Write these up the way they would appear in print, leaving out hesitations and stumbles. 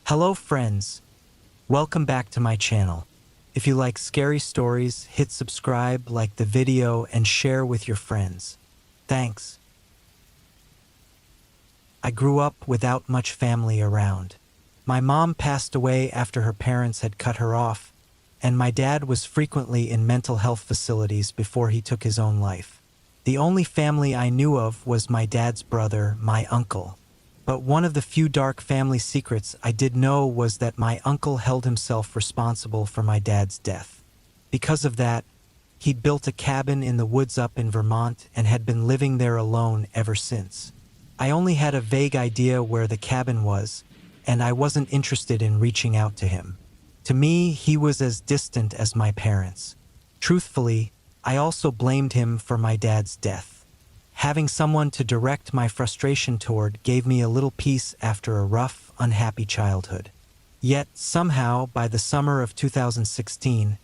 Hello friends, welcome back to my channel. If you like scary stories, hit subscribe, like the video, and share with your friends. Thanks. I grew up without much family around. My mom passed away after her parents had cut her off, and my dad was frequently in mental health facilities before he took his own life. The only family I knew of was my dad's brother, my uncle. But one of the few dark family secrets I did know was that my uncle held himself responsible for my dad's death. Because of that, he'd built a cabin in the woods up in Vermont and had been living there alone ever since. I only had a vague idea where the cabin was, and I wasn't interested in reaching out to him. To me, he was as distant as my parents. Truthfully, I also blamed him for my dad's death. Having someone to direct my frustration toward gave me a little peace after a rough, unhappy childhood. Yet, somehow, by the summer of 2016,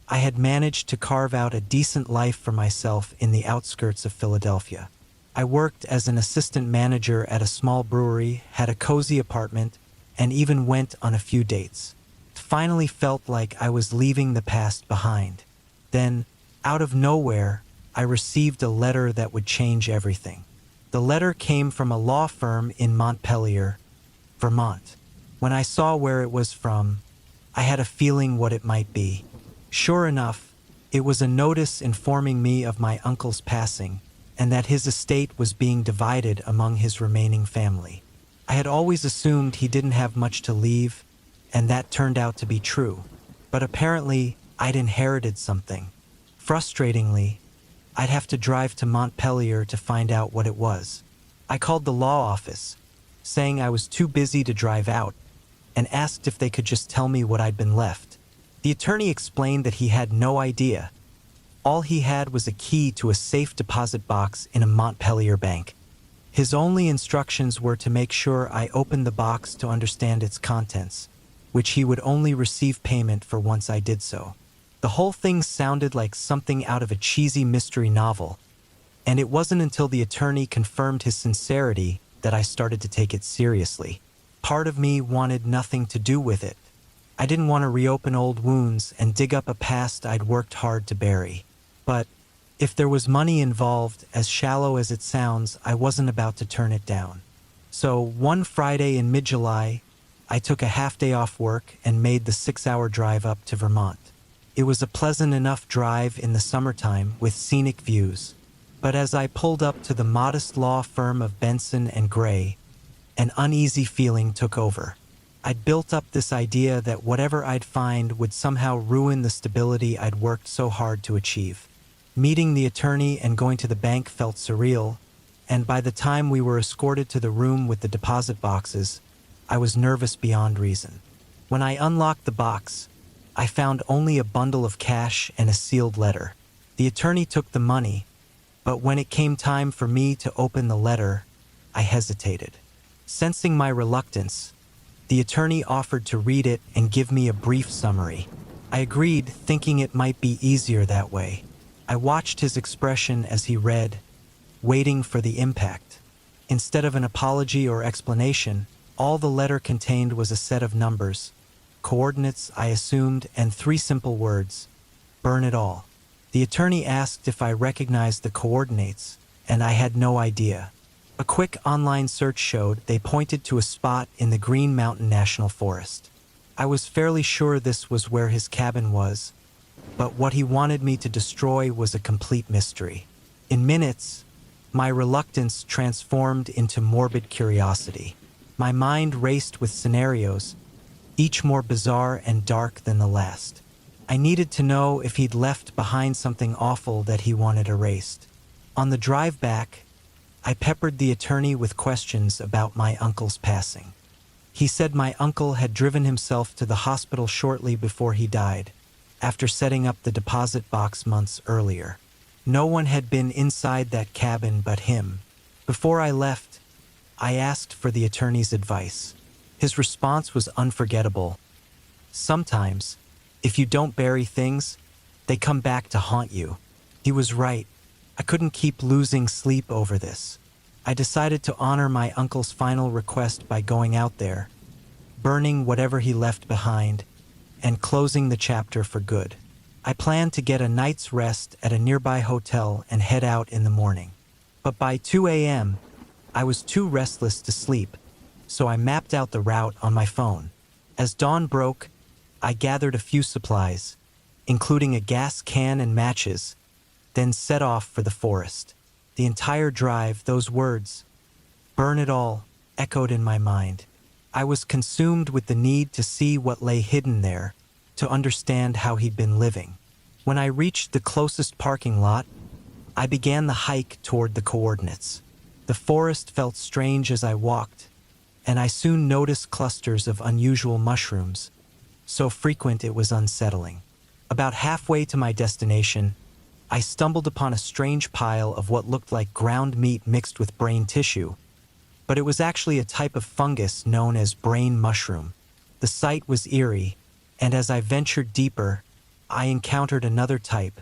I had managed to carve out a decent life for myself in the outskirts of Philadelphia. I worked as an assistant manager at a small brewery, had a cozy apartment, and even went on a few dates. It finally felt like I was leaving the past behind. Then, out of nowhere, I received a letter that would change everything. The letter came from a law firm in Montpelier, Vermont. When I saw where it was from, I had a feeling what it might be. Sure enough, it was a notice informing me of my uncle's passing and that his estate was being divided among his remaining family. I had always assumed he didn't have much to leave, and that turned out to be true. But apparently, I'd inherited something. Frustratingly, I'd have to drive to Montpelier to find out what it was. I called the law office, saying I was too busy to drive out, and asked if they could just tell me what I'd been left. The attorney explained that he had no idea. All he had was a key to a safe deposit box in a Montpelier bank. His only instructions were to make sure I opened the box to understand its contents, which he would only receive payment for once I did so. The whole thing sounded like something out of a cheesy mystery novel, and it wasn't until the attorney confirmed his sincerity that I started to take it seriously. Part of me wanted nothing to do with it. I didn't want to reopen old wounds and dig up a past I'd worked hard to bury. But if there was money involved, as shallow as it sounds, I wasn't about to turn it down. So one Friday in mid-July, I took a half-day off work and made the 6-hour drive up to Vermont. It was a pleasant enough drive in the summertime with scenic views, but as I pulled up to the modest law firm of Benson and Gray, an uneasy feeling took over. I'd built up this idea that whatever I'd find would somehow ruin the stability I'd worked so hard to achieve. Meeting the attorney and going to the bank felt surreal, and by the time we were escorted to the room with the deposit boxes, I was nervous beyond reason. When I unlocked the box, I found only a bundle of cash and a sealed letter. The attorney took the money, but when it came time for me to open the letter, I hesitated. Sensing my reluctance, the attorney offered to read it and give me a brief summary. I agreed, thinking it might be easier that way. I watched his expression as he read, waiting for the impact. Instead of an apology or explanation, all the letter contained was a set of numbers, coordinates, I assumed, and 3 simple words: burn it all. The attorney asked if I recognized the coordinates, and I had no idea. A quick online search showed they pointed to a spot in the Green Mountain National Forest. I was fairly sure this was where his cabin was, but what he wanted me to destroy was a complete mystery. In minutes, my reluctance transformed into morbid curiosity. My mind raced with scenarios, each more bizarre and dark than the last. I needed to know if he'd left behind something awful that he wanted erased. On the drive back, I peppered the attorney with questions about my uncle's passing. He said my uncle had driven himself to the hospital shortly before he died, after setting up the deposit box months earlier. No one had been inside that cabin but him. Before I left, I asked for the attorney's advice. His response was unforgettable. Sometimes, if you don't bury things, they come back to haunt you. He was right. I couldn't keep losing sleep over this. I decided to honor my uncle's final request by going out there, burning whatever he left behind, and closing the chapter for good. I planned to get a night's rest at a nearby hotel and head out in the morning. But by 2 a.m., I was too restless to sleep, so I mapped out the route on my phone. As dawn broke, I gathered a few supplies, including a gas can and matches, then set off for the forest. The entire drive, those words, "burn it all," echoed in my mind. I was consumed with the need to see what lay hidden there, to understand how he'd been living. When I reached the closest parking lot, I began the hike toward the coordinates. The forest felt strange as I walked, and I soon noticed clusters of unusual mushrooms, so frequent it was unsettling. About halfway to my destination, I stumbled upon a strange pile of what looked like ground meat mixed with brain tissue, but it was actually a type of fungus known as brain mushroom. The sight was eerie, and as I ventured deeper, I encountered another type,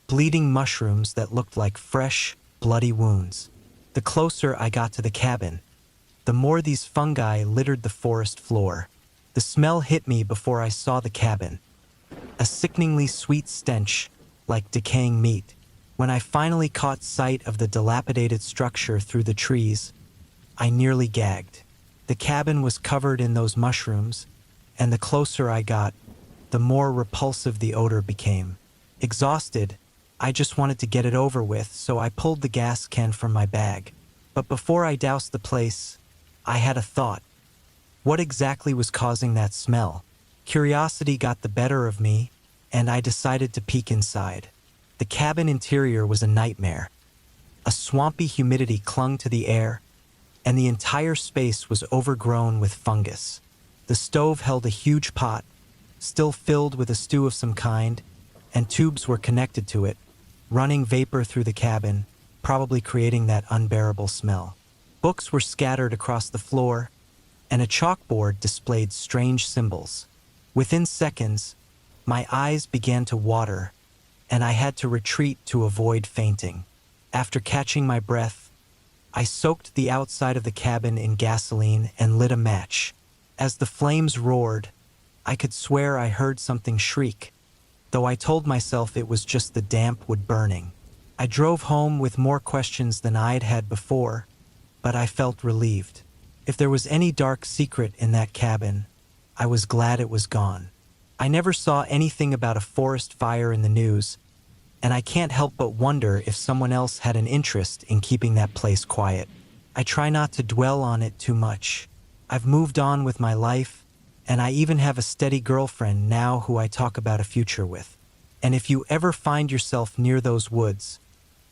bleeding mushrooms that looked like fresh, bloody wounds. The closer I got to the cabin, the more these fungi littered the forest floor. The smell hit me before I saw the cabin, a sickeningly sweet stench like decaying meat. When I finally caught sight of the dilapidated structure through the trees, I nearly gagged. The cabin was covered in those mushrooms, and the closer I got, the more repulsive the odor became. Exhausted, I just wanted to get it over with, so I pulled the gas can from my bag. But before I doused the place, I had a thought. What exactly was causing that smell? Curiosity got the better of me, and I decided to peek inside. The cabin interior was a nightmare. A swampy humidity clung to the air, and the entire space was overgrown with fungus. The stove held a huge pot, still filled with a stew of some kind, and tubes were connected to it, running vapor through the cabin, probably creating that unbearable smell. Books were scattered across the floor, and a chalkboard displayed strange symbols. Within seconds, my eyes began to water, and I had to retreat to avoid fainting. After catching my breath, I soaked the outside of the cabin in gasoline and lit a match. As the flames roared, I could swear I heard something shriek, though I told myself it was just the damp wood burning. I drove home with more questions than I'd had before, but I felt relieved. If there was any dark secret in that cabin, I was glad it was gone. I never saw anything about a forest fire in the news, and I can't help but wonder if someone else had an interest in keeping that place quiet. I try not to dwell on it too much. I've moved on with my life, and I even have a steady girlfriend now who I talk about a future with. And if you ever find yourself near those woods,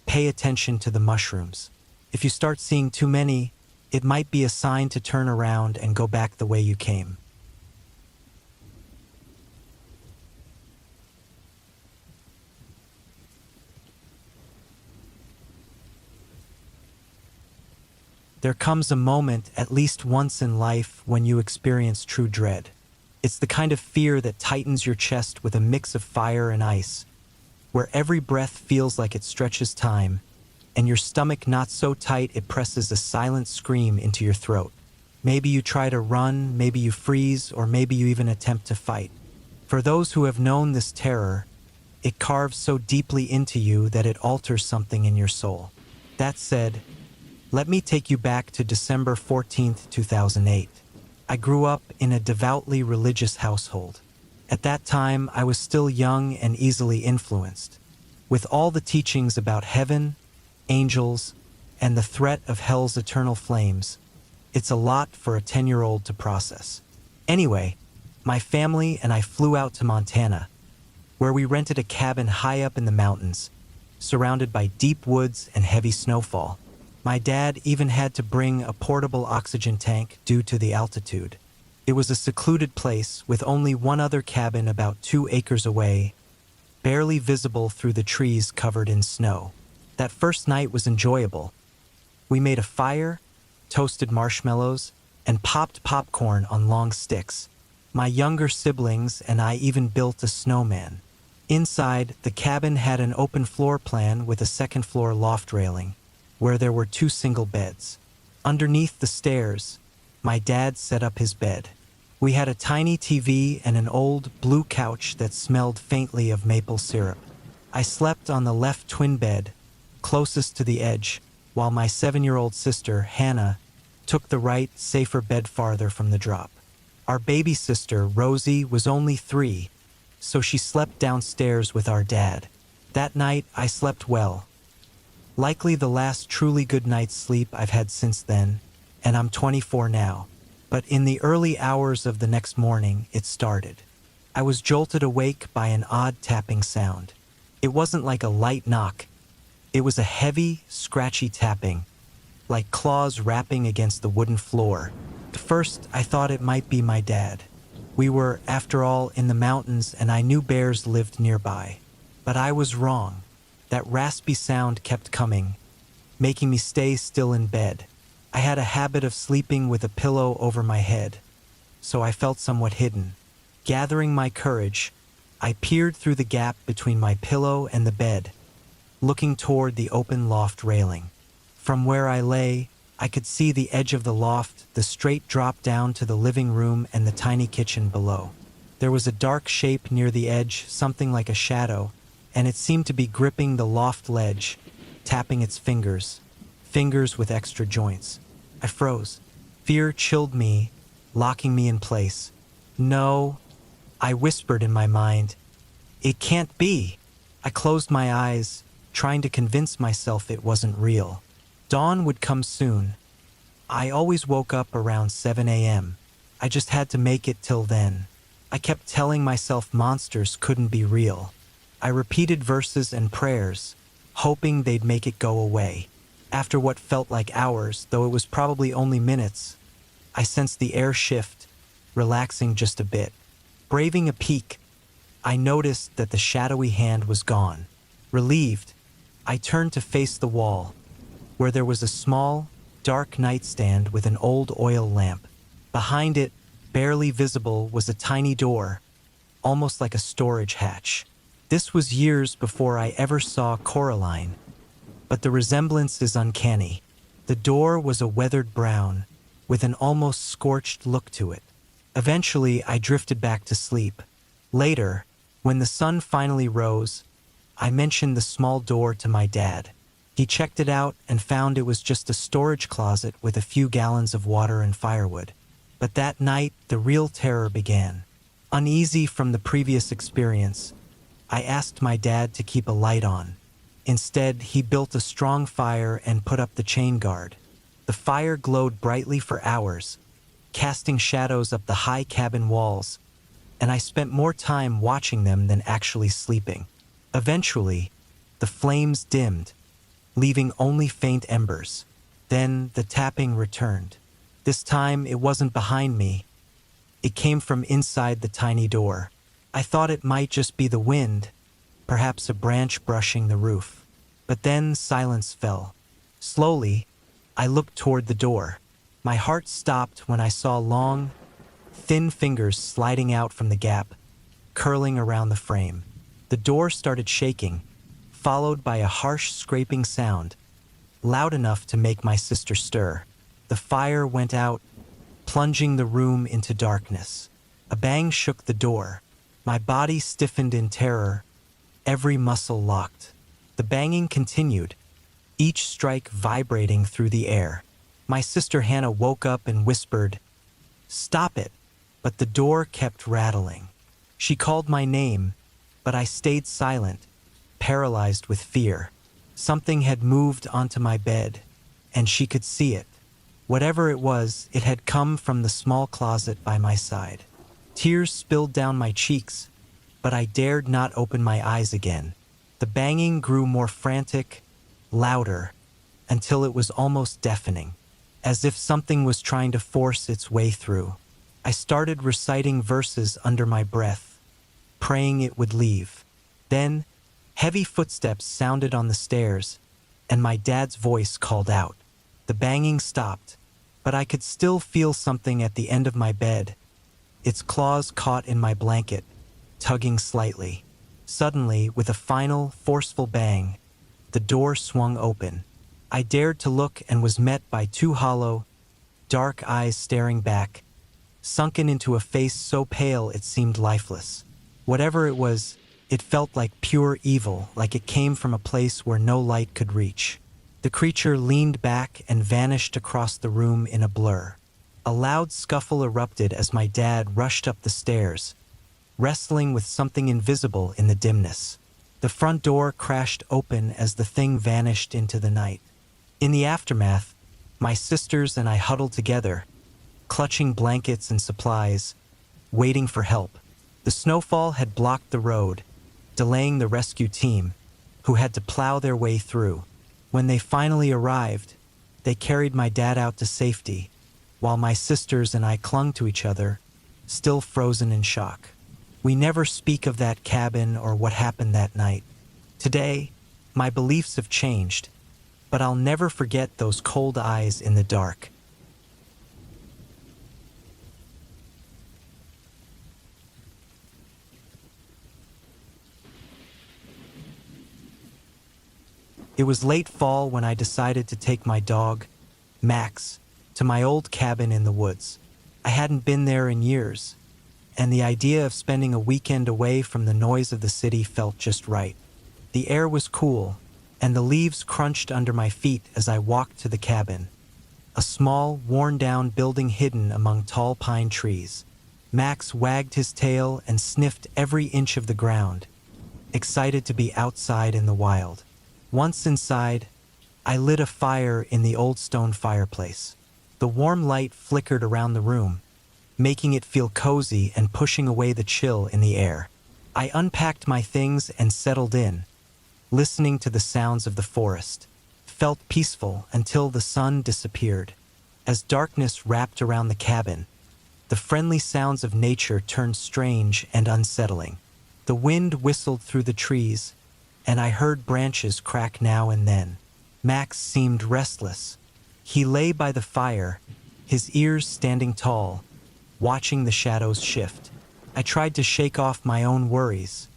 pay attention to the mushrooms. If you start seeing too many, it might be a sign to turn around and go back the way you came. There comes a moment, at least once in life, when you experience true dread. It's the kind of fear that tightens your chest with a mix of fire and ice, where every breath feels like it stretches time, and your stomach not so tight it presses a silent scream into your throat. Maybe you try to run, maybe you freeze, or maybe you even attempt to fight. For those who have known this terror, it carves so deeply into you that it alters something in your soul. That said, let me take you back to December 14th, 2008. I grew up in a devoutly religious household. At that time, I was still young and easily influenced. With all the teachings about heaven, angels, and the threat of hell's eternal flames, it's a lot for a 10-year-old to process. Anyway, my family and I flew out to Montana, where we rented a cabin high up in the mountains, surrounded by deep woods and heavy snowfall. My dad even had to bring a portable oxygen tank due to the altitude. It was a secluded place with only one other cabin about 2 acres away, barely visible through the trees covered in snow. That first night was enjoyable. We made a fire, toasted marshmallows, and popped popcorn on long sticks. My younger siblings and I even built a snowman. Inside, the cabin had an open floor plan with a second-floor loft railing, where there were 2 single beds. Underneath the stairs, my dad set up his bed. We had a tiny TV and an old blue couch that smelled faintly of maple syrup. I slept on the left twin bed, closest to the edge, while my 7-year-old sister, Hannah, took the right, safer bed farther from the drop. Our baby sister, Rosie, was only 3, so she slept downstairs with our dad. That night, I slept well. Likely the last truly good night's sleep I've had since then, and I'm 24 now. But in the early hours of the next morning, it started. I was jolted awake by an odd tapping sound. It wasn't like a light knock. It was a heavy, scratchy tapping, like claws rapping against the wooden floor. At first, I thought it might be my dad. We were, after all, in the mountains, and I knew bears lived nearby. But I was wrong. That raspy sound kept coming, making me stay still in bed. I had a habit of sleeping with a pillow over my head, so I felt somewhat hidden. Gathering my courage, I peered through the gap between my pillow and the bed, looking toward the open loft railing. From where I lay, I could see the edge of the loft, the straight drop down to the living room and the tiny kitchen below. There was a dark shape near the edge, something like a shadow, and it seemed to be gripping the loft ledge, tapping its fingers with extra joints. I froze. Fear chilled me, locking me in place. No, I whispered in my mind. It can't be. I closed my eyes, trying to convince myself it wasn't real. Dawn would come soon. I always woke up around 7 a.m. I just had to make it till then. I kept telling myself monsters couldn't be real. I repeated verses and prayers, hoping they'd make it go away. After what felt like hours, though it was probably only minutes, I sensed the air shift, relaxing just a bit. Braving a peek, I noticed that the shadowy hand was gone. Relieved, I turned to face the wall, where there was a small, dark nightstand with an old oil lamp. Behind it, barely visible, was a tiny door, almost like a storage hatch. This was years before I ever saw Coraline, but the resemblance is uncanny. The door was a weathered brown, with an almost scorched look to it. Eventually, I drifted back to sleep. Later, when the sun finally rose, I mentioned the small door to my dad. He checked it out and found it was just a storage closet with a few gallons of water and firewood. But that night, the real terror began. Uneasy from the previous experience, I asked my dad to keep a light on. Instead, he built a strong fire and put up the chain guard. The fire glowed brightly for hours, casting shadows up the high cabin walls, and I spent more time watching them than actually sleeping. Eventually, the flames dimmed, leaving only faint embers. Then the tapping returned. This time, it wasn't behind me. It came from inside the tiny door. I thought it might just be the wind, perhaps a branch brushing the roof. But then silence fell. Slowly, I looked toward the door. My heart stopped when I saw long, thin fingers sliding out from the gap, curling around the frame. The door started shaking, followed by a harsh scraping sound, loud enough to make my sister stir. The fire went out, plunging the room into darkness. A bang shook the door. My body stiffened in terror, every muscle locked. The banging continued, each strike vibrating through the air. My sister Hannah woke up and whispered, "Stop it!" But the door kept rattling. She called my name, but I stayed silent, paralyzed with fear. Something had moved onto my bed, and she could see it. Whatever it was, it had come from the small closet by my side. Tears spilled down my cheeks, but I dared not open my eyes again. The banging grew more frantic, louder, until it was almost deafening, as if something was trying to force its way through. I started reciting verses under my breath, praying it would leave. Then, heavy footsteps sounded on the stairs, and my dad's voice called out. The banging stopped, but I could still feel something at the end of my bed. Its claws caught in my blanket, tugging slightly. Suddenly, with a final, forceful bang, the door swung open. I dared to look and was met by two hollow, dark eyes staring back, sunken into a face so pale it seemed lifeless. Whatever it was, it felt like pure evil, like it came from a place where no light could reach. The creature leaned back and vanished across the room in a blur. A loud scuffle erupted as my dad rushed up the stairs, wrestling with something invisible in the dimness. The front door crashed open as the thing vanished into the night. In the aftermath, my sisters and I huddled together, clutching blankets and supplies, waiting for help. The snowfall had blocked the road, delaying the rescue team, who had to plow their way through. When they finally arrived, they carried my dad out to safety, while my sisters and I clung to each other, still frozen in shock. We never speak of that cabin or what happened that night. Today, my beliefs have changed, but I'll never forget those cold eyes in the dark. It was late fall when I decided to take my dog, Max, to my old cabin in the woods. I hadn't been there in years, and the idea of spending a weekend away from the noise of the city felt just right. The air was cool, and the leaves crunched under my feet as I walked to the cabin, a small, worn-down building hidden among tall pine trees. Max wagged his tail and sniffed every inch of the ground, excited to be outside in the wild. Once inside, I lit a fire in the old stone fireplace. The warm light flickered around the room, making it feel cozy and pushing away the chill in the air. I unpacked my things and settled in, listening to the sounds of the forest. Felt peaceful until the sun disappeared. As darkness wrapped around the cabin, the friendly sounds of nature turned strange and unsettling. The wind whistled through the trees, and I heard branches crack now and then. Max seemed restless. He lay by the fire, his ears standing tall, watching the shadows shift. I tried to shake off my own worries,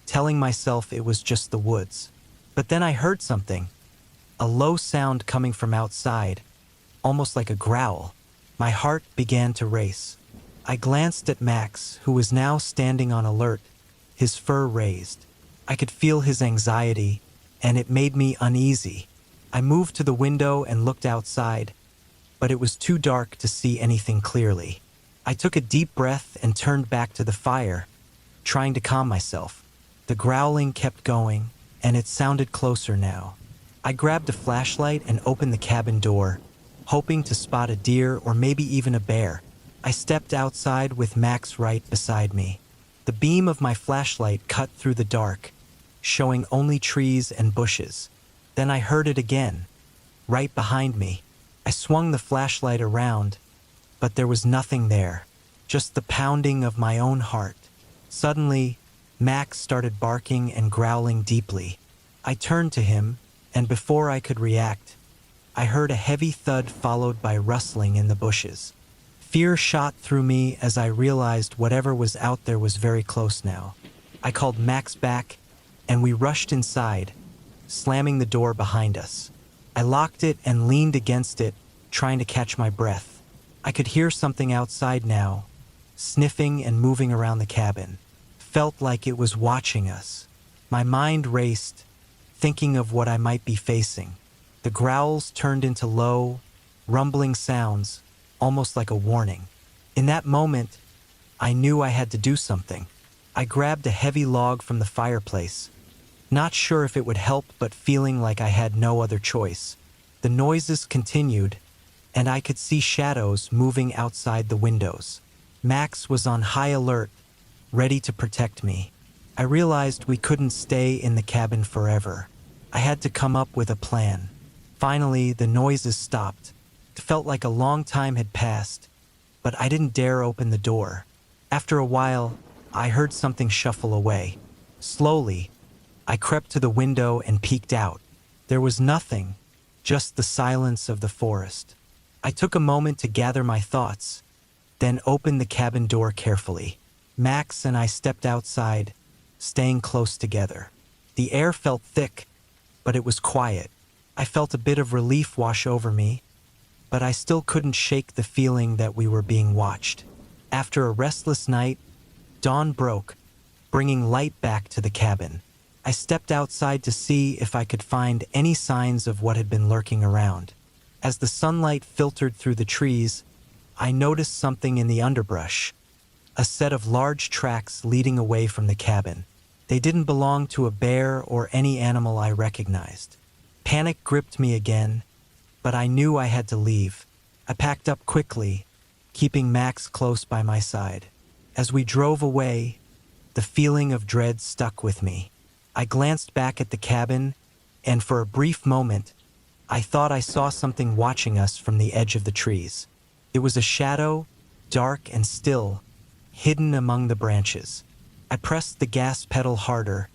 telling myself it was just the woods. But then I heard something, a low sound coming from outside, almost like a growl. My heart began to race. I glanced at Max, who was now standing on alert, his fur raised. I could feel his anxiety, and it made me uneasy. I moved to the window and looked outside, but it was too dark to see anything clearly. I took a deep breath and turned back to the fire, trying to calm myself. The growling kept going, and it sounded closer now. I grabbed a flashlight and opened the cabin door, hoping to spot a deer or maybe even a bear. I stepped outside with Max right beside me. The beam of my flashlight cut through the dark, showing only trees and bushes. Then I heard it again, right behind me. I swung the flashlight around, but there was nothing there, just the pounding of my own heart. Suddenly, Max started barking and growling deeply. I turned to him, and before I could react, I heard a heavy thud followed by rustling in the bushes. Fear shot through me as I realized whatever was out there was very close now. I called Max back, and we rushed inside, slamming the door behind us. I locked it and leaned against it, trying to catch my breath. I could hear something outside now, sniffing and moving around the cabin. Felt like it was watching us. My mind raced, thinking of what I might be facing. The growls turned into low, rumbling sounds, almost like a warning. In that moment, I knew I had to do something. I grabbed a heavy log from the fireplace, not sure if it would help, but feeling like I had no other choice. The noises continued, and I could see shadows moving outside the windows. Max was on high alert, ready to protect me. I realized we couldn't stay in the cabin forever. I had to come up with a plan. Finally, the noises stopped. It felt like a long time had passed, but I didn't dare open the door. After a while, I heard something shuffle away. Slowly, I crept to the window and peeked out. There was nothing, just the silence of the forest. I took a moment to gather my thoughts, then opened the cabin door carefully. Max and I stepped outside, staying close together. The air felt thick, but it was quiet. I felt a bit of relief wash over me, but I still couldn't shake the feeling that we were being watched. After a restless night, dawn broke, bringing light back to the cabin. I stepped outside to see if I could find any signs of what had been lurking around. As the sunlight filtered through the trees, I noticed something in the underbrush, a set of large tracks leading away from the cabin. They didn't belong to a bear or any animal I recognized. Panic gripped me again, but I knew I had to leave. I packed up quickly, keeping Max close by my side. As we drove away, the feeling of dread stuck with me. I glanced back at the cabin, and for a brief moment, I thought I saw something watching us from the edge of the trees. It was a shadow, dark and still, hidden among the branches. I pressed the gas pedal harder,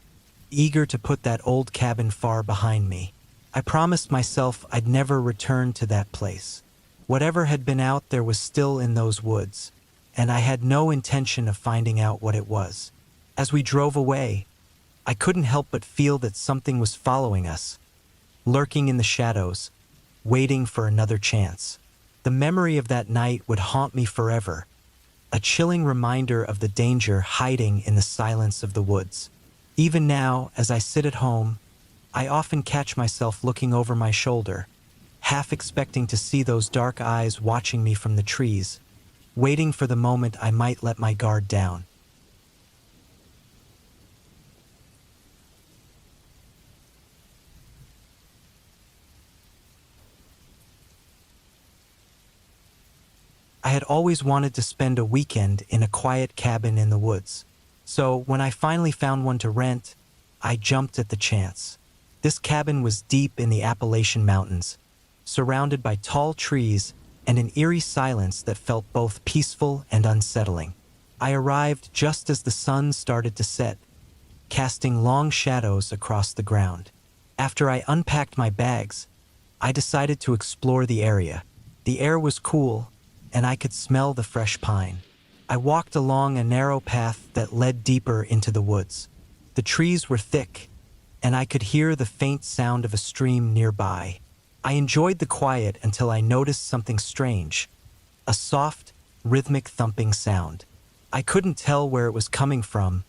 eager to put that old cabin far behind me. I promised myself I'd never return to that place. Whatever had been out there was still in those woods, and I had no intention of finding out what it was. As we drove away, I couldn't help but feel that something was following us, lurking in the shadows, waiting for another chance. The memory of that night would haunt me forever, a chilling reminder of the danger hiding in the silence of the woods. Even now, as I sit at home, I often catch myself looking over my shoulder, half expecting to see those dark eyes watching me from the trees, waiting for the moment I might let my guard down. I had always wanted to spend a weekend in a quiet cabin in the woods, so when I finally found one to rent, I jumped at the chance. This cabin was deep in the Appalachian Mountains, surrounded by tall trees and an eerie silence that felt both peaceful and unsettling. I arrived just as the sun started to set, casting long shadows across the ground. After I unpacked my bags, I decided to explore the area. The air was cool, and I could smell the fresh pine. I walked along a narrow path that led deeper into the woods. The trees were thick, and I could hear the faint sound of a stream nearby. I enjoyed the quiet until I noticed something strange, a soft, rhythmic thumping sound. I couldn't tell where it was coming from,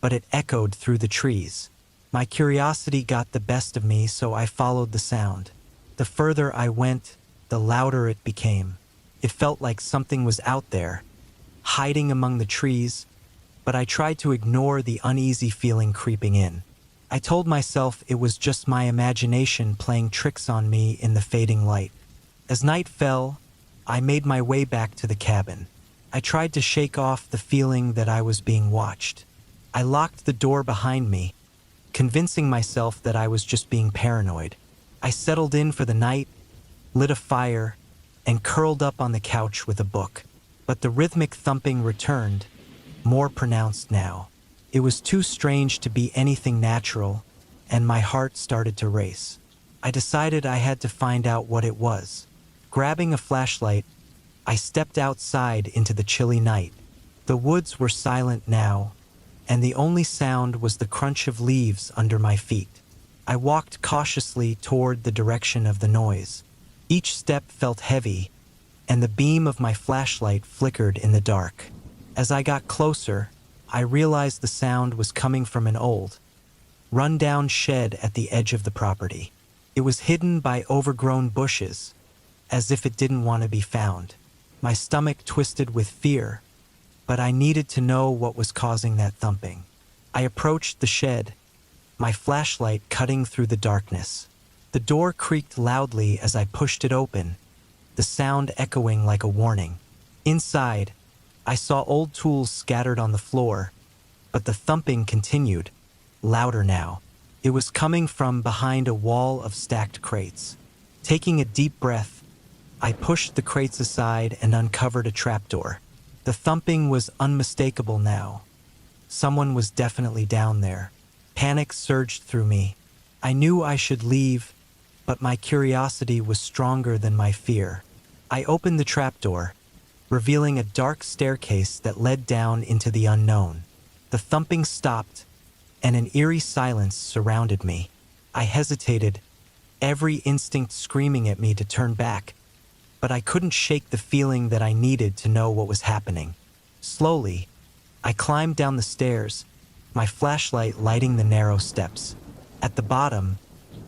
but it echoed through the trees. My curiosity got the best of me, so I followed the sound. The further I went, the louder it became. It felt like something was out there, hiding among the trees, but I tried to ignore the uneasy feeling creeping in. I told myself it was just my imagination playing tricks on me in the fading light. As night fell, I made my way back to the cabin. I tried to shake off the feeling that I was being watched. I locked the door behind me, convincing myself that I was just being paranoid. I settled in for the night, lit a fire, and curled up on the couch with a book. But the rhythmic thumping returned, more pronounced now. It was too strange to be anything natural, and my heart started to race. I decided I had to find out what it was. Grabbing a flashlight, I stepped outside into the chilly night. The woods were silent now, and the only sound was the crunch of leaves under my feet. I walked cautiously toward the direction of the noise. Each step felt heavy, and the beam of my flashlight flickered in the dark. As I got closer, I realized the sound was coming from an old, run-down shed at the edge of the property. It was hidden by overgrown bushes, as if it didn't want to be found. My stomach twisted with fear, but I needed to know what was causing that thumping. I approached the shed, my flashlight cutting through the darkness. The door creaked loudly as I pushed it open, the sound echoing like a warning. Inside, I saw old tools scattered on the floor, but the thumping continued, louder now. It was coming from behind a wall of stacked crates. Taking a deep breath, I pushed the crates aside and uncovered a trapdoor. The thumping was unmistakable now. Someone was definitely down there. Panic surged through me. I knew I should leave, but my curiosity was stronger than my fear. I opened the trapdoor, revealing a dark staircase that led down into the unknown. The thumping stopped, and an eerie silence surrounded me. I hesitated, every instinct screaming at me to turn back, but I couldn't shake the feeling that I needed to know what was happening. Slowly, I climbed down the stairs, my flashlight lighting the narrow steps. At the bottom,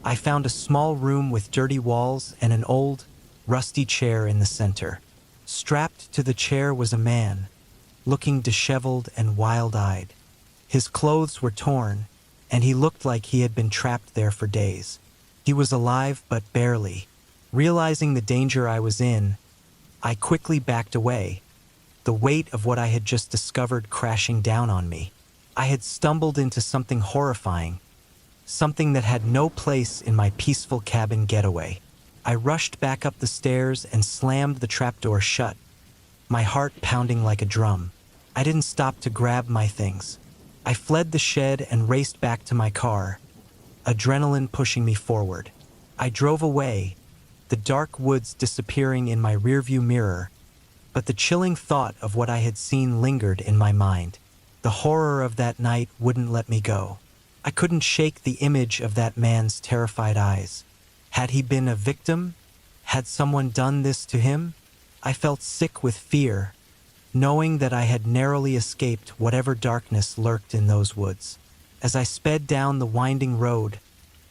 I found a small room with dirty walls and an old, rusty chair in the center. Strapped to the chair was a man, looking disheveled and wild-eyed. His clothes were torn, and he looked like he had been trapped there for days. He was alive, but barely. Realizing the danger I was in, I quickly backed away, the weight of what I had just discovered crashing down on me. I had stumbled into something horrifying, something that had no place in my peaceful cabin getaway. I rushed back up the stairs and slammed the trapdoor shut, my heart pounding like a drum. I didn't stop to grab my things. I fled the shed and raced back to my car, adrenaline pushing me forward. I drove away, the dark woods disappearing in my rearview mirror, but the chilling thought of what I had seen lingered in my mind. The horror of that night wouldn't let me go. I couldn't shake the image of that man's terrified eyes. Had he been a victim? Had someone done this to him? I felt sick with fear, knowing that I had narrowly escaped whatever darkness lurked in those woods. As I sped down the winding road,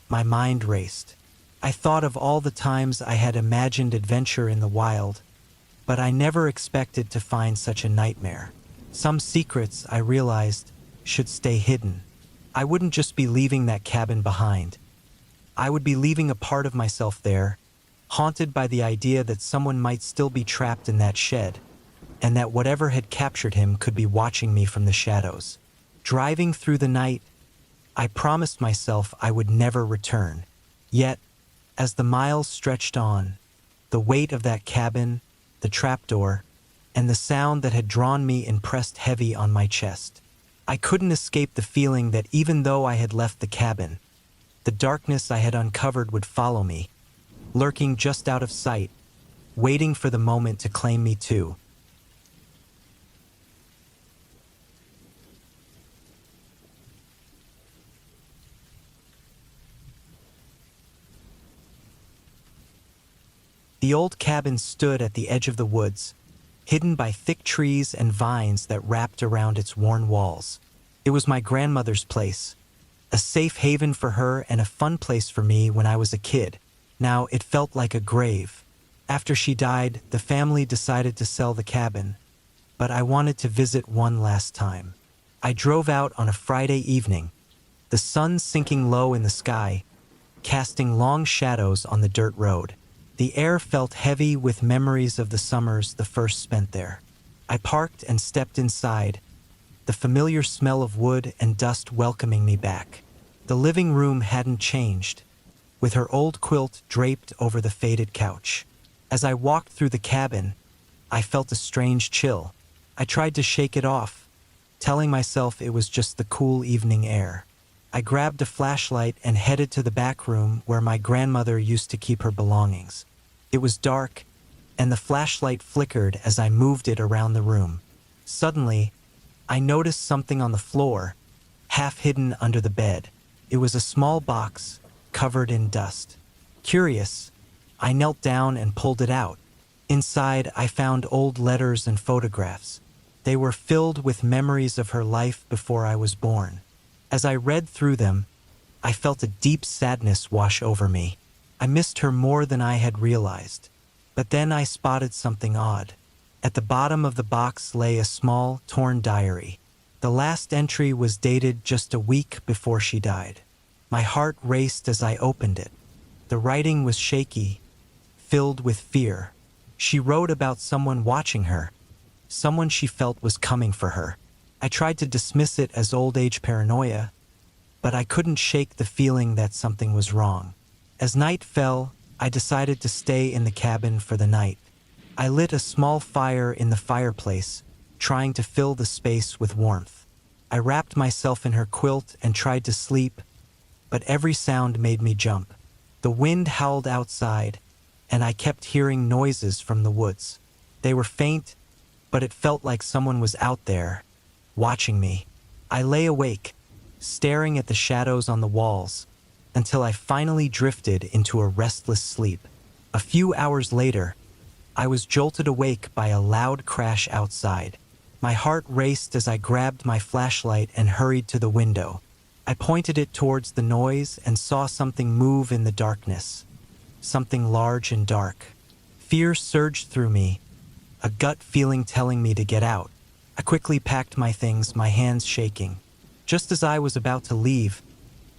my mind raced. I thought of all the times I had imagined adventure in the wild, but I never expected to find such a nightmare. Some secrets, I realized, should stay hidden. I wouldn't just be leaving that cabin behind. I would be leaving a part of myself there, haunted by the idea that someone might still be trapped in that shed, and that whatever had captured him could be watching me from the shadows. Driving through the night, I promised myself I would never return. Yet, as the miles stretched on, the weight of that cabin, the trapdoor, and the sound that had drawn me impressed heavy on my chest. I couldn't escape the feeling that even though I had left the cabin, the darkness I had uncovered would follow me, lurking just out of sight, waiting for the moment to claim me too. The old cabin stood at the edge of the woods, hidden by thick trees and vines that wrapped around its worn walls. It was my grandmother's place, a safe haven for her and a fun place for me when I was a kid. Now it felt like a grave. After she died, the family decided to sell the cabin, but I wanted to visit one last time. I drove out on a Friday evening, the sun sinking low in the sky, casting long shadows on the dirt road. The air felt heavy with memories of the summers the first spent there. I parked and stepped inside, the familiar smell of wood and dust welcoming me back. The living room hadn't changed, with her old quilt draped over the faded couch. As I walked through the cabin, I felt a strange chill. I tried to shake it off, telling myself it was just the cool evening air. I grabbed a flashlight and headed to the back room where my grandmother used to keep her belongings. It was dark, and the flashlight flickered as I moved it around the room. Suddenly, I noticed something on the floor, half hidden under the bed. It was a small box, covered in dust. Curious, I knelt down and pulled it out. Inside, I found old letters and photographs. They were filled with memories of her life before I was born. As I read through them, I felt a deep sadness wash over me. I missed her more than I had realized. But then I spotted something odd. At the bottom of the box lay a small, torn diary. The last entry was dated just a week before she died. My heart raced as I opened it. The writing was shaky, filled with fear. She wrote about someone watching her, someone she felt was coming for her. I tried to dismiss it as old age paranoia, but I couldn't shake the feeling that something was wrong. As night fell, I decided to stay in the cabin for the night. I lit a small fire in the fireplace, trying to fill the space with warmth. I wrapped myself in her quilt and tried to sleep, but every sound made me jump. The wind howled outside, and I kept hearing noises from the woods. They were faint, but it felt like someone was out there, watching me. I lay awake, staring at the shadows on the walls, until I finally drifted into a restless sleep. A few hours later, I was jolted awake by a loud crash outside. My heart raced as I grabbed my flashlight and hurried to the window. I pointed it towards the noise and saw something move in the darkness. Something large and dark. Fear surged through me, a gut feeling telling me to get out. I quickly packed my things, my hands shaking. Just as I was about to leave,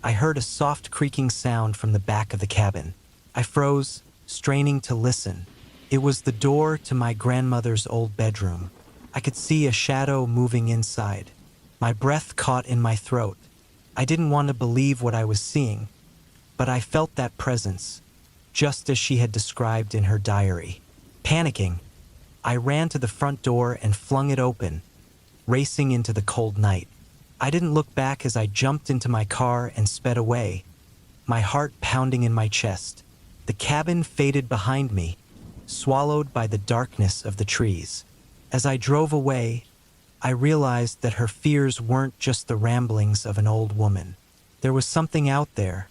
I heard a soft creaking sound from the back of the cabin. I froze, straining to listen. It was the door to my grandmother's old bedroom. I could see a shadow moving inside. My breath caught in my throat. I didn't want to believe what I was seeing, but I felt that presence, just as she had described in her diary. Panicking, I ran to the front door and flung it open, racing into the cold night. I didn't look back as I jumped into my car and sped away, my heart pounding in my chest. The cabin faded behind me, swallowed by the darkness of the trees. As I drove away, I realized that her fears weren't just the ramblings of an old woman. There was something out there,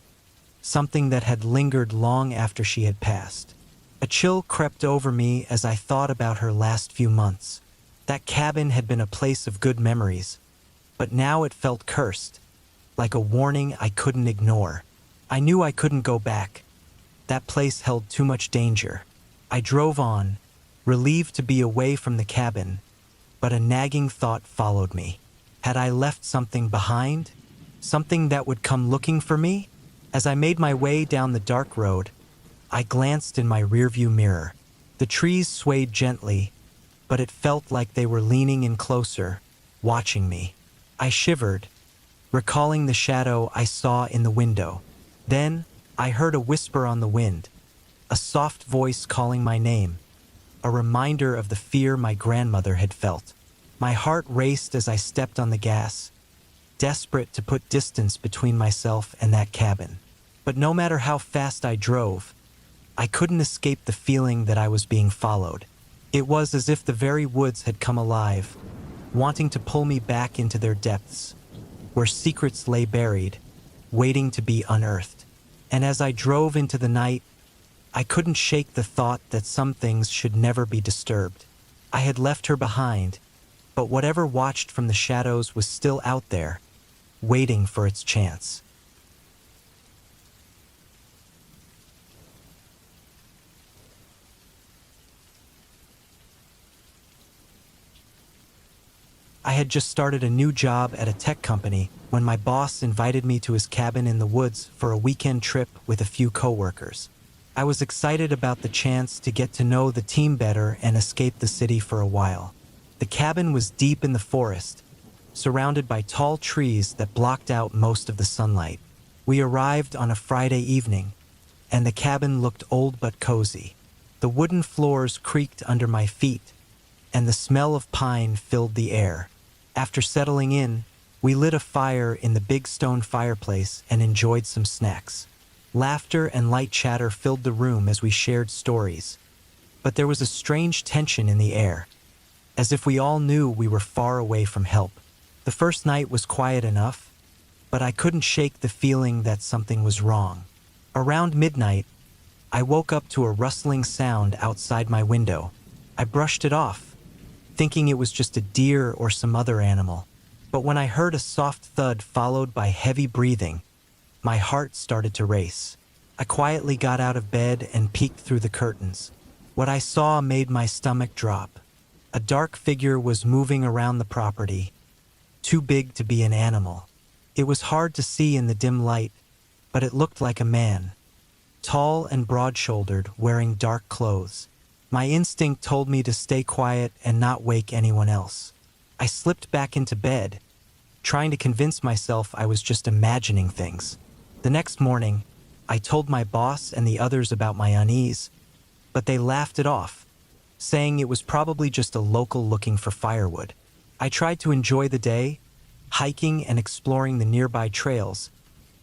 something that had lingered long after she had passed. A chill crept over me as I thought about her last few months. That cabin had been a place of good memories, but now it felt cursed, like a warning I couldn't ignore. I knew I couldn't go back. That place held too much danger. I drove on, relieved to be away from the cabin, but a nagging thought followed me. Had I left something behind? Something that would come looking for me? As I made my way down the dark road, I glanced in my rearview mirror. The trees swayed gently, but it felt like they were leaning in closer, watching me. I shivered, recalling the shadow I saw in the window. Then, I heard a whisper on the wind, a soft voice calling my name, a reminder of the fear my grandmother had felt. My heart raced as I stepped on the gas, desperate to put distance between myself and that cabin. But no matter how fast I drove, I couldn't escape the feeling that I was being followed. It was as if the very woods had come alive, wanting to pull me back into their depths, where secrets lay buried, waiting to be unearthed. And as I drove into the night, I couldn't shake the thought that some things should never be disturbed. I had left her behind, but whatever watched from the shadows was still out there, waiting for its chance. I had just started a new job at a tech company when my boss invited me to his cabin in the woods for a weekend trip with a few coworkers. I was excited about the chance to get to know the team better and escape the city for a while. The cabin was deep in the forest, surrounded by tall trees that blocked out most of the sunlight. We arrived on a Friday evening, and the cabin looked old but cozy. The wooden floors creaked under my feet, and the smell of pine filled the air. After settling in, we lit a fire in the big stone fireplace and enjoyed some snacks. Laughter and light chatter filled the room as we shared stories. But there was a strange tension in the air, as if we all knew we were far away from help. The first night was quiet enough, but I couldn't shake the feeling that something was wrong. Around midnight, I woke up to a rustling sound outside my window. I brushed it off, thinking it was just a deer or some other animal. But when I heard a soft thud followed by heavy breathing, my heart started to race. I quietly got out of bed and peeked through the curtains. What I saw made my stomach drop. A dark figure was moving around the property, too big to be an animal. It was hard to see in the dim light, but it looked like a man, tall and broad-shouldered, wearing dark clothes. My instinct told me to stay quiet and not wake anyone else. I slipped back into bed, trying to convince myself I was just imagining things. The next morning, I told my boss and the others about my unease, but they laughed it off, saying it was probably just a local looking for firewood. I tried to enjoy the day, hiking and exploring the nearby trails,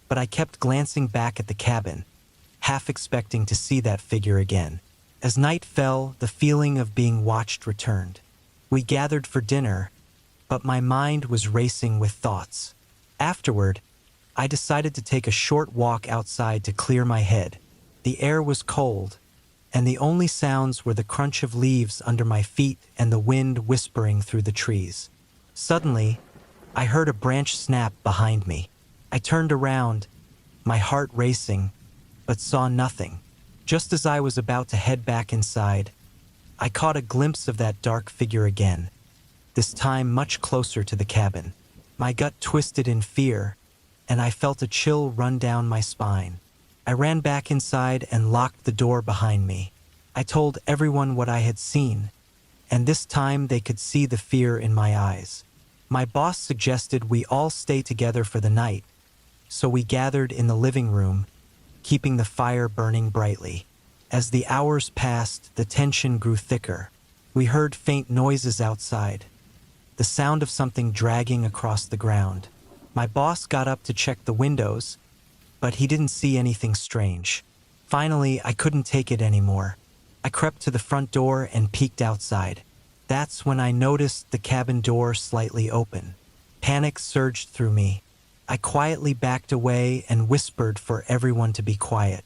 but I kept glancing back at the cabin, half expecting to see that figure again. As night fell, the feeling of being watched returned. We gathered for dinner, but my mind was racing with thoughts. Afterward, I decided to take a short walk outside to clear my head. The air was cold, and the only sounds were the crunch of leaves under my feet and the wind whispering through the trees. Suddenly, I heard a branch snap behind me. I turned around, my heart racing, but saw nothing. Just as I was about to head back inside, I caught a glimpse of that dark figure again, this time much closer to the cabin. My gut twisted in fear, and I felt a chill run down my spine. I ran back inside and locked the door behind me. I told everyone what I had seen, and this time they could see the fear in my eyes. My boss suggested we all stay together for the night, so we gathered in the living room, keeping the fire burning brightly. As the hours passed, the tension grew thicker. We heard faint noises outside, the sound of something dragging across the ground. My boss got up to check the windows, but he didn't see anything strange. Finally, I couldn't take it anymore. I crept to the front door and peeked outside. That's when I noticed the cabin door slightly open. Panic surged through me. I quietly backed away and whispered for everyone to be quiet.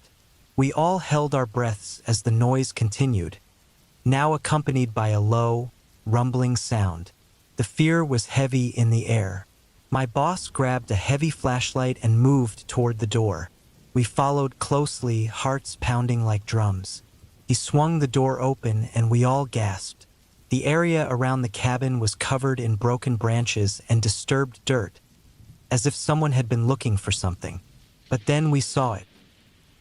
We all held our breaths as the noise continued, now accompanied by a low, rumbling sound. The fear was heavy in the air. My boss grabbed a heavy flashlight and moved toward the door. We followed closely, hearts pounding like drums. He swung the door open and we all gasped. The area around the cabin was covered in broken branches and disturbed dirt, as if someone had been looking for something. But then we saw it.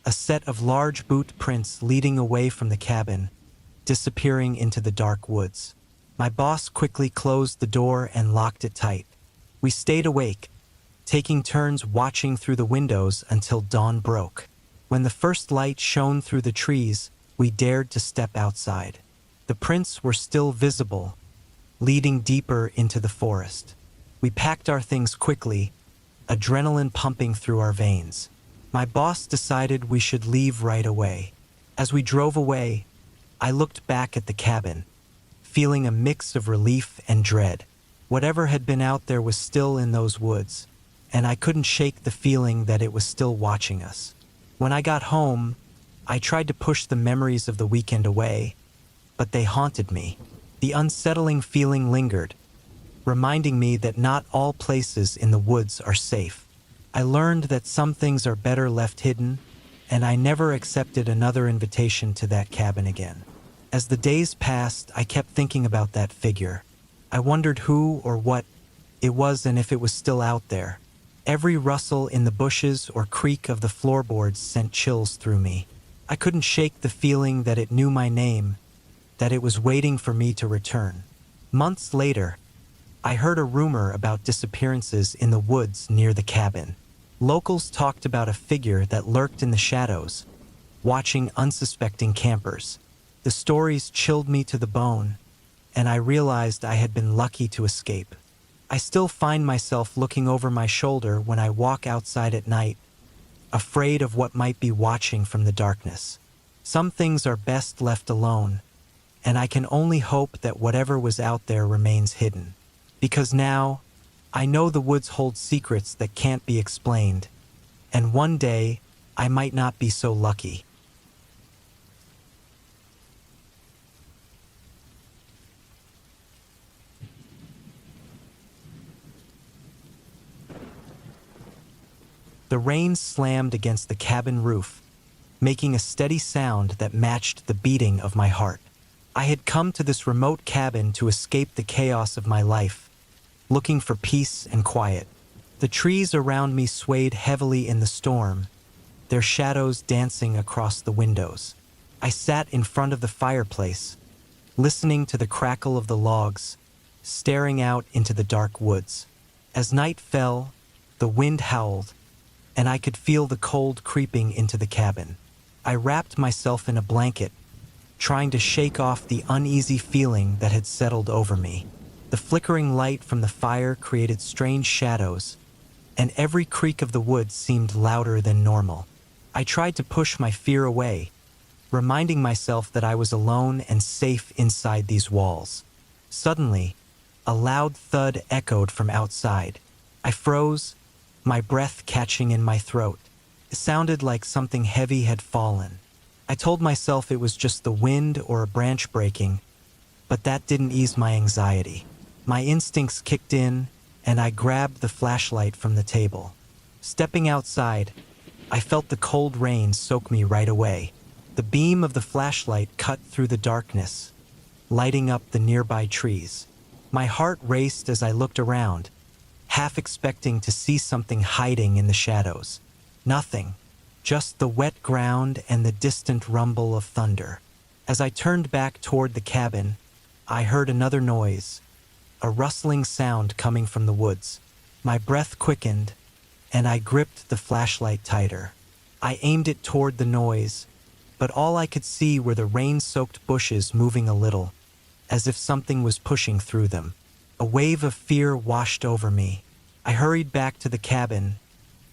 A set of large boot prints leading away from the cabin, disappearing into the dark woods. My boss quickly closed the door and locked it tight. We stayed awake, taking turns watching through the windows until dawn broke. When the first light shone through the trees, we dared to step outside. The prints were still visible, leading deeper into the forest. We packed our things quickly, adrenaline pumping through our veins. My boss decided we should leave right away. As we drove away, I looked back at the cabin, feeling a mix of relief and dread. Whatever had been out there was still in those woods, and I couldn't shake the feeling that it was still watching us. When I got home, I tried to push the memories of the weekend away, but they haunted me. The unsettling feeling lingered, reminding me that not all places in the woods are safe. I learned that some things are better left hidden, and I never accepted another invitation to that cabin again. As the days passed, I kept thinking about that figure. I wondered who or what it was and if it was still out there. Every rustle in the bushes or creak of the floorboards sent chills through me. I couldn't shake the feeling that it knew my name, that it was waiting for me to return. Months later, I heard a rumor about disappearances in the woods near the cabin. Locals talked about a figure that lurked in the shadows, watching unsuspecting campers. The stories chilled me to the bone, and I realized I had been lucky to escape. I still find myself looking over my shoulder when I walk outside at night, afraid of what might be watching from the darkness. Some things are best left alone, and I can only hope that whatever was out there remains hidden. Because now, I know the woods hold secrets that can't be explained, and one day, I might not be so lucky. The rain slammed against the cabin roof, making a steady sound that matched the beating of my heart. I had come to this remote cabin to escape the chaos of my life, looking for peace and quiet. The trees around me swayed heavily in the storm, their shadows dancing across the windows. I sat in front of the fireplace, listening to the crackle of the logs, staring out into the dark woods. As night fell, the wind howled, and I could feel the cold creeping into the cabin. I wrapped myself in a blanket, trying to shake off the uneasy feeling that had settled over me. The flickering light from the fire created strange shadows, and every creak of the wood seemed louder than normal. I tried to push my fear away, reminding myself that I was alone and safe inside these walls. Suddenly, a loud thud echoed from outside. I froze, my breath catching in my throat. It sounded like something heavy had fallen. I told myself it was just the wind or a branch breaking, but that didn't ease my anxiety. My instincts kicked in, and I grabbed the flashlight from the table. Stepping outside, I felt the cold rain soak me right away. The beam of the flashlight cut through the darkness, lighting up the nearby trees. My heart raced as I looked around, half expecting to see something hiding in the shadows. Nothing, just the wet ground and the distant rumble of thunder. As I turned back toward the cabin, I heard another noise, a rustling sound coming from the woods. My breath quickened, and I gripped the flashlight tighter. I aimed it toward the noise, but all I could see were the rain-soaked bushes moving a little, as if something was pushing through them. A wave of fear washed over me. I hurried back to the cabin,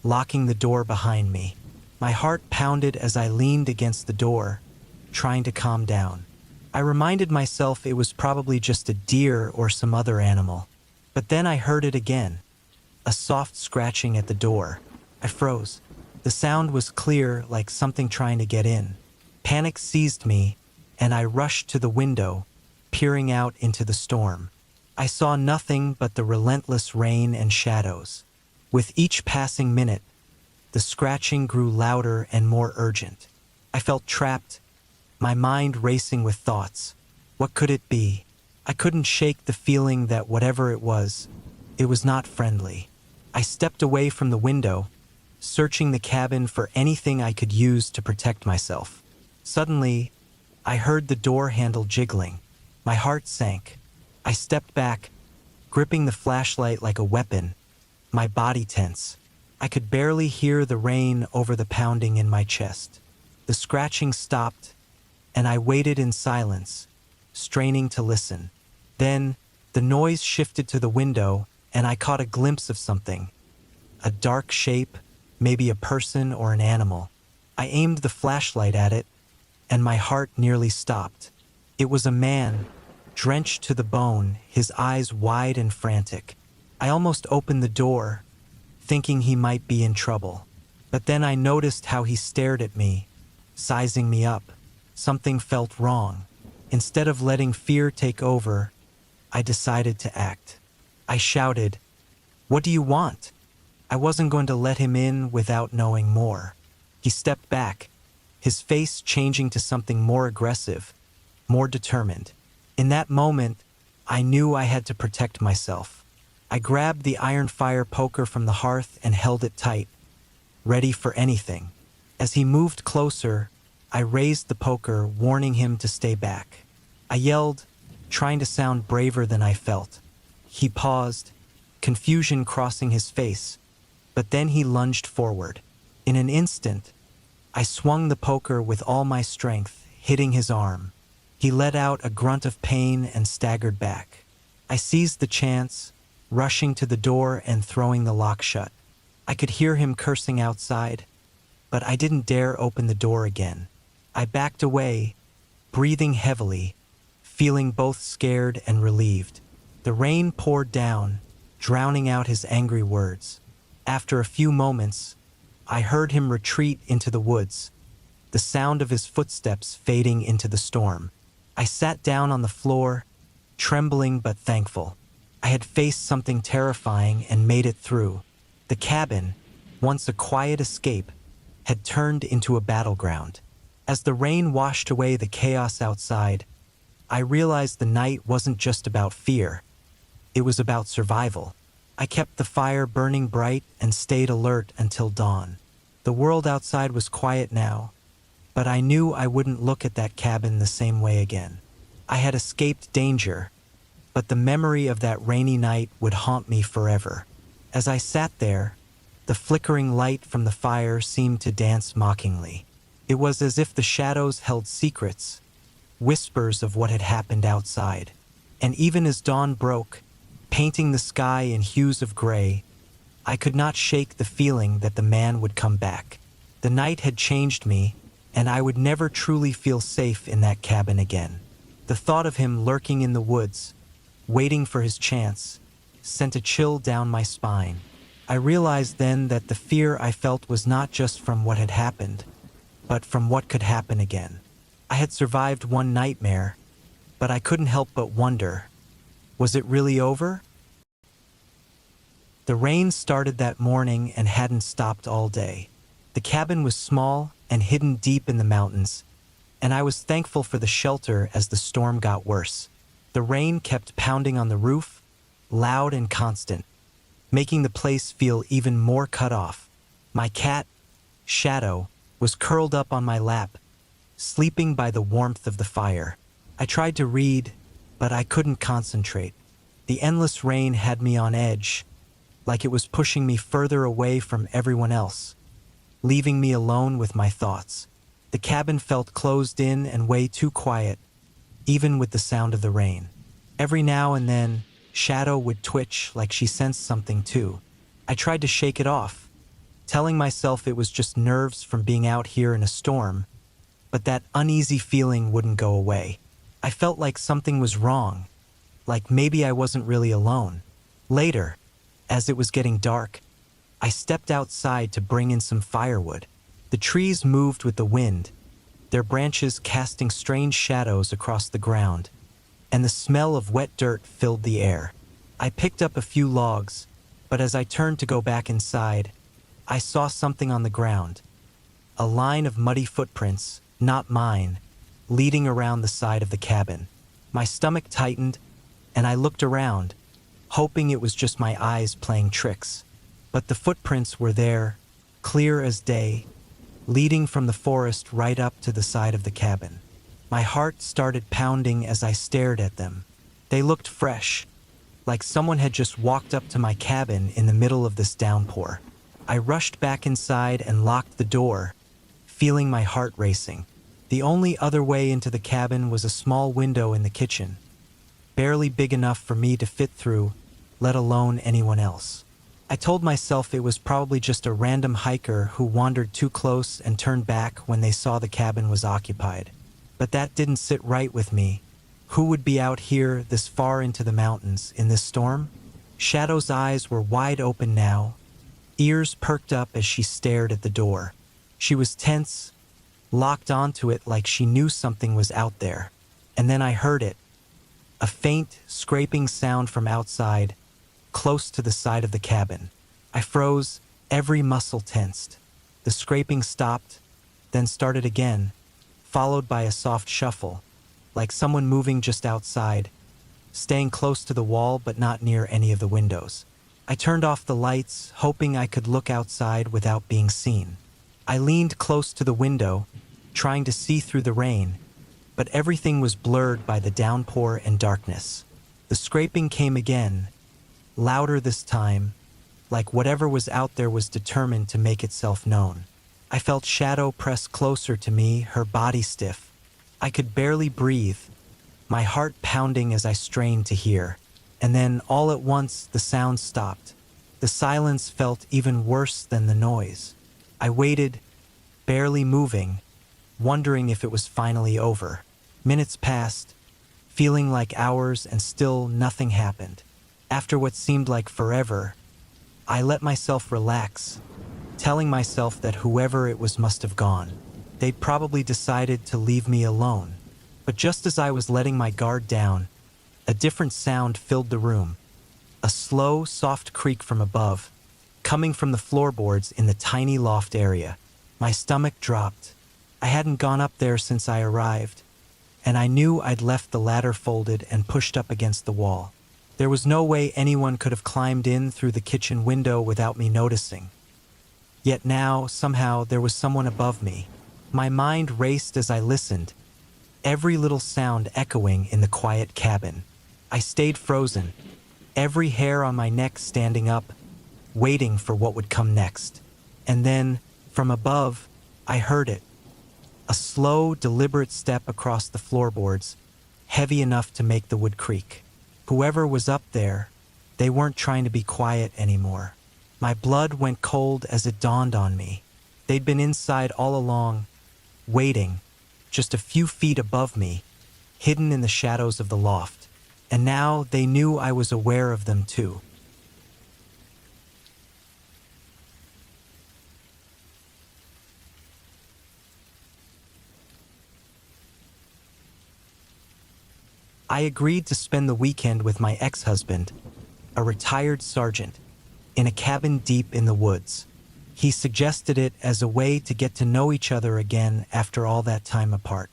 locking the door behind me. My heart pounded as I leaned against the door, trying to calm down. I reminded myself it was probably just a deer or some other animal. But then I heard it again, a soft scratching at the door. I froze. The sound was clear, like something trying to get in. Panic seized me, and I rushed to the window, peering out into the storm. I saw nothing but the relentless rain and shadows. With each passing minute, the scratching grew louder and more urgent. I felt trapped, my mind racing with thoughts. What could it be? I couldn't shake the feeling that whatever it was not friendly. I stepped away from the window, searching the cabin for anything I could use to protect myself. Suddenly, I heard the door handle jiggling. My heart sank. I stepped back, gripping the flashlight like a weapon, my body tense. I could barely hear the rain over the pounding in my chest. The scratching stopped, and I waited in silence, straining to listen. Then, the noise shifted to the window, and I caught a glimpse of something. A dark shape, maybe a person or an animal. I aimed the flashlight at it, and my heart nearly stopped. It was a man, drenched to the bone, his eyes wide and frantic. I almost opened the door, thinking he might be in trouble. But then I noticed how he stared at me, sizing me up. Something felt wrong. Instead of letting fear take over, I decided to act. I shouted, "What do you want?" I wasn't going to let him in without knowing more. He stepped back, his face changing to something more aggressive, more determined. In that moment, I knew I had to protect myself. I grabbed the iron fire poker from the hearth and held it tight, ready for anything. As he moved closer, I raised the poker, warning him to stay back. I yelled, trying to sound braver than I felt. He paused, confusion crossing his face, but then he lunged forward. In an instant, I swung the poker with all my strength, hitting his arm. He let out a grunt of pain and staggered back. I seized the chance, rushing to the door and throwing the lock shut. I could hear him cursing outside, but I didn't dare open the door again. I backed away, breathing heavily, feeling both scared and relieved. The rain poured down, drowning out his angry words. After a few moments, I heard him retreat into the woods, the sound of his footsteps fading into the storm. I sat down on the floor, trembling but thankful. I had faced something terrifying and made it through. The cabin, once a quiet escape, had turned into a battleground. As the rain washed away the chaos outside, I realized the night wasn't just about fear. It was about survival. I kept the fire burning bright and stayed alert until dawn. The world outside was quiet now, but I knew I wouldn't look at that cabin the same way again. I had escaped danger, but the memory of that rainy night would haunt me forever. As I sat there, the flickering light from the fire seemed to dance mockingly. It was as if the shadows held secrets, whispers of what had happened outside. And even as dawn broke, painting the sky in hues of gray, I could not shake the feeling that the man would come back. The night had changed me, and I would never truly feel safe in that cabin again. The thought of him lurking in the woods, waiting for his chance, sent a chill down my spine. I realized then that the fear I felt was not just from what had happened, but from what could happen again. I had survived one nightmare, but I couldn't help but wonder, was it really over? The rain started that morning and hadn't stopped all day. The cabin was small and hidden deep in the mountains, and I was thankful for the shelter as the storm got worse. The rain kept pounding on the roof, loud and constant, making the place feel even more cut off. My cat, Shadow, was curled up on my lap, sleeping by the warmth of the fire. I tried to read, but I couldn't concentrate. The endless rain had me on edge, like it was pushing me further away from everyone else, leaving me alone with my thoughts. The cabin felt closed in and way too quiet, even with the sound of the rain. Every now and then, Shadow would twitch like she sensed something too. I tried to shake it off, telling myself it was just nerves from being out here in a storm, but that uneasy feeling wouldn't go away. I felt like something was wrong, like maybe I wasn't really alone. Later, as it was getting dark, I stepped outside to bring in some firewood. The trees moved with the wind, their branches casting strange shadows across the ground, and the smell of wet dirt filled the air. I picked up a few logs, but as I turned to go back inside, I saw something on the ground. A line of muddy footprints, not mine, leading around the side of the cabin. My stomach tightened, and I looked around, hoping it was just my eyes playing tricks. But the footprints were there, clear as day, leading from the forest right up to the side of the cabin. My heart started pounding as I stared at them. They looked fresh, like someone had just walked up to my cabin in the middle of this downpour. I rushed back inside and locked the door, feeling my heart racing. The only other way into the cabin was a small window in the kitchen, barely big enough for me to fit through, let alone anyone else. I told myself it was probably just a random hiker who wandered too close and turned back when they saw the cabin was occupied. But that didn't sit right with me. Who would be out here this far into the mountains in this storm? Shadow's eyes were wide open now, ears perked up as she stared at the door. She was tense, locked onto it like she knew something was out there. And then I heard it, a faint, scraping sound from outside, close to the side of the cabin. I froze, every muscle tensed. The scraping stopped, then started again, followed by a soft shuffle, like someone moving just outside, staying close to the wall but not near any of the windows. I turned off the lights, hoping I could look outside without being seen. I leaned close to the window, trying to see through the rain, but everything was blurred by the downpour and darkness. The scraping came again, louder this time, like whatever was out there was determined to make itself known. I felt Shadow press closer to me, her body stiff. I could barely breathe, my heart pounding as I strained to hear. And then, all at once, the sound stopped. The silence felt even worse than the noise. I waited, barely moving, wondering if it was finally over. Minutes passed, feeling like hours, and still nothing happened. After what seemed like forever, I let myself relax, telling myself that whoever it was must have gone. They'd probably decided to leave me alone. But just as I was letting my guard down, a different sound filled the room. A slow, soft creak from above, coming from the floorboards in the tiny loft area. My stomach dropped. I hadn't gone up there since I arrived, and I knew I'd left the ladder folded and pushed up against the wall. There was no way anyone could have climbed in through the kitchen window without me noticing. Yet now, somehow, there was someone above me. My mind raced as I listened, every little sound echoing in the quiet cabin. I stayed frozen, every hair on my neck standing up, waiting for what would come next. And then, from above, I heard it. A slow, deliberate step across the floorboards, heavy enough to make the wood creak. Whoever was up there, they weren't trying to be quiet anymore. My blood went cold as it dawned on me. They'd been inside all along, waiting, just a few feet above me, hidden in the shadows of the loft. And now they knew I was aware of them too. I agreed to spend the weekend with my ex-husband, a retired sergeant, in a cabin deep in the woods. He suggested it as a way to get to know each other again after all that time apart.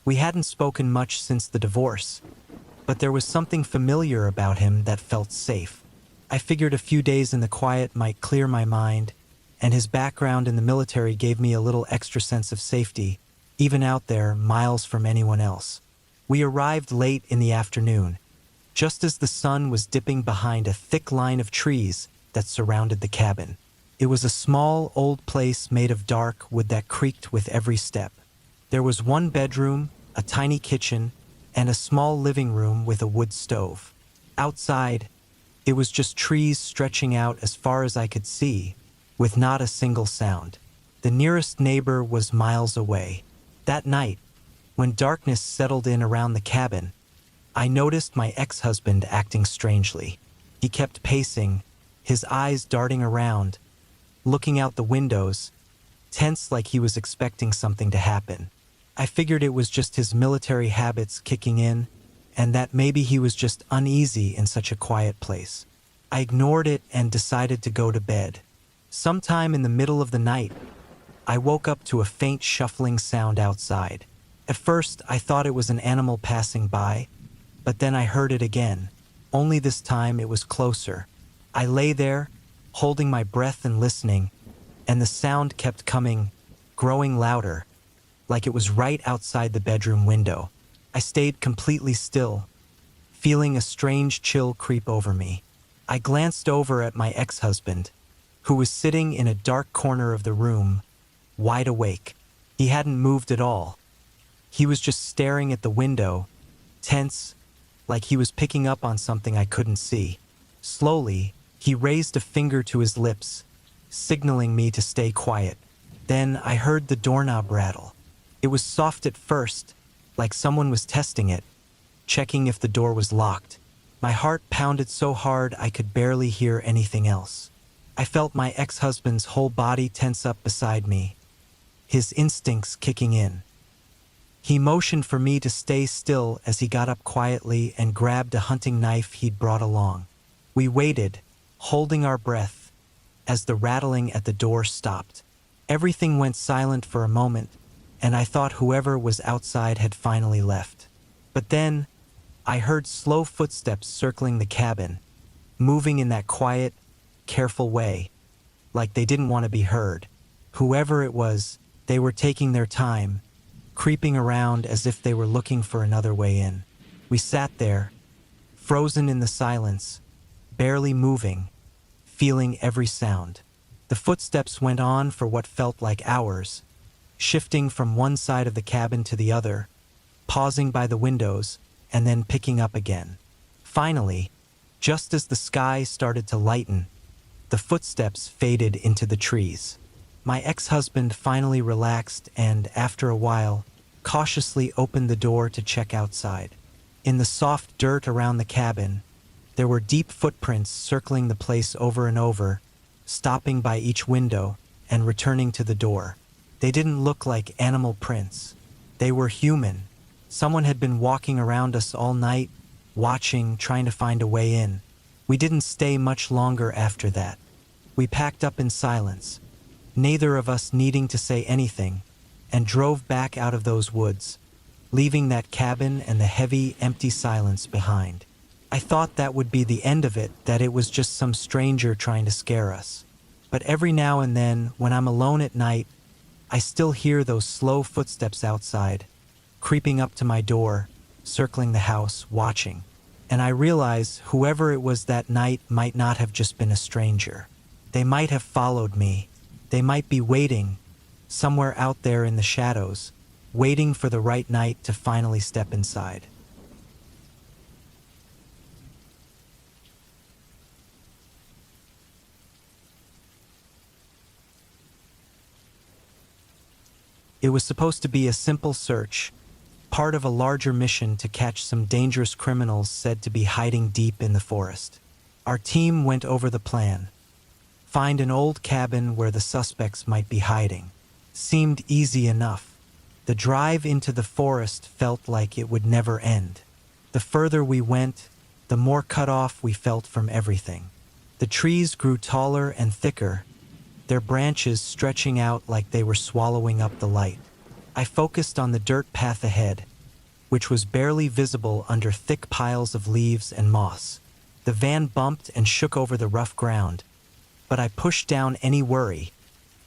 We hadn't spoken much since the divorce, but there was something familiar about him that felt safe. I figured a few days in the quiet might clear my mind, and his background in the military gave me a little extra sense of safety, even out there, miles from anyone else. We arrived late in the afternoon, just as the sun was dipping behind a thick line of trees that surrounded the cabin. It was a small, old place made of dark wood that creaked with every step. There was one bedroom, a tiny kitchen, and a small living room with a wood stove. Outside, it was just trees stretching out as far as I could see, with not a single sound. The nearest neighbor was miles away. That night, when darkness settled in around the cabin, I noticed my ex-husband acting strangely. He kept pacing, his eyes darting around, looking out the windows, tense like he was expecting something to happen. I figured it was just his military habits kicking in, and that maybe he was just uneasy in such a quiet place. I ignored it and decided to go to bed. Sometime in the middle of the night, I woke up to a faint shuffling sound outside. At first, I thought it was an animal passing by, but then I heard it again, only this time it was closer. I lay there, holding my breath and listening, and the sound kept coming, growing louder, like it was right outside the bedroom window. I stayed completely still, feeling a strange chill creep over me. I glanced over at my ex-husband, who was sitting in a dark corner of the room, wide awake. He hadn't moved at all. He was just staring at the window, tense, like he was picking up on something I couldn't see. Slowly, he raised a finger to his lips, signaling me to stay quiet. Then I heard the doorknob rattle. It was soft at first, like someone was testing it, checking if the door was locked. My heart pounded so hard I could barely hear anything else. I felt my ex-husband's whole body tense up beside me, his instincts kicking in. He motioned for me to stay still as he got up quietly and grabbed a hunting knife he'd brought along. We waited, holding our breath, as the rattling at the door stopped. Everything went silent for a moment, and I thought whoever was outside had finally left. But then, I heard slow footsteps circling the cabin, moving in that quiet, careful way, like they didn't want to be heard. Whoever it was, they were taking their time, creeping around as if they were looking for another way in. We sat there, frozen in the silence, barely moving, feeling every sound. The footsteps went on for what felt like hours, shifting from one side of the cabin to the other, pausing by the windows, and then picking up again. Finally, just as the sky started to lighten, the footsteps faded into the trees. My ex-husband finally relaxed and, after a while, cautiously opened the door to check outside. In the soft dirt around the cabin, there were deep footprints circling the place over and over, stopping by each window and returning to the door. They didn't look like animal prints. They were human. Someone had been walking around us all night, watching, trying to find a way in. We didn't stay much longer after that. We packed up in silence, neither of us needing to say anything, and drove back out of those woods, leaving that cabin and the heavy, empty silence behind. I thought that would be the end of it, that it was just some stranger trying to scare us. But every now and then, when I'm alone at night, I still hear those slow footsteps outside, creeping up to my door, circling the house, watching. And I realize whoever it was that night might not have just been a stranger. They might have followed me. They might be waiting, somewhere out there in the shadows, waiting for the right night to finally step inside. It was supposed to be a simple search, part of a larger mission to catch some dangerous criminals said to be hiding deep in the forest. Our team went over the plan. Find an old cabin where the suspects might be hiding. Seemed easy enough. The drive into the forest felt like it would never end. The further we went, the more cut off we felt from everything. The trees grew taller and thicker, their branches stretching out like they were swallowing up the light. I focused on the dirt path ahead, which was barely visible under thick piles of leaves and moss. The van bumped and shook over the rough ground, but I pushed down any worry,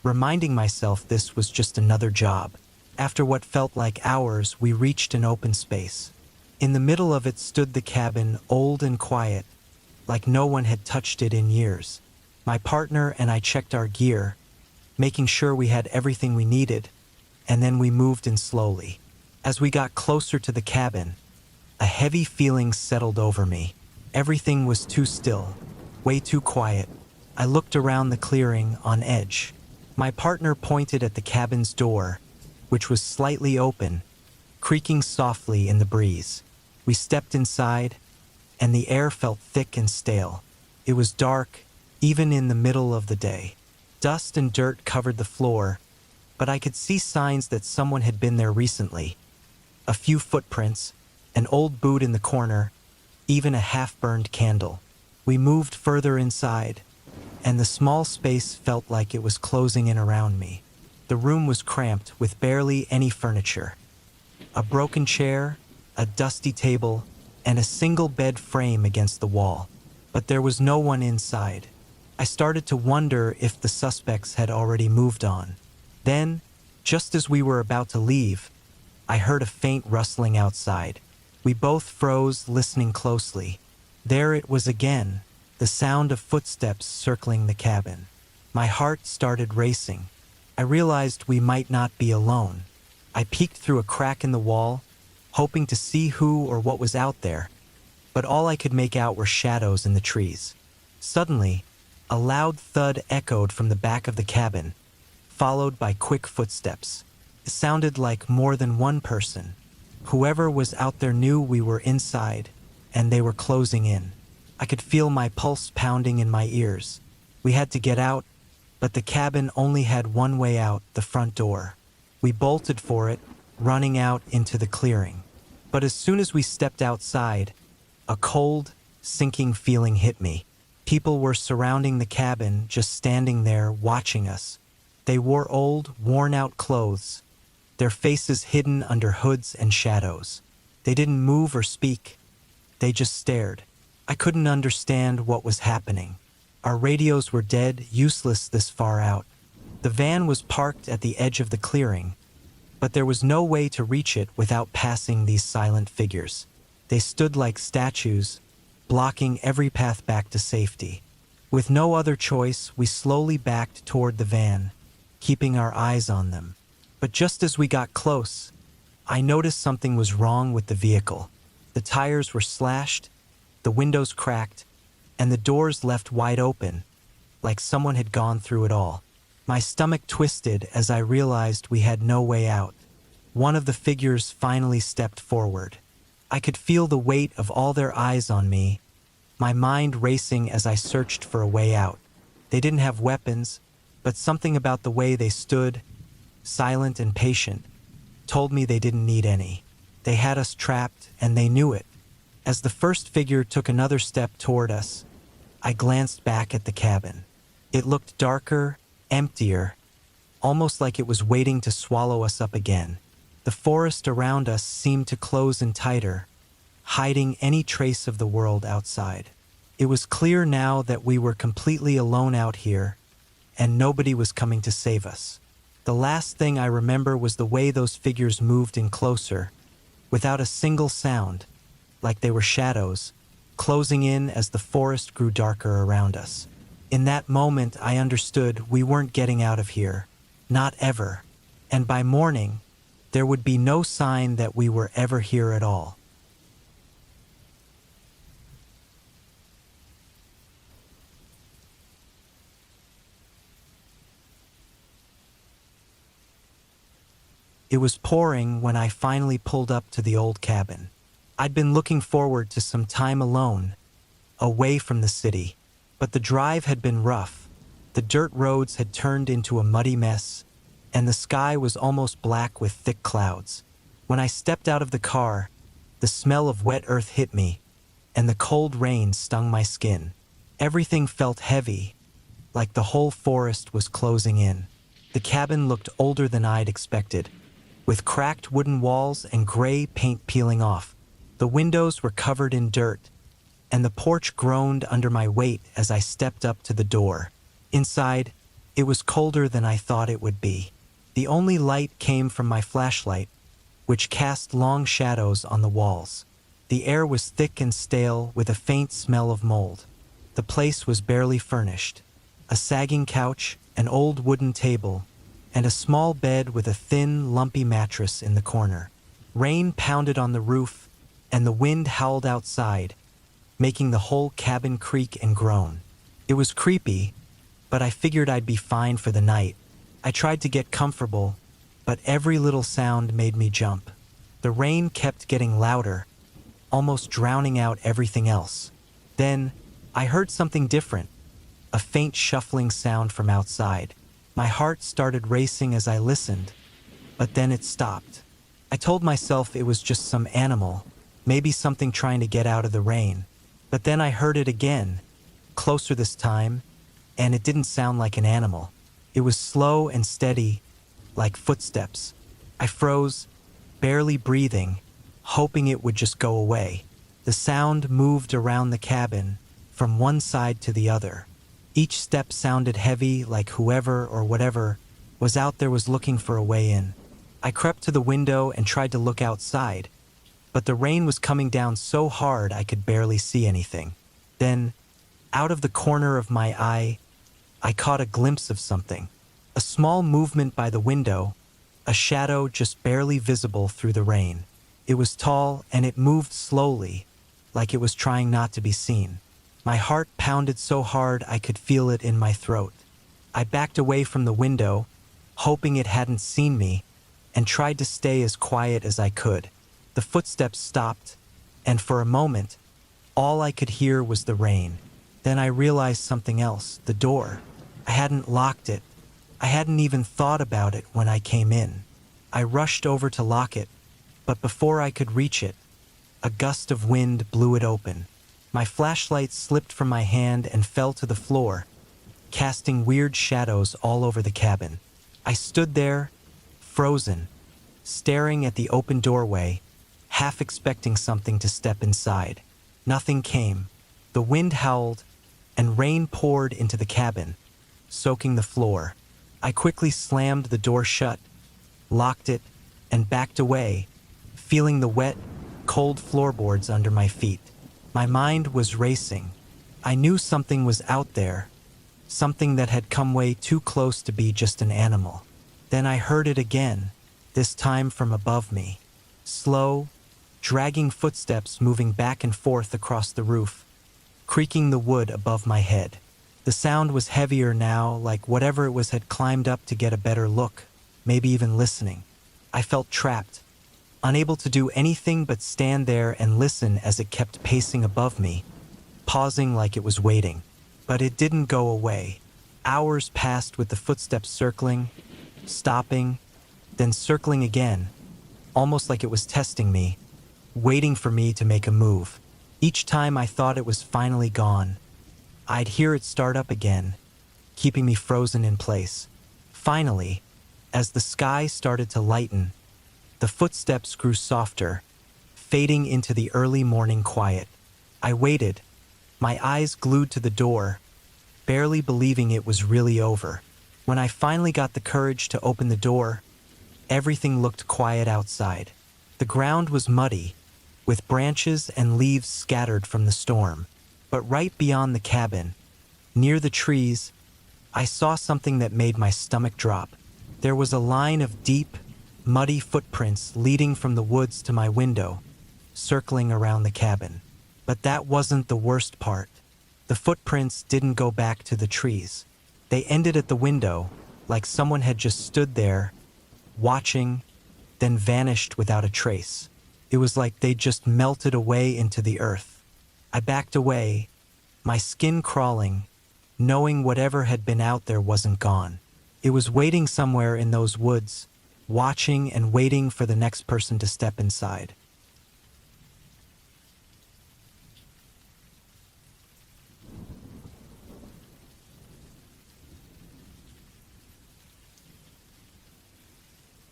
reminding myself this was just another job. After what felt like hours, we reached an open space. In the middle of it stood the cabin, old and quiet, like no one had touched it in years. My partner and I checked our gear, making sure we had everything we needed, and then we moved in slowly. As we got closer to the cabin, a heavy feeling settled over me. Everything was too still, way too quiet. I looked around the clearing, on edge. My partner pointed at the cabin's door, which was slightly open, creaking softly in the breeze. We stepped inside, and the air felt thick and stale. It was dark, even in the middle of the day. Dust and dirt covered the floor, but I could see signs that someone had been there recently. A few footprints, an old boot in the corner, even a half-burned candle. We moved further inside, and the small space felt like it was closing in around me. The room was cramped with barely any furniture. A broken chair, a dusty table, and a single bed frame against the wall. But there was no one inside. I started to wonder if the suspects had already moved on. Then, just as we were about to leave, I heard a faint rustling outside. We both froze, listening closely. There it was again, the sound of footsteps circling the cabin. My heart started racing. I realized we might not be alone. I peeked through a crack in the wall, hoping to see who or what was out there, but all I could make out were shadows in the trees. Suddenly, a loud thud echoed from the back of the cabin, followed by quick footsteps. It sounded like more than one person. Whoever was out there knew we were inside, and they were closing in. I could feel my pulse pounding in my ears. We had to get out, but the cabin only had one way out, the front door. We bolted for it, running out into the clearing. But as soon as we stepped outside, a cold, sinking feeling hit me. People were surrounding the cabin, just standing there, watching us. They wore old, worn-out clothes, their faces hidden under hoods and shadows. They didn't move or speak. They just stared. I couldn't understand what was happening. Our radios were dead, useless this far out. The van was parked at the edge of the clearing, but there was no way to reach it without passing these silent figures. They stood like statues, blocking every path back to safety. With no other choice, we slowly backed toward the van, keeping our eyes on them. But just as we got close, I noticed something was wrong with the vehicle. The tires were slashed, the windows cracked, and the doors left wide open, like someone had gone through it all. My stomach twisted as I realized we had no way out. One of the figures finally stepped forward. I could feel the weight of all their eyes on me, my mind racing as I searched for a way out. They didn't have weapons, but something about the way they stood, silent and patient, told me they didn't need any. They had us trapped, and they knew it. As the first figure took another step toward us, I glanced back at the cabin. It looked darker, emptier, almost like it was waiting to swallow us up again. The forest around us seemed to close in tighter, hiding any trace of the world outside. It was clear now that we were completely alone out here, and nobody was coming to save us. The last thing I remember was the way those figures moved in closer, without a single sound, like they were shadows, closing in as the forest grew darker around us. In that moment, I understood we weren't getting out of here, not ever, and by morning, there would be no sign that we were ever here at all. It was pouring when I finally pulled up to the old cabin. I'd been looking forward to some time alone, away from the city, but the drive had been rough. The dirt roads had turned into a muddy mess, and the sky was almost black with thick clouds. When I stepped out of the car, The smell of wet earth hit me, and the cold rain stung my skin. Everything felt heavy, like the whole forest was closing in. The cabin looked older than I'd expected, with cracked wooden walls and gray paint peeling off. The windows were covered in dirt, and the porch groaned under my weight as I stepped up to the door. Inside, it was colder than I thought it would be. The only light came from my flashlight, which cast long shadows on the walls. The air was thick and stale with a faint smell of mold. The place was barely furnished. A sagging couch, an old wooden table, and a small bed with a thin, lumpy mattress in the corner. Rain pounded on the roof, and the wind howled outside, making the whole cabin creak and groan. It was creepy, but I figured I'd be fine for the night. I tried to get comfortable, but every little sound made me jump. The rain kept getting louder, almost drowning out everything else. Then, I heard something different, a faint shuffling sound from outside. My heart started racing as I listened, but then it stopped. I told myself it was just some animal, maybe something trying to get out of the rain. But then I heard it again, closer this time, and it didn't sound like an animal. It was slow and steady, like footsteps. I froze, barely breathing, hoping it would just go away. The sound moved around the cabin, from one side to the other. Each step sounded heavy, like whoever or whatever was out there was looking for a way in. I crept to the window and tried to look outside, but the rain was coming down so hard I could barely see anything. Then, out of the corner of my eye, I caught a glimpse of something. A small movement by the window, a shadow just barely visible through the rain. It was tall and it moved slowly, like it was trying not to be seen. My heart pounded so hard I could feel it in my throat. I backed away from the window, hoping it hadn't seen me, and tried to stay as quiet as I could. The footsteps stopped, and for a moment, all I could hear was the rain. Then I realized something else, the door. I hadn't locked it. I hadn't even thought about it when I came in. I rushed over to lock it, but before I could reach it, a gust of wind blew it open. My flashlight slipped from my hand and fell to the floor, casting weird shadows all over the cabin. I stood there, frozen, staring at the open doorway, half expecting something to step inside. Nothing came. The wind howled, and rain poured into the cabin, soaking the floor. I quickly slammed the door shut, locked it, and backed away, feeling the wet, cold floorboards under my feet. My mind was racing. I knew something was out there, something that had come way too close to be just an animal. Then I heard it again, this time from above me. Slow, dragging footsteps moving back and forth across the roof, creaking the wood above my head. The sound was heavier now, like whatever it was had climbed up to get a better look, maybe even listening. I felt trapped, unable to do anything but stand there and listen as it kept pacing above me, pausing like it was waiting. But it didn't go away. Hours passed with the footsteps circling, stopping, then circling again, almost like it was testing me, waiting for me to make a move. Each time I thought it was finally gone, I'd hear it start up again, keeping me frozen in place. Finally, as the sky started to lighten, the footsteps grew softer, fading into the early morning quiet. I waited, my eyes glued to the door, barely believing it was really over. When I finally got the courage to open the door, everything looked quiet outside. The ground was muddy, with branches and leaves scattered from the storm. But right beyond the cabin, near the trees, I saw something that made my stomach drop. There was a line of deep, muddy footprints leading from the woods to my window, circling around the cabin. But that wasn't the worst part. The footprints didn't go back to the trees. They ended at the window, like someone had just stood there, watching, then vanished without a trace. It was like they just melted away into the earth. I backed away, my skin crawling, knowing whatever had been out there wasn't gone. It was waiting somewhere in those woods, watching and waiting for the next person to step inside.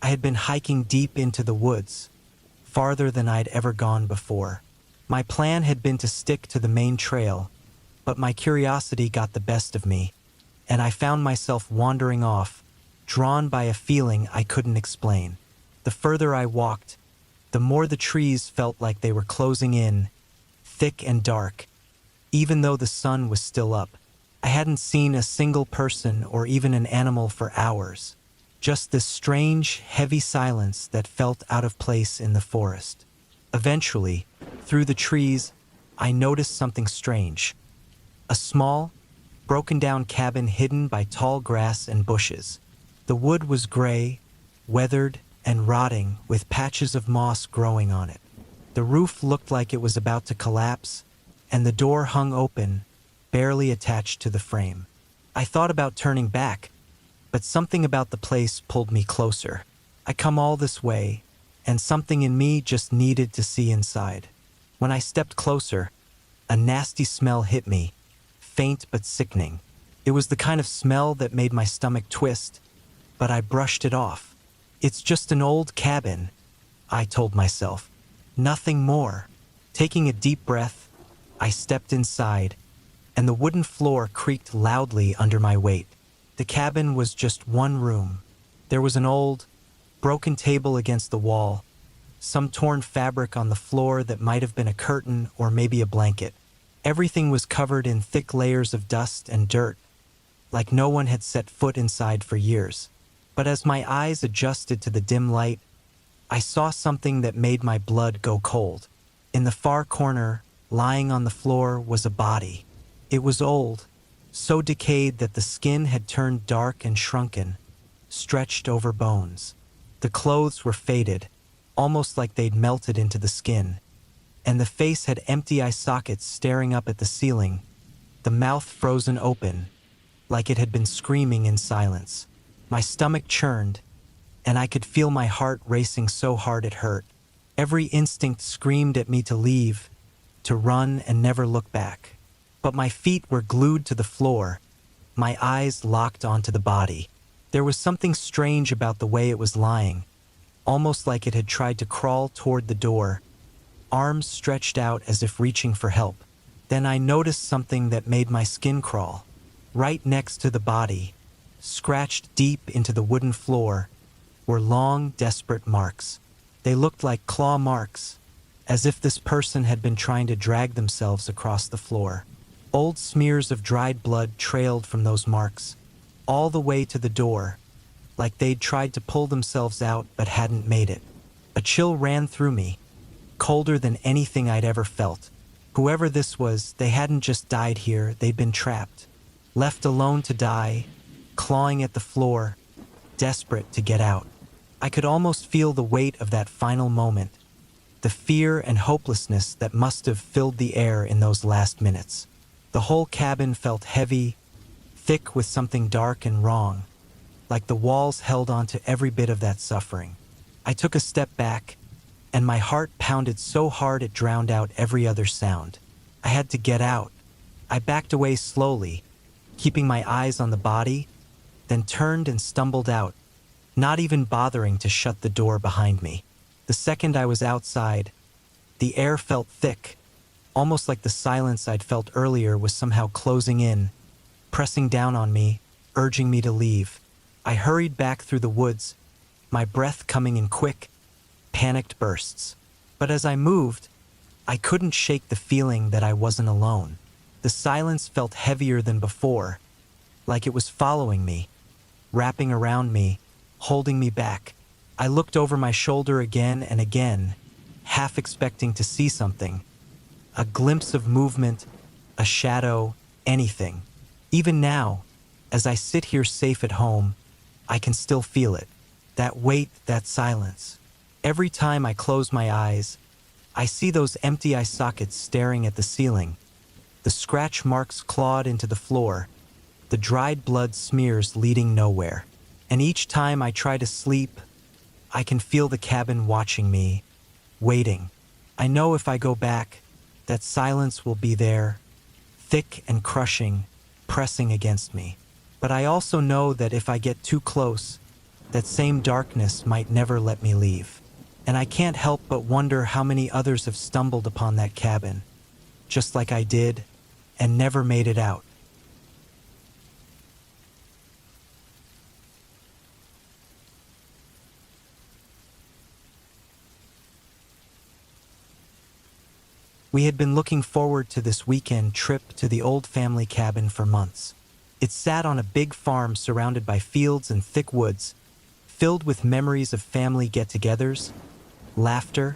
I had been hiking deep into the woods, farther than I'd ever gone before. My plan had been to stick to the main trail, but my curiosity got the best of me, and I found myself wandering off, drawn by a feeling I couldn't explain. The further I walked, the more the trees felt like they were closing in, thick and dark. Even though the sun was still up, I hadn't seen a single person or even an animal for hours. Just this strange, heavy silence that felt out of place in the forest. Eventually, through the trees, I noticed something strange. A small, broken-down cabin hidden by tall grass and bushes. The wood was gray, weathered, and rotting, with patches of moss growing on it. The roof looked like it was about to collapse, and the door hung open, barely attached to the frame. I thought about turning back, but something about the place pulled me closer. I come all this way, and something in me just needed to see inside. When I stepped closer, a nasty smell hit me, faint but sickening. It was the kind of smell that made my stomach twist, but I brushed it off. It's just an old cabin, I told myself. Nothing more. Taking a deep breath, I stepped inside, and the wooden floor creaked loudly under my weight. The cabin was just one room. There was an old, broken table against the wall, some torn fabric on the floor that might have been a curtain or maybe a blanket. Everything was covered in thick layers of dust and dirt, like no one had set foot inside for years. But as my eyes adjusted to the dim light, I saw something that made my blood go cold. In the far corner, lying on the floor, was a body. It was old, so decayed that the skin had turned dark and shrunken, stretched over bones. The clothes were faded, almost like they'd melted into the skin, and the face had empty eye sockets staring up at the ceiling, the mouth frozen open, like it had been screaming in silence. My stomach churned, and I could feel my heart racing so hard it hurt. Every instinct screamed at me to leave, to run and never look back. But my feet were glued to the floor, my eyes locked onto the body. There was something strange about the way it was lying, almost like it had tried to crawl toward the door, arms stretched out as if reaching for help. Then I noticed something that made my skin crawl. Right next to the body, scratched deep into the wooden floor, were long, desperate marks. They looked like claw marks, as if this person had been trying to drag themselves across the floor. Old smears of dried blood trailed from those marks, all the way to the door, like they'd tried to pull themselves out but hadn't made it. A chill ran through me, colder than anything I'd ever felt. Whoever this was, they hadn't just died here, they'd been trapped, left alone to die, clawing at the floor, desperate to get out. I could almost feel the weight of that final moment, the fear and hopelessness that must have filled the air in those last minutes. The whole cabin felt heavy, thick with something dark and wrong, like the walls held on to every bit of that suffering. I took a step back, and my heart pounded so hard it drowned out every other sound. I had to get out. I backed away slowly, keeping my eyes on the body, then turned and stumbled out, not even bothering to shut the door behind me. The second I was outside, the air felt thick, almost like the silence I'd felt earlier was somehow closing in, pressing down on me, urging me to leave. I hurried back through the woods, my breath coming in quick, panicked bursts. But as I moved, I couldn't shake the feeling that I wasn't alone. The silence felt heavier than before, like it was following me, wrapping around me, holding me back. I looked over my shoulder again and again, half expecting to see something. A glimpse of movement, a shadow, anything. Even now, as I sit here safe at home, I can still feel it. That weight, that silence. Every time I close my eyes, I see those empty eye sockets staring at the ceiling, the scratch marks clawed into the floor, the dried blood smears leading nowhere. And each time I try to sleep, I can feel the cabin watching me, waiting. I know if I go back, that silence will be there, thick and crushing, pressing against me. But I also know that if I get too close, that same darkness might never let me leave. And I can't help but wonder how many others have stumbled upon that cabin, just like I did, and never made it out. We had been looking forward to this weekend trip to the old family cabin for months. It sat on a big farm surrounded by fields and thick woods, filled with memories of family get-togethers, laughter,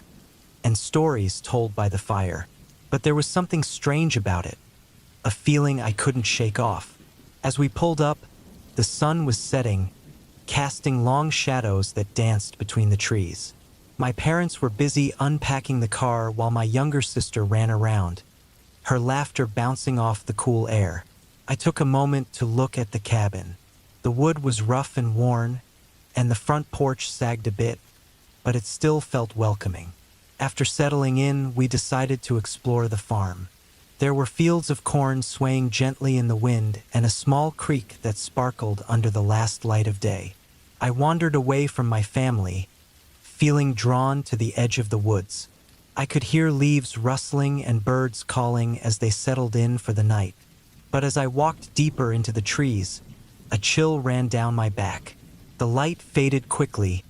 and stories told by the fire. But there was something strange about it, a feeling I couldn't shake off. As we pulled up, the sun was setting, casting long shadows that danced between the trees. My parents were busy unpacking the car while my younger sister ran around, her laughter bouncing off the cool air. I took a moment to look at the cabin. The wood was rough and worn, and the front porch sagged a bit, but it still felt welcoming. After settling in, we decided to explore the farm. There were fields of corn swaying gently in the wind and a small creek that sparkled under the last light of day. I wandered away from my family, feeling drawn to the edge of the woods. I could hear leaves rustling and birds calling as they settled in for the night. But as I walked deeper into the trees, a chill ran down my back. The light faded quickly,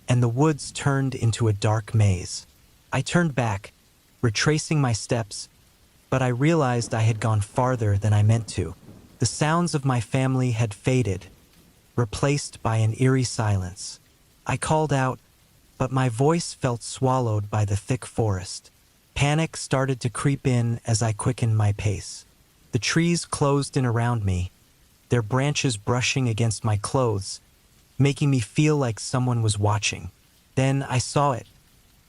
and the woods turned into a dark maze. I turned back, retracing my steps, but I realized I had gone farther than I meant to. The sounds of my family had faded, replaced by an eerie silence. I called out, but my voice felt swallowed by the thick forest. Panic started to creep in as I quickened my pace. The trees closed in around me, their branches brushing against my clothes, making me feel like someone was watching. Then I saw it,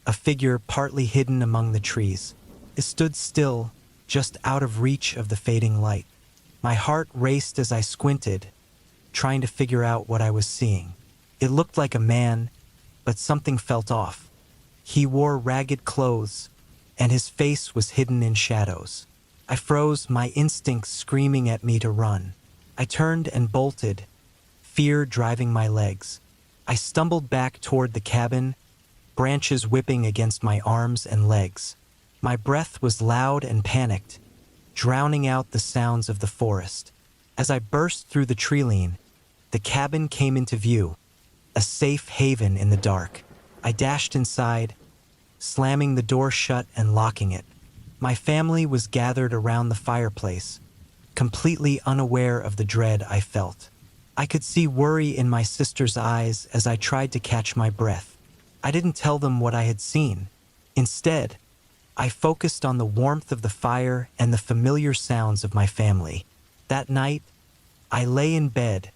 a figure partly hidden among the trees. It stood still, just out of reach of the fading light. My heart raced as I squinted, trying to figure out what I was seeing. It looked like a man, but something felt off. He wore ragged clothes, and his face was hidden in shadows. I froze, my instincts screaming at me to run. I turned and bolted, fear driving my legs. I stumbled back toward the cabin, branches whipping against my arms and legs. My breath was loud and panicked, drowning out the sounds of the forest. As I burst through the tree-line, the cabin came into view, a safe haven in the dark. I dashed inside, slamming the door shut and locking it. My family was gathered around the fireplace, completely unaware of the dread I felt. I could see worry in my sister's eyes as I tried to catch my breath. I didn't tell them what I had seen. Instead, I focused on the warmth of the fire and the familiar sounds of my family. That night, I lay in bed,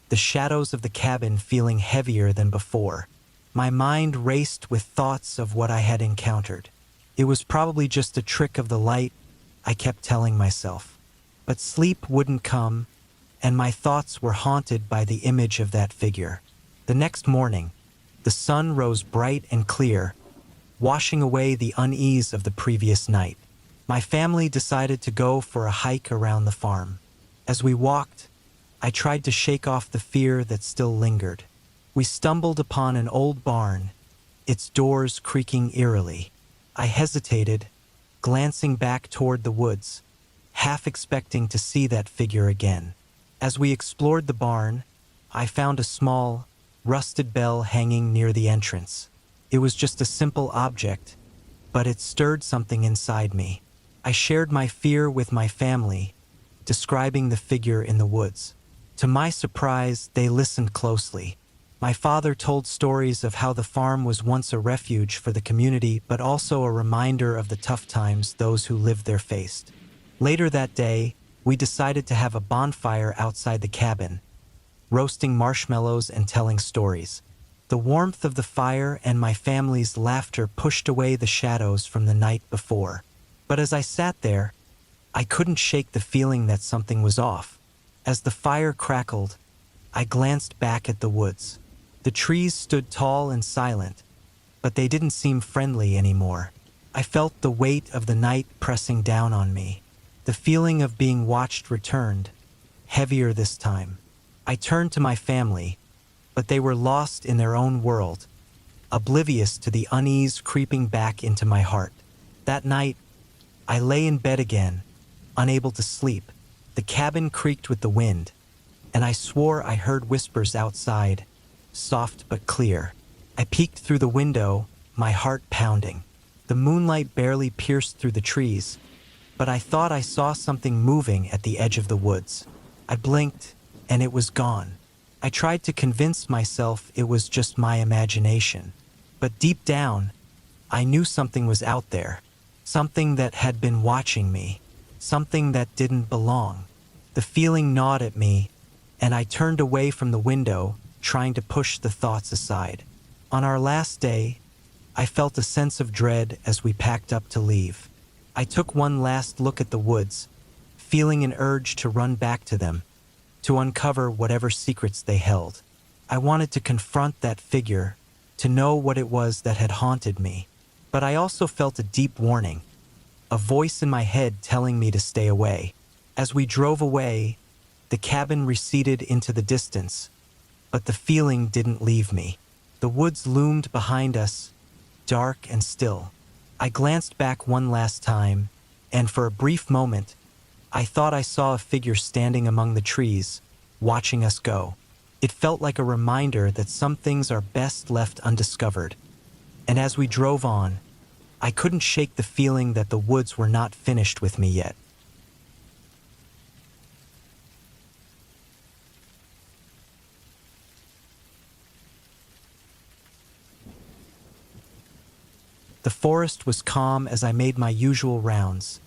the shadows of the cabin feeling heavier than before. My mind raced with thoughts of what I had encountered. It was probably just a trick of the light, I kept telling myself. But sleep wouldn't come, and my thoughts were haunted by the image of that figure. The next morning, the sun rose bright and clear, washing away the unease of the previous night. My family decided to go for a hike around the farm. As we walked, I tried to shake off the fear that still lingered. We stumbled upon an old barn, its doors creaking eerily. I hesitated, glancing back toward the woods, half expecting to see that figure again. As we explored the barn, I found a small, rusted bell hanging near the entrance. It was just a simple object, but it stirred something inside me. I shared my fear with my family, describing the figure in the woods. To my surprise, they listened closely. My father told stories of how the farm was once a refuge for the community, but also a reminder of the tough times those who lived there faced. Later that day, we decided to have a bonfire outside the cabin, roasting marshmallows and telling stories. The warmth of the fire and my family's laughter pushed away the shadows from the night before. But as I sat there, I couldn't shake the feeling that something was off. As the fire crackled, I glanced back at the woods. The trees stood tall and silent, but they didn't seem friendly anymore. I felt the weight of the night pressing down on me. The feeling of being watched returned, heavier this time. I turned to my family, but they were lost in their own world, oblivious to the unease creeping back into my heart. That night, I lay in bed again, unable to sleep. The cabin creaked with the wind, and I swore I heard whispers outside, soft but clear. I peeked through the window, my heart pounding. The moonlight barely pierced through the trees, but I thought I saw something moving at the edge of the woods. I blinked, and it was gone. I tried to convince myself it was just my imagination. But deep down, I knew something was out there. Something that had been watching me. Something that didn't belong. The feeling gnawed at me, and I turned away from the window, trying to push the thoughts aside. On our last day, I felt a sense of dread as we packed up to leave. I took one last look at the woods, feeling an urge to run back to them, to uncover whatever secrets they held. I wanted to confront that figure, to know what it was that had haunted me. But I also felt a deep warning, a voice in my head telling me to stay away. As we drove away, the cabin receded into the distance, but the feeling didn't leave me. The woods loomed behind us, dark and still. I glanced back one last time, and for a brief moment, I thought I saw a figure standing among the trees, watching us go. It felt like a reminder that some things are best left undiscovered. And as we drove on, I couldn't shake the feeling that the woods were not finished with me yet. The forest was calm as I made my usual rounds,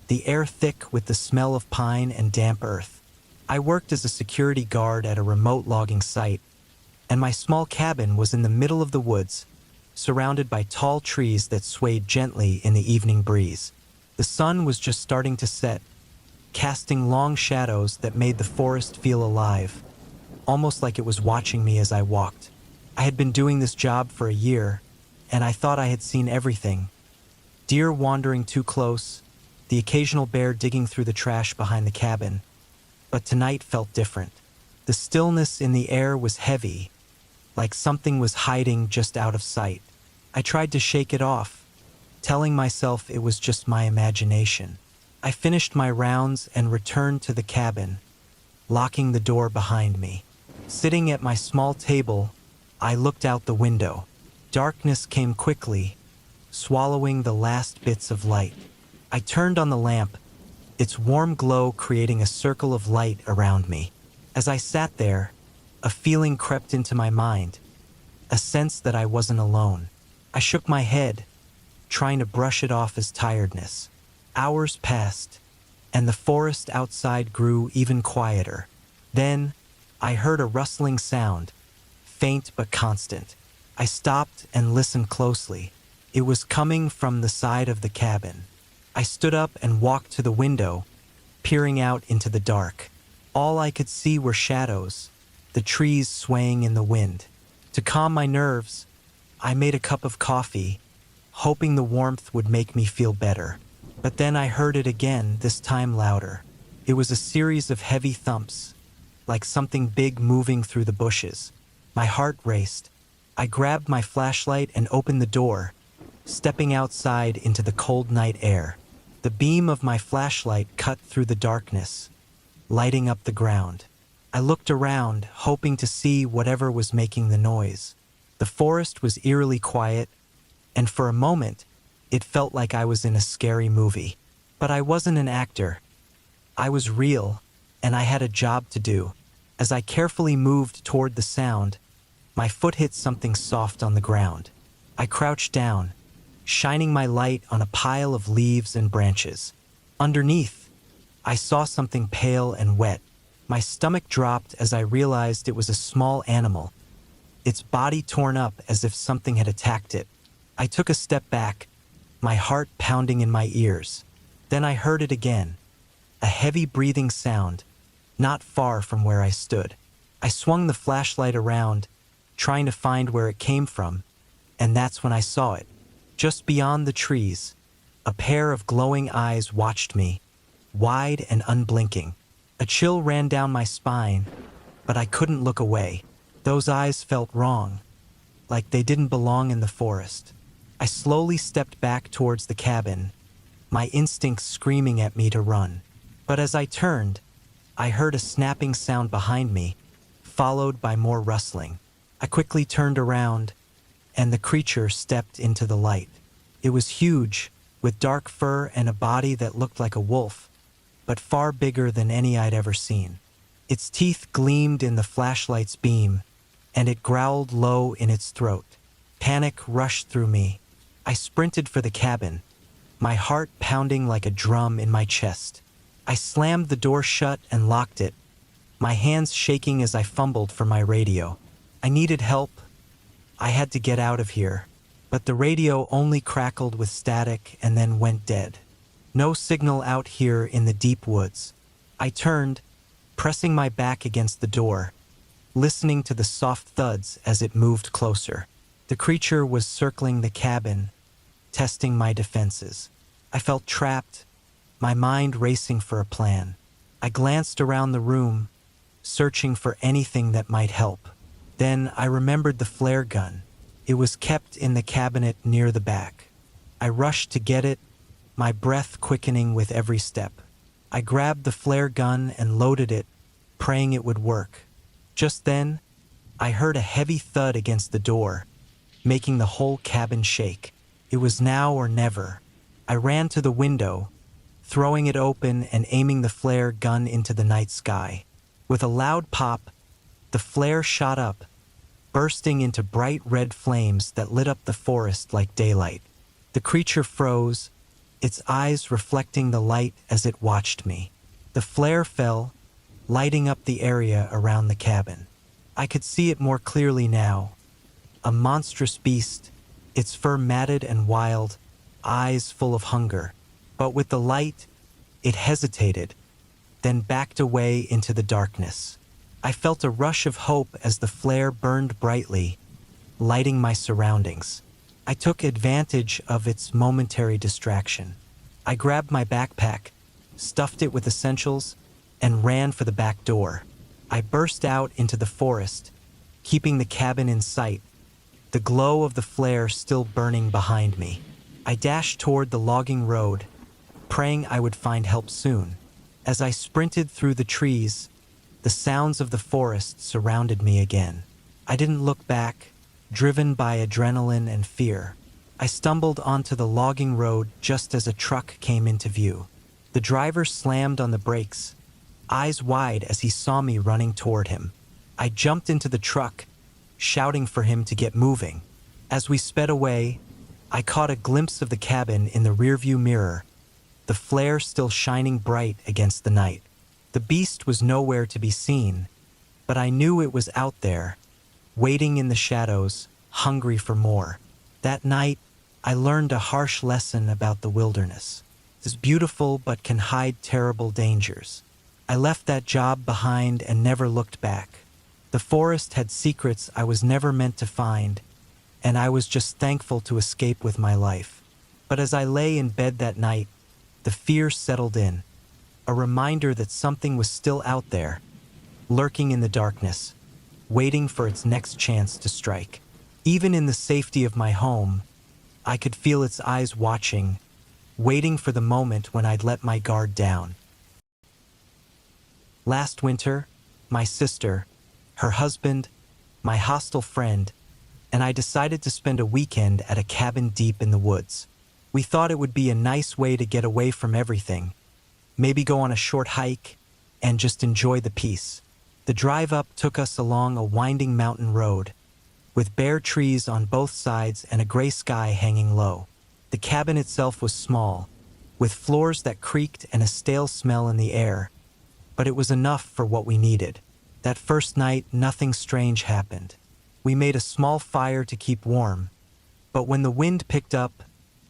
the air thick with the smell of pine and damp earth. I worked as a security guard at a remote logging site, and my small cabin was in the middle of the woods, surrounded by tall trees that swayed gently in the evening breeze. The sun was just starting to set, casting long shadows that made the forest feel alive, almost like it was watching me as I walked. I had been doing this job for a year, and I thought I had seen everything. Deer wandering too close, the occasional bear digging through the trash behind the cabin. But tonight felt different. The stillness in the air was heavy, like something was hiding just out of sight. I tried to shake it off, telling myself it was just my imagination. I finished my rounds and returned to the cabin, locking the door behind me. Sitting at my small table, I looked out the window. Darkness came quickly, swallowing the last bits of light. I turned on the lamp, its warm glow creating a circle of light around me. As I sat there, a feeling crept into my mind, a sense that I wasn't alone. I shook my head, trying to brush it off as tiredness. Hours passed, and the forest outside grew even quieter. Then, I heard a rustling sound, faint but constant. I stopped and listened closely. It was coming from the side of the cabin. I stood up and walked to the window, peering out into the dark. All I could see were shadows, the trees swaying in the wind. To calm my nerves, I made a cup of coffee, hoping the warmth would make me feel better. But then I heard it again, this time louder. It was a series of heavy thumps, like something big moving through the bushes. My heart raced. I grabbed my flashlight and opened the door, stepping outside into the cold night air. The beam of my flashlight cut through the darkness, lighting up the ground. I looked around, hoping to see whatever was making the noise. The forest was eerily quiet, and for a moment, it felt like I was in a scary movie. But I wasn't an actor. I was real, and I had a job to do. As I carefully moved toward the sound, my foot hit something soft on the ground. I crouched down, shining my light on a pile of leaves and branches. Underneath, I saw something pale and wet. My stomach dropped as I realized it was a small animal, its body torn up as if something had attacked it. I took a step back, my heart pounding in my ears. Then I heard it again, a heavy breathing sound, not far from where I stood. I swung the flashlight around, trying to find where it came from, and that's when I saw it. Just beyond the trees, a pair of glowing eyes watched me, wide and unblinking. A chill ran down my spine, but I couldn't look away. Those eyes felt wrong, like they didn't belong in the forest. I slowly stepped back towards the cabin, my instincts screaming at me to run. But as I turned, I heard a snapping sound behind me, followed by more rustling. I quickly turned around, and the creature stepped into the light. It was huge, with dark fur and a body that looked like a wolf, but far bigger than any I'd ever seen. Its teeth gleamed in the flashlight's beam, and it growled low in its throat. Panic rushed through me. I sprinted for the cabin, my heart pounding like a drum in my chest. I slammed the door shut and locked it, my hands shaking as I fumbled for my radio. I needed help. I had to get out of here, but the radio only crackled with static and then went dead. No signal out here in the deep woods. I turned, pressing my back against the door, listening to the soft thuds as it moved closer. The creature was circling the cabin, testing my defenses. I felt trapped, my mind racing for a plan. I glanced around the room, searching for anything that might help. Then I remembered the flare gun. It was kept in the cabinet near the back. I rushed to get it, my breath quickening with every step. I grabbed the flare gun and loaded it, praying it would work. Just then, I heard a heavy thud against the door, making the whole cabin shake. It was now or never. I ran to the window, throwing it open and aiming the flare gun into the night sky. With a loud pop, the flare shot up, bursting into bright red flames that lit up the forest like daylight. The creature froze, its eyes reflecting the light as it watched me. The flare fell, lighting up the area around the cabin. I could see it more clearly now. A monstrous beast, its fur matted and wild, eyes full of hunger. But with the light, it hesitated, then backed away into the darkness. I felt a rush of hope as the flare burned brightly, lighting my surroundings. I took advantage of its momentary distraction. I grabbed my backpack, stuffed it with essentials, and ran for the back door. I burst out into the forest, keeping the cabin in sight, the glow of the flare still burning behind me. I dashed toward the logging road, praying I would find help soon. As I sprinted through the trees, the sounds of the forest surrounded me again. I didn't look back, driven by adrenaline and fear. I stumbled onto the logging road just as a truck came into view. The driver slammed on the brakes, eyes wide as he saw me running toward him. I jumped into the truck, shouting for him to get moving. As we sped away, I caught a glimpse of the cabin in the rearview mirror, the flare still shining bright against the night. The beast was nowhere to be seen, but I knew it was out there, waiting in the shadows, hungry for more. That night, I learned a harsh lesson about the wilderness. It's beautiful but can hide terrible dangers. I left that job behind and never looked back. The forest had secrets I was never meant to find, and I was just thankful to escape with my life. But as I lay in bed that night, the fear settled in, a reminder that something was still out there, lurking in the darkness, waiting for its next chance to strike. Even in the safety of my home, I could feel its eyes watching, waiting for the moment when I'd let my guard down. Last winter, my sister, her husband, my hostile friend, and I decided to spend a weekend at a cabin deep in the woods. We thought it would be a nice way to get away from everything, maybe go on a short hike, and just enjoy the peace. The drive up took us along a winding mountain road, with bare trees on both sides and a gray sky hanging low. The cabin itself was small, with floors that creaked and a stale smell in the air, but it was enough for what we needed. That first night, nothing strange happened. We made a small fire to keep warm, but when the wind picked up,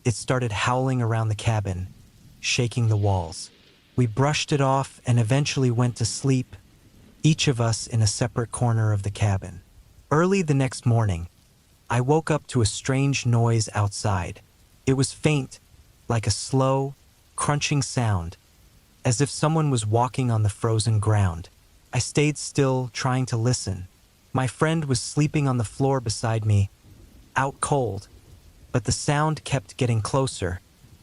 it started howling around the cabin, shaking the walls. We brushed it off and eventually went to sleep, each of us in a separate corner of the cabin. Early the next morning, I woke up to a strange noise outside. It was faint, like a slow, crunching sound, as if someone was walking on the frozen ground. I stayed still, trying to listen, My friend was sleeping on the floor beside me, out cold, but the sound kept getting closer,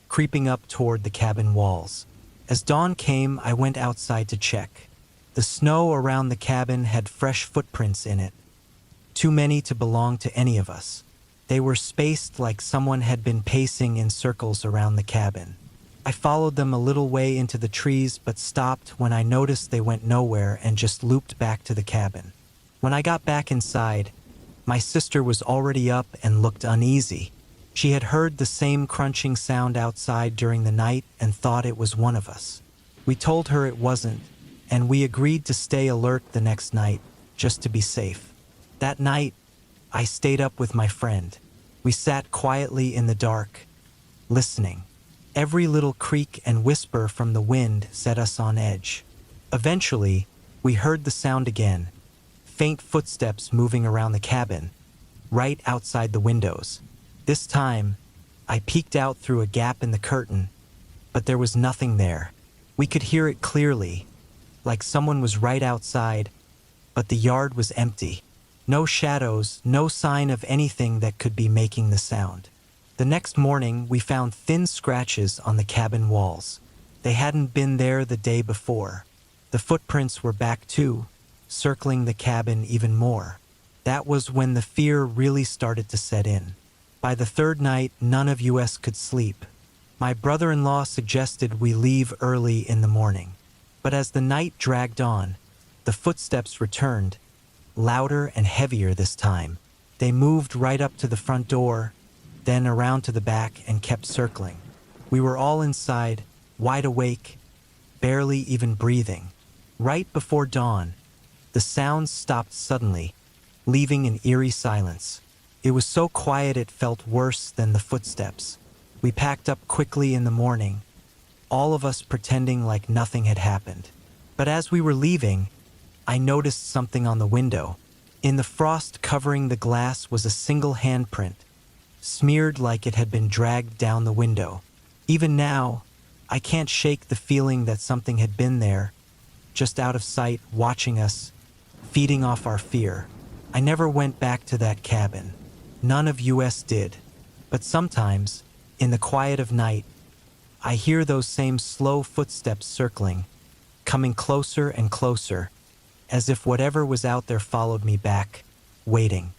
creeping up toward the cabin walls. As dawn came, I went outside to check. The snow around the cabin had fresh footprints in it, too many to belong to any of us. They were spaced like someone had been pacing in circles around the cabin. I followed them a little way into the trees but stopped when I noticed they went nowhere and just looped back to the cabin. When I got back inside, my sister was already up and looked uneasy. She had heard the same crunching sound outside during the night and thought it was one of us. We told her it wasn't, and we agreed to stay alert the next night, just to be safe. That night, I stayed up with my friend. We sat quietly in the dark, listening. Every little creak and whisper from the wind set us on edge. Eventually, we heard the sound again, faint footsteps moving around the cabin, right outside the windows. This time, I peeked out through a gap in the curtain, but there was nothing there. We could hear it clearly, like someone was right outside, but the yard was empty. No shadows, no sign of anything that could be making the sound. The next morning, we found thin scratches on the cabin walls. They hadn't been there the day before. The footprints were back too, circling the cabin even more. That was when the fear really started to set in. By the third night, none of us could sleep. My brother-in-law suggested we leave early in the morning. But as the night dragged on, the footsteps returned, louder and heavier this time. They moved right up to the front door, then around to the back and kept circling. We were all inside, wide awake, barely even breathing. Right before dawn, the sounds stopped suddenly, leaving an eerie silence. It was so quiet it felt worse than the footsteps. We packed up quickly in the morning, all of us pretending like nothing had happened. But as we were leaving, I noticed something on the window. In the frost covering the glass was a single handprint, smeared like it had been dragged down the window. Even now, I can't shake the feeling that something had been there, just out of sight, watching us, feeding off our fear. I never went back to that cabin. None of us did. But sometimes, in the quiet of night, I hear those same slow footsteps circling, coming closer and closer, as if whatever was out there followed me back, waiting.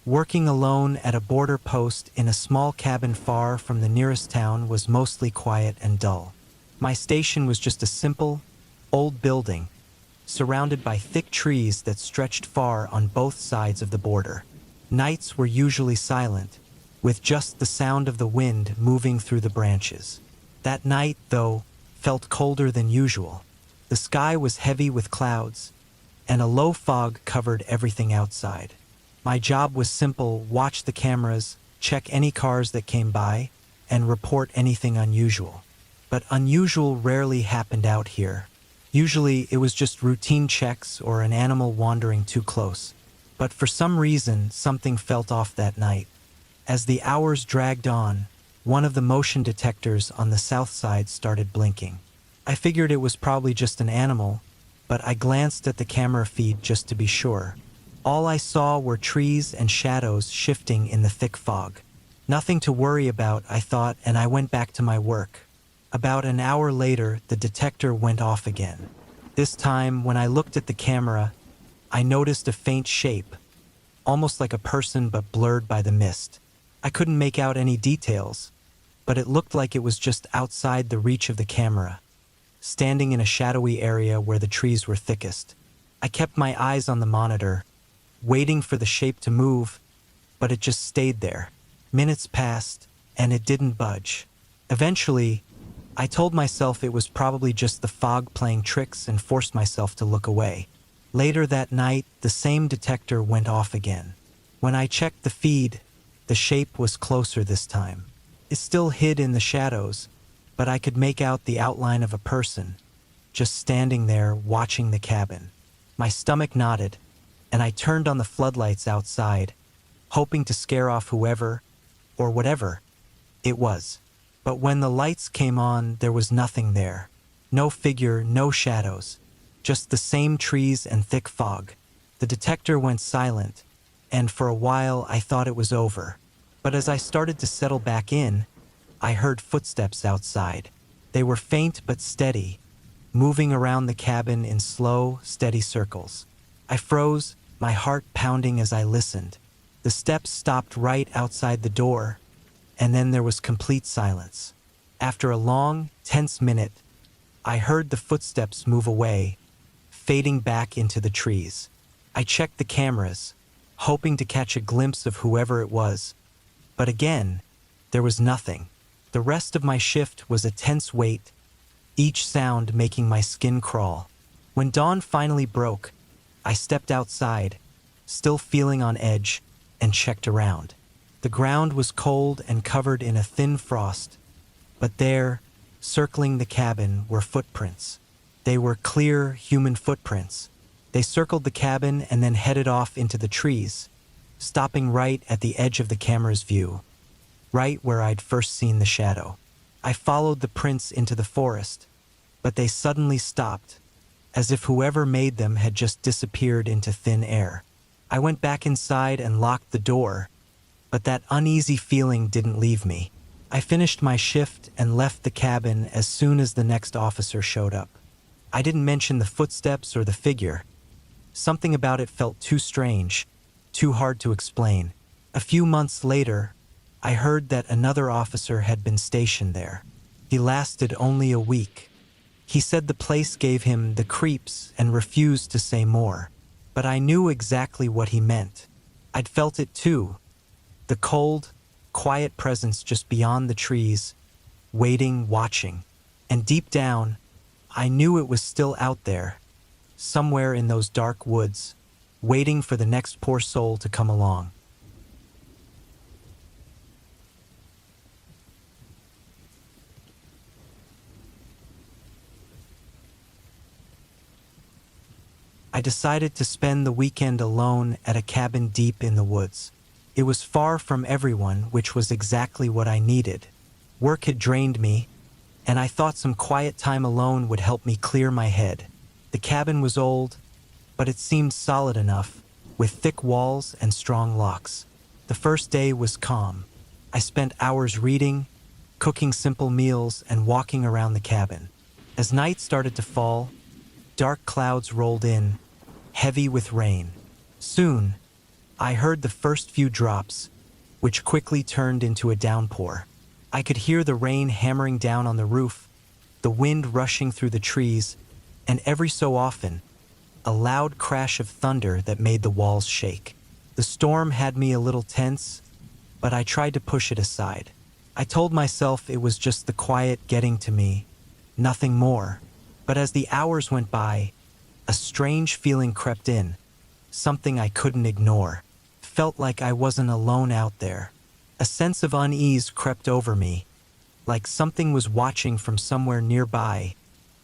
Working alone at a border post in a small cabin far from the nearest town was mostly quiet and dull. My station was just a simple, old building, surrounded by thick trees that stretched far on both sides of the border. Nights were usually silent, with just the sound of the wind moving through the branches. That night, though, felt colder than usual. The sky was heavy with clouds, and a low fog covered everything outside. My job was simple: watch the cameras, check any cars that came by, and report anything unusual. But unusual rarely happened out here. Usually it was just routine checks or an animal wandering too close. But for some reason, something felt off that night. As the hours dragged on, one of the motion detectors on the south side started blinking. I figured it was probably just an animal, but I glanced at the camera feed just to be sure. All I saw were trees and shadows shifting in the thick fog. Nothing to worry about, I thought, and I went back to my work. About an hour later, the detector went off again. This time, when I looked at the camera, I noticed a faint shape, almost like a person but blurred by the mist. I couldn't make out any details, but it looked like it was just outside the reach of the camera, standing in a shadowy area where the trees were thickest. I kept my eyes on the monitor, waiting for the shape to move, but it just stayed there. Minutes passed, and it didn't budge. Eventually, I told myself it was probably just the fog playing tricks and forced myself to look away. Later that night, the same detector went off again. When I checked the feed, the shape was closer this time. It still hid in the shadows, but I could make out the outline of a person, just standing there watching the cabin. My stomach knotted, and I turned on the floodlights outside, hoping to scare off whoever, or whatever it was. But when the lights came on, there was nothing there. No figure, no shadows. Just the same trees and thick fog. The detector went silent, and for a while I thought it was over. But as I started to settle back in, I heard footsteps outside. They were faint but steady, moving around the cabin in slow, steady circles. I froze, my heart pounding as I listened. The steps stopped right outside the door, and then there was complete silence. After a long, tense minute, I heard the footsteps move away, fading back into the trees. I checked the cameras, hoping to catch a glimpse of whoever it was. But again, there was nothing. The rest of my shift was a tense wait, each sound making my skin crawl. When dawn finally broke, I stepped outside, still feeling on edge, and checked around. The ground was cold and covered in a thin frost, but there, circling the cabin, were footprints. They were clear human footprints. They circled the cabin and then headed off into the trees, stopping right at the edge of the camera's view, right where I'd first seen the shadow. I followed the prints into the forest, but they suddenly stopped, as if whoever made them had just disappeared into thin air. I went back inside and locked the door, but that uneasy feeling didn't leave me. I finished my shift and left the cabin as soon as the next officer showed up. I didn't mention the footsteps or the figure. Something about it felt too strange, too hard to explain. A few months later, I heard that another officer had been stationed there. He lasted only a week. He said the place gave him the creeps and refused to say more. But I knew exactly what he meant. I'd felt it too. The cold, quiet presence just beyond the trees, waiting, watching. And deep down, I knew it was still out there, somewhere in those dark woods, waiting for the next poor soul to come along. I decided to spend the weekend alone at a cabin deep in the woods. It was far from everyone, which was exactly what I needed. Work had drained me, and I thought some quiet time alone would help me clear my head. The cabin was old, but it seemed solid enough, with thick walls and strong locks. The first day was calm. I spent hours reading, cooking simple meals, and walking around the cabin. As night started to fall, dark clouds rolled in, heavy with rain. Soon, I heard the first few drops, which quickly turned into a downpour. I could hear the rain hammering down on the roof, the wind rushing through the trees, and every so often, a loud crash of thunder that made the walls shake. The storm had me a little tense, but I tried to push it aside. I told myself it was just the quiet getting to me, nothing more. But as the hours went by, a strange feeling crept in, something I couldn't ignore. Felt like I wasn't alone out there. A sense of unease crept over me, like something was watching from somewhere nearby,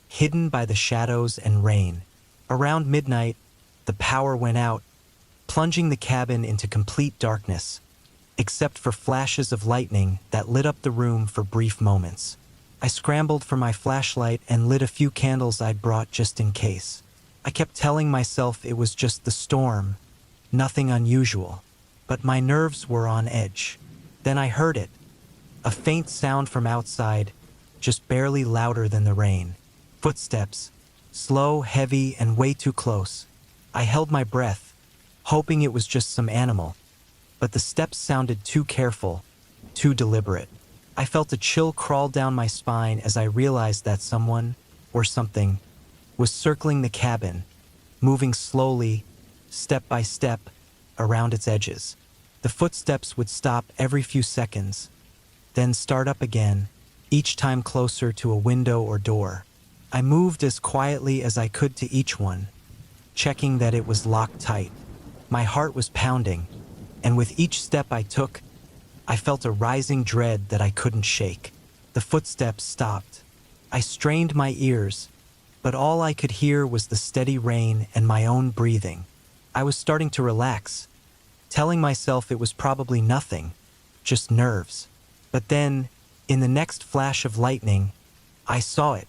hidden by the shadows and rain. Around midnight, the power went out, plunging the cabin into complete darkness, except for flashes of lightning that lit up the room for brief moments. I scrambled for my flashlight and lit a few candles I'd brought just in case. I kept telling myself it was just the storm, nothing unusual, but my nerves were on edge. Then I heard it, a faint sound from outside, just barely louder than the rain. Footsteps, slow, heavy, and way too close. I held my breath, hoping it was just some animal, but the steps sounded too careful, too deliberate. I felt a chill crawl down my spine as I realized that someone, or something, was circling the cabin, moving slowly, step by step, around its edges. The footsteps would stop every few seconds, then start up again, each time closer to a window or door. I moved as quietly as I could to each one, checking that it was locked tight. My heart was pounding, and with each step I took, I felt a rising dread that I couldn't shake. The footsteps stopped. I strained my ears, but all I could hear was the steady rain and my own breathing. I was starting to relax, telling myself it was probably nothing, just nerves. But then, in the next flash of lightning, I saw it.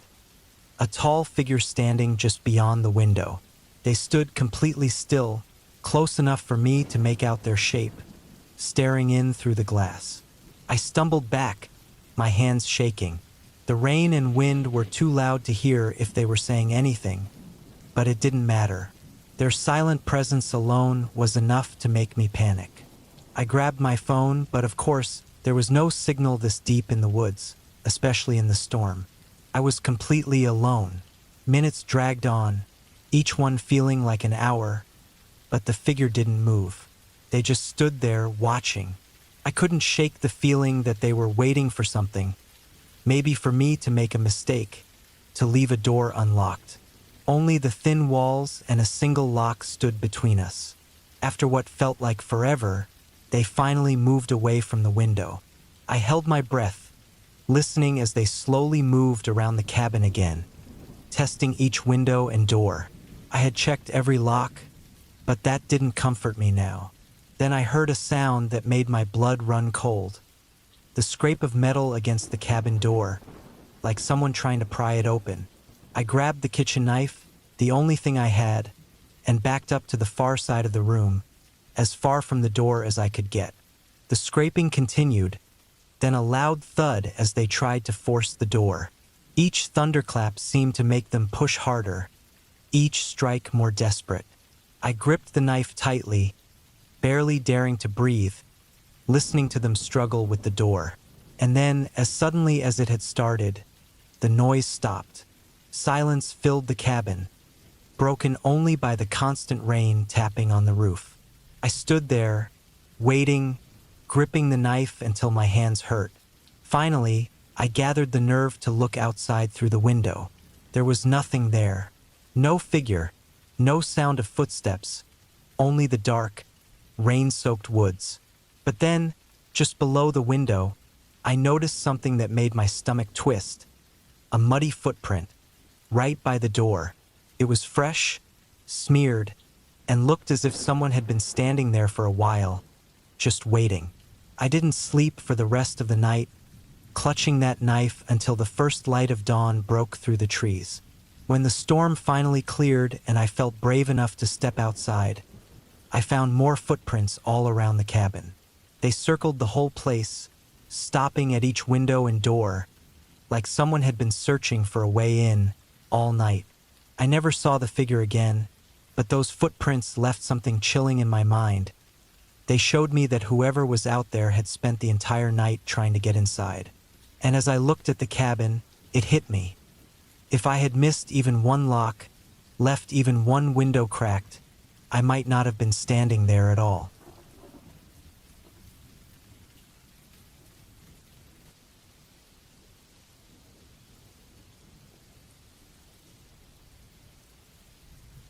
A tall figure standing just beyond the window. They stood completely still, close enough for me to make out their shape, staring in through the glass. I stumbled back, my hands shaking. The rain and wind were too loud to hear if they were saying anything, but it didn't matter. Their silent presence alone was enough to make me panic. I grabbed my phone, but of course, there was no signal this deep in the woods, especially in the storm. I was completely alone. Minutes dragged on, each one feeling like an hour, but the figure didn't move. They just stood there watching. I couldn't shake the feeling that they were waiting for something, maybe for me to make a mistake, to leave a door unlocked. Only the thin walls and a single lock stood between us. After what felt like forever, they finally moved away from the window. I held my breath, listening as they slowly moved around the cabin again, testing each window and door. I had checked every lock, but that didn't comfort me now. Then I heard a sound that made my blood run cold. The scrape of metal against the cabin door, like someone trying to pry it open. I grabbed the kitchen knife, the only thing I had, and backed up to the far side of the room, as far from the door as I could get. The scraping continued, then a loud thud as they tried to force the door. Each thunderclap seemed to make them push harder, each strike more desperate. I gripped the knife tightly, barely daring to breathe, listening to them struggle with the door. And then, as suddenly as it had started, the noise stopped. Silence filled the cabin, broken only by the constant rain tapping on the roof. I stood there, waiting, gripping the knife until my hands hurt. Finally, I gathered the nerve to look outside through the window. There was nothing there. No figure, no sound of footsteps, only the dark, rain-soaked woods. But then, just below the window, I noticed something that made my stomach twist. A muddy footprint, right by the door. It was fresh, smeared, and looked as if someone had been standing there for a while, just waiting. I didn't sleep for the rest of the night, clutching that knife until the first light of dawn broke through the trees. When the storm finally cleared and I felt brave enough to step outside, I found more footprints all around the cabin. They circled the whole place, stopping at each window and door, like someone had been searching for a way in all night. I never saw the figure again, but those footprints left something chilling in my mind. They showed me that whoever was out there had spent the entire night trying to get inside. And as I looked at the cabin, it hit me. If I had missed even one lock, left even one window cracked, I might not have been standing there at all.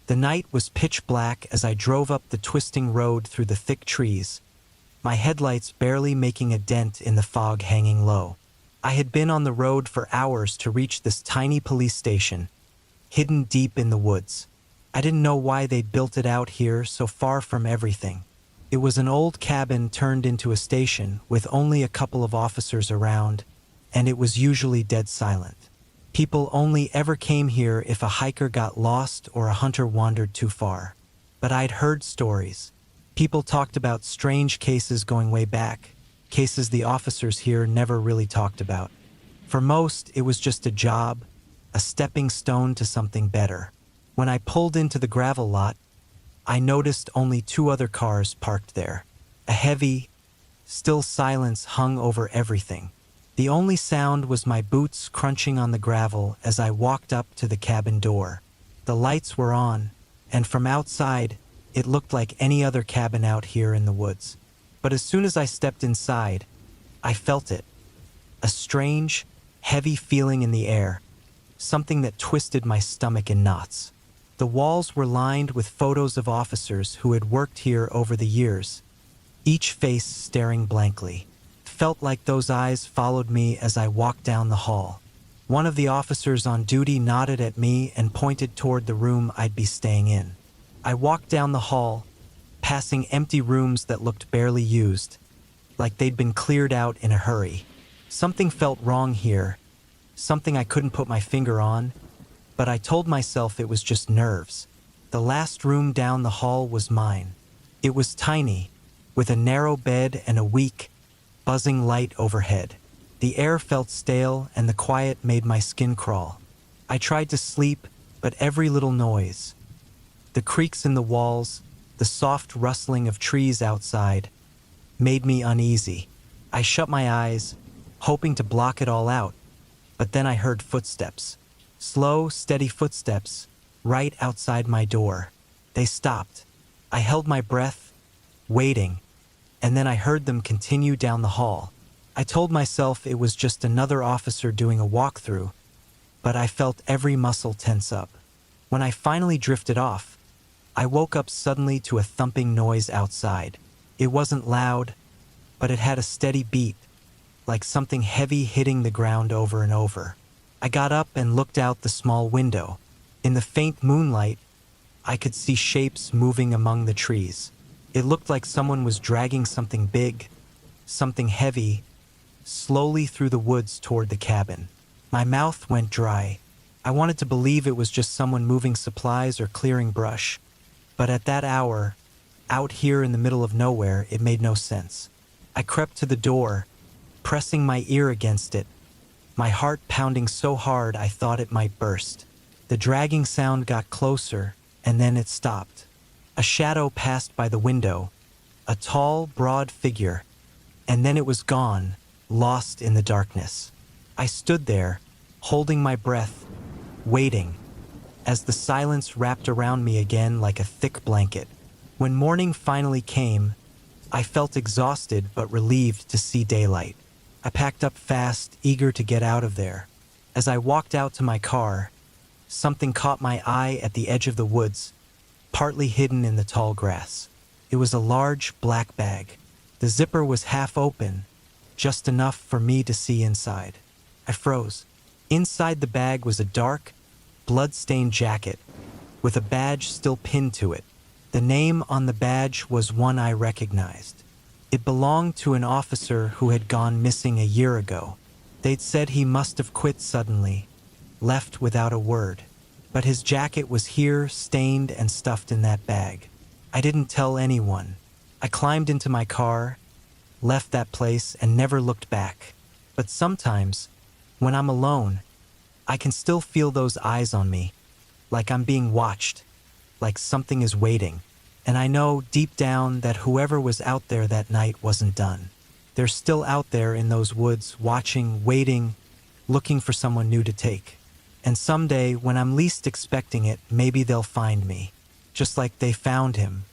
The night was pitch black as I drove up the twisting road through the thick trees, my headlights barely making a dent in the fog hanging low. I had been on the road for hours to reach this tiny police station, hidden deep in the woods. I didn't know why they'd built it out here so far from everything. It was an old cabin turned into a station with only a couple of officers around, and it was usually dead silent. People only ever came here if a hiker got lost or a hunter wandered too far. But I'd heard stories. People talked about strange cases going way back, cases the officers here never really talked about. For most, it was just a job, a stepping stone to something better. When I pulled into the gravel lot, I noticed only 2 other cars parked there. A heavy, still silence hung over everything. The only sound was my boots crunching on the gravel as I walked up to the cabin door. The lights were on, and from outside, it looked like any other cabin out here in the woods. But as soon as I stepped inside, I felt it. A strange, heavy feeling in the air, something that twisted my stomach in knots. The walls were lined with photos of officers who had worked here over the years, each face staring blankly. Felt like those eyes followed me as I walked down the hall. One of the officers on duty nodded at me and pointed toward the room I'd be staying in. I walked down the hall, passing empty rooms that looked barely used, like they'd been cleared out in a hurry. Something felt wrong here, something I couldn't put my finger on, but I told myself it was just nerves. The last room down the hall was mine. It was tiny, with a narrow bed and a weak, buzzing light overhead. The air felt stale and the quiet made my skin crawl. I tried to sleep, but every little noise, the creaks in the walls, the soft rustling of trees outside, made me uneasy. I shut my eyes, hoping to block it all out, but then I heard footsteps. Slow, steady footsteps, right outside my door. They stopped. I held my breath, waiting, and then I heard them continue down the hall. I told myself it was just another officer doing a walkthrough, but I felt every muscle tense up. When I finally drifted off, I woke up suddenly to a thumping noise outside. It wasn't loud, but it had a steady beat, like something heavy hitting the ground over and over. I got up and looked out the small window. In the faint moonlight, I could see shapes moving among the trees. It looked like someone was dragging something big, something heavy, slowly through the woods toward the cabin. My mouth went dry. I wanted to believe it was just someone moving supplies or clearing brush, but at that hour, out here in the middle of nowhere, it made no sense. I crept to the door, pressing my ear against it, my heart pounding so hard I thought it might burst. The dragging sound got closer, and then it stopped. A shadow passed by the window, a tall, broad figure, and then it was gone, lost in the darkness. I stood there, holding my breath, waiting, as the silence wrapped around me again like a thick blanket. When morning finally came, I felt exhausted but relieved to see daylight. I packed up fast, eager to get out of there. As I walked out to my car, something caught my eye at the edge of the woods, partly hidden in the tall grass. It was a large black bag. The zipper was half open, just enough for me to see inside. I froze. Inside the bag was a dark, blood-stained jacket, with a badge still pinned to it. The name on the badge was one I recognized. It belonged to an officer who had gone missing a year ago. They'd said he must have quit suddenly, left without a word. But his jacket was here, stained and stuffed in that bag. I didn't tell anyone. I climbed into my car, left that place, and never looked back. But sometimes, when I'm alone, I can still feel those eyes on me, like I'm being watched, like something is waiting. And I know deep down that whoever was out there that night wasn't done. They're still out there in those woods, watching, waiting, looking for someone new to take. And someday, when I'm least expecting it, maybe they'll find me, just like they found him.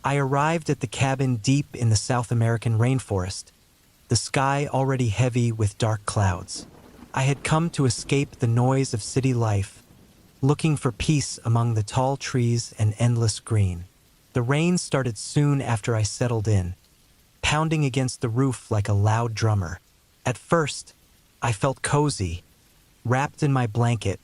I arrived at the cabin deep in the South American rainforest, the sky already heavy with dark clouds. I had come to escape the noise of city life, looking for peace among the tall trees and endless green. The rain started soon after I settled in, pounding against the roof like a loud drummer. At first, I felt cozy, wrapped in my blanket,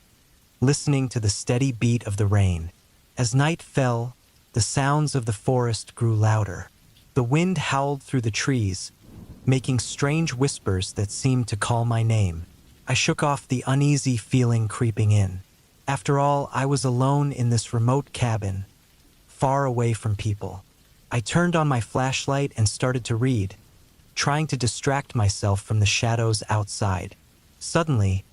listening to the steady beat of the rain. As night fell, the sounds of the forest grew louder. The wind howled through the trees, making strange whispers that seemed to call my name. I shook off the uneasy feeling creeping in. After all, I was alone in this remote cabin, far away from people. I turned on my flashlight and started to read, trying to distract myself from the shadows outside. Suddenly,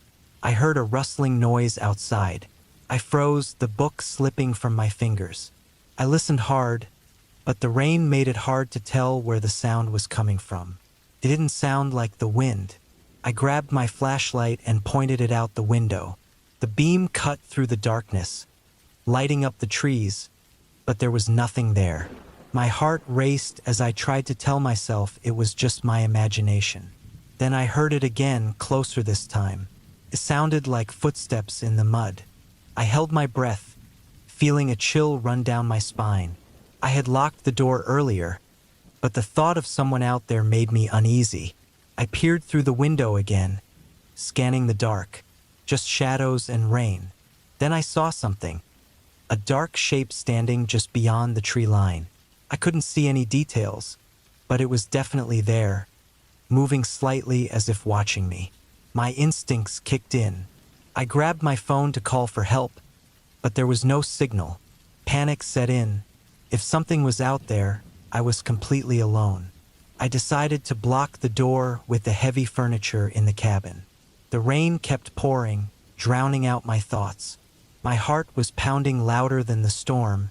I heard a rustling noise outside. I froze, the book slipping from my fingers. I listened hard, but the rain made it hard to tell where the sound was coming from. It didn't sound like the wind. I grabbed my flashlight and pointed it out the window. The beam cut through the darkness, lighting up the trees, but there was nothing there. My heart raced as I tried to tell myself it was just my imagination. Then I heard it again, closer this time. It sounded like footsteps in the mud. I held my breath, feeling a chill run down my spine. I had locked the door earlier, but the thought of someone out there made me uneasy. I peered through the window again, scanning the dark. Just shadows and rain. Then I saw something. A dark shape standing just beyond the tree line. I couldn't see any details, but it was definitely there, moving slightly as if watching me. My instincts kicked in. I grabbed my phone to call for help, but there was no signal. Panic set in. If something was out there, I was completely alone. I decided to block the door with the heavy furniture in the cabin. The rain kept pouring, drowning out my thoughts. My heart was pounding louder than the storm,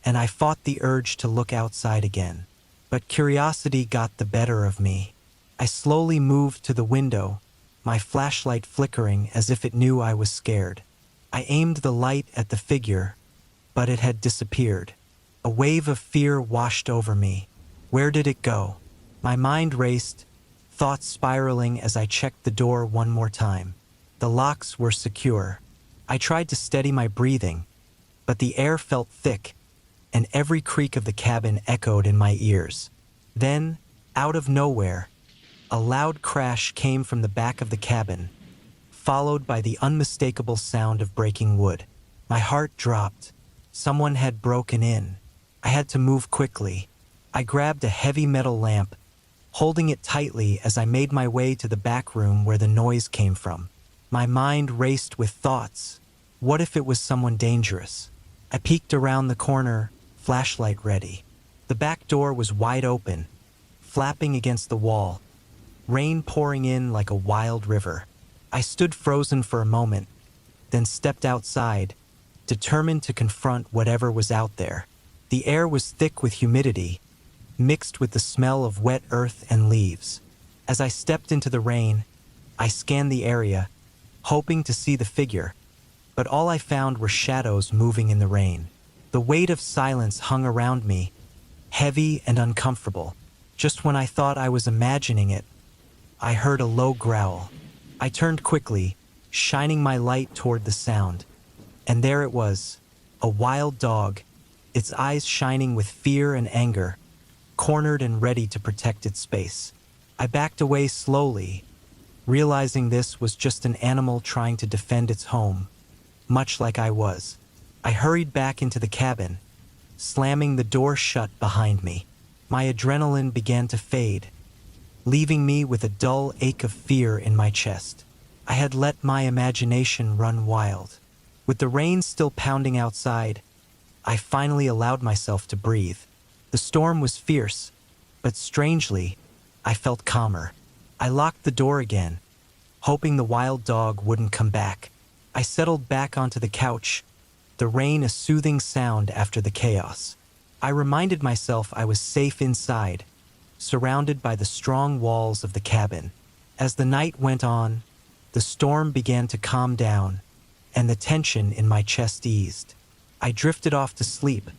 and I fought the urge to look outside again. But curiosity got the better of me. I slowly moved to the window, my flashlight flickering as if it knew I was scared. I aimed the light at the figure, but it had disappeared. A wave of fear washed over me. Where did it go? My mind raced, thoughts spiraling as I checked the door one more time. The locks were secure. I tried to steady my breathing, but the air felt thick, and every creak of the cabin echoed in my ears. Then, out of nowhere, a loud crash came from the back of the cabin, followed by the unmistakable sound of breaking wood. My heart dropped. Someone had broken in. I had to move quickly. I grabbed a heavy metal lamp, holding it tightly as I made my way to the back room where the noise came from. My mind raced with thoughts. What if it was someone dangerous? I peeked around the corner, flashlight ready. The back door was wide open, flapping against the wall, rain pouring in like a wild river. I stood frozen for a moment, then stepped outside, determined to confront whatever was out there. The air was thick with humidity, mixed with the smell of wet earth and leaves. As I stepped into the rain, I scanned the area, hoping to see the figure, but all I found were shadows moving in the rain. The weight of silence hung around me, heavy and uncomfortable. Just when I thought I was imagining it, I heard a low growl. I turned quickly, shining my light toward the sound, and there it was, a wild dog, its eyes shining with fear and anger, cornered and ready to protect its space. I backed away slowly, realizing this was just an animal trying to defend its home, much like I was. I hurried back into the cabin, slamming the door shut behind me. My adrenaline began to fade, leaving me with a dull ache of fear in my chest. I had let my imagination run wild. With the rain still pounding outside, I finally allowed myself to breathe. The storm was fierce, but strangely, I felt calmer. I locked the door again, hoping the wild dog wouldn't come back. I settled back onto the couch, the rain a soothing sound after the chaos. I reminded myself I was safe inside, surrounded by the strong walls of the cabin. As the night went on, the storm began to calm down, and the tension in my chest eased. I drifted off to sleep,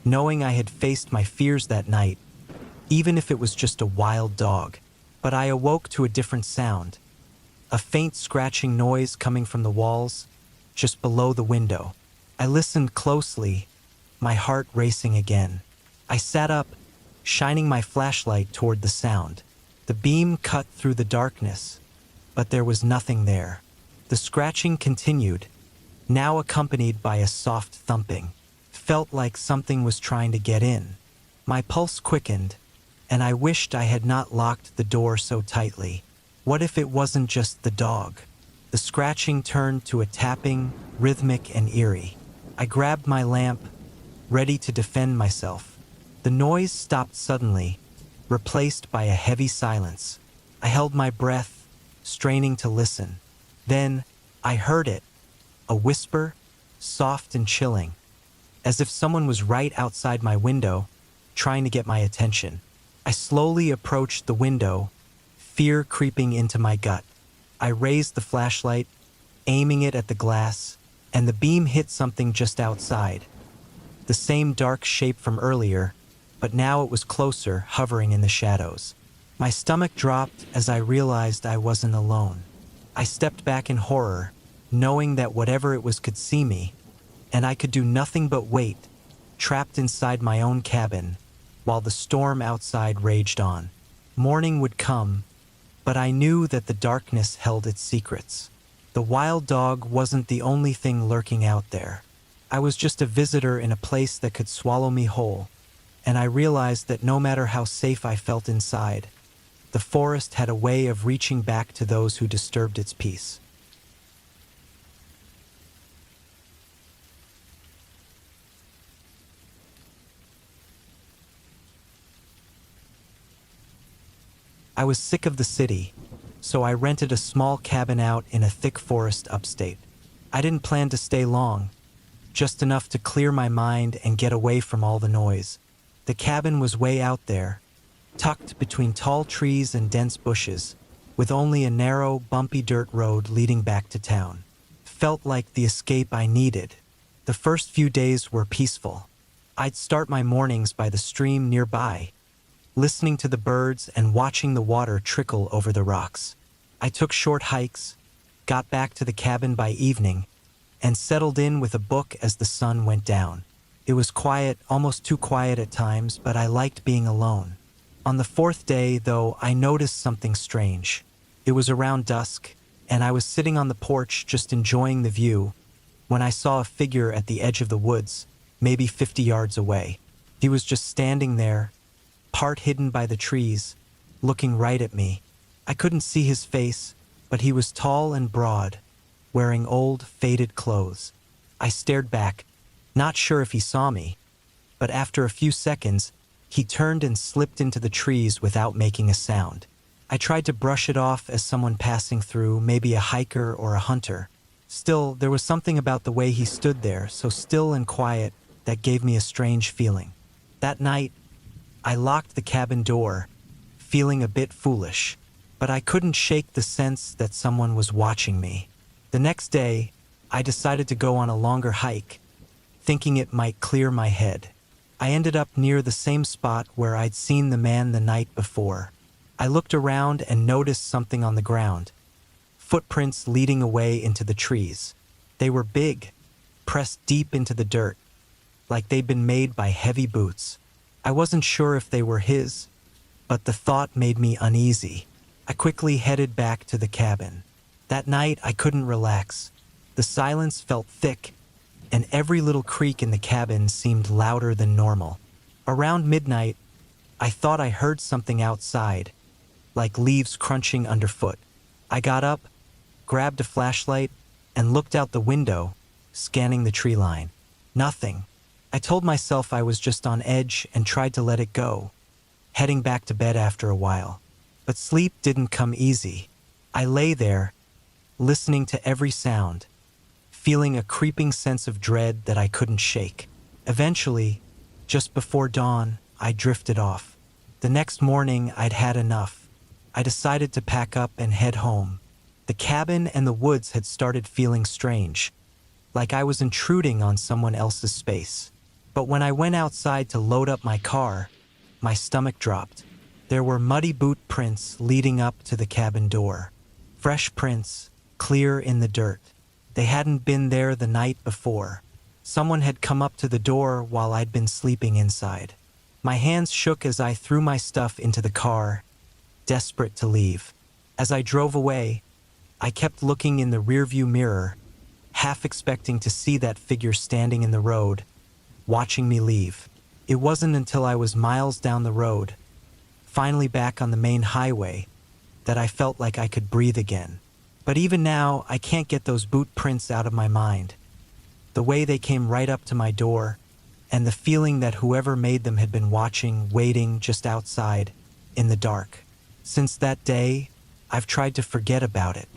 knowing I had faced my fears that night, even if it was just a wild dog. But I awoke to a different sound, a faint scratching noise coming from the walls, just below the window. I listened closely, my heart racing again. I sat up, shining my flashlight toward the sound. The beam cut through the darkness, but there was nothing there. The scratching continued, now accompanied by a soft thumping. Felt like something was trying to get in. My pulse quickened, and I wished I had not locked the door so tightly. What if it wasn't just the dog? The scratching turned to a tapping, rhythmic and eerie. I grabbed my lamp, ready to defend myself. The noise stopped suddenly, replaced by a heavy silence. I held my breath, straining to listen. Then, I heard it, a whisper, soft and chilling, as if someone was right outside my window, trying to get my attention. I slowly approached the window, fear creeping into my gut. I raised the flashlight, aiming it at the glass, and the beam hit something just outside. The same dark shape from earlier, but now it was closer, hovering in the shadows. My stomach dropped as I realized I wasn't alone. I stepped back in horror, knowing that whatever it was could see me, and I could do nothing but wait, trapped inside my own cabin, while the storm outside raged on. Morning would come, but I knew that the darkness held its secrets. The wild dog wasn't the only thing lurking out there. I was just a visitor in a place that could swallow me whole, and I realized that no matter how safe I felt inside, the forest had a way of reaching back to those who disturbed its peace. I was sick of the city, so I rented a small cabin out in a thick forest upstate. I didn't plan to stay long, just enough to clear my mind and get away from all the noise. The cabin was way out there, tucked between tall trees and dense bushes, with only a narrow, bumpy dirt road leading back to town. Felt like the escape I needed. The first few days were peaceful. I'd start my mornings by the stream nearby, listening to the birds and watching the water trickle over the rocks. I took short hikes, got back to the cabin by evening, and settled in with a book as the sun went down. It was quiet, almost too quiet at times, but I liked being alone. On the fourth day, though, I noticed something strange. It was around dusk, and I was sitting on the porch just enjoying the view, when I saw a figure at the edge of the woods, maybe 50 yards away. He was just standing there, part hidden by the trees, looking right at me. I couldn't see his face, but he was tall and broad, wearing old, faded clothes. I stared back, not sure if he saw me, but after a few seconds, he turned and slipped into the trees without making a sound. I tried to brush it off as someone passing through, maybe a hiker or a hunter. Still, there was something about the way he stood there, so still and quiet, that gave me a strange feeling. That night, I locked the cabin door, feeling a bit foolish, but I couldn't shake the sense that someone was watching me. The next day, I decided to go on a longer hike, thinking it might clear my head. I ended up near the same spot where I'd seen the man the night before. I looked around and noticed something on the ground, footprints leading away into the trees. They were big, pressed deep into the dirt, like they'd been made by heavy boots. I wasn't sure if they were his, but the thought made me uneasy. I quickly headed back to the cabin. That night, I couldn't relax. The silence felt thick, and every little creak in the cabin seemed louder than normal. Around midnight, I thought I heard something outside, like leaves crunching underfoot. I got up, grabbed a flashlight, and looked out the window, scanning the tree line. Nothing. I told myself I was just on edge and tried to let it go, heading back to bed after a while. But sleep didn't come easy. I lay there, listening to every sound, feeling a creeping sense of dread that I couldn't shake. Eventually, just before dawn, I drifted off. The next morning, I'd had enough. I decided to pack up and head home. The cabin and the woods had started feeling strange, like I was intruding on someone else's space. But when I went outside to load up my car, my stomach dropped. There were muddy boot prints leading up to the cabin door. Fresh prints, clear in the dirt. They hadn't been there the night before. Someone had come up to the door while I'd been sleeping inside. My hands shook as I threw my stuff into the car, desperate to leave. As I drove away, I kept looking in the rearview mirror, half expecting to see that figure standing in the road, watching me leave. It wasn't until I was miles down the road, finally back on the main highway, that I felt like I could breathe again. But even now, I can't get those boot prints out of my mind. The way they came right up to my door, and the feeling that whoever made them had been watching, waiting just outside, in the dark. Since that day, I've tried to forget about it.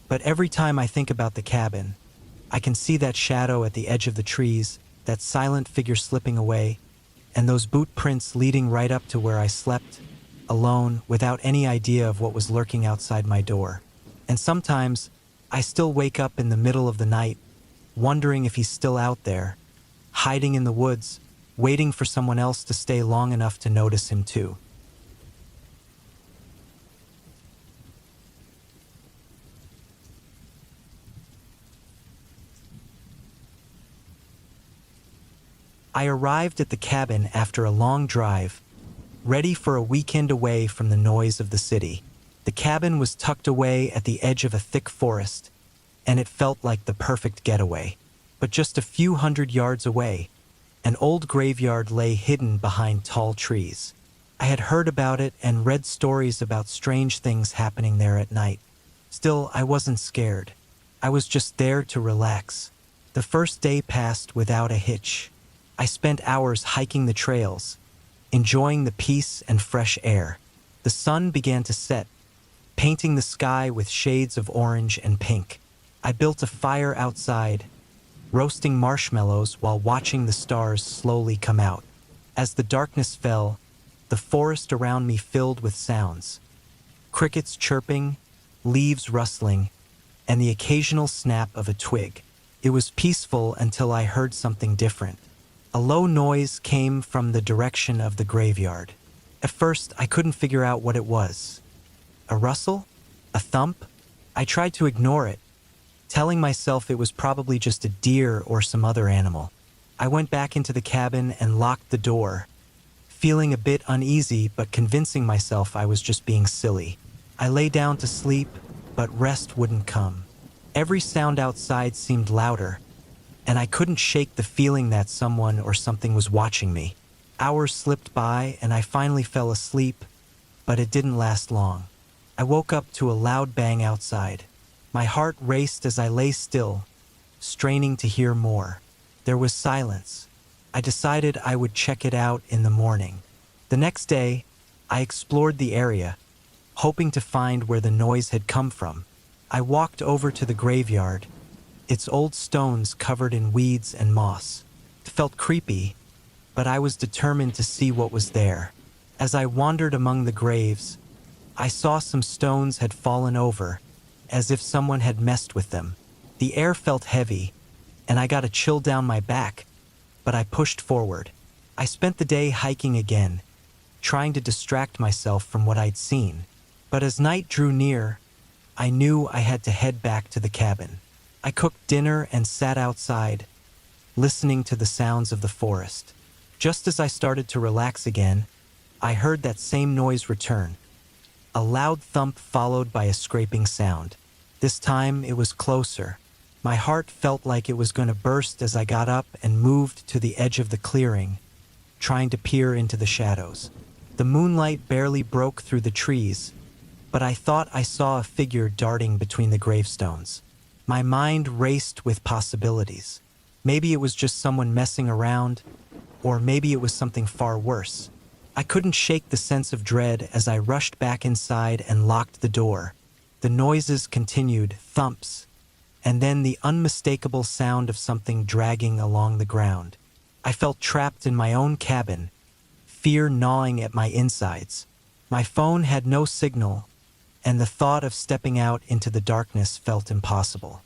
But every time I think about the cabin, I can see that shadow at the edge of the trees, that silent figure slipping away, and those boot prints leading right up to where I slept, alone, without any idea of what was lurking outside my door. And sometimes, I still wake up in the middle of the night, wondering if he's still out there, hiding in the woods, waiting for someone else to stay long enough to notice him too. I arrived at the cabin after a long drive, ready for a weekend away from the noise of the city. The cabin was tucked away at the edge of a thick forest, and it felt like the perfect getaway. But just a few hundred yards away, an old graveyard lay hidden behind tall trees. I had heard about it and read stories about strange things happening there at night. Still, I wasn't scared. I was just there to relax. The first day passed without a hitch. I spent hours hiking the trails, enjoying the peace and fresh air. The sun began to set, painting the sky with shades of orange and pink. I built a fire outside, roasting marshmallows while watching the stars slowly come out. As the darkness fell, the forest around me filled with sounds. Crickets chirping, leaves rustling, and the occasional snap of a twig. It was peaceful until I heard something different. A low noise came from the direction of the graveyard. At first, I couldn't figure out what it was. A rustle? A thump? I tried to ignore it, telling myself it was probably just a deer or some other animal. I went back into the cabin and locked the door, feeling a bit uneasy but convincing myself I was just being silly. I lay down to sleep, but rest wouldn't come. Every sound outside seemed louder, and I couldn't shake the feeling that someone or something was watching me. Hours slipped by and I finally fell asleep, but it didn't last long. I woke up to a loud bang outside. My heart raced as I lay still, straining to hear more. There was silence. I decided I would check it out in the morning. The next day, I explored the area, hoping to find where the noise had come from. I walked over to the graveyard, its old stones covered in weeds and moss. It felt creepy, but I was determined to see what was there. As I wandered among the graves, I saw some stones had fallen over, as if someone had messed with them. The air felt heavy, and I got a chill down my back, but I pushed forward. I spent the day hiking again, trying to distract myself from what I'd seen. But as night drew near, I knew I had to head back to the cabin. I cooked dinner and sat outside, listening to the sounds of the forest. Just as I started to relax again, I heard that same noise return. A loud thump followed by a scraping sound. This time it was closer. My heart felt like it was going to burst as I got up and moved to the edge of the clearing, trying to peer into the shadows. The moonlight barely broke through the trees, but I thought I saw a figure darting between the gravestones. My mind raced with possibilities. Maybe it was just someone messing around, or maybe it was something far worse. I couldn't shake the sense of dread as I rushed back inside and locked the door. The noises continued, thumps, and then the unmistakable sound of something dragging along the ground. I felt trapped in my own cabin, fear gnawing at my insides. My phone had no signal, and the thought of stepping out into the darkness felt impossible.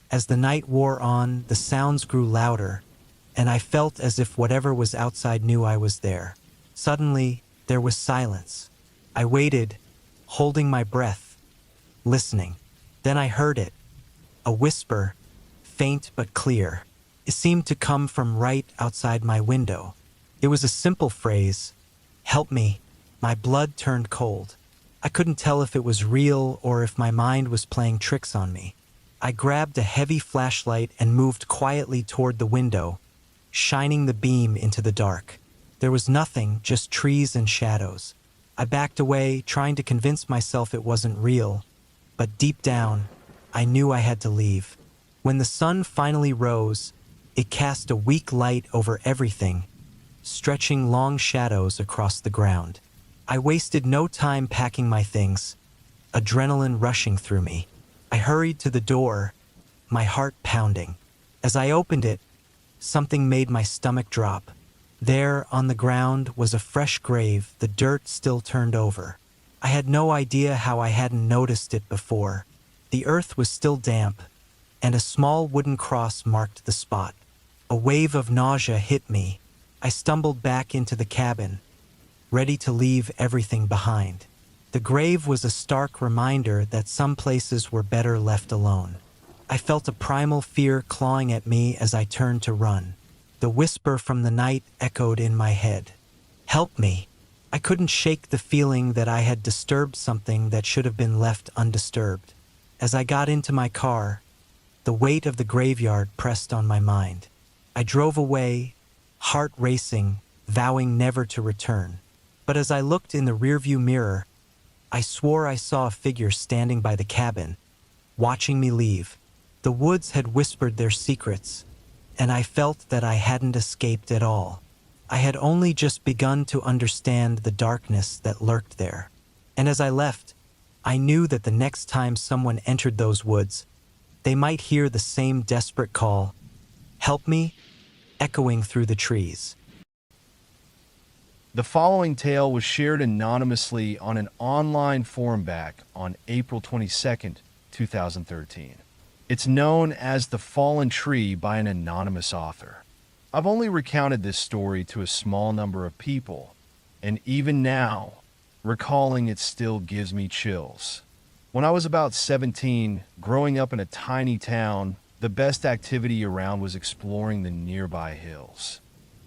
As the night wore on, the sounds grew louder, and I felt as if whatever was outside knew I was there. Suddenly, there was silence. I waited, holding my breath, listening. Then I heard it, a whisper, faint but clear. It seemed to come from right outside my window. It was a simple phrase, "Help me." My blood turned cold. I couldn't tell if it was real or if my mind was playing tricks on me. I grabbed a heavy flashlight and moved quietly toward the window, shining the beam into the dark. There was nothing, just trees and shadows. I backed away, trying to convince myself it wasn't real, but deep down, I knew I had to leave. When the sun finally rose, it cast a weak light over everything, stretching long shadows across the ground. I wasted no time packing my things, adrenaline rushing through me. I hurried to the door, my heart pounding. As I opened it, something made my stomach drop. There, on the ground, was a fresh grave, the dirt still turned over. I had no idea how I hadn't noticed it before. The earth was still damp, and a small wooden cross marked the spot. A wave of nausea hit me. I stumbled back into the cabin, ready to leave everything behind. The grave was a stark reminder that some places were better left alone. I felt a primal fear clawing at me as I turned to run. The whisper from the night echoed in my head. "Help me." I couldn't shake the feeling that I had disturbed something that should have been left undisturbed. As I got into my car, the weight of the graveyard pressed on my mind. I drove away, heart racing, vowing never to return. But as I looked in the rearview mirror, I swore I saw a figure standing by the cabin, watching me leave. The woods had whispered their secrets, and I felt that I hadn't escaped at all. I had only just begun to understand the darkness that lurked there. And as I left, I knew that the next time someone entered those woods, they might hear the same desperate call, "Help me," echoing through the trees. The following tale was shared anonymously on an online forum back on April 22nd, 2013. It's known as The Fallen Tree by an anonymous author. I've only recounted this story to a small number of people, and even now, recalling it still gives me chills. When I was about 17, growing up in a tiny town, the best activity around was exploring the nearby hills.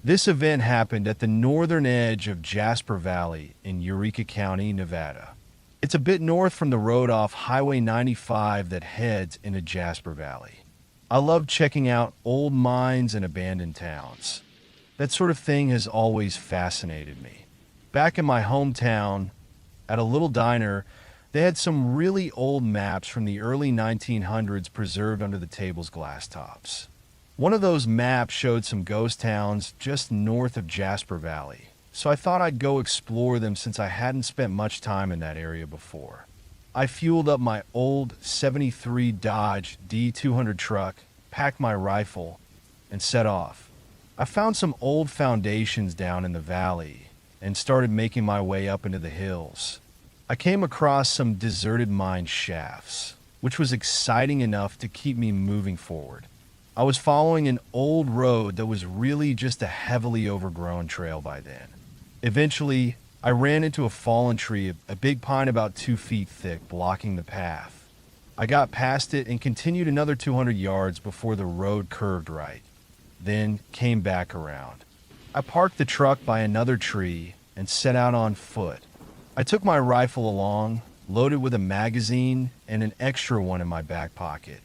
This event happened at the northern edge of Jasper Valley in Eureka County, Nevada. It's a bit north from the road off Highway 95 that heads into Jasper Valley. I love checking out old mines and abandoned towns. That sort of thing has always fascinated me. Back in my hometown, at a little diner, they had some really old maps from the early 1900s preserved under the table's glass tops. One of those maps showed some ghost towns just north of Jasper Valley, so I thought I'd go explore them since I hadn't spent much time in that area before. I fueled up my old 73 Dodge D200 truck, packed my rifle, and set off. I found some old foundations down in the valley and started making my way up into the hills. I came across some deserted mine shafts, which was exciting enough to keep me moving forward. I was following an old road that was really just a heavily overgrown trail by then. Eventually, I ran into a fallen tree, a big pine about 2 feet thick, blocking the path. I got past it and continued another 200 yards before the road curved right, then came back around. I parked the truck by another tree and set out on foot. I took my rifle along, loaded with a magazine and an extra one in my back pocket.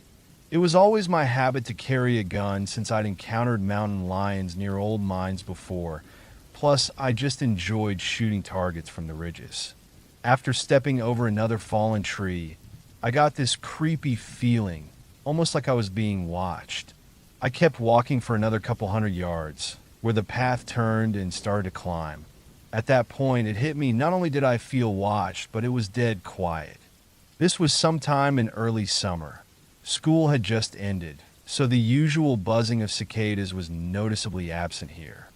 It was always my habit to carry a gun since I'd encountered mountain lions near old mines before. Plus, I just enjoyed shooting targets from the ridges. After stepping over another fallen tree, I got this creepy feeling, almost like I was being watched. I kept walking for another couple hundred yards, where the path turned and started to climb. At that point, it hit me not only did I feel watched, but it was dead quiet. This was sometime in early summer. School had just ended, so the usual buzzing of cicadas was noticeably absent here.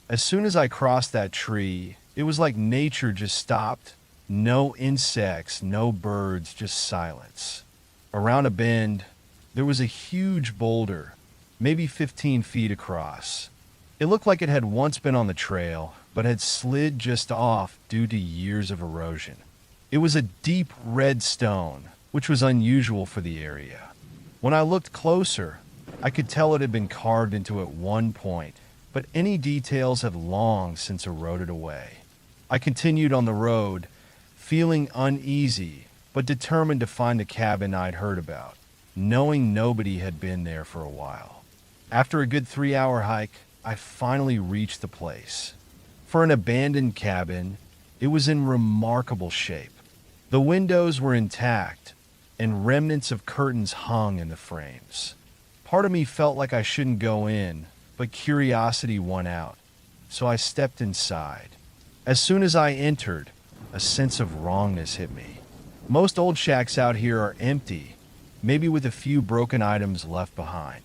As soon as I crossed that tree, it was like nature just stopped. No insects, no birds, just silence. Around a bend, there was a huge boulder, maybe 15 feet across. It looked like it had once been on the trail, but had slid just off due to years of erosion. It was a deep red stone, which was unusual for the area. When I looked closer, I could tell it had been carved into at one point, but any details had long since eroded away. I continued on the road, feeling uneasy, but determined to find the cabin I'd heard about, knowing nobody had been there for a while. After a good 3-hour hike, I finally reached the place. For an abandoned cabin, it was in remarkable shape. The windows were intact, and remnants of curtains hung in the frames. Part of me felt like I shouldn't go in, but curiosity won out, so I stepped inside. As soon as I entered, a sense of wrongness hit me. Most old shacks out here are empty, maybe with a few broken items left behind.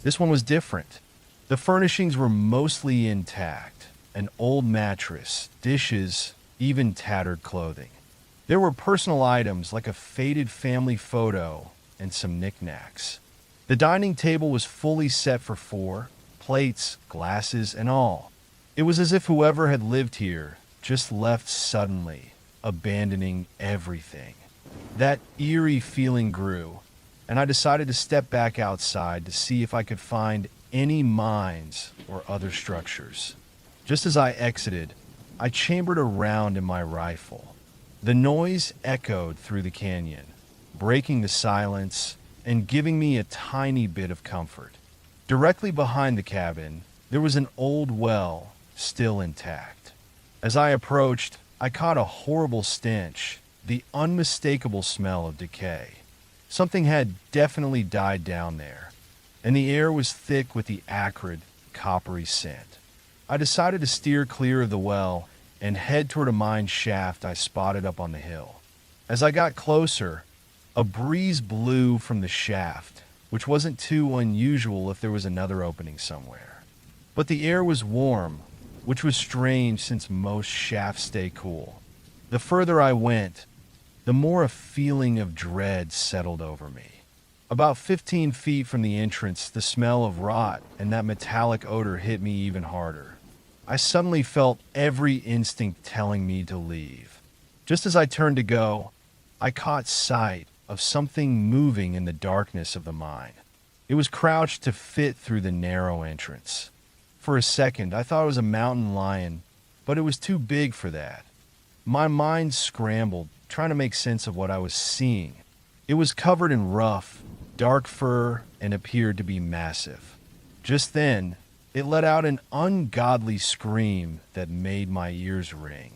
This one was different. The furnishings were mostly intact: an old mattress, dishes, even tattered clothing. There were personal items like a faded family photo and some knickknacks. The dining table was fully set for 4, plates, glasses, and all. It was as if whoever had lived here just left suddenly, abandoning everything. That eerie feeling grew, and I decided to step back outside to see if I could find any mines or other structures. Just as I exited, I chambered a round in my rifle. The noise echoed through the canyon, breaking the silence and giving me a tiny bit of comfort. Directly behind the cabin, there was an old well, still intact. As I approached, I caught a horrible stench, the unmistakable smell of decay. Something had definitely died down there, and the air was thick with the acrid, coppery scent. I decided to steer clear of the well and head toward a mine shaft I spotted up on the hill. As I got closer, a breeze blew from the shaft, which wasn't too unusual if there was another opening somewhere. But the air was warm, which was strange since most shafts stay cool. The further I went, the more a feeling of dread settled over me. About 15 feet from the entrance, the smell of rot and that metallic odor hit me even harder. I suddenly felt every instinct telling me to leave. Just as I turned to go, I caught sight of something moving in the darkness of the mine. It was crouched to fit through the narrow entrance. For a second, I thought it was a mountain lion, but it was too big for that. My mind scrambled, trying to make sense of what I was seeing. It was covered in rough, dark fur and appeared to be massive. Just then, it let out an ungodly scream that made my ears ring.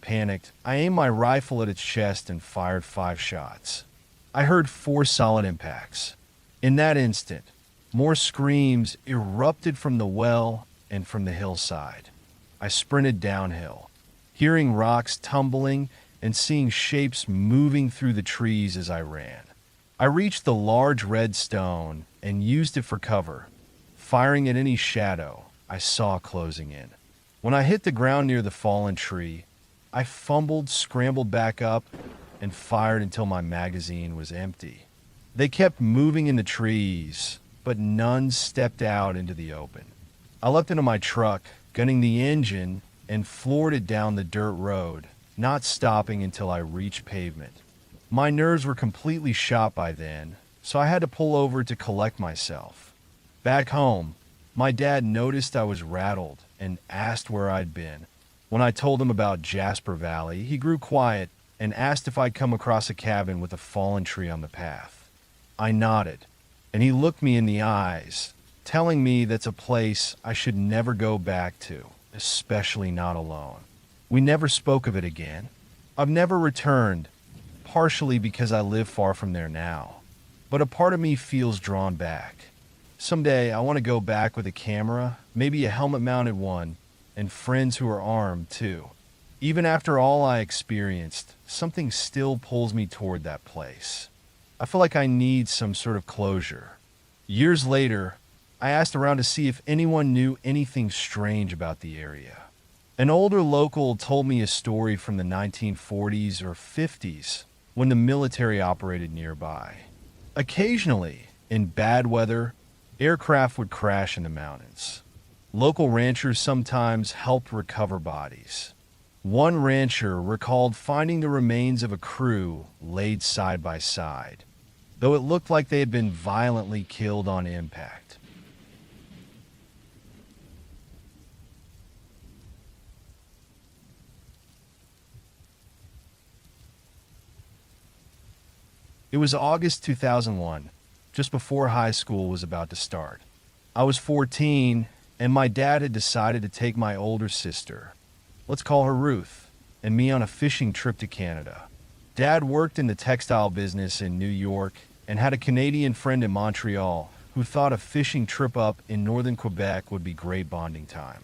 Panicked, I aimed my rifle at its chest and fired 5 shots. I heard 4 solid impacts. In that instant, more screams erupted from the well and from the hillside. I sprinted downhill, hearing rocks tumbling and seeing shapes moving through the trees as I ran. I reached the large red stone and used it for cover, firing at any shadow I saw closing in. When I hit the ground near the fallen tree, I fumbled, scrambled back up, and fired until my magazine was empty. They kept moving in the trees, but none stepped out into the open. I leapt into my truck, gunning the engine, and floored it down the dirt road, not stopping until I reached pavement. My nerves were completely shot by then, so I had to pull over to collect myself. Back home, my dad noticed I was rattled and asked where I'd been. When I told him about Jasper Valley, he grew quiet and asked if I'd come across a cabin with a fallen tree on the path. I nodded, and he looked me in the eyes, telling me that's a place I should never go back to, especially not alone. We never spoke of it again. I've never returned, partially because I live far from there now, but a part of me feels drawn back. Someday I want to go back with a camera, maybe a helmet-mounted one, and friends who are armed too. Even after all I experienced, something still pulls me toward that place. I feel like I need some sort of closure. Years later, I asked around to see if anyone knew anything strange about the area. An older local told me a story from the 1940s or 50s when the military operated nearby. Occasionally, in bad weather, aircraft would crash in the mountains. Local ranchers sometimes helped recover bodies. One rancher recalled finding the remains of a crew laid side by side, though it looked like they had been violently killed on impact. It was August 2001, just before high school was about to start. I was 14, and my dad had decided to take my older sister, let's call her Ruth, and me on a fishing trip to Canada. Dad worked in the textile business in New York and had a Canadian friend in Montreal who thought a fishing trip up in northern Quebec would be great bonding time.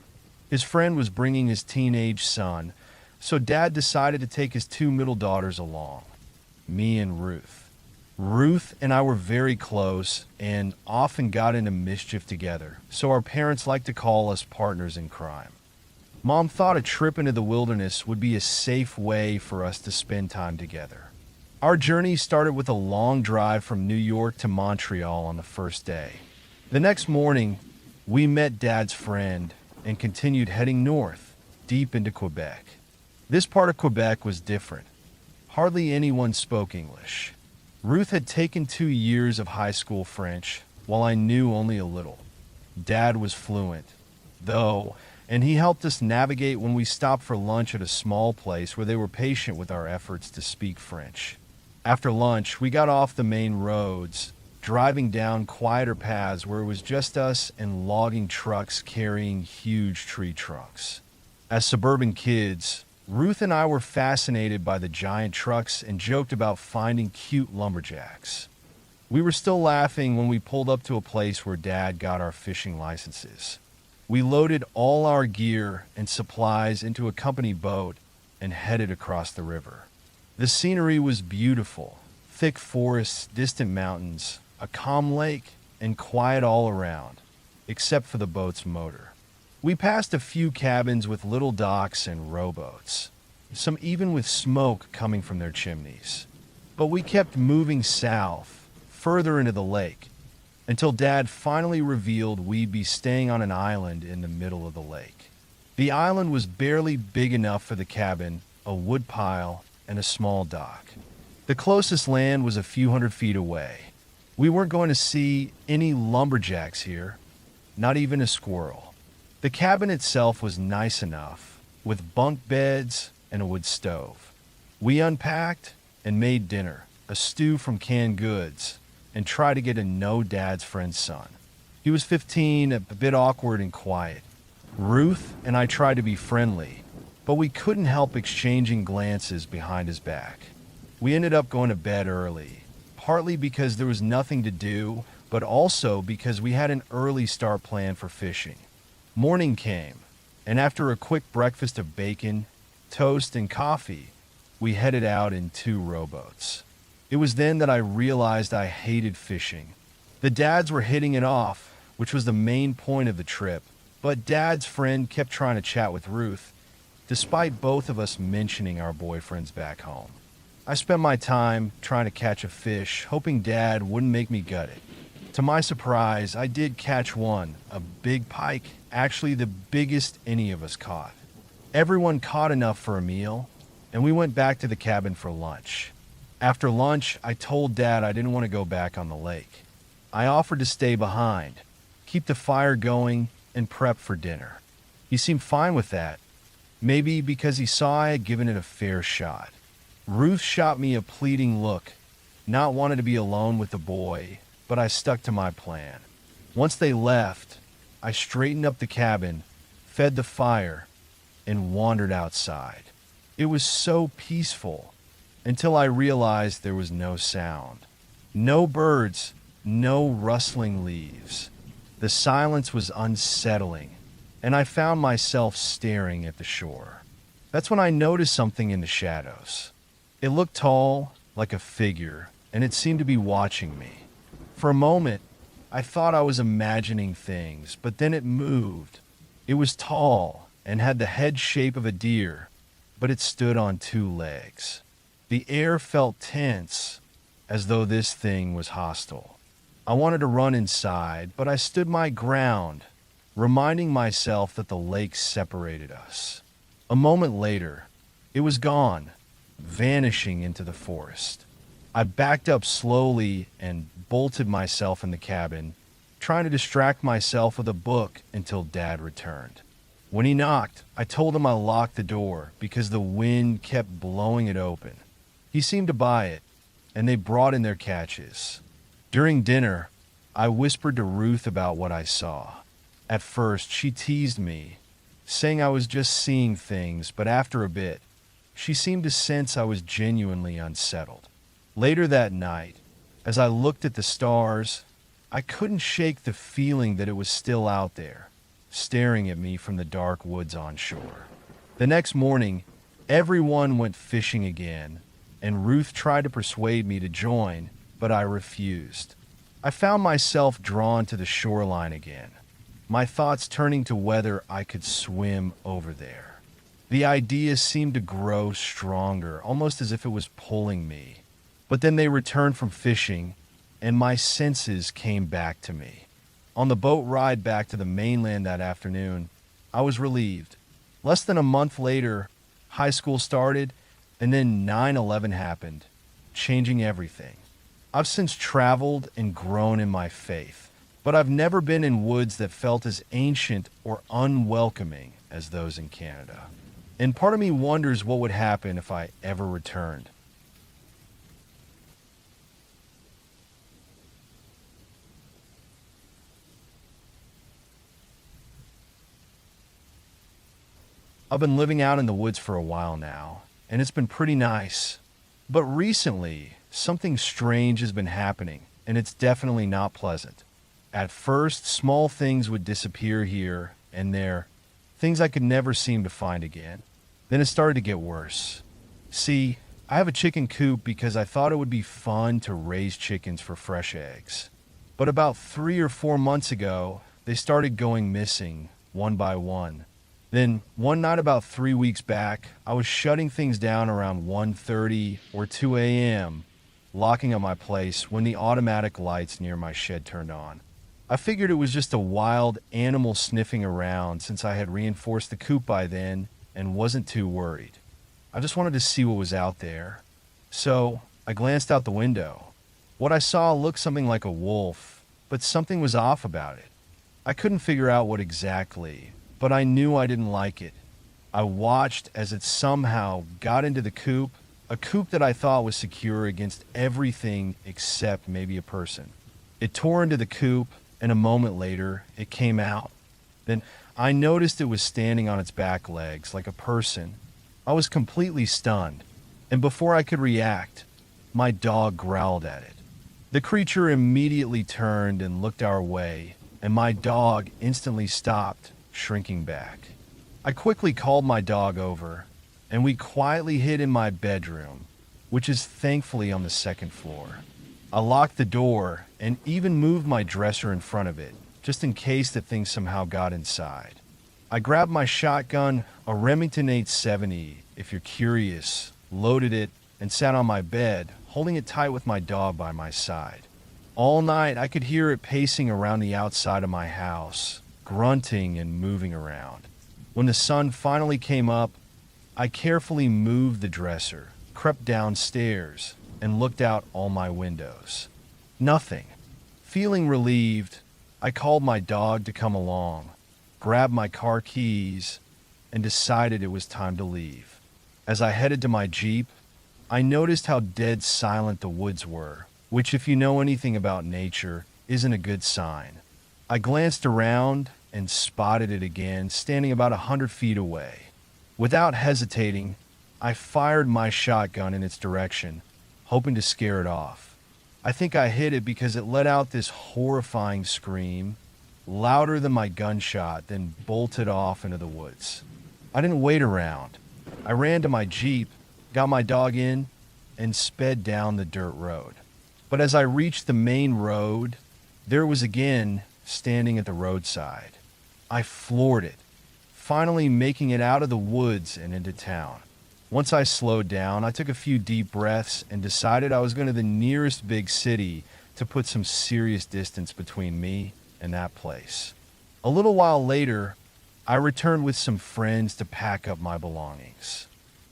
His friend was bringing his teenage son, so Dad decided to take his 2 middle daughters along, me and Ruth. Ruth and I were very close and often got into mischief together, so our parents liked to call us partners in crime. Mom thought a trip into the wilderness would be a safe way for us to spend time together. Our journey started with a long drive from New York to Montreal on the first day. The next morning, we met Dad's friend and continued heading north, deep into Quebec. This part of Quebec was different. Hardly anyone spoke English. Ruth had taken 2 years of high school French, while I knew only a little. Dad was fluent, though and he helped us navigate when we stopped for lunch at a small place where they were patient with our efforts to speak French. After lunch, we got off the main roads, driving down quieter paths where it was just us and logging trucks carrying huge tree trunks. As suburban kids, Ruth and I were fascinated by the giant trucks and joked about finding cute lumberjacks. We were still laughing when we pulled up to a place where Dad got our fishing licenses. We loaded all our gear and supplies into a company boat and headed across the river. The scenery was beautiful: thick forests, distant mountains, a calm lake, and quiet all around, except for the boat's motor. We passed a few cabins with little docks and rowboats, some even with smoke coming from their chimneys. But we kept moving south, further into the lake, until Dad finally revealed we'd be staying on an island in the middle of the lake. The island was barely big enough for the cabin, a wood pile, and a small dock. The closest land was a few hundred feet away. We weren't going to see any lumberjacks here, not even a squirrel. The cabin itself was nice enough, with bunk beds and a wood stove. We unpacked and made dinner, a stew from canned goods, and tried to get to know Dad's friend's son. He was 15, a bit awkward and quiet. Ruth and I tried to be friendly, but we couldn't help exchanging glances behind his back. We ended up going to bed early, partly because there was nothing to do, but also because we had an early start planned for fishing. Morning came, and after a quick breakfast of bacon, toast, and coffee, we headed out in 2 rowboats. It was then that I realized I hated fishing. The dads were hitting it off, which was the main point of the trip, but Dad's friend kept trying to chat with Ruth, despite both of us mentioning our boyfriends back home. I spent my time trying to catch a fish, hoping Dad wouldn't make me gut it. To my surprise, I did catch one, a big pike, actually the biggest any of us caught. Everyone caught enough for a meal, and we went back to the cabin for lunch. After lunch, I told Dad I didn't want to go back on the lake. I offered to stay behind, keep the fire going, and prep for dinner. He seemed fine with that, maybe because he saw I had given it a fair shot. Ruth shot me a pleading look, not wanting to be alone with the boy, but I stuck to my plan. Once they left, I straightened up the cabin, fed the fire, and wandered outside. It was so peaceful until I realized there was no sound. No birds, no rustling leaves. The silence was unsettling, and I found myself staring at the shore. That's when I noticed something in the shadows. It looked tall, like a figure, and it seemed to be watching me. For a moment, I thought I was imagining things, but then it moved. It was tall and had the head shape of a deer, but it stood on 2 legs. The air felt tense, as though this thing was hostile. I wanted to run inside, but I stood my ground, reminding myself that the lake separated us. A moment later, it was gone, vanishing into the forest. I backed up slowly and bolted myself in the cabin, trying to distract myself with a book until Dad returned. When he knocked, I told him I locked the door because the wind kept blowing it open. He seemed to buy it, and they brought in their catches. During dinner, I whispered to Ruth about what I saw. At first, she teased me, saying I was just seeing things, but after a bit, she seemed to sense I was genuinely unsettled. Later that night, as I looked at the stars, I couldn't shake the feeling that it was still out there, staring at me from the dark woods on shore. The next morning, everyone went fishing again, and Ruth tried to persuade me to join, but I refused. I found myself drawn to the shoreline again, my thoughts turning to whether I could swim over there. The idea seemed to grow stronger, almost as if it was pulling me. But then they returned from fishing, and my senses came back to me. On the boat ride back to the mainland that afternoon, I was relieved. Less than a month later, high school started, and then 9/11 happened, changing everything. I've since traveled and grown in my faith, but I've never been in woods that felt as ancient or unwelcoming as those in Canada. And part of me wonders what would happen if I ever returned. I've been living out in the woods for a while now, and it's been pretty nice. But recently, something strange has been happening, and it's definitely not pleasant. At first, small things would disappear here and there, things I could never seem to find again. Then it started to get worse. See, I have a chicken coop because I thought it would be fun to raise chickens for fresh eggs. But about 3 or 4 months ago, they started going missing, one by one. Then, one night about 3 weeks back, I was shutting things down around 1:30 or 2 a.m., locking up my place when the automatic lights near my shed turned on. I figured it was just a wild animal sniffing around since I had reinforced the coop by then and wasn't too worried. I just wanted to see what was out there. So, I glanced out the window. What I saw looked something like a wolf, but something was off about it. I couldn't figure out what exactly, but I knew I didn't like it. I watched as it somehow got into the coop, a coop that I thought was secure against everything except maybe a person. It tore into the coop, and a moment later, it came out. Then I noticed it was standing on its back legs like a person. I was completely stunned, and before I could react, my dog growled at it. The creature immediately turned and looked our way, and my dog instantly stopped, shrinking back. I quickly called my dog over, and we quietly hid in my bedroom, which is thankfully on the second floor. I locked the door and even moved my dresser in front of it, just in case the thing somehow got inside. I grabbed my shotgun, a Remington 870, if you're curious, loaded it, and sat on my bed, holding it tight with my dog by my side. All night, I could hear it pacing around the outside of my house, grunting and moving around. When the sun finally came up, I carefully moved the dresser, crept downstairs, and looked out all my windows. Nothing. Feeling relieved, I called my dog to come along, grabbed my car keys, and decided it was time to leave. As I headed to my Jeep, I noticed how dead silent the woods were, which, if you know anything about nature, isn't a good sign. I glanced around and spotted it again, standing about 100 feet away. Without hesitating, I fired my shotgun in its direction, hoping to scare it off. I think I hit it because it let out this horrifying scream, louder than my gunshot, then bolted off into the woods. I didn't wait around. I ran to my Jeep, got my dog in, and sped down the dirt road. But as I reached the main road, there it was again, standing at the roadside. I floored it, finally making it out of the woods and into town. Once I slowed down, I took a few deep breaths and decided I was going to the nearest big city to put some serious distance between me and that place. A little while later, I returned with some friends to pack up my belongings.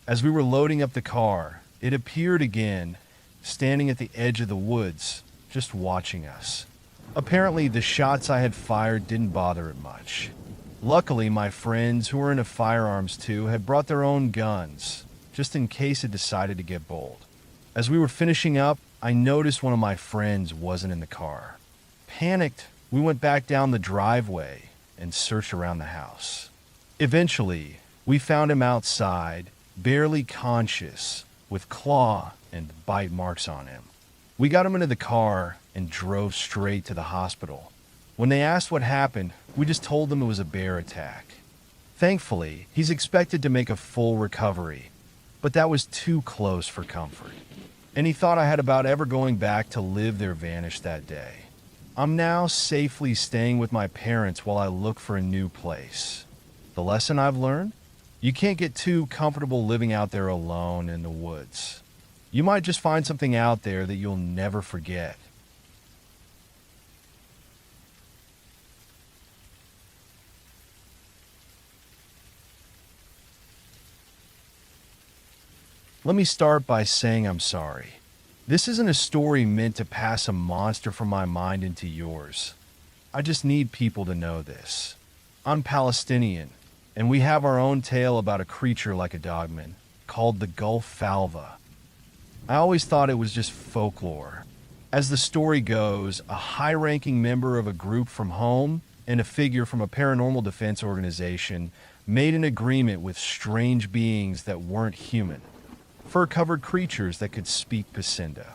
As we were loading up the car, it appeared again, standing at the edge of the woods, just watching us. Apparently, the shots I had fired didn't bother it much. Luckily, my friends, who were into firearms too, had brought their own guns, just in case it decided to get bold. As we were finishing up, I noticed one of my friends wasn't in the car. Panicked, we went back down the driveway and searched around the house. Eventually, we found him outside, barely conscious, with claw and bite marks on him. We got him into the car and drove straight to the hospital. When they asked what happened, we just told them it was a bear attack. Thankfully, he's expected to make a full recovery, but that was too close for comfort. Any thought I had about ever going back to live there vanished that day. I'm now safely staying with my parents while I look for a new place. The lesson I've learned? You can't get too comfortable living out there alone in the woods. You might just find something out there that you'll never forget. Let me start by saying I'm sorry. This isn't a story meant to pass a monster from my mind into yours. I just need people to know this. I'm Palestinian, and we have our own tale about a creature like a dogman called the Gulf Falva. I always thought it was just folklore. As the story goes, a high-ranking member of a group from home and a figure from a paranormal defense organization made an agreement with strange beings that weren't human, fur-covered creatures that could speak Pacinda.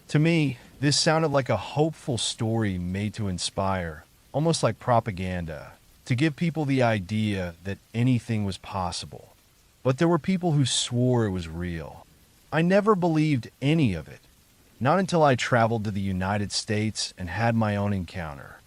To me, this sounded like a hopeful story made to inspire, almost like propaganda, to give people the idea that anything was possible. But there were people who swore it was real. I never believed any of it, not until I traveled to the United States and had my own encounter.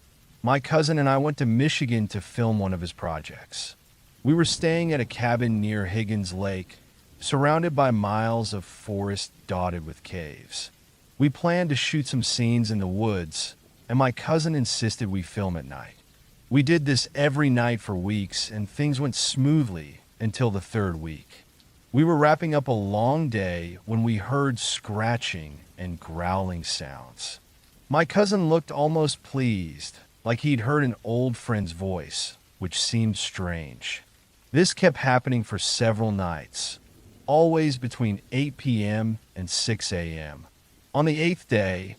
My cousin and I went to Michigan to film one of his projects. We were staying at a cabin near Higgins Lake, surrounded by miles of forest dotted with caves. We planned to shoot some scenes in the woods, and my cousin insisted we film at night. We did this every night for weeks, and things went smoothly until the third week. We were wrapping up a long day when we heard scratching and growling sounds. My cousin looked almost pleased, like he'd heard an old friend's voice, which seemed strange. This kept happening for several nights, always between 8 p.m. and 6 a.m. On the eighth day,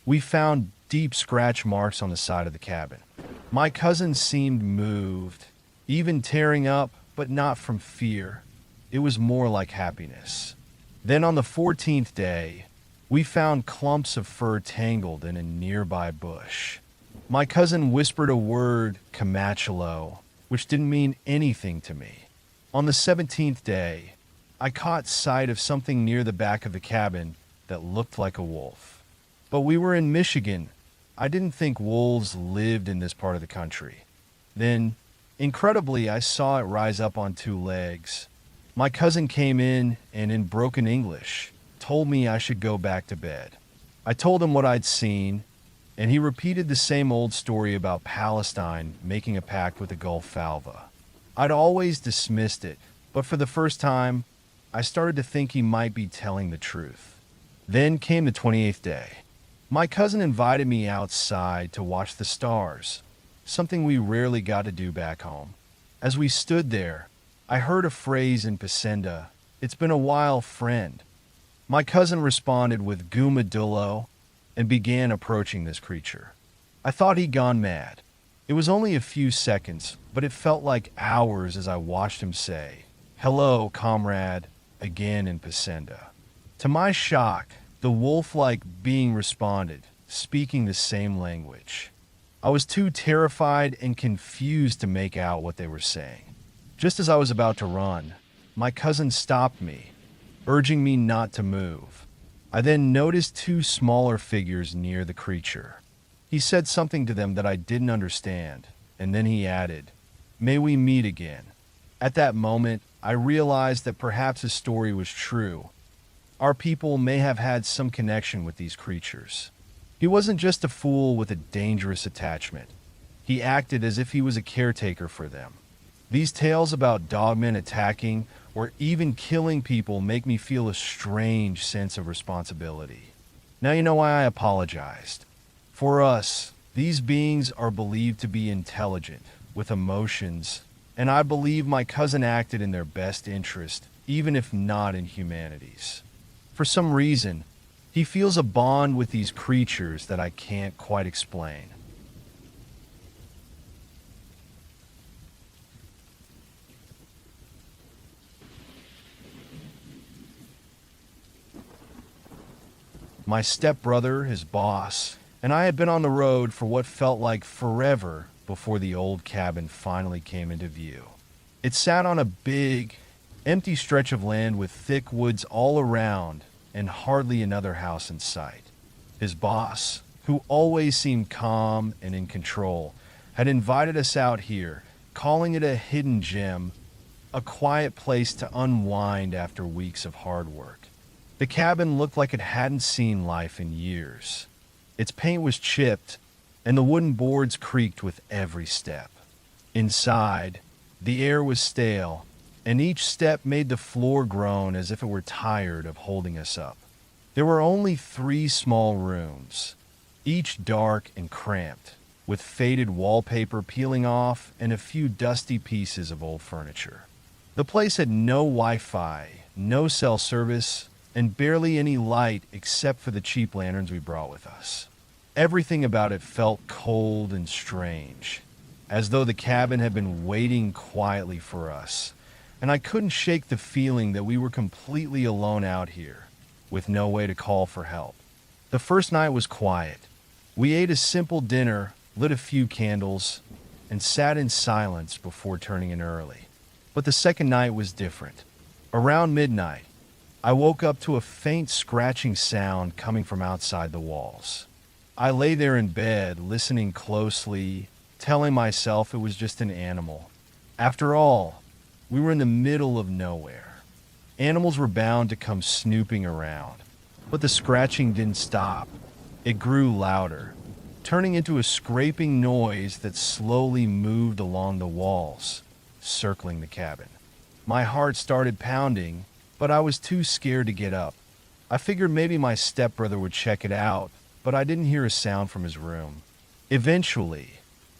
we found deep scratch marks on the side of the cabin. My cousin seemed moved, even tearing up, but not from fear. It was more like happiness. Then on the 14th day, we found clumps of fur tangled in a nearby bush. My cousin whispered a word, Comanchelo, which didn't mean anything to me. On the 17th day, I caught sight of something near the back of the cabin that looked like a wolf. But we were in Michigan. I didn't think wolves lived in this part of the country. Then, incredibly, I saw it rise up on two legs. My cousin came in and, in broken English, told me I should go back to bed. I told him what I'd seen, and he repeated the same old story about Palestine making a pact with the Gulf Falva. I'd always dismissed it, but for the first time, I started to think he might be telling the truth. Then came the 28th day. My cousin invited me outside to watch the stars, something we rarely got to do back home. As we stood there, I heard a phrase in Pacinda, "It's been a while, friend." My cousin responded with Gumadullo and began approaching this creature. I thought he'd gone mad. It was only a few seconds, but it felt like hours as I watched him say, "Hello, comrade," again in Pacinda. To my shock, the wolf-like being responded, speaking the same language. I was too terrified and confused to make out what they were saying. Just as I was about to run, my cousin stopped me, urging me not to move. I then noticed two smaller figures near the creature. He said something to them that I didn't understand, and then he added, "May we meet again." At that moment, I realized that perhaps his story was true. Our people may have had some connection with these creatures. He wasn't just a fool with a dangerous attachment. He acted as if he was a caretaker for them. These tales about dogmen attacking or even killing people make me feel a strange sense of responsibility. Now you know why I apologized. For us, these beings are believed to be intelligent, with emotions, and I believe my cousin acted in their best interest, even if not in humanity's. For some reason, he feels a bond with these creatures that I can't quite explain. My stepbrother, his boss, and I had been on the road for what felt like forever before the old cabin finally came into view. It sat on a big, empty stretch of land with thick woods all around and hardly another house in sight. His boss, who always seemed calm and in control, had invited us out here, calling it a hidden gem, a quiet place to unwind after weeks of hard work. The cabin looked like it hadn't seen life in years. Its paint was chipped, and the wooden boards creaked with every step. Inside, the air was stale, and each step made the floor groan as if it were tired of holding us up. There were only 3 small rooms, each dark and cramped, with faded wallpaper peeling off and a few dusty pieces of old furniture. The place had no Wi-Fi, no cell service, and barely any light except for the cheap lanterns we brought with us. Everything about it felt cold and strange, as though the cabin had been waiting quietly for us, and I couldn't shake the feeling that we were completely alone out here, with no way to call for help. The first night was quiet. We ate a simple dinner, lit a few candles, and sat in silence before turning in early. But the second night was different. Around midnight, I woke up to a faint scratching sound coming from outside the walls. I lay there in bed, listening closely, telling myself it was just an animal. After all, we were in the middle of nowhere. Animals were bound to come snooping around. But the scratching didn't stop. It grew louder, turning into a scraping noise that slowly moved along the walls, circling the cabin. My heart started pounding, but I was too scared to get up. I figured maybe my stepbrother would check it out, but I didn't hear a sound from his room. Eventually,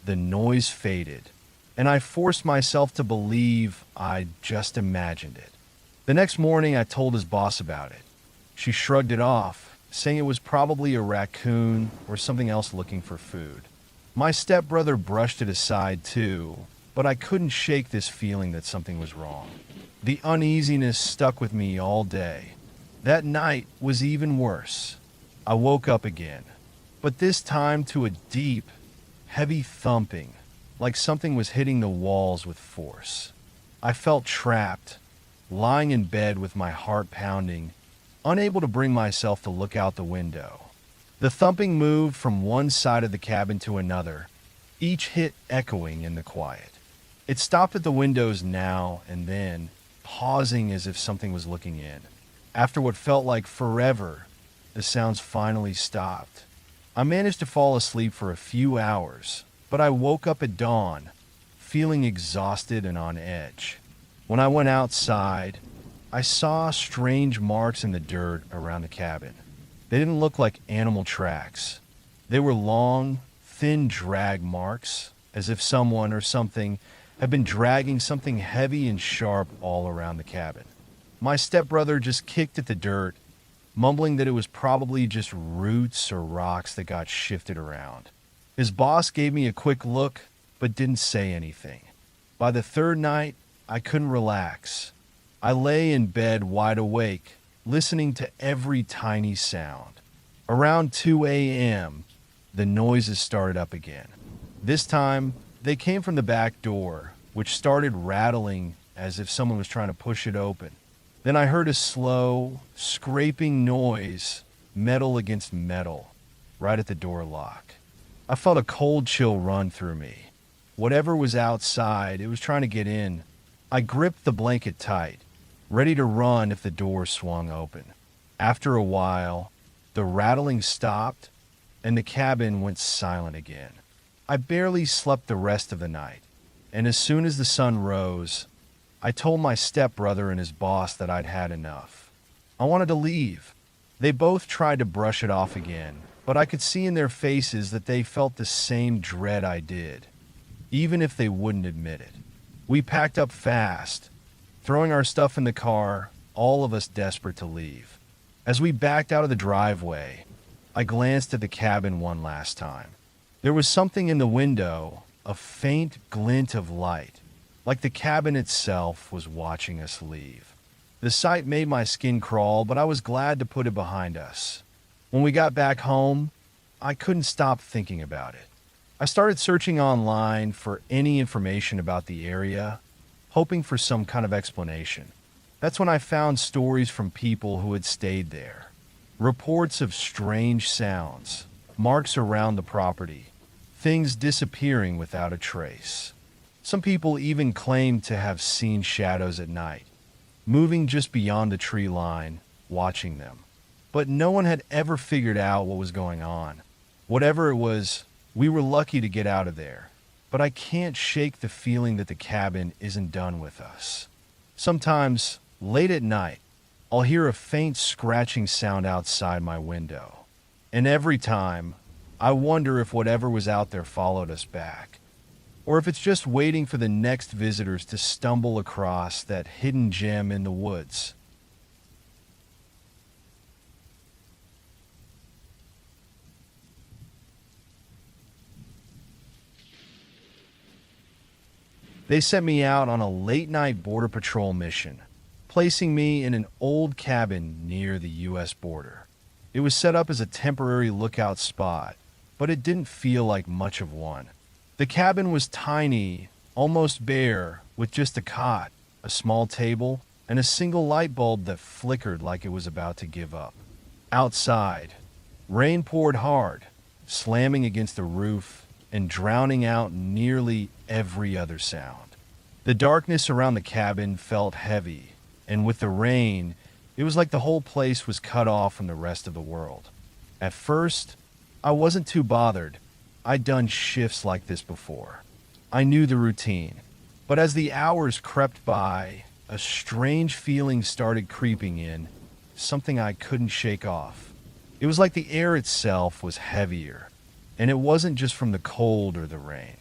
the noise faded, and I forced myself to believe I'd just imagined it. The next morning, I told his boss about it. She shrugged it off, saying it was probably a raccoon or something else looking for food. My stepbrother brushed it aside too, but I couldn't shake this feeling that something was wrong. The uneasiness stuck with me all day. That night was even worse. I woke up again, but this time to a deep, heavy thumping, like something was hitting the walls with force. I felt trapped, lying in bed with my heart pounding, unable to bring myself to look out the window. The thumping moved from one side of the cabin to another, each hit echoing in the quiet. It stopped at the windows now and then, pausing as if something was looking in. After what felt like forever, the sounds finally stopped. I managed to fall asleep for a few hours, but I woke up at dawn, feeling exhausted and on edge. When I went outside, I saw strange marks in the dirt around the cabin. They didn't look like animal tracks. They were long, thin drag marks, as if someone or something had been dragging something heavy and sharp all around the cabin. My stepbrother just kicked at the dirt, mumbling that it was probably just roots or rocks that got shifted around. His boss gave me a quick look, but didn't say anything. By the third night, I couldn't relax. I lay in bed wide awake, listening to every tiny sound. Around 2 a.m., the noises started up again. This time, they came from the back door, which started rattling as if someone was trying to push it open. Then I heard a slow, scraping noise, metal against metal, right at the door lock. I felt a cold chill run through me. Whatever was outside, it was trying to get in. I gripped the blanket tight, ready to run if the door swung open. After a while, the rattling stopped, and the cabin went silent again. I barely slept the rest of the night, and as soon as the sun rose, I told my stepbrother and his boss that I'd had enough. I wanted to leave. They both tried to brush it off again, but I could see in their faces that they felt the same dread I did, even if they wouldn't admit it. We packed up fast, throwing our stuff in the car, all of us desperate to leave. As we backed out of the driveway, I glanced at the cabin one last time. There was something in the window, a faint glint of light, like the cabin itself was watching us leave. The sight made my skin crawl, but I was glad to put it behind us. When we got back home, I couldn't stop thinking about it. I started searching online for any information about the area, hoping for some kind of explanation. That's when I found stories from people who had stayed there. Reports of strange sounds, marks around the property, things disappearing without a trace. Some people even claimed to have seen shadows at night, moving just beyond the tree line, watching them. But no one had ever figured out what was going on. Whatever it was, we were lucky to get out of there. But I can't shake the feeling that the cabin isn't done with us. Sometimes, late at night, I'll hear a faint scratching sound outside my window. And every time, I wonder if whatever was out there followed us back, or if it's just waiting for the next visitors to stumble across that hidden gem in the woods. They sent me out on a late-night Border Patrol mission, placing me in an old cabin near the U.S. border. It was set up as a temporary lookout spot, but it didn't feel like much of one. The cabin was tiny, almost bare, with just a cot, a small table, and a single light bulb that flickered like it was about to give up. Outside, rain poured hard, slamming against the roof and drowning out nearly every other sound. The darkness around the cabin felt heavy, and with the rain, it was like the whole place was cut off from the rest of the world. At first, I wasn't too bothered. I'd done shifts like this before. I knew the routine. But as the hours crept by, a strange feeling started creeping in, something I couldn't shake off. It was like the air itself was heavier, and it wasn't just from the cold or the rain.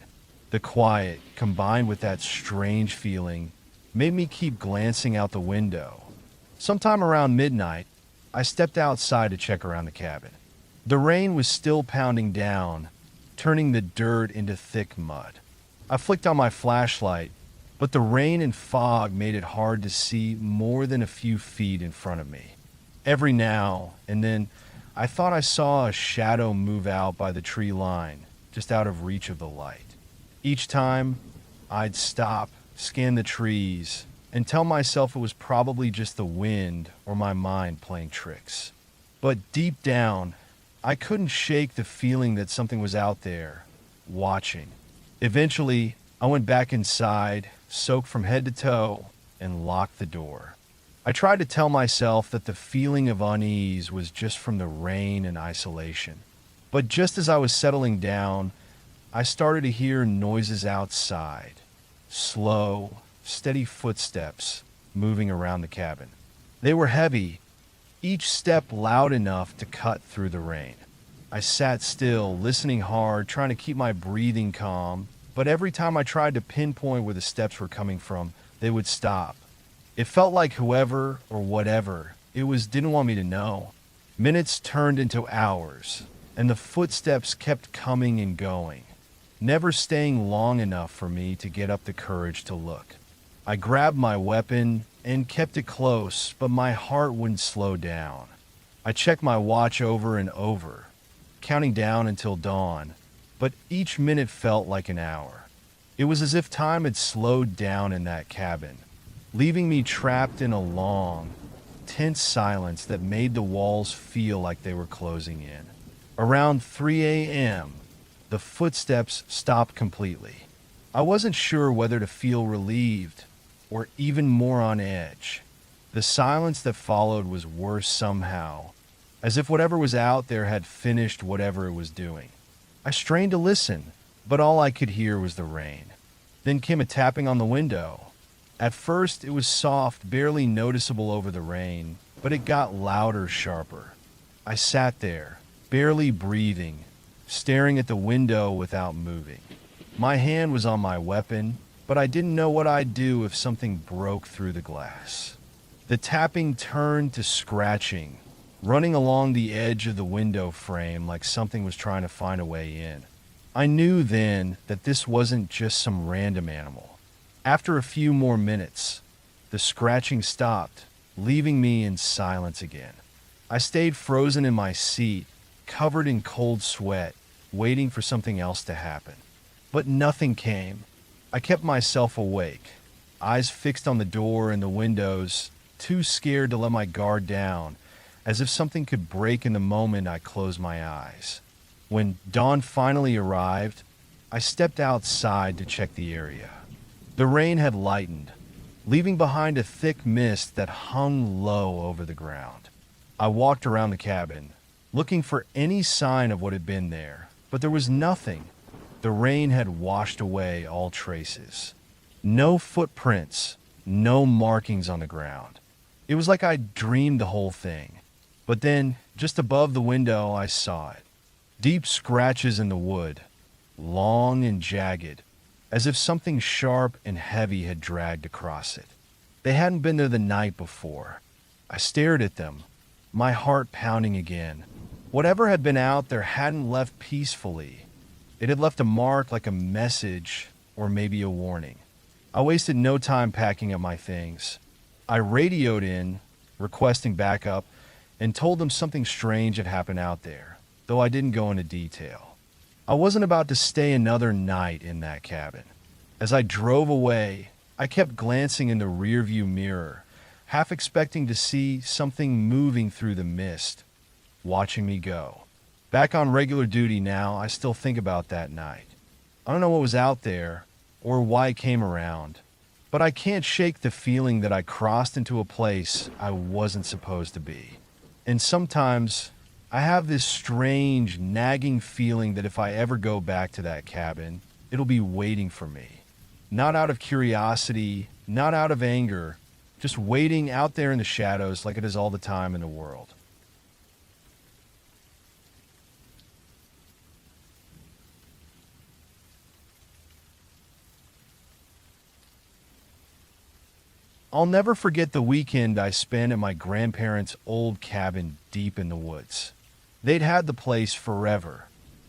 The quiet, combined with that strange feeling, made me keep glancing out the window. Sometime around midnight, I stepped outside to check around the cabin. The rain was still pounding down, turning the dirt into thick mud. I flicked on my flashlight, but the rain and fog made it hard to see more than a few feet in front of me. Every now and then, I thought I saw a shadow move out by the tree line, just out of reach of the light. Each time, I'd stop, scan the trees, and tell myself it was probably just the wind or my mind playing tricks. But deep down, I couldn't shake the feeling that something was out there, watching. Eventually, I went back inside, soaked from head to toe, and locked the door. I tried to tell myself that the feeling of unease was just from the rain and isolation. But just as I was settling down, I started to hear noises outside. Slow, steady footsteps moving around the cabin. They were heavy, each step loud enough to cut through the rain. I sat still, listening hard, trying to keep my breathing calm, but every time I tried to pinpoint where the steps were coming from, they would stop. It felt like whoever or whatever it was didn't want me to know. Minutes turned into hours, and the footsteps kept coming and going, never staying long enough for me to get up the courage to look. I grabbed my weapon and kept it close, but my heart wouldn't slow down. I checked my watch over and over, counting down until dawn, but each minute felt like an hour. It was as if time had slowed down in that cabin, leaving me trapped in a long, tense silence that made the walls feel like they were closing in. Around 3 a.m., the footsteps stopped completely. I wasn't sure whether to feel relieved or even more on edge. The silence that followed was worse somehow, as if whatever was out there had finished whatever it was doing. I strained to listen, but all I could hear was the rain. Then came a tapping on the window. At first, it was soft, barely noticeable over the rain, but it got louder, sharper. I sat there, barely breathing, staring at the window without moving. My hand was on my weapon, but I didn't know what I'd do if something broke through the glass. The tapping turned to scratching, running along the edge of the window frame like something was trying to find a way in. I knew then that this wasn't just some random animal. After a few more minutes, the scratching stopped, leaving me in silence again. I stayed frozen in my seat, covered in cold sweat, waiting for something else to happen. But nothing came. I kept myself awake, eyes fixed on the door and the windows, too scared to let my guard down, as if something could break in the moment I closed my eyes. When dawn finally arrived, I stepped outside to check the area. The rain had lightened, leaving behind a thick mist that hung low over the ground. I walked around the cabin, looking for any sign of what had been there, but there was nothing. The rain had washed away all traces. No footprints, no markings on the ground. It was like I'd dreamed the whole thing. But then, just above the window, I saw it. Deep scratches in the wood, long and jagged, as if something sharp and heavy had dragged across it. They hadn't been there the night before. I stared at them, my heart pounding again. Whatever had been out there hadn't left peacefully. It had left a mark like a message or maybe a warning. I wasted no time packing up my things. I radioed in, requesting backup, and told them something strange had happened out there, though I didn't go into detail. I wasn't about to stay another night in that cabin. As I drove away, I kept glancing in the rearview mirror, half expecting to see something moving through the mist, watching me go. Back on regular duty now, I still think about that night. I don't know what was out there or why it came around, but I can't shake the feeling that I crossed into a place I wasn't supposed to be. And sometimes I have this strange, nagging feeling that if I ever go back to that cabin, it'll be waiting for me. Not out of curiosity, not out of anger, just waiting out there in the shadows like it is all the time in the world. I'll never forget the weekend I spent at my grandparents' old cabin deep in the woods. They'd had the place forever.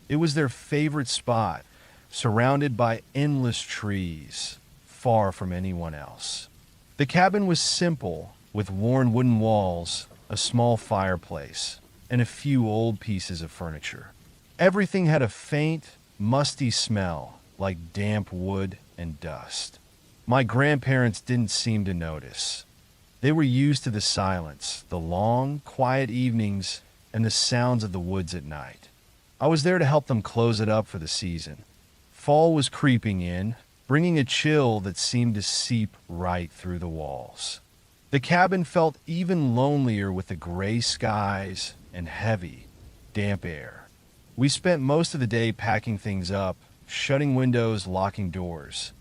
It was their favorite spot, surrounded by endless trees, far from anyone else. The cabin was simple, with worn wooden walls, a small fireplace, and a few old pieces of furniture. Everything had a faint, musty smell, like damp wood and dust. My grandparents didn't seem to notice. They were used to the silence, the long, quiet evenings, and the sounds of the woods at night. I was there to help them close it up for the season. Fall was creeping in, bringing a chill that seemed to seep right through the walls. The cabin felt even lonelier with the gray skies and heavy, damp air. We spent most of the day packing things up, shutting windows, locking doors.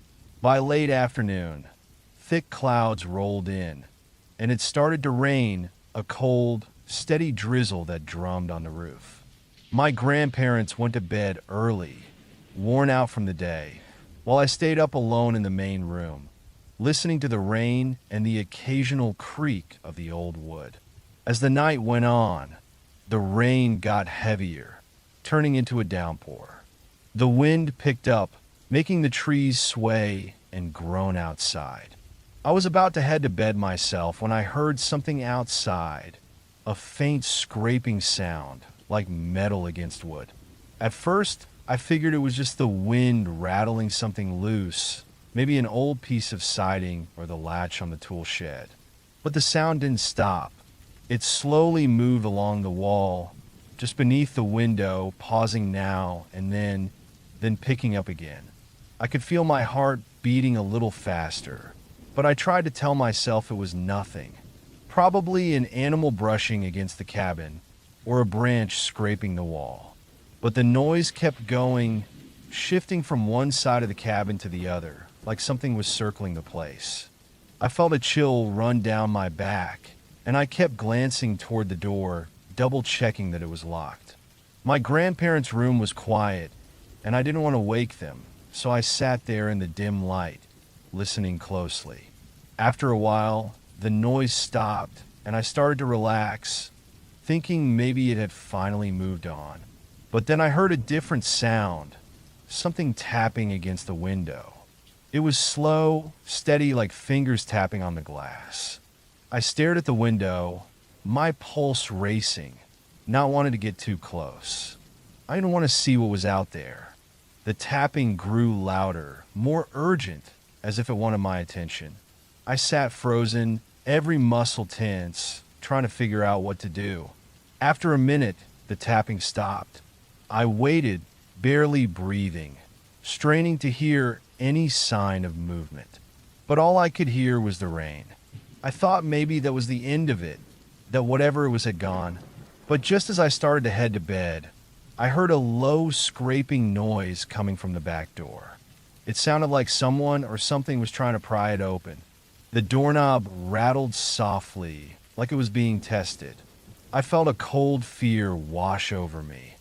By late afternoon, thick clouds rolled in, and it started to rain, a cold, steady drizzle that drummed on the roof. My grandparents went to bed early, worn out from the day, while I stayed up alone in the main room, listening to the rain and the occasional creak of the old wood. As the night went on, the rain got heavier, turning into a downpour. The wind picked up, making the trees sway and groan outside. I was about to head to bed myself when I heard something outside, a faint scraping sound like metal against wood. At first, I figured it was just the wind rattling something loose, maybe an old piece of siding or the latch on the tool shed. But the sound didn't stop. It slowly moved along the wall, just beneath the window, pausing now and then picking up again. I could feel my heart beating a little faster, but I tried to tell myself it was nothing. Probably an animal brushing against the cabin or a branch scraping the wall. But the noise kept going, shifting from one side of the cabin to the other, like something was circling the place. I felt a chill run down my back, and I kept glancing toward the door, double-checking that it was locked. My grandparents' room was quiet, and I didn't want to wake them, so I sat there in the dim light, listening closely. After a while, the noise stopped, and I started to relax, thinking maybe it had finally moved on. But then I heard a different sound, something tapping against the window. It was slow, steady, like fingers tapping on the glass. I stared at the window, my pulse racing, not wanting to get too close. I didn't want to see what was out there. The tapping grew louder, more urgent, as if it wanted my attention. I sat frozen, every muscle tense, trying to figure out what to do. After a minute, the tapping stopped. I waited, barely breathing, straining to hear any sign of movement. But all I could hear was the rain. I thought maybe that was the end of it, that whatever it was had gone. But just as I started to head to bed, I heard a low scraping noise coming from the back door. It sounded like someone or something was trying to pry it open. The doorknob rattled softly, like it was being tested. I felt a cold fear wash over me.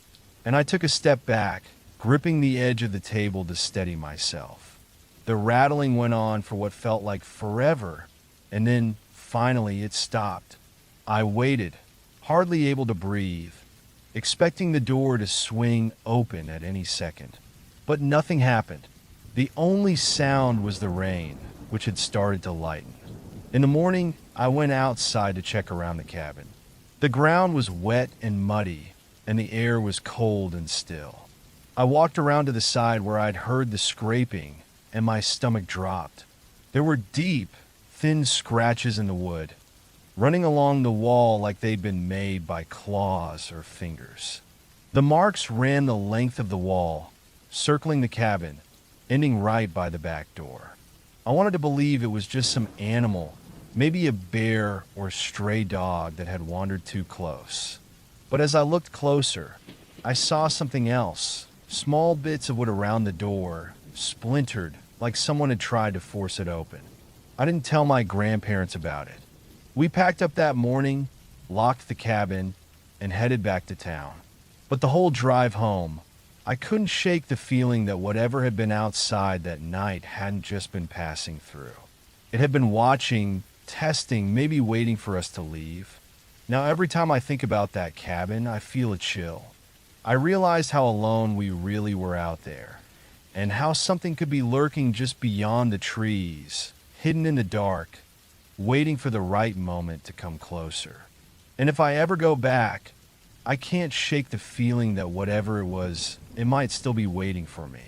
and I took a step back, gripping the edge of the table to steady myself. The rattling went on for what felt like forever, and then finally it stopped. I waited, hardly able to breathe, expecting the door to swing open at any second. But nothing happened. The only sound was the rain, which had started to lighten. In the morning, I went outside to check around the cabin. The ground was wet and muddy, and the air was cold and still. I walked around to the side where I'd heard the scraping, and my stomach dropped. There were deep, thin scratches in the wood, running along the wall like they'd been made by claws or fingers. The marks ran the length of the wall, circling the cabin, ending right by the back door. I wanted to believe it was just some animal, maybe a bear or stray dog that had wandered too close. But as I looked closer, I saw something else. Small bits of wood around the door, splintered like someone had tried to force it open. I didn't tell my grandparents about it. We packed up that morning, locked the cabin, and headed back to town. But the whole drive home, I couldn't shake the feeling that whatever had been outside that night hadn't just been passing through. It had been watching, testing, maybe waiting for us to leave. Now every time I think about that cabin, I feel a chill. I realized how alone we really were out there, and how something could be lurking just beyond the trees, hidden in the dark, waiting for the right moment to come closer. And if I ever go back, I can't shake the feeling that whatever it was, it might still be waiting for me.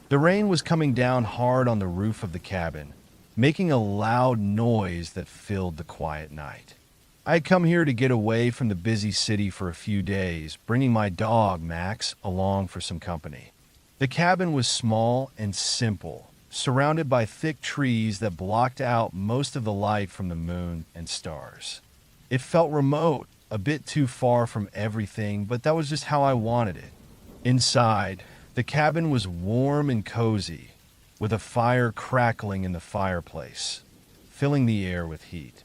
The rain was coming down hard on the roof of the cabin, making a loud noise that filled the quiet night. I had come here to get away from the busy city for a few days, bringing my dog, Max, along for some company. The cabin was small and simple, surrounded by thick trees that blocked out most of the light from the moon and stars. It felt remote, a bit too far from everything, but that was just how I wanted it. Inside, the cabin was warm and cozy, with a fire crackling in the fireplace, filling the air with heat.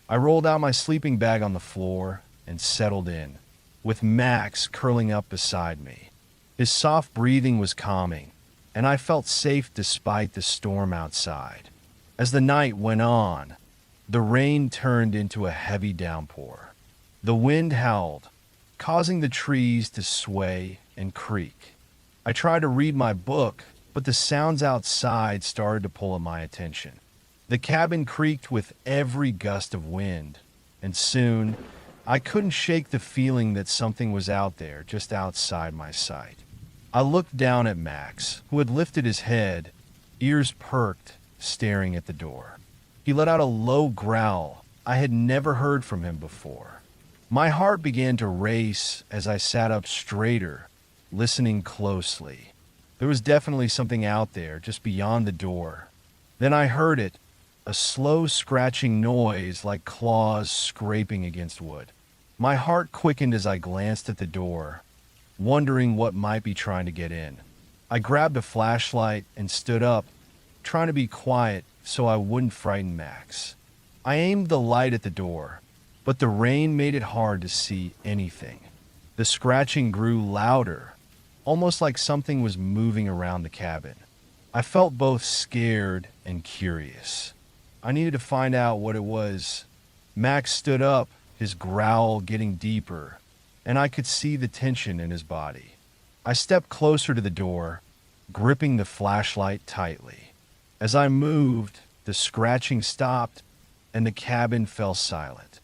I rolled out my sleeping bag on the floor and settled in, with Max curling up beside me. His soft breathing was calming, and I felt safe despite the storm outside. As the night went on, the rain turned into a heavy downpour. The wind howled, causing the trees to sway and creak. I tried to read my book, but the sounds outside started to pull at my attention. The cabin creaked with every gust of wind, and soon I couldn't shake the feeling that something was out there just outside my sight. I looked down at Max, who had lifted his head, ears perked, staring at the door. He let out a low growl I had never heard from him before. My heart began to race as I sat up straighter, listening closely. There was definitely something out there just beyond the door. Then I heard it, a slow scratching noise like claws scraping against wood. My heart quickened as I glanced at the door, wondering what might be trying to get in. I grabbed a flashlight and stood up, trying to be quiet so I wouldn't frighten Max. I aimed the light at the door, but the rain made it hard to see anything. The scratching grew louder, almost like something was moving around the cabin. I felt both scared and curious. I needed to find out what it was. Max stood up, his growl getting deeper, and I could see the tension in his body. I stepped closer to the door, gripping the flashlight tightly. As I moved, the scratching stopped, and the cabin fell silent.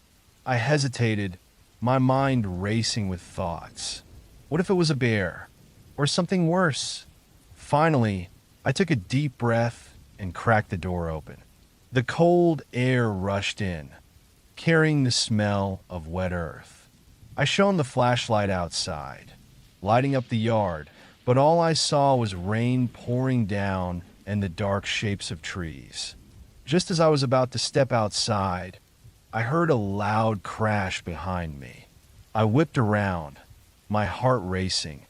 I hesitated, my mind racing with thoughts. What if it was a bear? Or something worse? Finally, I took a deep breath and cracked the door open. The cold air rushed in, carrying the smell of wet earth. I shone the flashlight outside, lighting up the yard, but all I saw was rain pouring down and the dark shapes of trees. Just as I was about to step outside, I heard a loud crash behind me. I whipped around, my heart racing,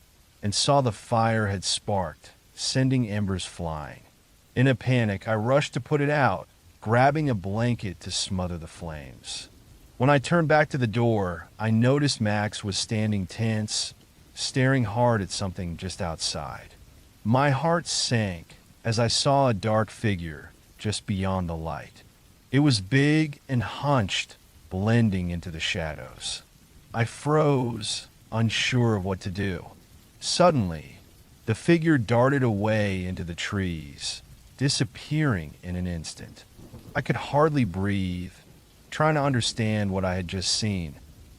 and saw the fire had sparked, sending embers flying. In a panic, I rushed to put it out, grabbing a blanket to smother the flames. When I turned back to the door, I noticed Max was standing tense, staring hard at something just outside. My heart sank as I saw a dark figure just beyond the light. It was big and hunched, blending into the shadows. I froze, unsure of what to do. Suddenly, the figure darted away into the trees, disappearing in an instant. I could hardly breathe, trying to understand what I had just seen.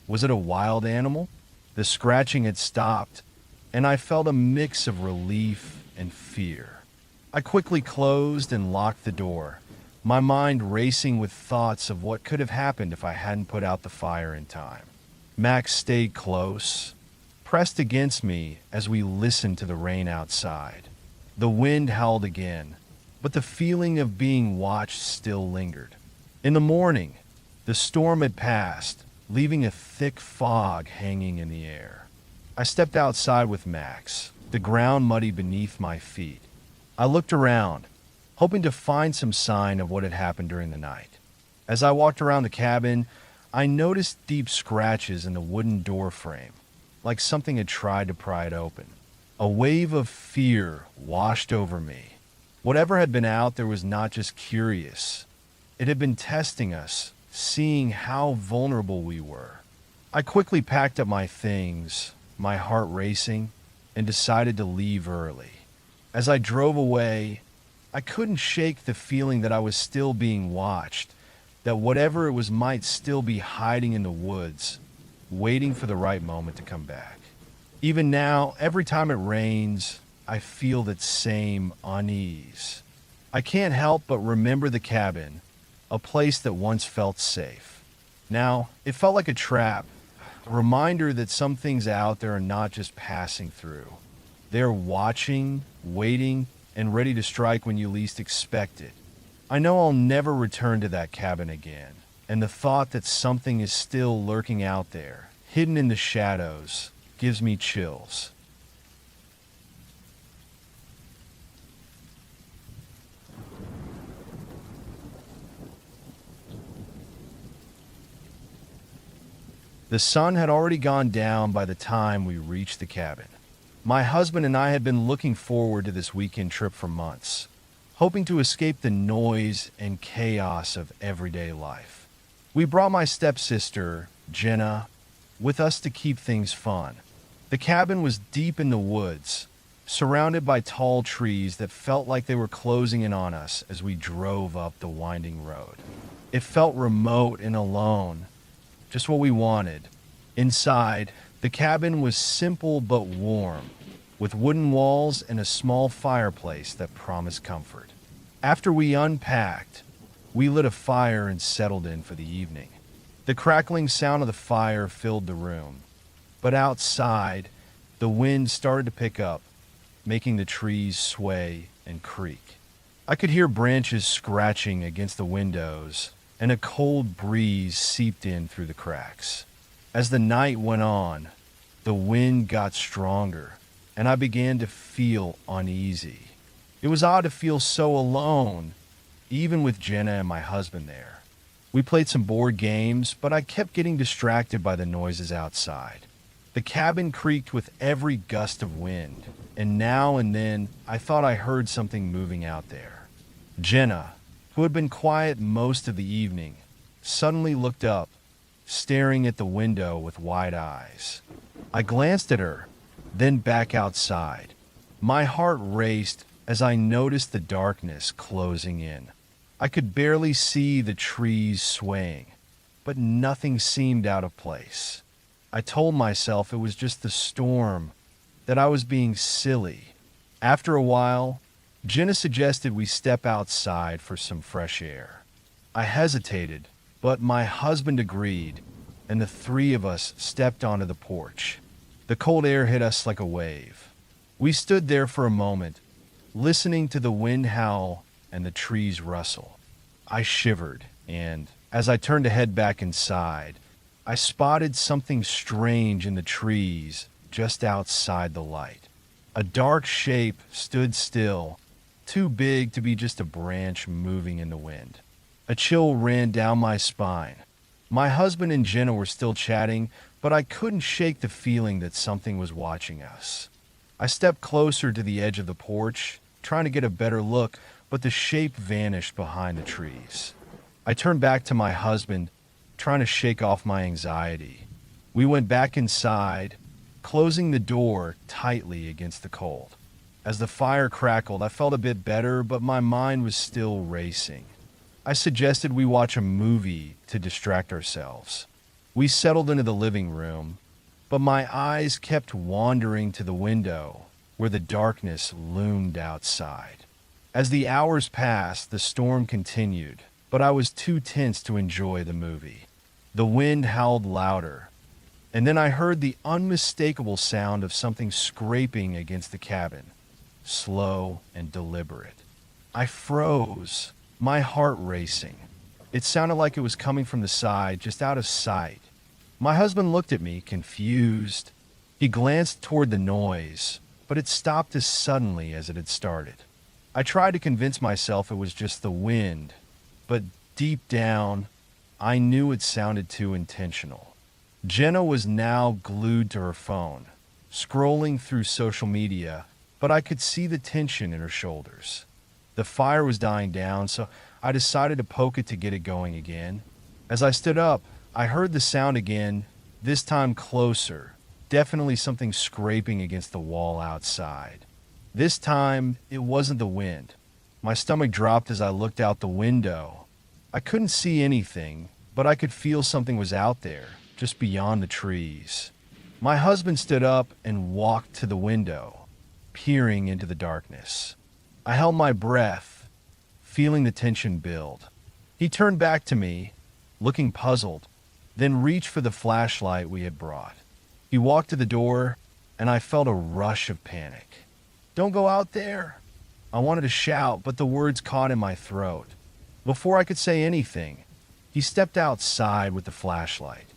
Was it a wild animal? The scratching had stopped, and I felt a mix of relief and fear. I quickly closed and locked the door, my mind racing with thoughts of what could have happened if I hadn't put out the fire in time. Max stayed close, pressed against me as we listened to the rain outside. The wind howled again, but the feeling of being watched still lingered. In the morning, the storm had passed, leaving a thick fog hanging in the air. I stepped outside with Max, the ground muddy beneath my feet. I looked around, hoping to find some sign of what had happened during the night. As I walked around the cabin, I noticed deep scratches in the wooden door frame, like something had tried to pry it open. A wave of fear washed over me. Whatever had been out there was not just curious. It had been testing us, seeing how vulnerable we were. I quickly packed up my things, my heart racing, and decided to leave early. As I drove away, I couldn't shake the feeling that I was still being watched, that whatever it was might still be hiding in the woods, waiting for the right moment to come back. Even now, every time it rains, I feel that same unease. I can't help but remember the cabin, a place that once felt safe. Now, it felt like a trap, a reminder that some things out there are not just passing through. They're watching, waiting, and ready to strike when you least expect it. I know I'll never return to that cabin again, and the thought that something is still lurking out there, hidden in the shadows, gives me chills. The sun had already gone down by the time we reached the cabin. My husband and I had been looking forward to this weekend trip for months, hoping to escape the noise and chaos of everyday life. We brought my stepsister, Jenna, with us to keep things fun. The cabin was deep in the woods, surrounded by tall trees that felt like they were closing in on us as we drove up the winding road. It felt remote and alone, just what we wanted. Inside, the cabin was simple but warm, with wooden walls and a small fireplace that promised comfort. After we unpacked, we lit a fire and settled in for the evening. The crackling sound of the fire filled the room, but outside, the wind started to pick up, making the trees sway and creak. I could hear branches scratching against the windows, and a cold breeze seeped in through the cracks. As the night went on, the wind got stronger, and I began to feel uneasy. It was odd to feel so alone, even with Jenna and my husband there. We played some board games, but I kept getting distracted by the noises outside. The cabin creaked with every gust of wind, and now and then I thought I heard something moving out there. Jenna, who had been quiet most of the evening, suddenly looked up, staring at the window with wide eyes. I glanced at her, then back outside. My heart raced as I noticed the darkness closing in. I could barely see the trees swaying, but nothing seemed out of place. I told myself it was just the storm, that I was being silly. After a while, Jenna suggested we step outside for some fresh air. I hesitated, but my husband agreed, and the three of us stepped onto the porch. The cold air hit us like a wave. We stood there for a moment, listening to the wind howl and the trees rustle. I shivered, and as I turned to head back inside, I spotted something strange in the trees just outside the light. A dark shape stood still, too big to be just a branch moving in the wind. A chill ran down my spine. My husband and Jenna were still chatting, but I couldn't shake the feeling that something was watching us. I stepped closer to the edge of the porch, trying to get a better look, but the shape vanished behind the trees. I turned back to my husband, trying to shake off my anxiety. We went back inside, closing the door tightly against the cold. As the fire crackled, I felt a bit better, but my mind was still racing. I suggested we watch a movie to distract ourselves. We settled into the living room, but my eyes kept wandering to the window where the darkness loomed outside. As the hours passed, the storm continued, but I was too tense to enjoy the movie. The wind howled louder, and then I heard the unmistakable sound of something scraping against the cabin, slow and deliberate. I froze, my heart racing. It sounded like it was coming from the side, just out of sight. My husband looked at me, confused. He glanced toward the noise, but it stopped as suddenly as it had started. I tried to convince myself it was just the wind, but deep down, I knew it sounded too intentional. Jenna was now glued to her phone, scrolling through social media, but I could see the tension in her shoulders. The fire was dying down, so I decided to poke it to get it going again. As I stood up, I heard the sound again, this time closer, definitely something scraping against the wall outside. This time, it wasn't the wind. My stomach dropped as I looked out the window. I couldn't see anything, but I could feel something was out there, just beyond the trees. My husband stood up and walked to the window, peering into the darkness. I held my breath, feeling the tension build. He turned back to me, looking puzzled, then reached for the flashlight we had brought. He walked to the door, and I felt a rush of panic. "Don't go out there!" I wanted to shout, but the words caught in my throat. Before I could say anything, he stepped outside with the flashlight.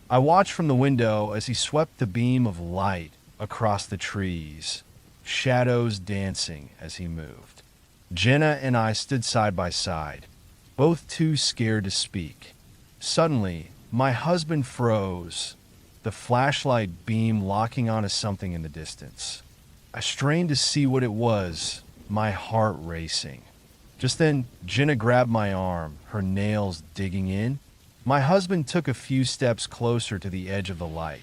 I watched from the window as he swept the beam of light across the trees, shadows dancing as he moved. Jenna and I stood side by side, both too scared to speak. Suddenly, my husband froze, the flashlight beam locking onto something in the distance. I strained to see what it was, my heart racing. Just then, Jenna grabbed my arm, her nails digging in. My husband took a few steps closer to the edge of the light,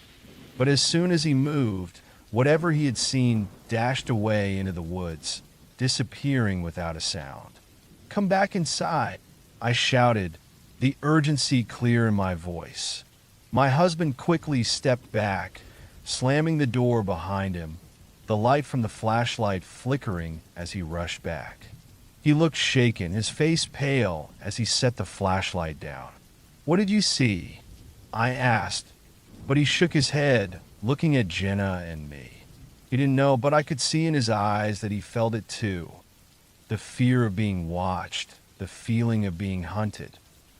but as soon as he moved, whatever he had seen dashed away into the woods, disappearing without a sound. "Come back inside," I shouted, the urgency clear in my voice. My husband quickly stepped back, slamming the door behind him, the light from the flashlight flickering as he rushed back. He looked shaken, his face pale as he set the flashlight down. "What did you see?" I asked, but he shook his head, looking at Jenna and me. He didn't know, but I could see in his eyes that he felt it too. The fear of being watched, the feeling of being hunted.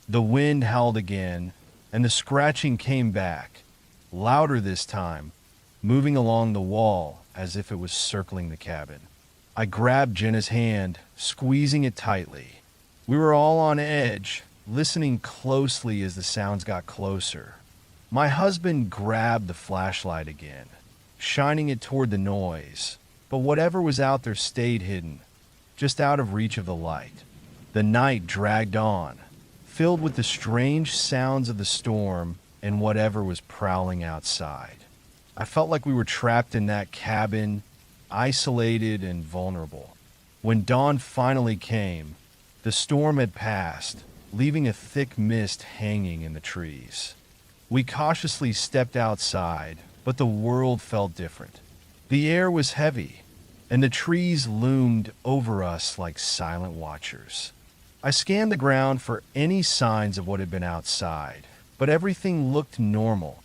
The wind howled again, and the scratching came back, louder this time, moving along the wall as if it was circling the cabin. I grabbed Jenna's hand, squeezing it tightly. We were all on edge, listening closely as the sounds got closer. My husband grabbed the flashlight again, shining it toward the noise, but whatever was out there stayed hidden, just out of reach of the light. The night dragged on, filled with the strange sounds of the storm and whatever was prowling outside. I felt like we were trapped in that cabin, isolated and vulnerable. When dawn finally came, the storm had passed, leaving a thick mist hanging in the trees. We cautiously stepped outside, but the world felt different. The air was heavy, and the trees loomed over us like silent watchers. I scanned the ground for any signs of what had been outside, but everything looked normal,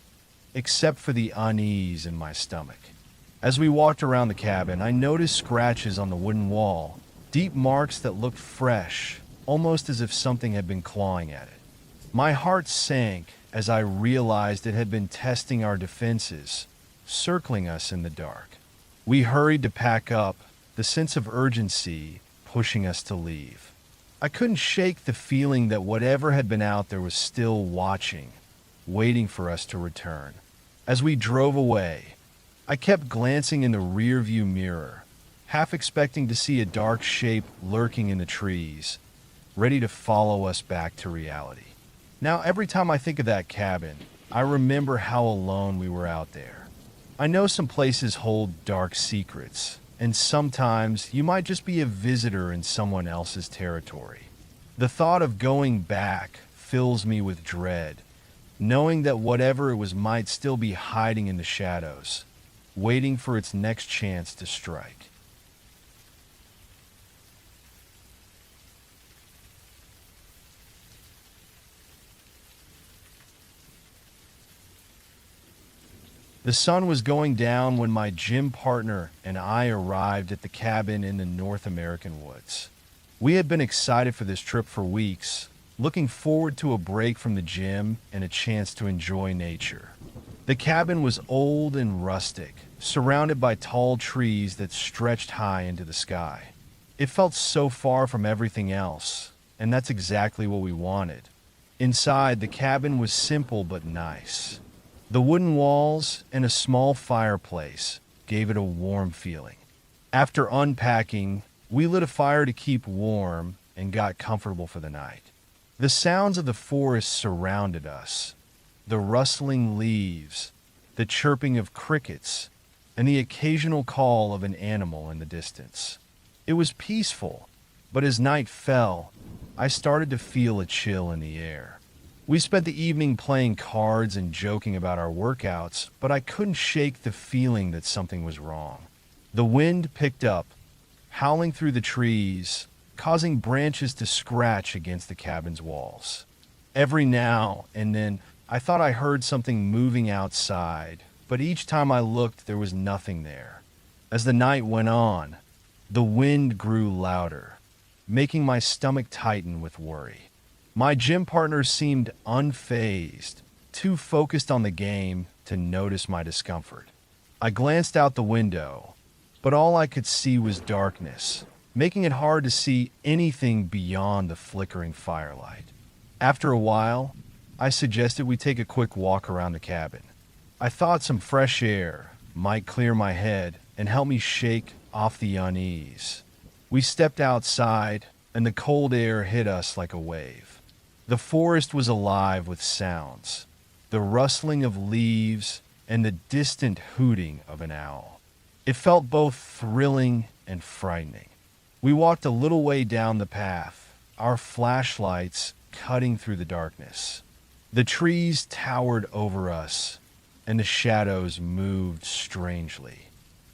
except for the unease in my stomach. As we walked around the cabin, I noticed scratches on the wooden wall, deep marks that looked fresh, almost as if something had been clawing at it. My heart sank as I realized it had been testing our defenses, circling us in the dark. We hurried to pack up, the sense of urgency pushing us to leave. I couldn't shake the feeling that whatever had been out there was still watching, waiting for us to return. As we drove away, I kept glancing in the rearview mirror, half expecting to see a dark shape lurking in the trees, ready to follow us back to reality. Now, every time I think of that cabin, I remember how alone we were out there. I know some places hold dark secrets, and sometimes you might just be a visitor in someone else's territory. The thought of going back fills me with dread, knowing that whatever it was might still be hiding in the shadows, waiting for its next chance to strike. The sun was going down when my gym partner and I arrived at the cabin in the North American woods. We had been excited for this trip for weeks, looking forward to a break from the gym and a chance to enjoy nature. The cabin was old and rustic, surrounded by tall trees that stretched high into the sky. It felt so far from everything else, and that's exactly what we wanted. Inside, the cabin was simple but nice. The wooden walls and a small fireplace gave it a warm feeling. After unpacking, we lit a fire to keep warm and got comfortable for the night. The sounds of the forest surrounded us. The rustling leaves, the chirping of crickets, and the occasional call of an animal in the distance. It was peaceful, but as night fell, I started to feel a chill in the air. We spent the evening playing cards and joking about our workouts, but I couldn't shake the feeling that something was wrong. The wind picked up, howling through the trees, causing branches to scratch against the cabin's walls. Every now and then, I thought I heard something moving outside, but each time I looked, there was nothing there. As the night went on, the wind grew louder, making my stomach tighten with worry. My gym partner seemed unfazed, too focused on the game to notice my discomfort. I glanced out the window, but all I could see was darkness, making it hard to see anything beyond the flickering firelight. After a while, I suggested we take a quick walk around the cabin. I thought some fresh air might clear my head and help me shake off the unease. We stepped outside, and the cold air hit us like a wave. The forest was alive with sounds, the rustling of leaves and the distant hooting of an owl. It felt both thrilling and frightening. We walked a little way down the path, our flashlights cutting through the darkness. The trees towered over us, and the shadows moved strangely.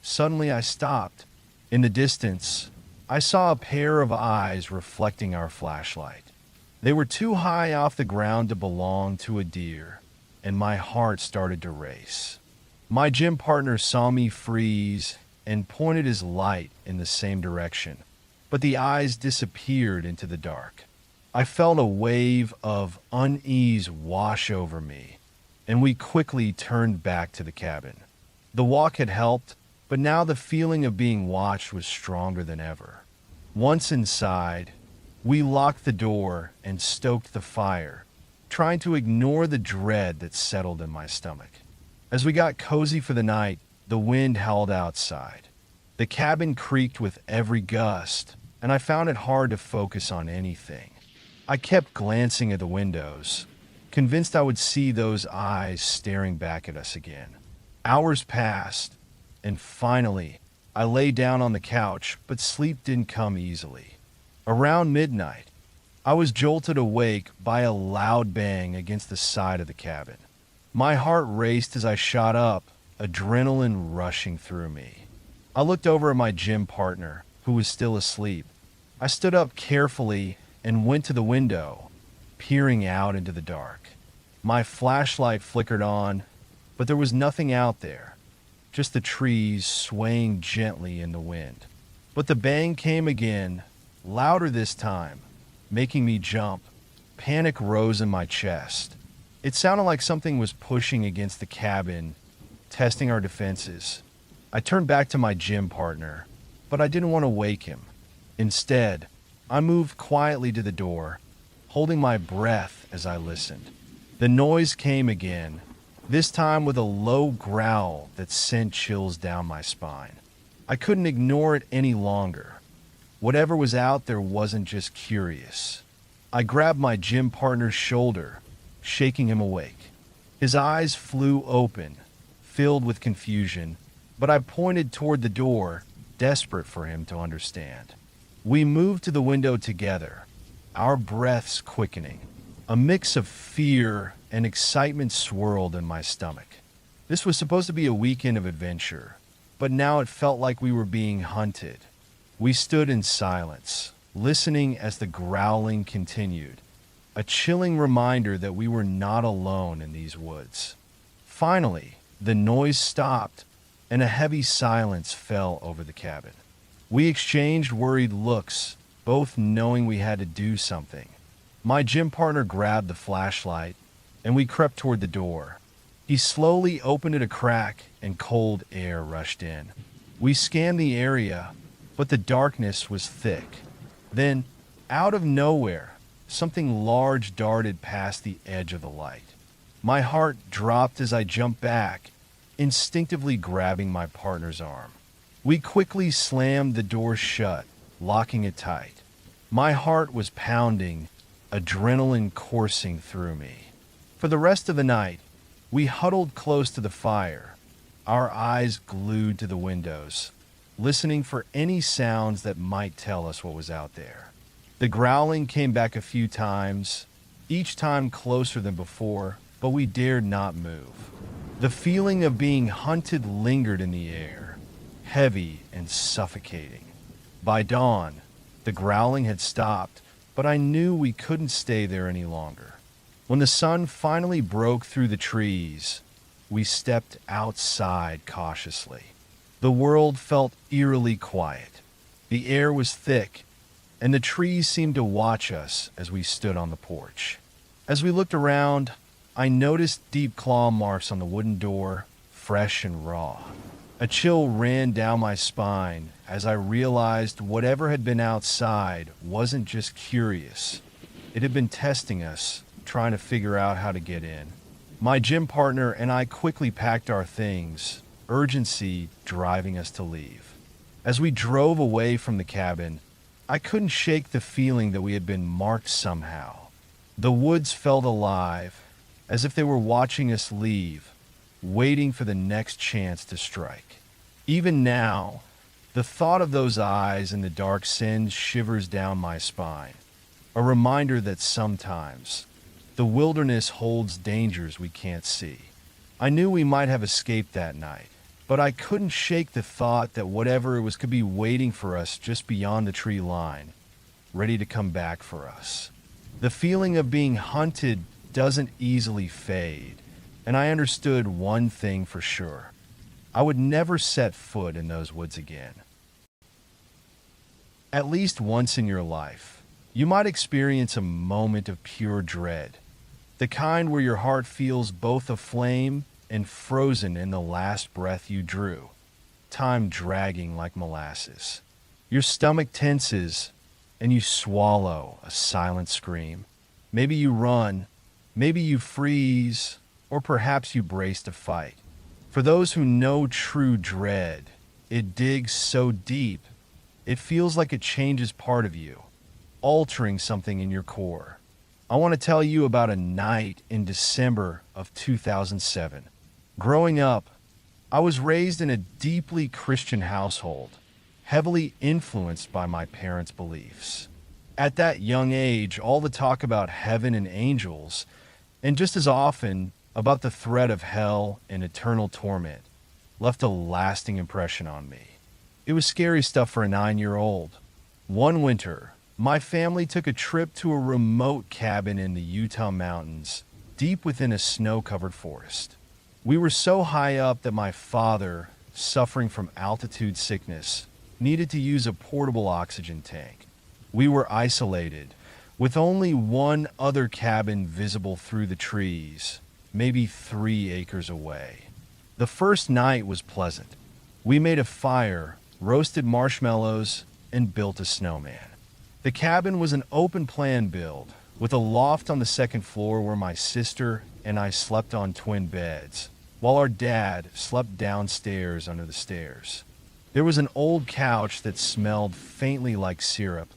Suddenly I stopped. In the distance, I saw a pair of eyes reflecting our flashlight. They were too high off the ground to belong to a deer, and my heart started to race. My gym partner saw me freeze and pointed his light in the same direction, but the eyes disappeared into the dark. I felt a wave of unease wash over me, and we quickly turned back to the cabin. The walk had helped, but now the feeling of being watched was stronger than ever. Once inside, we locked the door and stoked the fire, trying to ignore the dread that settled in my stomach. As we got cozy for the night, the wind howled outside. The cabin creaked with every gust, and I found it hard to focus on anything. I kept glancing at the windows, convinced I would see those eyes staring back at us again. Hours passed, and finally, I lay down on the couch, but sleep didn't come easily. Around midnight, I was jolted awake by a loud bang against the side of the cabin. My heart raced as I shot up, adrenaline rushing through me. I looked over at my gym partner, who was still asleep. I stood up carefully and went to the window, peering out into the dark. My flashlight flickered on, but there was nothing out there, just the trees swaying gently in the wind. But the bang came again, louder this time, making me jump. Panic rose in my chest. It sounded like something was pushing against the cabin, testing our defenses. I turned back to my gym partner, but I didn't want to wake him. Instead, I moved quietly to the door, holding my breath as I listened. The noise came again, this time with a low growl that sent chills down my spine. I couldn't ignore it any longer. Whatever was out there wasn't just curious. I grabbed my gym partner's shoulder, shaking him awake. His eyes flew open, filled with confusion, but I pointed toward the door, desperate for him to understand. We moved to the window together, our breaths quickening. A mix of fear and excitement swirled in my stomach. This was supposed to be a weekend of adventure, but now it felt like we were being hunted. We stood in silence, listening as the growling continued, a chilling reminder that we were not alone in these woods. Finally, the noise stopped, and a heavy silence fell over the cabin. We exchanged worried looks, both knowing we had to do something. My gym partner grabbed the flashlight, and we crept toward the door. He slowly opened it a crack, and cold air rushed in. We scanned the area, but the darkness was thick. Then, out of nowhere, something large darted past the edge of the light. My heart dropped as I jumped back, instinctively grabbing my partner's arm. We quickly slammed the door shut, locking it tight. My heart was pounding, adrenaline coursing through me. For the rest of the night, we huddled close to the fire, our eyes glued to the windows, listening for any sounds that might tell us what was out there. The growling came back a few times, each time closer than before, but we dared not move. The feeling of being hunted lingered in the air, heavy and suffocating. By dawn, the growling had stopped, but I knew we couldn't stay there any longer. When the sun finally broke through the trees, we stepped outside cautiously. The world felt eerily quiet. The air was thick, and the trees seemed to watch us as we stood on the porch. As we looked around, I noticed deep claw marks on the wooden door, fresh and raw. A chill ran down my spine as I realized whatever had been outside wasn't just curious. It had been testing us, trying to figure out how to get in. My gym partner and I quickly packed our things, urgency driving us to leave. As we drove away from the cabin, I couldn't shake the feeling that we had been marked somehow. The woods felt alive, as if they were watching us leave, waiting for the next chance to strike. Even now, the thought of those eyes in the dark sends shivers down my spine, a reminder that sometimes the wilderness holds dangers we can't see. I knew we might have escaped that night, but I couldn't shake the thought that whatever it was could be waiting for us just beyond the tree line, ready to come back for us. The feeling of being hunted doesn't easily fade, and I understood one thing for sure. I would never set foot in those woods again. At least once in your life, you might experience a moment of pure dread, the kind where your heart feels both aflame and frozen in the last breath you drew, time dragging like molasses. Your stomach tenses, and you swallow a silent scream. Maybe you run, maybe you freeze, or perhaps you brace to fight. For those who know true dread, it digs so deep, it feels like it changes part of you, altering something in your core. I want to tell you about a night in December of 2007. Growing up, I was raised in a deeply Christian household, heavily influenced by my parents' beliefs. At that young age, all the talk about heaven and angels, and just as often about the threat of hell and eternal torment, left a lasting impression on me. It was scary stuff for a 9-year-old. One winter, my family took a trip to a remote cabin in the Utah mountains, deep within a snow-covered forest. We were so high up that my father, suffering from altitude sickness, needed to use a portable oxygen tank. We were isolated, with only one other cabin visible through the trees, maybe 3 acres away. The first night was pleasant. We made a fire, roasted marshmallows, and built a snowman. The cabin was an open-plan build, with a loft on the second floor where my sister and I slept on twin beds, while our dad slept downstairs under the stairs. There was an old couch that smelled faintly like syrup,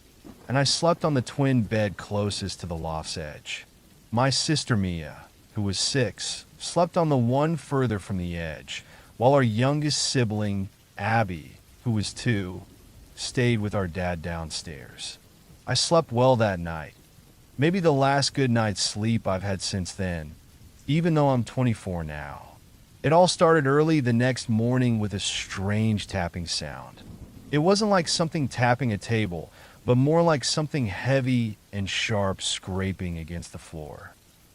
and I slept on the twin bed closest to the loft's edge. My sister Mia, who was 6, slept on the one further from the edge, while our youngest sibling, Abby, who was 2, stayed with our dad downstairs. I slept well that night, maybe the last good night's sleep I've had since then, even though I'm 24 now. It all started early the next morning with a strange tapping sound. It wasn't like something tapping a table, but more like something heavy and sharp scraping against the floor.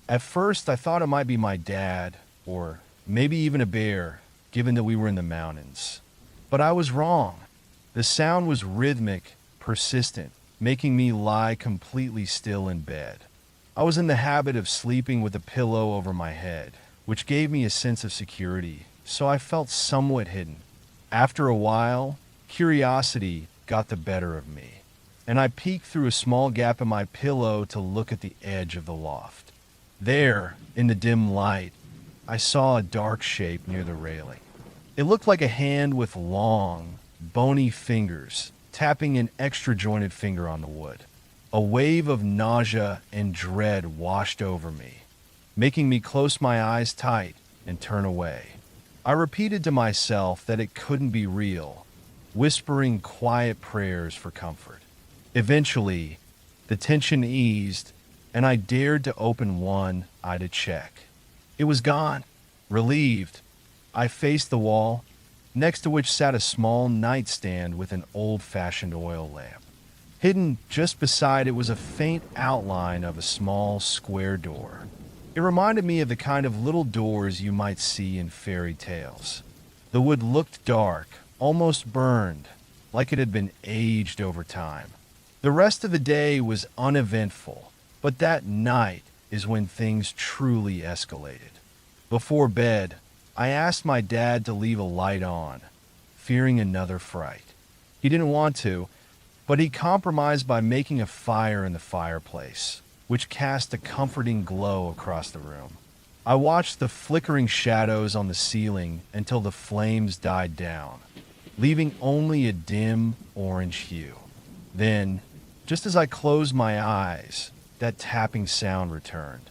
At first, I thought it might be my dad, or maybe even a bear, given that we were in the mountains. But I was wrong. The sound was rhythmic, persistent, making me lie completely still in bed. I was in the habit of sleeping with a pillow over my head, which gave me a sense of security, so I felt somewhat hidden. After a while, curiosity got the better of me, and I peeked through a small gap in my pillow to look at the edge of the loft. There, in the dim light, I saw a dark shape near the railing. It looked like a hand with long, bony fingers tapping an extra jointed finger on the wood. A wave of nausea and dread washed over me, making me close my eyes tight and turn away. I repeated to myself that it couldn't be real, whispering quiet prayers for comfort. Eventually, the tension eased, and I dared to open one eye to check. It was gone. Relieved, I faced the wall, next to which sat a small nightstand with an old-fashioned oil lamp. Hidden just beside it was a faint outline of a small square door. It reminded me of the kind of little doors you might see in fairy tales. The wood looked dark, almost burned, like it had been aged over time. The rest of the day was uneventful, but that night is when things truly escalated. Before bed, I asked my dad to leave a light on, fearing another fright. He didn't want to, but he compromised by making a fire in the fireplace, which cast a comforting glow across the room. I watched the flickering shadows on the ceiling until the flames died down, leaving only a dim orange hue. Then, just as I closed my eyes, that tapping sound returned.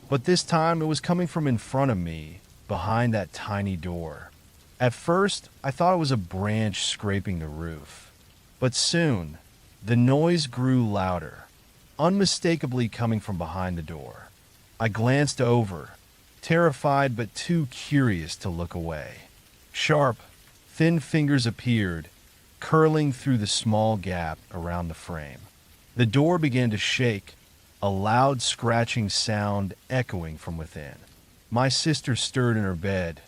But this time it was coming from in front of me, behind that tiny door. At first, I thought it was a branch scraping the roof. But soon, the noise grew louder, unmistakably coming from behind the door. I glanced over, terrified but too curious to look away. Sharp, thin fingers appeared, curling through the small gap around the frame. The door began to shake, a loud scratching sound echoing from within. My sister stirred in her bed,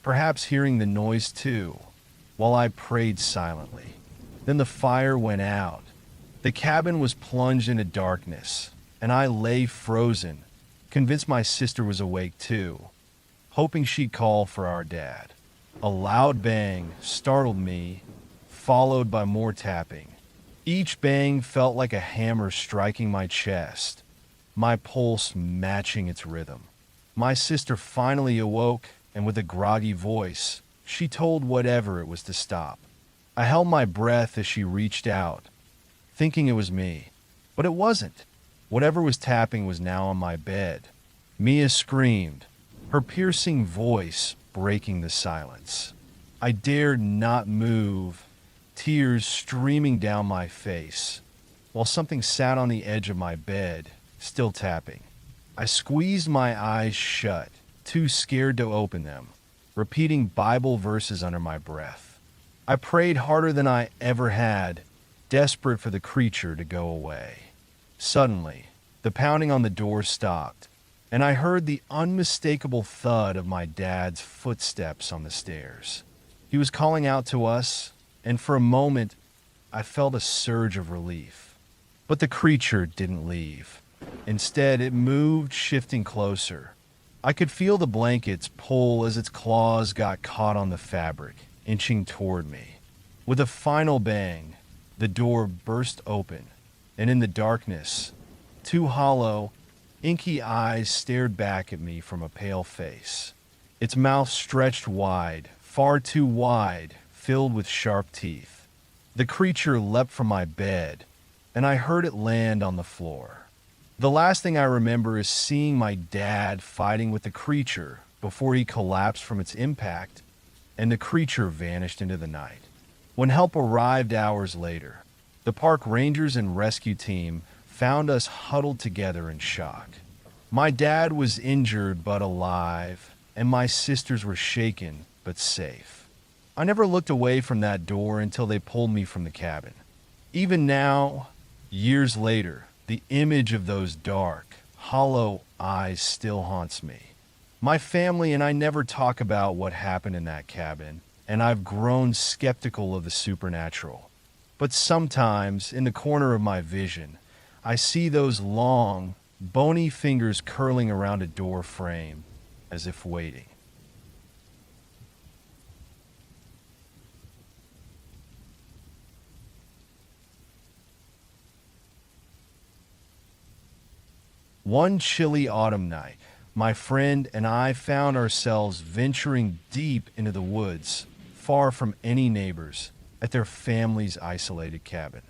perhaps hearing the noise too, while I prayed silently. Then the fire went out. The cabin was plunged into darkness, and I lay frozen, convinced my sister was awake too, hoping she'd call for our dad. A loud bang startled me, followed by more tapping. Each bang felt like a hammer striking my chest, my pulse matching its rhythm. My sister finally awoke, and with a groggy voice, she told whatever it was to stop. I held my breath as she reached out, thinking it was me, but it wasn't. Whatever was tapping was now on my bed. Mia screamed, her piercing voice breaking the silence. I dared not move, tears streaming down my face, while something sat on the edge of my bed, still tapping. I squeezed my eyes shut, too scared to open them, repeating Bible verses under my breath. I prayed harder than I ever had, desperate for the creature to go away. Suddenly, the pounding on the door stopped, and I heard the unmistakable thud of my dad's footsteps on the stairs. He was calling out to us, and for a moment, I felt a surge of relief. But the creature didn't leave. Instead, it moved, shifting closer. I could feel the blankets pull as its claws got caught on the fabric, inching toward me. With a final bang, the door burst open, and in the darkness, two hollow, inky eyes stared back at me from a pale face. Its mouth stretched wide, far too wide, filled with sharp teeth. The creature leapt from my bed, and I heard it land on the floor. The last thing I remember is seeing my dad fighting with the creature before he collapsed from its impact, and the creature vanished into the night. When help arrived hours later, the park rangers and rescue team found us huddled together in shock. My dad was injured but alive, and my sisters were shaken but safe. I never looked away from that door until they pulled me from the cabin. Even now, years later, the image of those dark, hollow eyes still haunts me. My family and I never talk about what happened in that cabin, and I've grown skeptical of the supernatural. But sometimes, in the corner of my vision, I see those long, bony fingers curling around a door frame, as if waiting. One chilly autumn night, my friend and I found ourselves venturing deep into the woods, far from any neighbors, at their family's isolated cabin.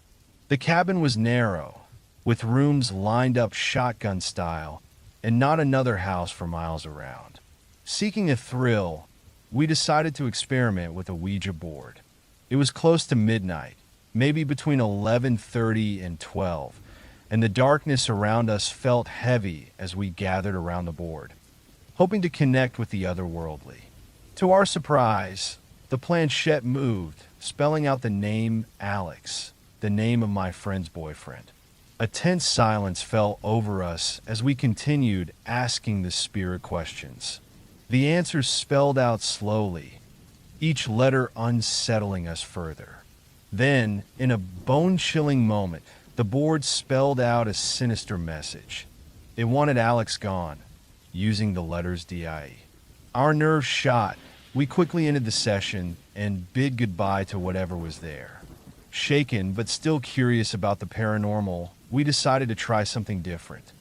The cabin was narrow, with rooms lined up shotgun style, and not another house for miles around. Seeking a thrill, we decided to experiment with a Ouija board. It was close to midnight, maybe between 11:30 and 12, and the darkness around us felt heavy as we gathered around the board, hoping to connect with the otherworldly. To our surprise, the planchette moved, spelling out the name Alex, the name of my friend's boyfriend. A tense silence fell over us as we continued asking the spirit questions. The answers spelled out slowly, each letter unsettling us further. Then, in a bone-chilling moment, the board spelled out a sinister message. It wanted Alex gone, using the letters DIE. Our nerves shot. We quickly ended the session and bid goodbye to whatever was there. Shaken, but still curious about the paranormal, we decided to try something different.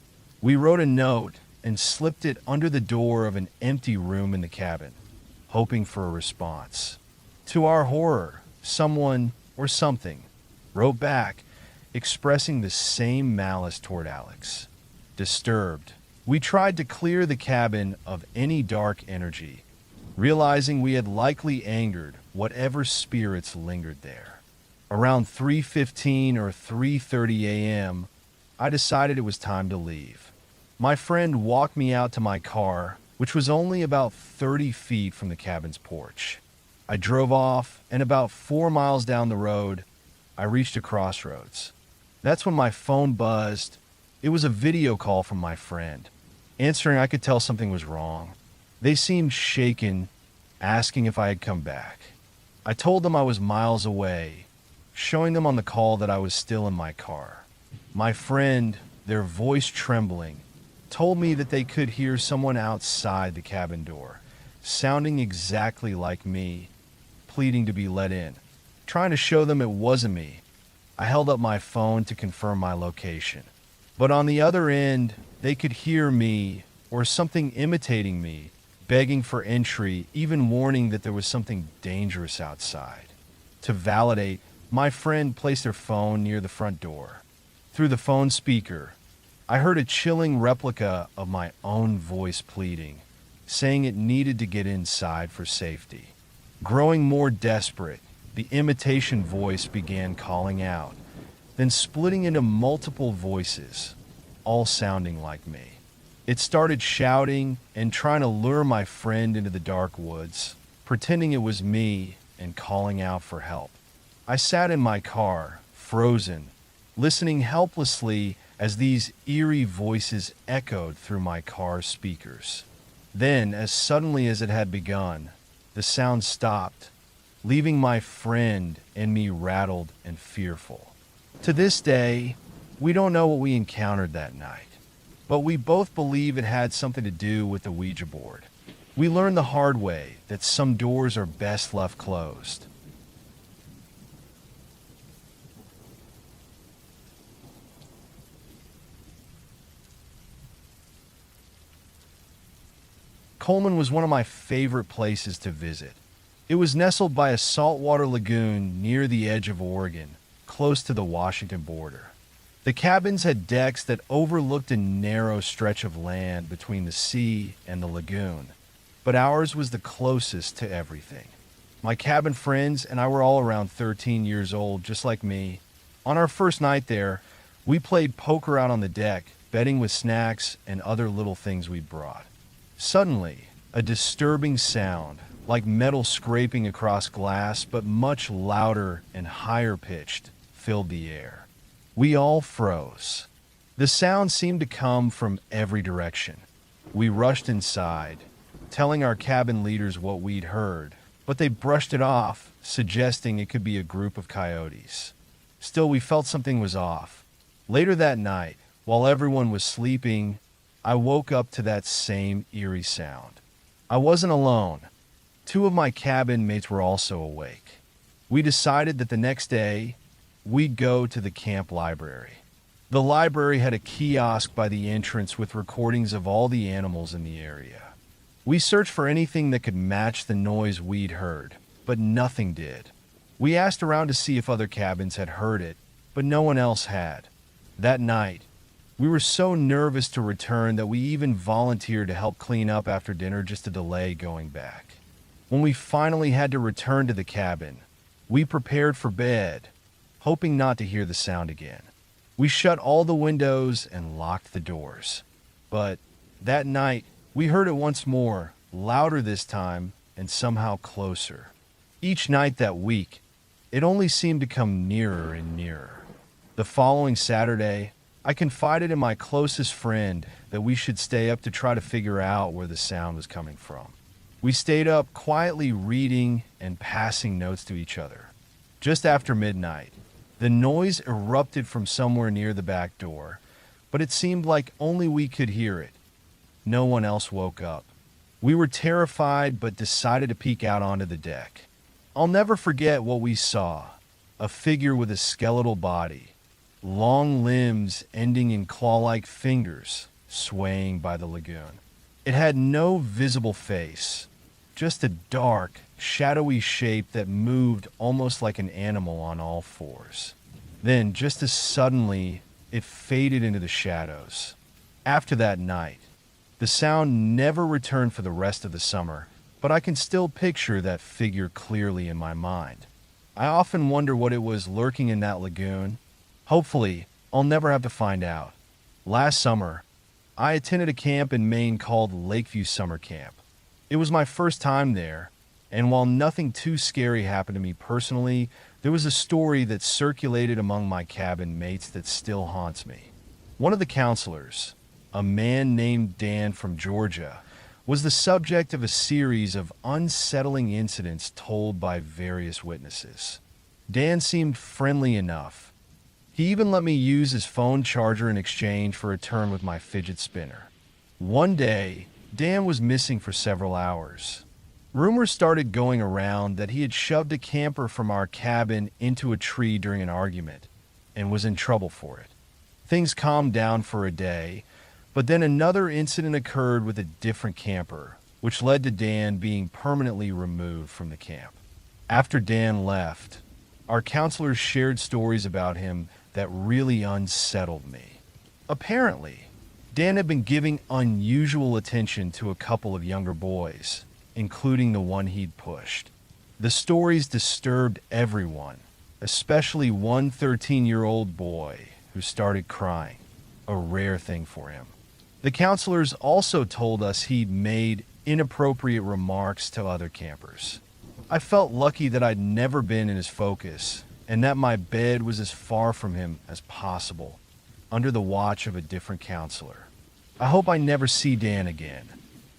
We wrote a note and slipped it under the door of an empty room in the cabin, hoping for a response. To our horror, someone or something wrote back, expressing the same malice toward Alex. Disturbed, we tried to clear the cabin of any dark energy, realizing we had likely angered whatever spirits lingered there. Around 3:15 or 3:30 a.m., I decided it was time to leave. My friend walked me out to my car, which was only about 30 feet from the cabin's porch. I drove off, and about 4 miles down the road, I reached a crossroads. That's when my phone buzzed. It was a video call from my friend. Answering, I could tell something was wrong. They seemed shaken, asking if I had come back. I told them I was miles away, showing them on the call that I was still in my car. My friend, their voice trembling, told me that they could hear someone outside the cabin door, sounding exactly like me, pleading to be let in. Trying to show them it wasn't me, I held up my phone to confirm my location. But on the other end, they could hear me, or something imitating me, begging for entry, even warning that there was something dangerous outside. To validate, my friend placed their phone near the front door. Through the phone speaker, I heard a chilling replica of my own voice pleading, saying it needed to get inside for safety. Growing more desperate, the imitation voice began calling out, then splitting into multiple voices, all sounding like me. It started shouting and trying to lure my friend into the dark woods, pretending it was me and calling out for help. I sat in my car, frozen, listening helplessly as these eerie voices echoed through my car's speakers. Then, as suddenly as it had begun, the sound stopped, leaving my friend and me rattled and fearful. To this day, we don't know what we encountered that night, but we both believe it had something to do with the Ouija board. We learned the hard way that some doors are best left closed. Coleman was one of my favorite places to visit. It was nestled by a saltwater lagoon near the edge of Oregon, close to the Washington border. The cabins had decks that overlooked a narrow stretch of land between the sea and the lagoon, but ours was the closest to everything. My cabin friends and I were all around 13 years old, just like me. On our first night there, we played poker out on the deck, betting with snacks and other little things we'd brought. Suddenly, a disturbing sound, like metal scraping across glass, but much louder and higher pitched, filled the air. We all froze. The sound seemed to come from every direction. We rushed inside, telling our cabin leaders what we'd heard, but they brushed it off, suggesting it could be a group of coyotes. Still, we felt something was off. Later that night, while everyone was sleeping, I woke up to that same eerie sound. I wasn't alone. Two of my cabin mates were also awake. We decided that the next day, we'd go to the camp library. The library had a kiosk by the entrance with recordings of all the animals in the area. We searched for anything that could match the noise we'd heard, but nothing did. We asked around to see if other cabins had heard it, but no one else had. That night, we were so nervous to return that we even volunteered to help clean up after dinner just to delay going back. When we finally had to return to the cabin, we prepared for bed, hoping not to hear the sound again. We shut all the windows and locked the doors. But that night, we heard it once more, louder this time and somehow closer. Each night that week, it only seemed to come nearer and nearer. The following Saturday, I confided in my closest friend that we should stay up to try to figure out where the sound was coming from. We stayed up quietly reading and passing notes to each other. Just after midnight, the noise erupted from somewhere near the back door, but it seemed like only we could hear it. No one else woke up. We were terrified but decided to peek out onto the deck. I'll never forget what we saw. A figure with a skeletal body, long limbs ending in claw-like fingers, swaying by the lagoon. It had no visible face, just a dark, shadowy shape that moved almost like an animal on all fours. Then, just as suddenly, it faded into the shadows. After that night, the sound never returned for the rest of the summer, but I can still picture that figure clearly in my mind. I often wonder what it was lurking in that lagoon. Hopefully, I'll never have to find out. Last summer, I attended a camp in Maine called Lakeview Summer Camp. It was my first time there, and while nothing too scary happened to me personally, there was a story that circulated among my cabin mates that still haunts me. One of the counselors, a man named Dan from Georgia, was the subject of a series of unsettling incidents told by various witnesses. Dan seemed friendly enough. He even let me use his phone charger in exchange for a turn with my fidget spinner. One day, Dan was missing for several hours. Rumors started going around that he had shoved a camper from our cabin into a tree during an argument and was in trouble for it. Things calmed down for a day, but then another incident occurred with a different camper, which led to Dan being permanently removed from the camp. After Dan left, our counselors shared stories about him that really unsettled me. Apparently, Dan had been giving unusual attention to a couple of younger boys, including the one he'd pushed. The stories disturbed everyone, especially one 13-year-old boy who started crying, a rare thing for him. The counselors also told us he'd made inappropriate remarks to other campers. I felt lucky that I'd never been in his focus and that my bed was as far from him as possible, under the watch of a different counselor. I hope I never see Dan again.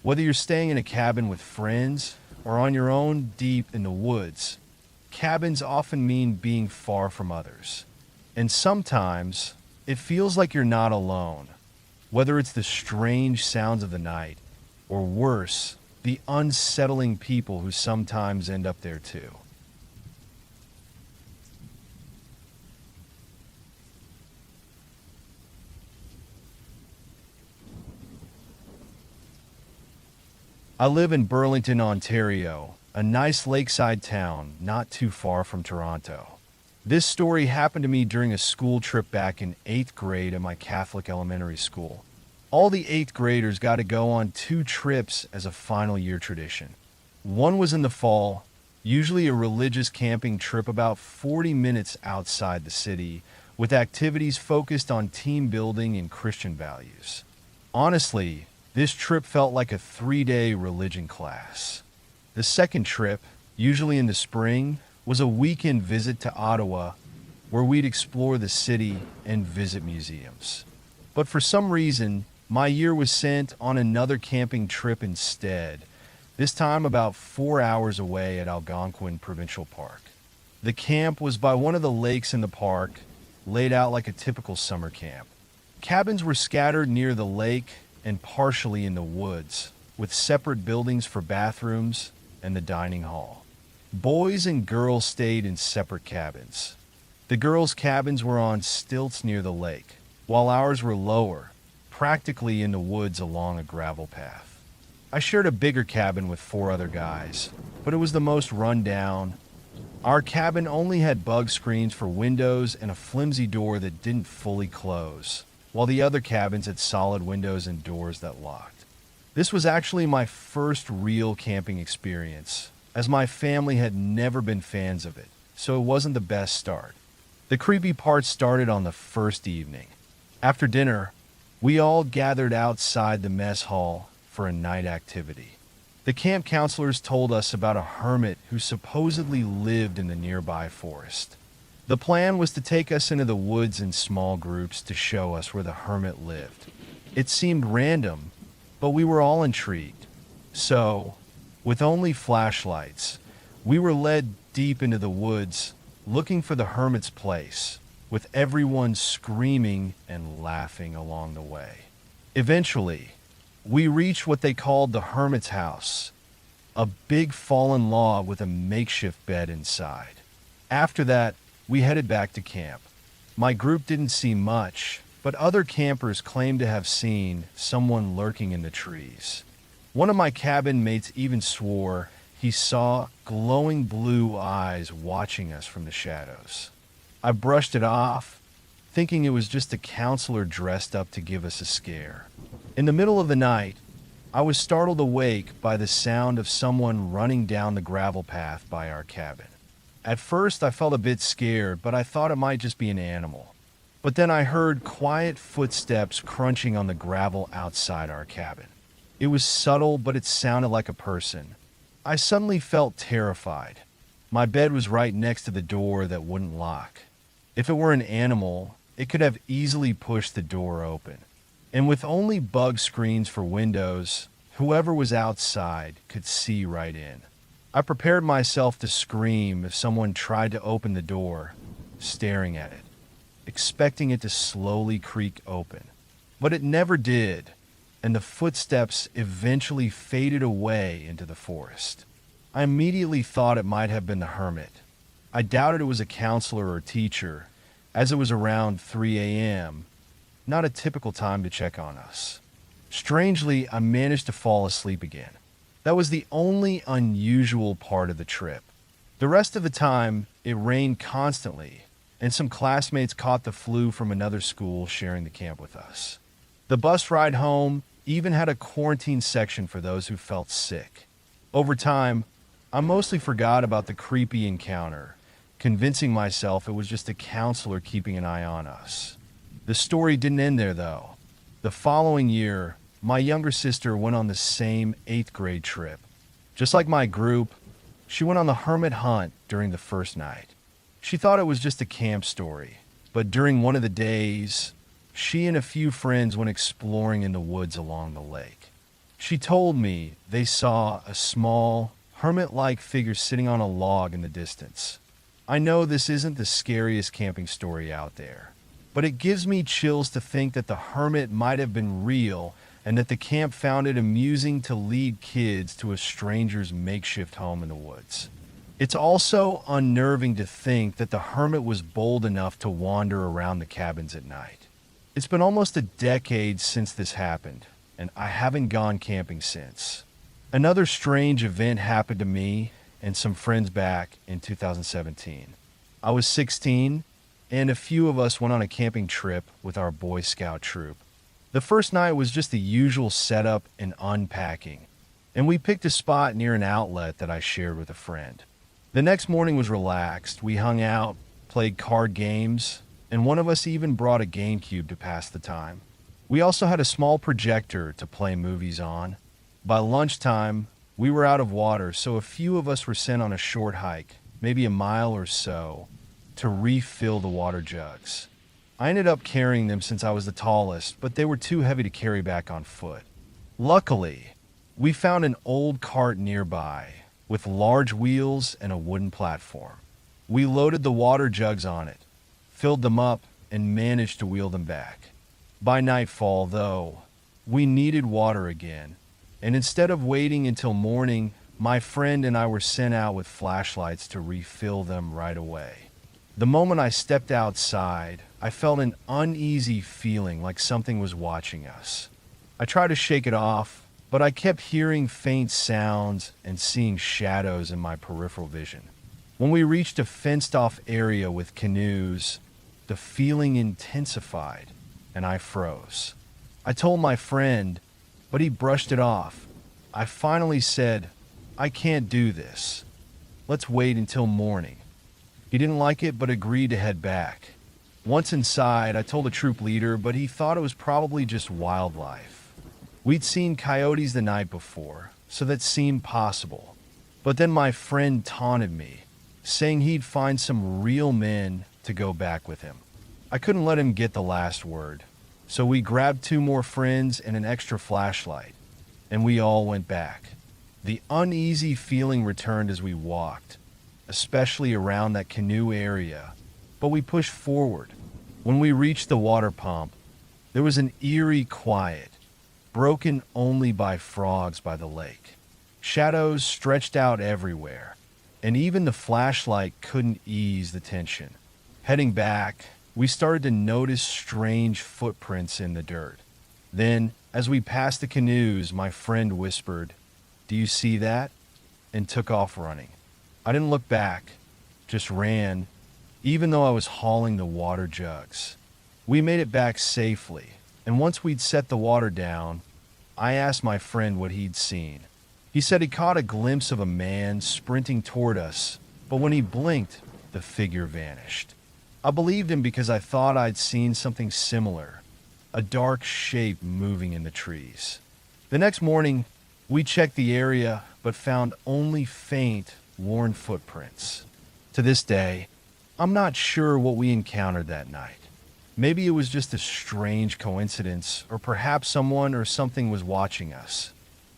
Whether you're staying in a cabin with friends or on your own deep in the woods, cabins often mean being far from others. And sometimes it feels like you're not alone, whether it's the strange sounds of the night or worse, the unsettling people who sometimes end up there too. I live in Burlington, Ontario, a nice lakeside town not too far from Toronto. This story happened to me during a school trip back in 8th grade at my Catholic elementary school. All the 8th graders got to go on 2 trips as a final year tradition. One was in the fall, usually a religious camping trip about 40 minutes outside the city, with activities focused on team building and Christian values. Honestly, this trip felt like a 3-day religion class. The second trip, usually in the spring, was a weekend visit to Ottawa where we'd explore the city and visit museums. But for some reason, my year was sent on another camping trip instead, this time about 4 hours away at Algonquin Provincial Park. The camp was by one of the lakes in the park, laid out like a typical summer camp. Cabins were scattered near the lake and partially in the woods, with separate buildings for bathrooms and the dining hall. Boys and girls stayed in separate cabins. The girls' cabins were on stilts near the lake, while ours were lower, practically in the woods along a gravel path. I shared a bigger cabin with 4 other guys, but it was the most run down. Our cabin only had bug screens for windows and a flimsy door that didn't fully close, while the other cabins had solid windows and doors that locked. This was actually my first real camping experience, as my family had never been fans of it, so it wasn't the best start. The creepy part started on the first evening. After dinner, we all gathered outside the mess hall for a night activity. The camp counselors told us about a hermit who supposedly lived in the nearby forest. The plan was to take us into the woods in small groups to show us where the hermit lived. It seemed random, but we were all intrigued. So, with only flashlights, we were led deep into the woods looking for the hermit's place, with everyone screaming and laughing along the way. Eventually, we reached what they called the hermit's house, a big fallen log with a makeshift bed inside. After that, we headed back to camp. My group didn't see much, but other campers claimed to have seen someone lurking in the trees. One of my cabin mates even swore he saw glowing blue eyes watching us from the shadows. I brushed it off, thinking it was just a counselor dressed up to give us a scare. In the middle of the night, I was startled awake by the sound of someone running down the gravel path by our cabin. At first, I felt a bit scared, but I thought it might just be an animal. But then I heard quiet footsteps crunching on the gravel outside our cabin. It was subtle, but it sounded like a person. I suddenly felt terrified. My bed was right next to the door that wouldn't lock. If it were an animal, it could have easily pushed the door open. And with only bug screens for windows, whoever was outside could see right in. I prepared myself to scream if someone tried to open the door, staring at it, expecting it to slowly creak open. But it never did, and the footsteps eventually faded away into the forest. I immediately thought it might have been the hermit. I doubted it was a counselor or teacher, as it was around 3 a.m., not a typical time to check on us. Strangely, I managed to fall asleep again. That was the only unusual part of the trip. The rest of the time, it rained constantly, and some classmates caught the flu from another school sharing the camp with us. The bus ride home even had a quarantine section for those who felt sick. Over time, I mostly forgot about the creepy encounter, convincing myself it was just a counselor keeping an eye on us. The story didn't end there, though. The following year, my younger sister went on the same 8th grade trip. Just like my group, she went on the hermit hunt during the first night. She thought it was just a camp story, but during one of the days, she and a few friends went exploring in the woods along the lake. She told me they saw a small, hermit-like figure sitting on a log in the distance. I know this isn't the scariest camping story out there, but it gives me chills to think that the hermit might have been real and that the camp found it amusing to lead kids to a stranger's makeshift home in the woods. It's also unnerving to think that the hermit was bold enough to wander around the cabins at night. It's been almost a decade since this happened, and I haven't gone camping since. Another strange event happened to me and some friends back in 2017. I was 16, and a few of us went on a camping trip with our Boy Scout troop. The first night was just the usual setup and unpacking, and we picked a spot near an outlet that I shared with a friend. The next morning was relaxed. We hung out, played card games, and one of us even brought a GameCube to pass the time. We also had a small projector to play movies on. By lunchtime, we were out of water, so a few of us were sent on a short hike, maybe a mile or so, to refill the water jugs. I ended up carrying them since I was the tallest, but they were too heavy to carry back on foot. Luckily, we found an old cart nearby with large wheels and a wooden platform. We loaded the water jugs on it, filled them up, and managed to wheel them back. By nightfall, though, we needed water again, and instead of waiting until morning, my friend and I were sent out with flashlights to refill them right away. The moment I stepped outside, I felt an uneasy feeling like something was watching us. I tried to shake it off, but I kept hearing faint sounds and seeing shadows in my peripheral vision. When we reached a fenced-off area with canoes, the feeling intensified, and I froze. I told my friend, but he brushed it off. I finally said, "I can't do this. Let's wait until morning." He didn't like it, but agreed to head back. Once inside, I told the troop leader, but he thought it was probably just wildlife. We'd seen coyotes the night before, so that seemed possible. But then my friend taunted me, saying he'd find some real men to go back with him. I couldn't let him get the last word, so we grabbed 2 more friends and an extra flashlight, and we all went back. The uneasy feeling returned as we walked, especially around that canoe area, but we pushed forward. When we reached the water pump, there was an eerie quiet, broken only by frogs by the lake. Shadows stretched out everywhere, and even the flashlight couldn't ease the tension. Heading back, we started to notice strange footprints in the dirt. Then, as we passed the canoes, my friend whispered, "Do you see that?" and took off running. I didn't look back, just ran, even though I was hauling the water jugs. We made it back safely, and once we'd set the water down, I asked my friend what he'd seen. He said he caught a glimpse of a man sprinting toward us, but when he blinked, the figure vanished. I believed him because I thought I'd seen something similar, a dark shape moving in the trees. The next morning, we checked the area, but found only faint, worn footprints. To this day, I'm not sure what we encountered that night. Maybe it was just a strange coincidence, or perhaps someone or something was watching us.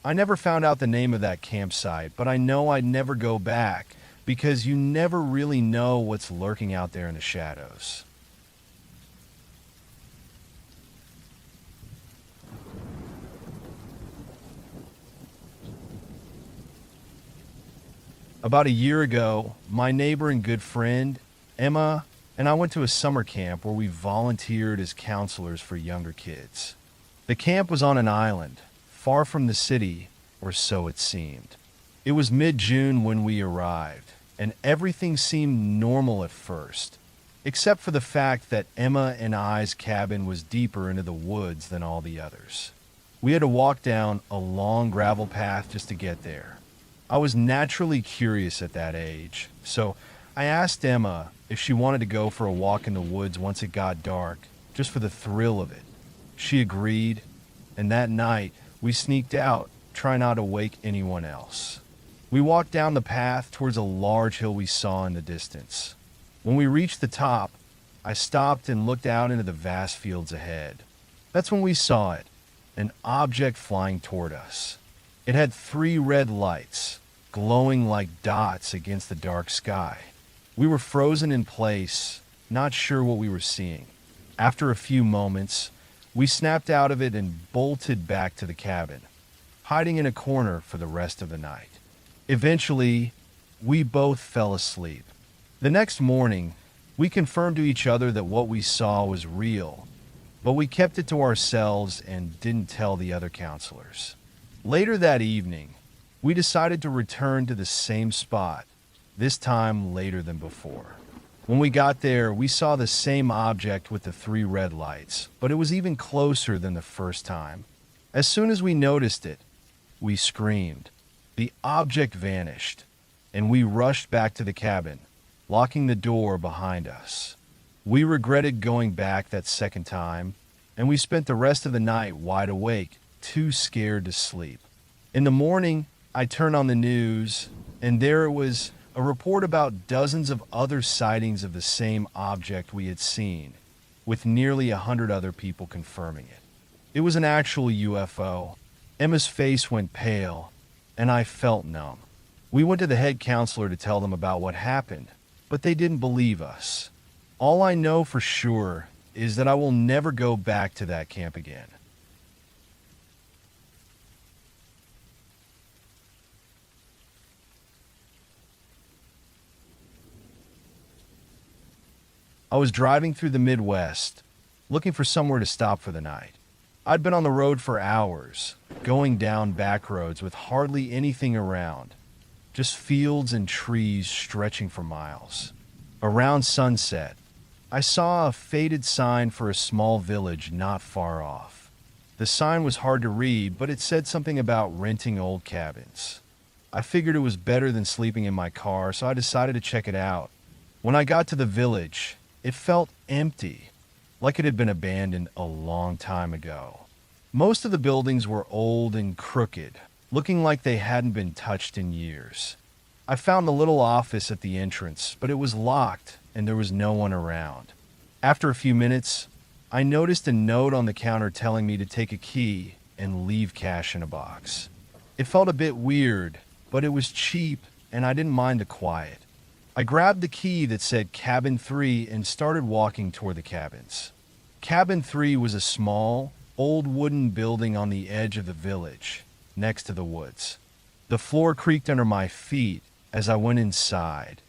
I never found out the name of that campsite, but I know I'd never go back because you never really know what's lurking out there in the shadows. About a year ago, my neighbor and good friend, Emma, and I went to a summer camp where we volunteered as counselors for younger kids. The camp was on an island, far from the city, or so it seemed. It was mid-June when we arrived, and everything seemed normal at first, except for the fact that Emma and I's cabin was deeper into the woods than all the others. We had to walk down a long gravel path just to get there. I was naturally curious at that age, so I asked Emma if she wanted to go for a walk in the woods once it got dark, just for the thrill of it. She agreed, and that night we sneaked out, trying not to wake anyone else. We walked down the path towards a large hill we saw in the distance. When we reached the top, I stopped and looked out into the vast fields ahead. That's when we saw it, an object flying toward us. It had 3 red lights, glowing like dots against the dark sky. We were frozen in place, not sure what we were seeing. After a few moments, we snapped out of it and bolted back to the cabin, hiding in a corner for the rest of the night. Eventually, we both fell asleep. The next morning, we confirmed to each other that what we saw was real, but we kept it to ourselves and didn't tell the other counselors. Later that evening, We decided to return to the same spot, this time later than before. When we got there, we saw the same object with the 3 red lights, but it was even closer than the first time. As soon as we noticed it, we screamed. The object vanished, and we rushed back to the cabin, locking the door behind us. We regretted going back that second time, and we spent the rest of the night wide awake, too scared to sleep. In the morning, I turned on the news, and there it was, a report about dozens of other sightings of the same object we had seen, with nearly 100 other people confirming it. It was an actual UFO. Emma's face went pale, and I felt numb. We went to the head counselor to tell them about what happened, but they didn't believe us. All I know for sure is that I will never go back to that camp again. I was driving through the Midwest, looking for somewhere to stop for the night. I'd been on the road for hours, going down back roads with hardly anything around, just fields and trees stretching for miles. Around sunset, I saw a faded sign for a small village not far off. The sign was hard to read, but it said something about renting old cabins. I figured it was better than sleeping in my car, so I decided to check it out. When I got to the village, it felt empty, like it had been abandoned a long time ago. Most of the buildings were old and crooked, looking like they hadn't been touched in years. I found the little office at the entrance, but it was locked and there was no one around. After a few minutes, I noticed a note on the counter telling me to take a key and leave cash in a box. It felt a bit weird, but it was cheap and I didn't mind the quiet. I grabbed the key that said Cabin 3 and started walking toward the cabins. Cabin 3 was a small, old wooden building on the edge of the village, next to the woods. The floor creaked under my feet as I went inside,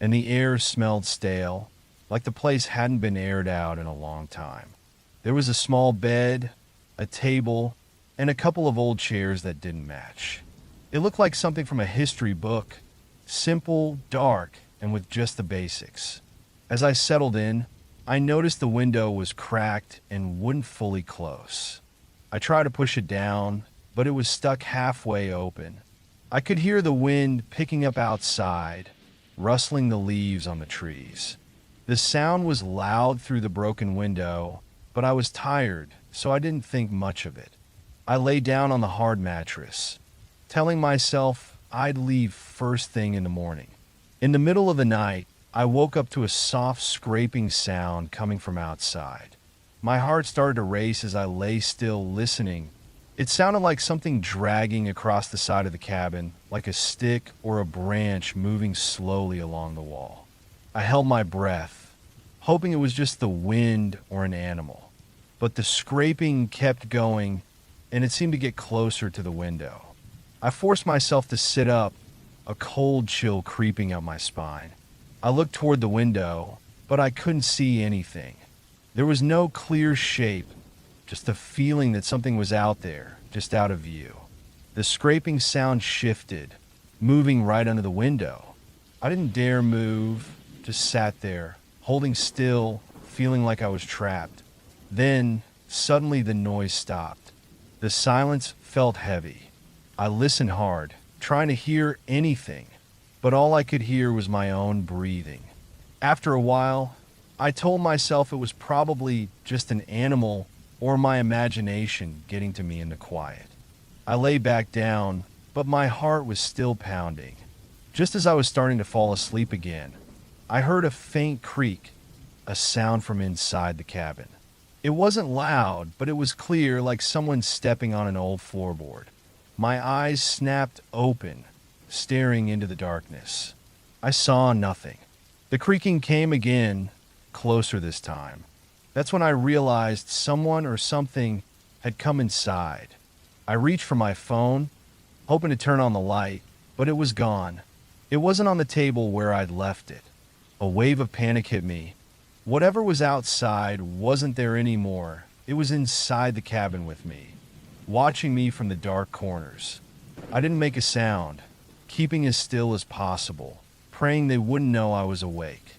and the air smelled stale, like the place hadn't been aired out in a long time. There was a small bed, a table, and a couple of old chairs that didn't match. It looked like something from a history book, simple, dark, and with just the basics. As I settled in, I noticed the window was cracked and wouldn't fully close. I tried to push it down, but it was stuck halfway open. I could hear the wind picking up outside, rustling the leaves on the trees. The sound was loud through the broken window, but I was tired, so I didn't think much of it. I lay down on the hard mattress, telling myself I'd leave first thing in the morning. In the middle of the night, I woke up to a soft scraping sound coming from outside. My heart started to race as I lay still listening. It sounded like something dragging across the side of the cabin, like a stick or a branch moving slowly along the wall. I held my breath, hoping it was just the wind or an animal. But the scraping kept going, and it seemed to get closer to the window. I forced myself to sit up, a cold chill creeping up my spine. I looked toward the window, but I couldn't see anything. There was no clear shape, just a feeling that something was out there, just out of view. The scraping sound shifted, moving right under the window. I didn't dare move, just sat there, holding still, feeling like I was trapped. Then, suddenly the noise stopped. The silence felt heavy. I listened hard, trying to hear anything, but all I could hear was my own breathing. After a while, I told myself it was probably just an animal or my imagination getting to me in the quiet. I lay back down, but my heart was still pounding. Just as I was starting to fall asleep again, I heard a faint creak, a sound from inside the cabin. It wasn't loud, but it was clear, like someone stepping on an old floorboard. My eyes snapped open, staring into the darkness. I saw nothing. The creaking came again, closer this time. That's when I realized someone or something had come inside. I reached for my phone, hoping to turn on the light, but it was gone. It wasn't on the table where I'd left it. A wave of panic hit me. Whatever was outside wasn't there anymore. It was inside the cabin with me, watching me from the dark corners. I didn't make a sound, keeping as still as possible, praying they wouldn't know I was awake.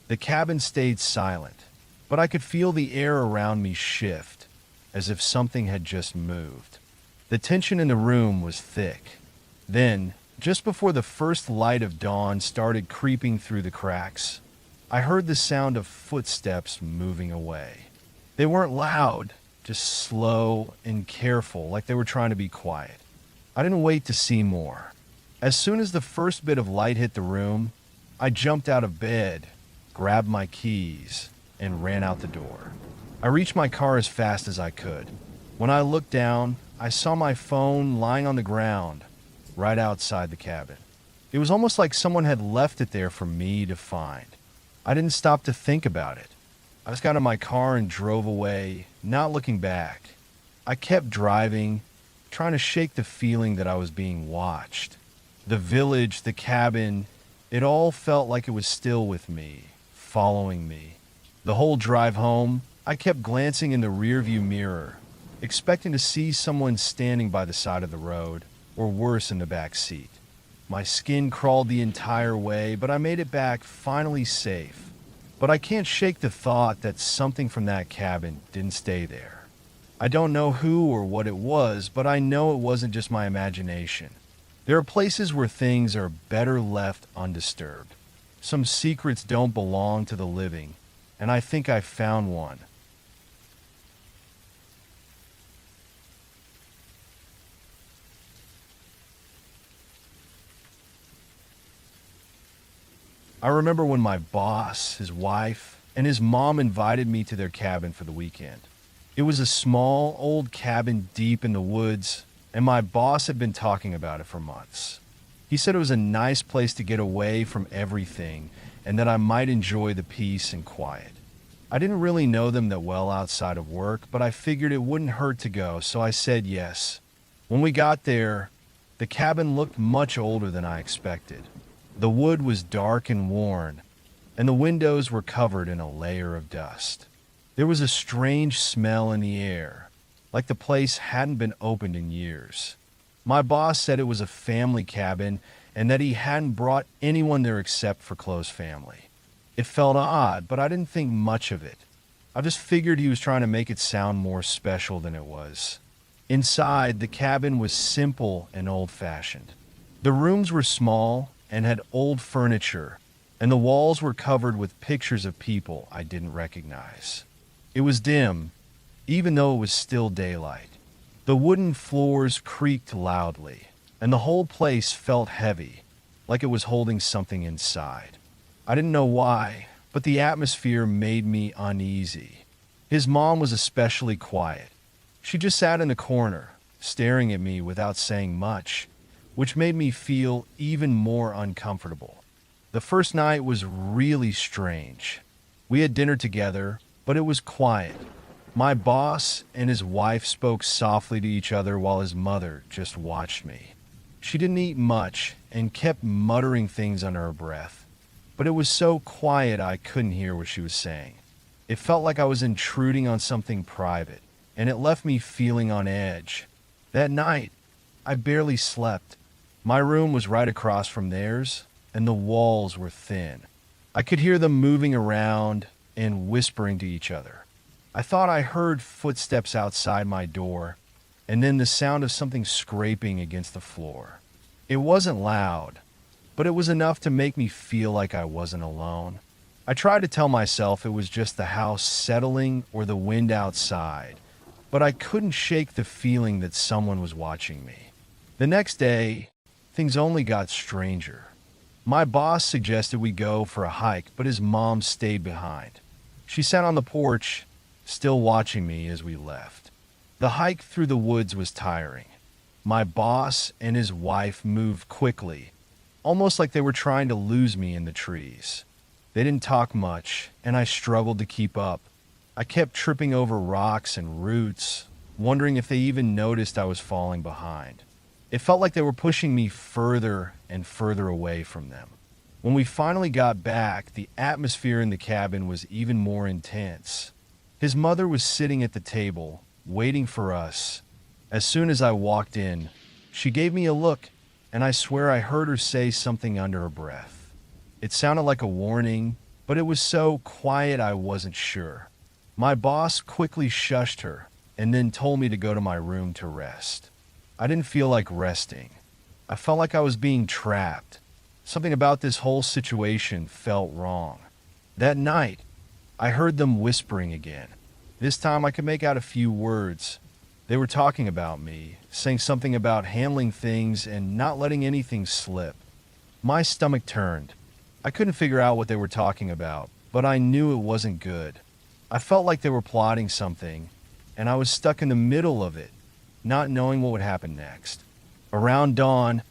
The cabin stayed silent, but I could feel the air around me shift, as if something had just moved. The tension in the room was thick. Then, just before the first light of dawn started creeping through the cracks, I heard the sound of footsteps moving away. They weren't loud, just slow and careful, like they were trying to be quiet. I didn't wait to see more. As soon as the first bit of light hit the room, I jumped out of bed, grabbed my keys, and ran out the door. I reached my car as fast as I could. When I looked down, I saw my phone lying on the ground, right outside the cabin. It was almost like someone had left it there for me to find. I didn't stop to think about it. I just got in my car and drove away, not looking back. I kept driving, trying to shake the feeling that I was being watched. The village, the cabin, it all felt like it was still with me, following me. The whole drive home, I kept glancing in the rearview mirror, expecting to see someone standing by the side of the road, or worse, in the back seat. My skin crawled the entire way, but I made it back finally safe. But I can't shake the thought that something from that cabin didn't stay there. I don't know who or what it was, but I know it wasn't just my imagination. There are places where things are better left undisturbed. Some secrets don't belong to the living, and I think I found one. I remember when my boss, his wife, and his mom invited me to their cabin for the weekend. It was a small, old cabin deep in the woods, and my boss had been talking about it for months. He said it was a nice place to get away from everything and that I might enjoy the peace and quiet. I didn't really know them that well outside of work, but I figured it wouldn't hurt to go, so I said yes. When we got there, the cabin looked much older than I expected. The wood was dark and worn, and the windows were covered in a layer of dust. There was a strange smell in the air, like the place hadn't been opened in years. My boss said it was a family cabin and that he hadn't brought anyone there except for close family. It felt odd, but I didn't think much of it. I just figured he was trying to make it sound more special than it was. Inside, the cabin was simple and old-fashioned. The rooms were small and had old furniture, and the walls were covered with pictures of people I didn't recognize. It was dim, even though it was still daylight. The wooden floors creaked loudly, and the whole place felt heavy, like it was holding something inside. I didn't know why, but the atmosphere made me uneasy. His mom was especially quiet. She just sat in the corner, staring at me without saying much, which made me feel even more uncomfortable. The first night was really strange. We had dinner together, but it was quiet. My boss and his wife spoke softly to each other while his mother just watched me. She didn't eat much and kept muttering things under her breath, but it was so quiet I couldn't hear what she was saying. It felt like I was intruding on something private, and it left me feeling on edge. That night, I barely slept. My room was right across from theirs, and the walls were thin. I could hear them moving around and whispering to each other. I thought I heard footsteps outside my door, and then the sound of something scraping against the floor. It wasn't loud, but it was enough to make me feel like I wasn't alone. I tried to tell myself it was just the house settling or the wind outside, but I couldn't shake the feeling that someone was watching me. The next day, things only got stranger. My boss suggested we go for a hike, but his mom stayed behind. She sat on the porch, still watching me as we left. The hike through the woods was tiring. My boss and his wife moved quickly, almost like they were trying to lose me in the trees. They didn't talk much, and I struggled to keep up. I kept tripping over rocks and roots, wondering if they even noticed I was falling behind. It felt like they were pushing me further and further away from them. When we finally got back, the atmosphere in the cabin was even more intense. His mother was sitting at the table, waiting for us. As soon as I walked in, She gave me a look, and I swear I heard her say something under her breath. It sounded like a warning, but it was so quiet I wasn't sure. My boss quickly shushed her and then told me to go to my room to rest. I didn't feel like resting. I felt like I was being trapped. Something about this whole situation felt wrong. That night, I heard them whispering again. This time I could make out a few words. They were talking about me, saying something about handling things and not letting anything slip. My stomach turned. I couldn't figure out what they were talking about, but I knew it wasn't good. I felt like they were plotting something, and I was stuck in the middle of it, not knowing what would happen next. Around dawn,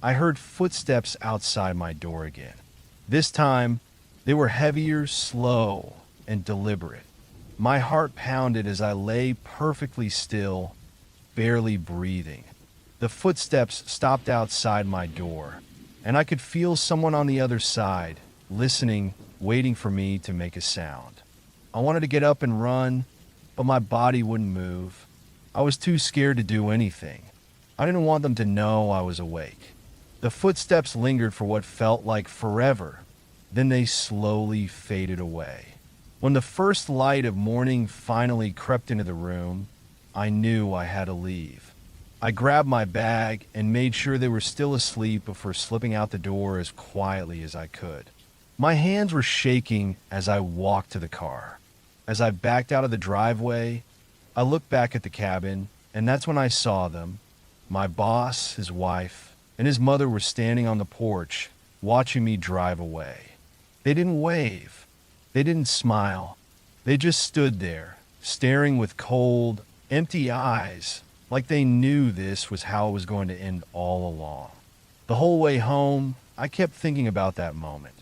I heard footsteps outside my door again. This time, they were heavier, slow, and deliberate. My heart pounded as I lay perfectly still, barely breathing. The footsteps stopped outside my door, and I could feel someone on the other side, listening, waiting for me to make a sound. I wanted to get up and run, but my body wouldn't move. I was too scared to do anything. I didn't want them to know I was awake. The footsteps lingered for what felt like forever. Then they slowly faded away. When the first light of morning finally crept into the room, I knew I had to leave. I grabbed my bag and made sure they were still asleep before slipping out the door as quietly as I could. My hands were shaking as I walked to the car. As I backed out of the driveway, I looked back at the cabin, and that's when I saw them. My boss, his wife, and his mother were standing on the porch, watching me drive away. They didn't wave. They didn't smile. They just stood there, staring with cold, empty eyes, like they knew this was how it was going to end all along. The whole way home, I kept thinking about that moment.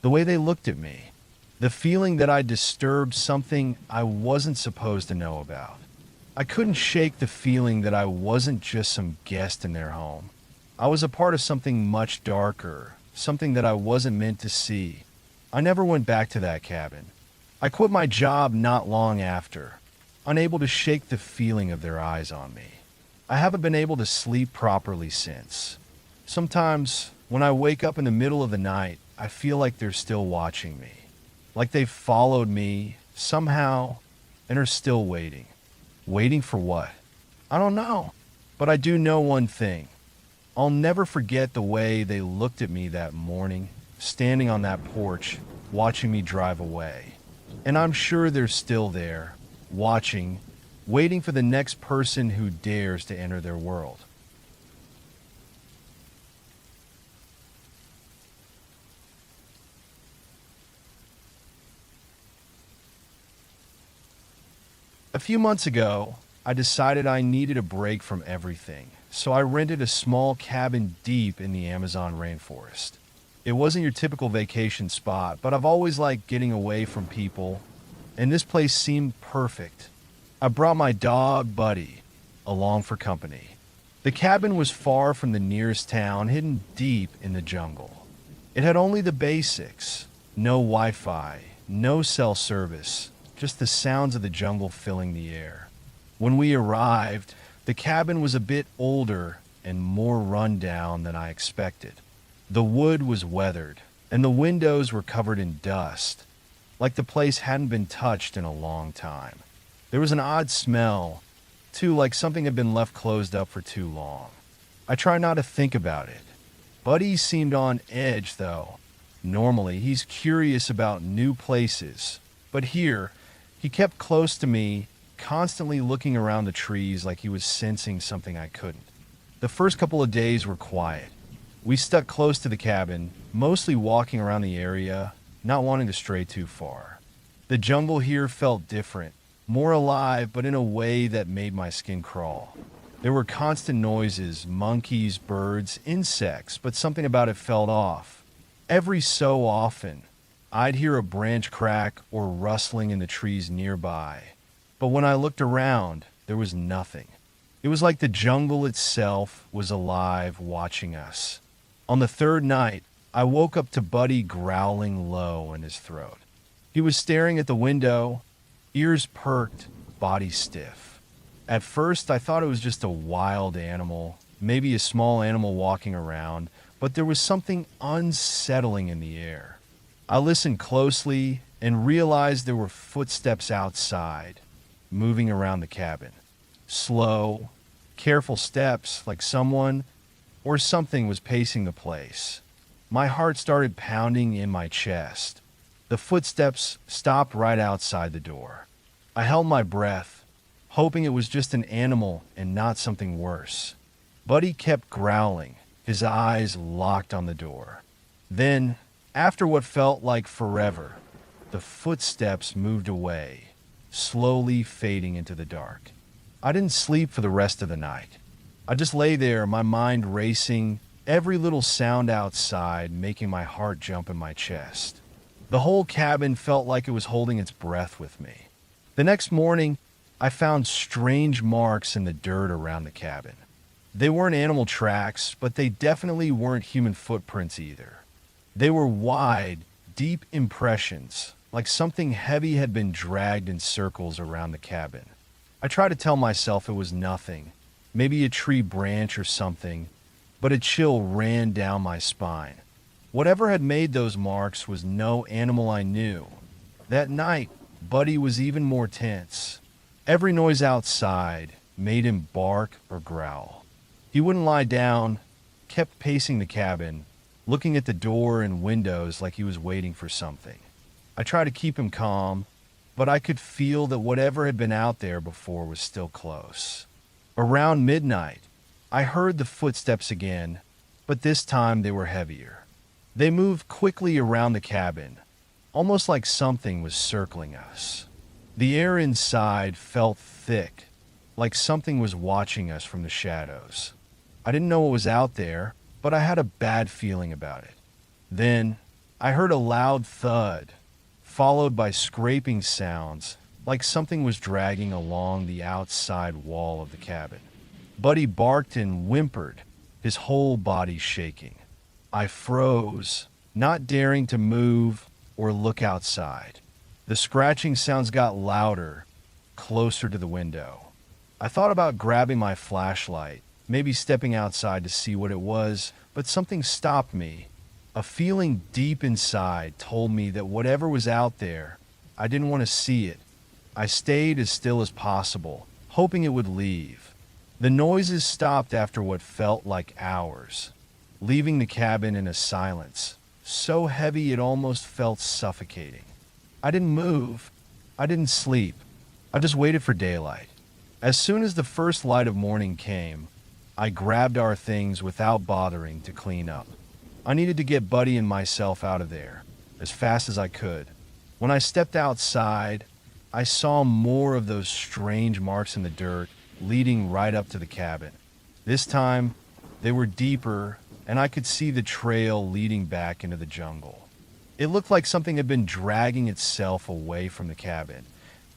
The way they looked at me. The feeling that I disturbed something I wasn't supposed to know about. I couldn't shake the feeling that I wasn't just some guest in their home. I was a part of something much darker, something that I wasn't meant to see. I never went back to that cabin. I quit my job not long after, unable to shake the feeling of their eyes on me. I haven't been able to sleep properly since. Sometimes, when I wake up in the middle of the night, I feel like they're still watching me. Like they've followed me, somehow, and are still waiting. Waiting for what? I don't know. But I do know one thing. I'll never forget the way they looked at me that morning, standing on that porch, watching me drive away. And I'm sure they're still there, watching, waiting for the next person who dares to enter their world. A few months ago, I decided I needed a break from everything, so I rented a small cabin deep in the Amazon rainforest. It wasn't your typical vacation spot, but I've always liked getting away from people, and this place seemed perfect. I brought my dog, Buddy, along for company. The cabin was far from the nearest town, hidden deep in the jungle. It had only the basics: no Wi-Fi, no cell service, just the sounds of the jungle filling the air. When we arrived, the cabin was a bit older and more run down than I expected. The wood was weathered, and the windows were covered in dust, like the place hadn't been touched in a long time. There was an odd smell, too, like something had been left closed up for too long. I try not to think about it. Buddy seemed on edge, though. Normally, he's curious about new places, but here, he kept close to me, constantly looking around the trees like he was sensing something I couldn't. The first couple of days were quiet. We stuck close to the cabin, mostly walking around the area, not wanting to stray too far. The jungle here felt different, more alive, but in a way that made my skin crawl. There were constant noises, monkeys, birds, insects, but something about it felt off. Every so often, I'd hear a branch crack or rustling in the trees nearby. But when I looked around, there was nothing. It was like the jungle itself was alive, watching us. On the third night, I woke up to Buddy growling low in his throat. He was staring at the window, ears perked, body stiff. At first, I thought it was just a wild animal, maybe a small animal walking around, but there was something unsettling in the air. I listened closely and realized there were footsteps outside, moving around the cabin. Slow, careful steps like someone or something was pacing the place. My heart started pounding in my chest. The footsteps stopped right outside the door. I held my breath, hoping it was just an animal and not something worse. Buddy kept growling, his eyes locked on the door. Then, after what felt like forever, the footsteps moved away, slowly fading into the dark. I didn't sleep for the rest of the night. I just lay there, my mind racing, every little sound outside making my heart jump in my chest. The whole cabin felt like it was holding its breath with me. The next morning, I found strange marks in the dirt around the cabin. They weren't animal tracks, but they definitely weren't human footprints either. They were wide, deep impressions, like something heavy had been dragged in circles around the cabin. I tried to tell myself it was nothing, maybe a tree branch or something, but a chill ran down my spine. Whatever had made those marks was no animal I knew. That night, Buddy was even more tense. Every noise outside made him bark or growl. He wouldn't lie down, kept pacing the cabin, looking at the door and windows like he was waiting for something. I tried to keep him calm, but I could feel that whatever had been out there before was still close. Around midnight, I heard the footsteps again, but this time they were heavier. They moved quickly around the cabin, almost like something was circling us. The air inside felt thick, like something was watching us from the shadows. I didn't know what was out there, but I had a bad feeling about it. Then, I heard a loud thud, followed by scraping sounds, like something was dragging along the outside wall of the cabin. Buddy barked and whimpered, his whole body shaking. I froze, not daring to move or look outside. The scratching sounds got louder, closer to the window. I thought about grabbing my flashlight, maybe stepping outside to see what it was, but something stopped me. A feeling deep inside told me that whatever was out there, I didn't want to see it. I stayed as still as possible, hoping it would leave. The noises stopped after what felt like hours, leaving the cabin in a silence, so heavy it almost felt suffocating. I didn't move. I didn't sleep. I just waited for daylight. As soon as the first light of morning came, I grabbed our things without bothering to clean up. I needed to get Buddy and myself out of there, as fast as I could. When I stepped outside, I saw more of those strange marks in the dirt leading right up to the cabin. This time, they were deeper, and I could see the trail leading back into the jungle. It looked like something had been dragging itself away from the cabin,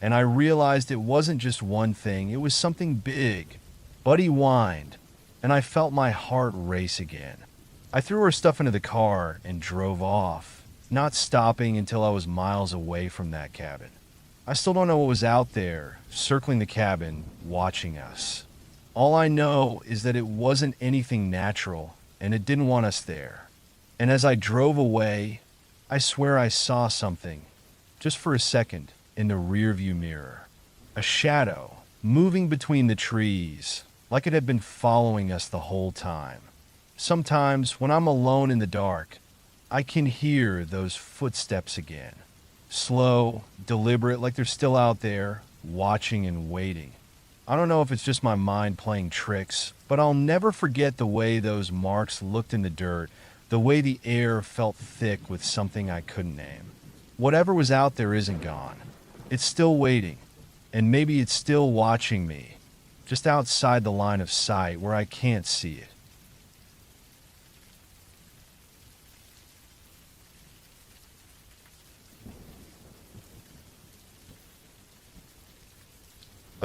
and I realized it wasn't just one thing, it was something big. Buddy whined, and I felt my heart race again. I threw our stuff into the car and drove off, not stopping until I was miles away from that cabin. I still don't know what was out there, circling the cabin, watching us. All I know is that it wasn't anything natural, and it didn't want us there. And as I drove away, I swear I saw something, just for a second, in the rearview mirror. A shadow, moving between the trees, like it had been following us the whole time. Sometimes, when I'm alone in the dark, I can hear those footsteps again. Slow, deliberate, like they're still out there, watching and waiting. I don't know if it's just my mind playing tricks, but I'll never forget the way those marks looked in the dirt, the way the air felt thick with something I couldn't name. Whatever was out there isn't gone. It's still waiting, and maybe it's still watching me, just outside the line of sight where I can't see it.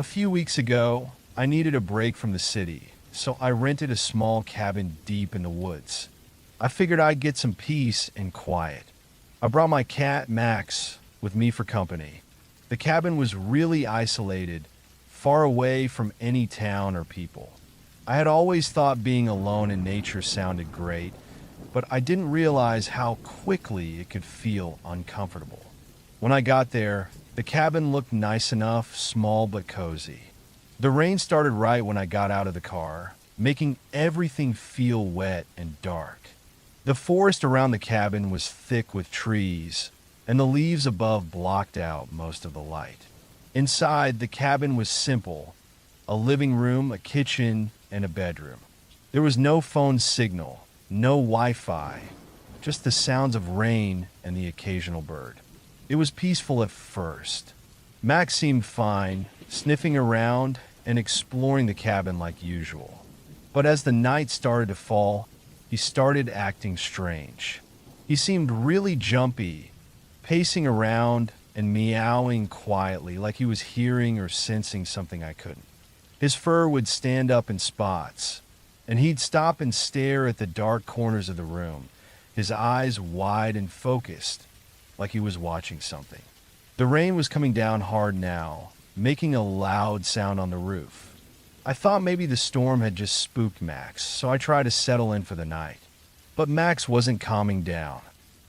A few weeks ago, I needed a break from the city, so I rented a small cabin deep in the woods. I figured I'd get some peace and quiet. I brought my cat, Max, with me for company. The cabin was really isolated, far away from any town or people. I had always thought being alone in nature sounded great, but I didn't realize how quickly it could feel uncomfortable. When I got there, the cabin looked nice enough, small but cozy. The rain started right when I got out of the car, making everything feel wet and dark. The forest around the cabin was thick with trees, and the leaves above blocked out most of the light. Inside, the cabin was simple: a living room, a kitchen, and a bedroom. There was no phone signal, no Wi-Fi, just the sounds of rain and the occasional bird. It was peaceful at first. Max seemed fine, sniffing around and exploring the cabin like usual. But as the night started to fall, he started acting strange. He seemed really jumpy, pacing around and meowing quietly like he was hearing or sensing something I couldn't. His fur would stand up in spots, and he'd stop and stare at the dark corners of the room, his eyes wide and focused, like he was watching something. The rain was coming down hard now, making a loud sound on the roof. I thought maybe the storm had just spooked Max, so I tried to settle in for the night. But Max wasn't calming down.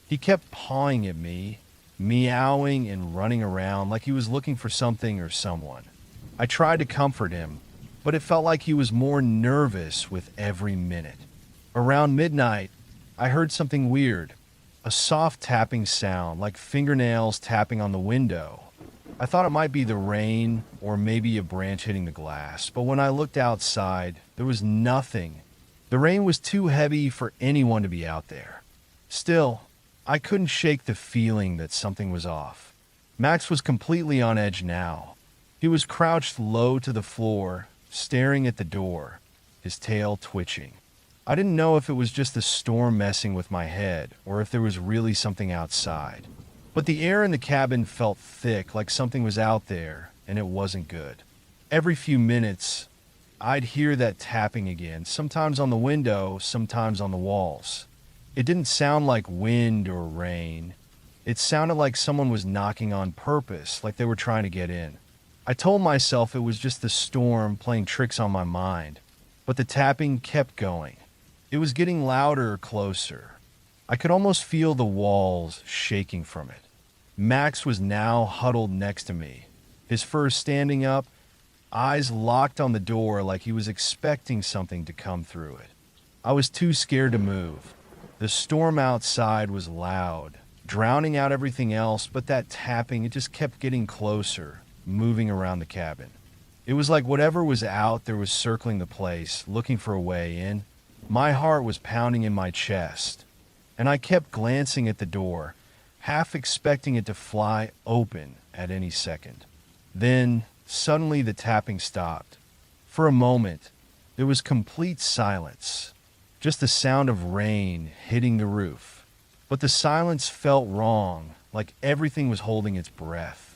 He kept pawing at me, meowing and running around like he was looking for something or someone. I tried to comfort him, but it felt like he was more nervous with every minute. Around midnight, I heard something weird, a soft tapping sound like fingernails tapping on the window. I thought it might be the rain or maybe a branch hitting the glass, but when I looked outside, there was nothing. The rain was too heavy for anyone to be out there. Still, I couldn't shake the feeling that something was off. Max was completely on edge now. He was crouched low to the floor, staring at the door, his tail twitching. I didn't know if it was just the storm messing with my head or if there was really something outside. But the air in the cabin felt thick, like something was out there, and it wasn't good. Every few minutes, I'd hear that tapping again, sometimes on the window, sometimes on the walls. It didn't sound like wind or rain. It sounded like someone was knocking on purpose, like they were trying to get in. I told myself it was just the storm playing tricks on my mind, but the tapping kept going. It was getting louder, closer. I could almost feel the walls shaking from it. Max was now huddled next to me, his fur standing up, eyes locked on the door like he was expecting something to come through it. I was too scared to move. The storm outside was loud, drowning out everything else, but that tapping, it just kept getting closer, moving around the cabin. It was like whatever was out there was circling the place, looking for a way in. My heart was pounding in my chest, and I kept glancing at the door, half expecting it to fly open at any second. Then, suddenly the tapping stopped. For a moment, there was complete silence, just the sound of rain hitting the roof. But the silence felt wrong, like everything was holding its breath.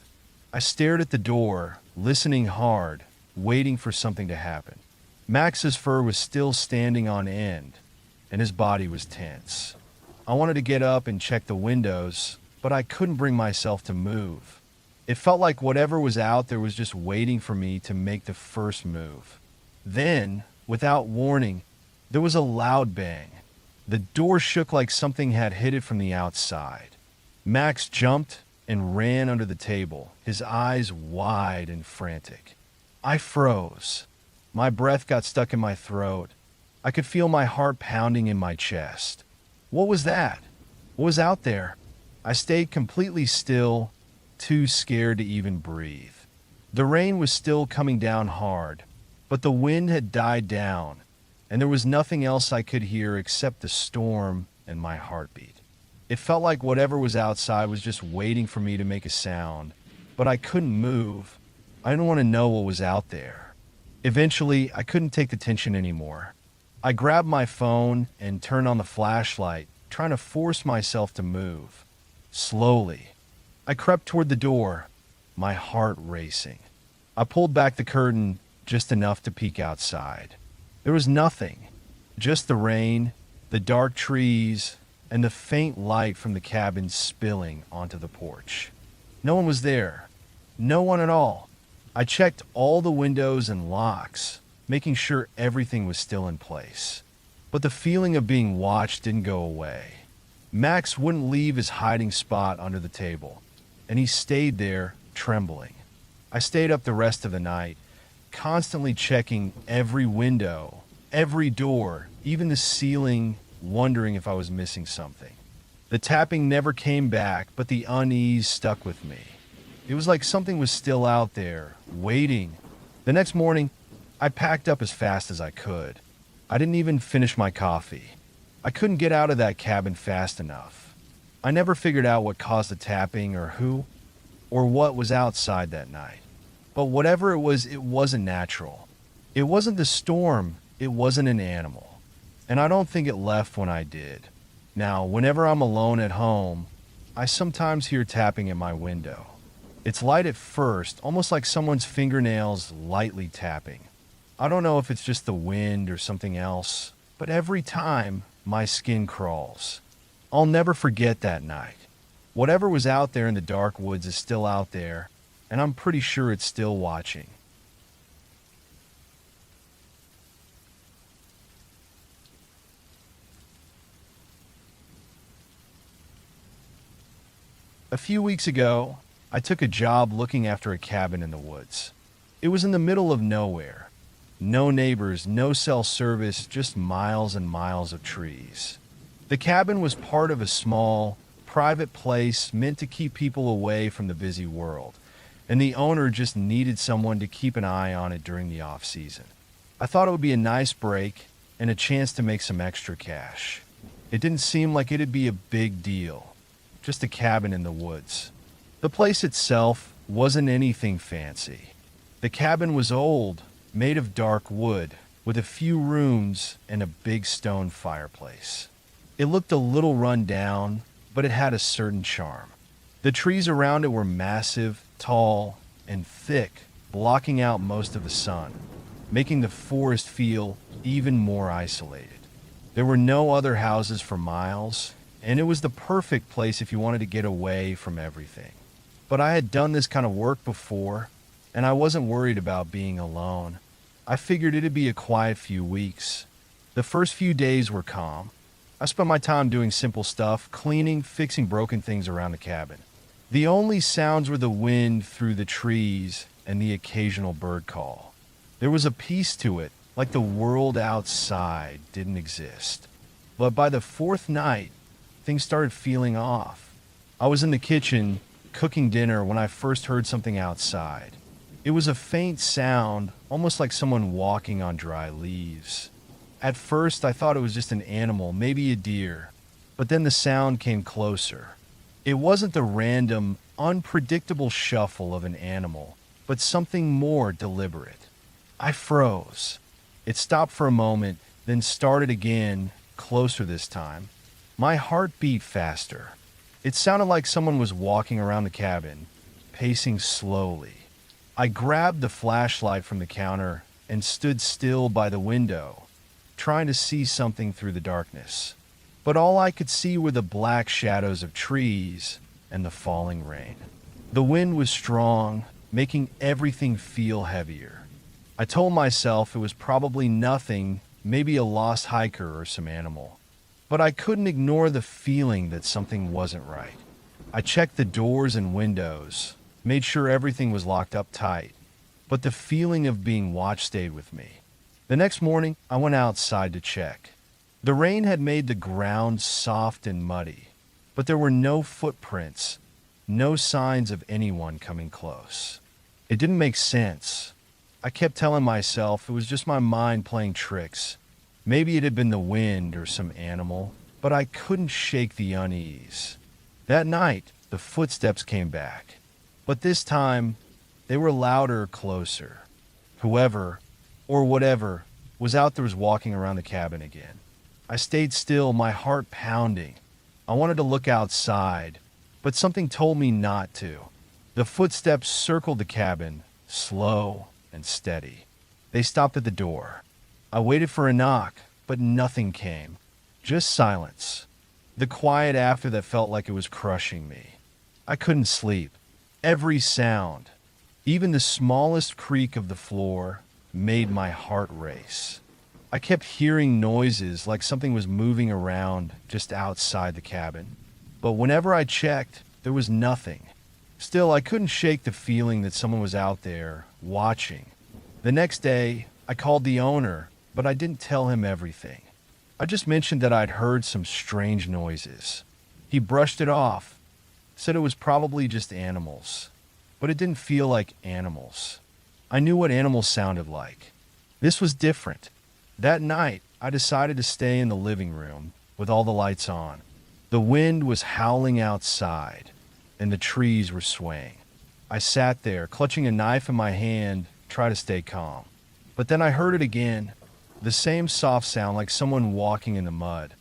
I stared at the door, listening hard, waiting for something to happen. Max's fur was still standing on end, and his body was tense. I wanted to get up and check the windows, but I couldn't bring myself to move. It felt like whatever was out there was just waiting for me to make the first move. Then, without warning, there was a loud bang. The door shook like something had hit it from the outside. Max jumped and ran under the table, his eyes wide and frantic. I froze. My breath got stuck in my throat. I could feel my heart pounding in my chest. What was that? What was out there? I stayed completely still, too scared to even breathe. The rain was still coming down hard, but the wind had died down, and there was nothing else I could hear except the storm and my heartbeat. It felt like whatever was outside was just waiting for me to make a sound, but I couldn't move. I didn't want to know what was out there. Eventually, I couldn't take the tension anymore. I grabbed my phone and turned on the flashlight, trying to force myself to move. Slowly, I crept toward the door, my heart racing. I pulled back the curtain just enough to peek outside. There was nothing, just the rain, the dark trees, and the faint light from the cabin spilling onto the porch. No one was there. No one at all. I checked all the windows and locks, making sure everything was still in place. But the feeling of being watched didn't go away. Max wouldn't leave his hiding spot under the table, and he stayed there, trembling. I stayed up the rest of the night, constantly checking every window, every door, even the ceiling, wondering if I was missing something. The tapping never came back, but the unease stuck with me. It was like something was still out there, waiting. The next morning, I packed up as fast as I could. I didn't even finish my coffee. I couldn't get out of that cabin fast enough. I never figured out what caused the tapping or who or what was outside that night. But whatever it wasn't natural. It wasn't the storm, it wasn't an animal. And I don't think it left when I did. Now, whenever I'm alone at home, I sometimes hear tapping at my window. It's light at first, almost like someone's fingernails lightly tapping. I don't know if it's just the wind or something else, but every time, my skin crawls. I'll never forget that night. Whatever was out there in the dark woods is still out there, and I'm pretty sure it's still watching. A few weeks ago, I took a job looking after a cabin in the woods. It was in the middle of nowhere. No neighbors, no cell service, just miles and miles of trees. The cabin was part of a small, private place meant to keep people away from the busy world, and the owner just needed someone to keep an eye on it during the off-season. I thought it would be a nice break and a chance to make some extra cash. It didn't seem like it'd be a big deal. Just a cabin in the woods. The place itself wasn't anything fancy. The cabin was old, made of dark wood, with a few rooms and a big stone fireplace. It looked a little run down, but it had a certain charm. The trees around it were massive, tall, and thick, blocking out most of the sun, making the forest feel even more isolated. There were no other houses for miles, and it was the perfect place if you wanted to get away from everything. But I had done this kind of work before, and I wasn't worried about being alone. I figured it'd be a quiet few weeks. The first few days were calm. I spent my time doing simple stuff, cleaning, fixing broken things around the cabin. The only sounds were the wind through the trees and the occasional bird call. There was a peace to it, like the world outside didn't exist. But by the fourth night, things started feeling off. I was in the kitchen cooking dinner when I first heard something outside. It was a faint sound, almost like someone walking on dry leaves. At first, I thought it was just an animal, maybe a deer, but then the sound came closer. It wasn't the random, unpredictable shuffle of an animal, but something more deliberate. I froze. It stopped for a moment, then started again, closer this time. My heart beat faster. It sounded like someone was walking around the cabin, pacing slowly. I grabbed the flashlight from the counter and stood still by the window, trying to see something through the darkness. But all I could see were the black shadows of trees and the falling rain. The wind was strong, making everything feel heavier. I told myself it was probably nothing, maybe a lost hiker or some animal. But I couldn't ignore the feeling that something wasn't right. I checked the doors and windows, made sure everything was locked up tight, but the feeling of being watched stayed with me. The next morning, I went outside to check. The rain had made the ground soft and muddy, but there were no footprints, no signs of anyone coming close. It didn't make sense. I kept telling myself it was just my mind playing tricks. Maybe it had been the wind or some animal, but I couldn't shake the unease. That night, the footsteps came back, but this time, they were louder, closer. Whoever, or whatever, was out there was walking around the cabin again. I stayed still, my heart pounding. I wanted to look outside, but something told me not to. The footsteps circled the cabin, slow and steady. They stopped at the door. I waited for a knock, but nothing came. Just silence. The quiet after that felt like it was crushing me. I couldn't sleep. Every sound, even the smallest creak of the floor, made my heart race. I kept hearing noises like something was moving around just outside the cabin. But whenever I checked, there was nothing. Still, I couldn't shake the feeling that someone was out there, watching. The next day, I called the owner, but I didn't tell him everything. I just mentioned that I'd heard some strange noises. He brushed it off, said it was probably just animals. But it didn't feel like animals. I knew what animals sounded like. This was different. That night, I decided to stay in the living room with all the lights on. The wind was howling outside, and the trees were swaying. I sat there, clutching a knife in my hand, trying to stay calm. But then I heard it again, the same soft sound like someone walking in the mud.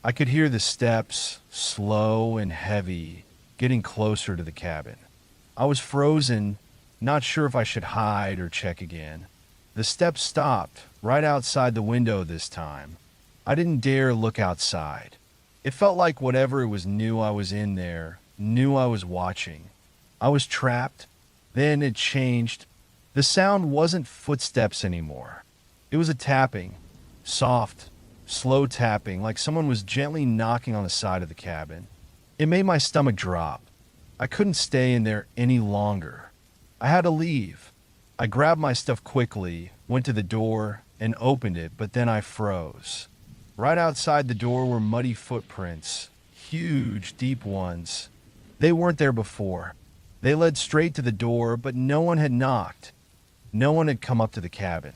I could hear the steps, slow and heavy, getting closer to the cabin. I was frozen, not sure if I should hide or check again. The steps stopped, right outside the window this time. I didn't dare look outside. It felt like whatever it was knew I was in there, knew I was watching. I was trapped. Then it changed. The sound wasn't footsteps anymore. It was a tapping, soft, slow tapping, like someone was gently knocking on the side of the cabin. It made my stomach drop. I couldn't stay in there any longer. I had to leave. I grabbed my stuff quickly, went to the door, and opened it, but then I froze. Right outside the door were muddy footprints, huge, deep ones. They weren't there before. They led straight to the door, but no one had knocked. No one had come up to the cabin.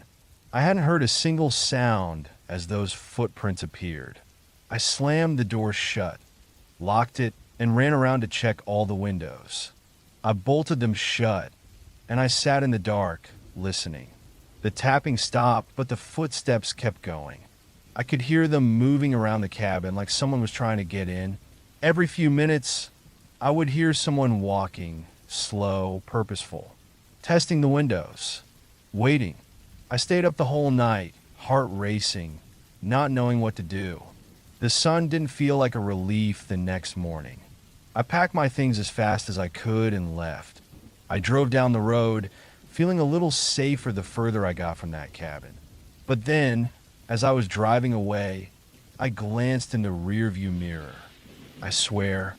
I hadn't heard a single sound as those footprints appeared. I slammed the door shut, locked it, and ran around to check all the windows. I bolted them shut, and I sat in the dark, listening. The tapping stopped, but the footsteps kept going. I could hear them moving around the cabin like someone was trying to get in. Every few minutes, I would hear someone walking, slow, purposeful, testing the windows, waiting. I stayed up the whole night, heart racing, not knowing what to do. The sun didn't feel like a relief the next morning. I packed my things as fast as I could and left. I drove down the road, feeling a little safer the further I got from that cabin. But then, as I was driving away, I glanced in the rearview mirror. I swear,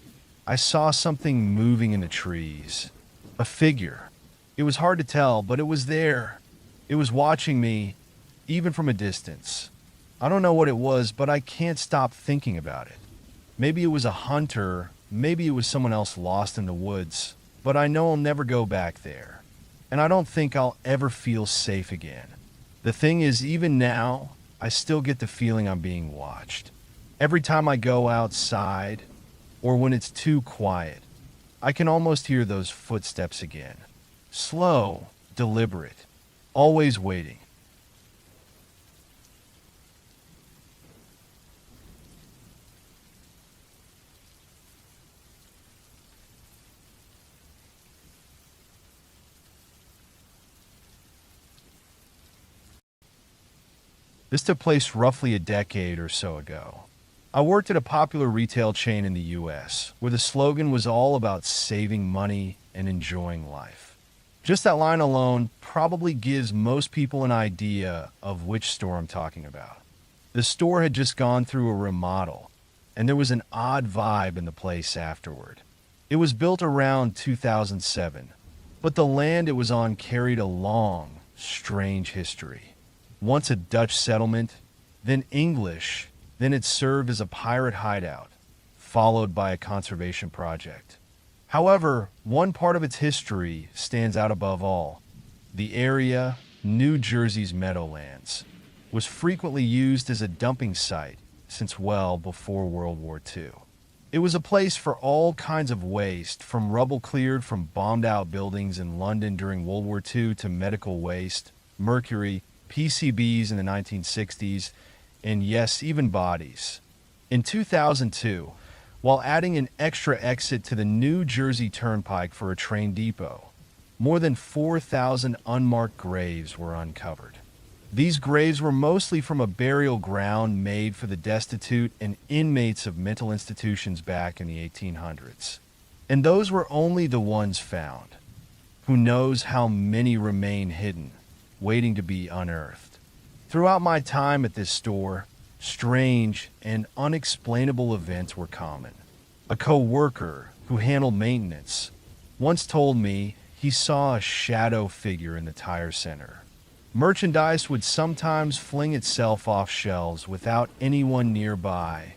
I saw something moving in the trees. A figure. It was hard to tell, but it was there. It was watching me, even from a distance. I don't know what it was, but I can't stop thinking about it. Maybe it was a hunter, maybe it was someone else lost in the woods, but I know I'll never go back there. And I don't think I'll ever feel safe again. The thing is, even now, I still get the feeling I'm being watched. Every time I go outside, or when it's too quiet, I can almost hear those footsteps again. Slow, deliberate, always waiting. This took place roughly a decade or so ago. I worked at a popular retail chain in the US, where the slogan was all about saving money and enjoying life. Just that line alone probably gives most people an idea of which store I'm talking about. The store had just gone through a remodel, and there was an odd vibe in the place afterward. It was built around 2007, but the land it was on carried a long, strange history. Once a Dutch settlement, then English, then it served as a pirate hideout, followed by a conservation project. However, one part of its history stands out above all. The area, New Jersey's Meadowlands, was frequently used as a dumping site since well before World War II. It was a place for all kinds of waste, from rubble cleared from bombed-out buildings in London during World War II to medical waste, mercury, PCBs in the 1960s, and yes, even bodies. In 2002, while adding an extra exit to the New Jersey Turnpike for a train depot, more than 4,000 unmarked graves were uncovered. These graves were mostly from a burial ground made for the destitute and inmates of mental institutions back in the 1800s. And those were only the ones found. Who knows how many remain hidden? waiting to be unearthed. Throughout my time at this store, strange and unexplainable events were common. A co-worker who handled maintenance once told me he saw a shadow figure in the tire center. Merchandise would sometimes fling itself off shelves without anyone nearby,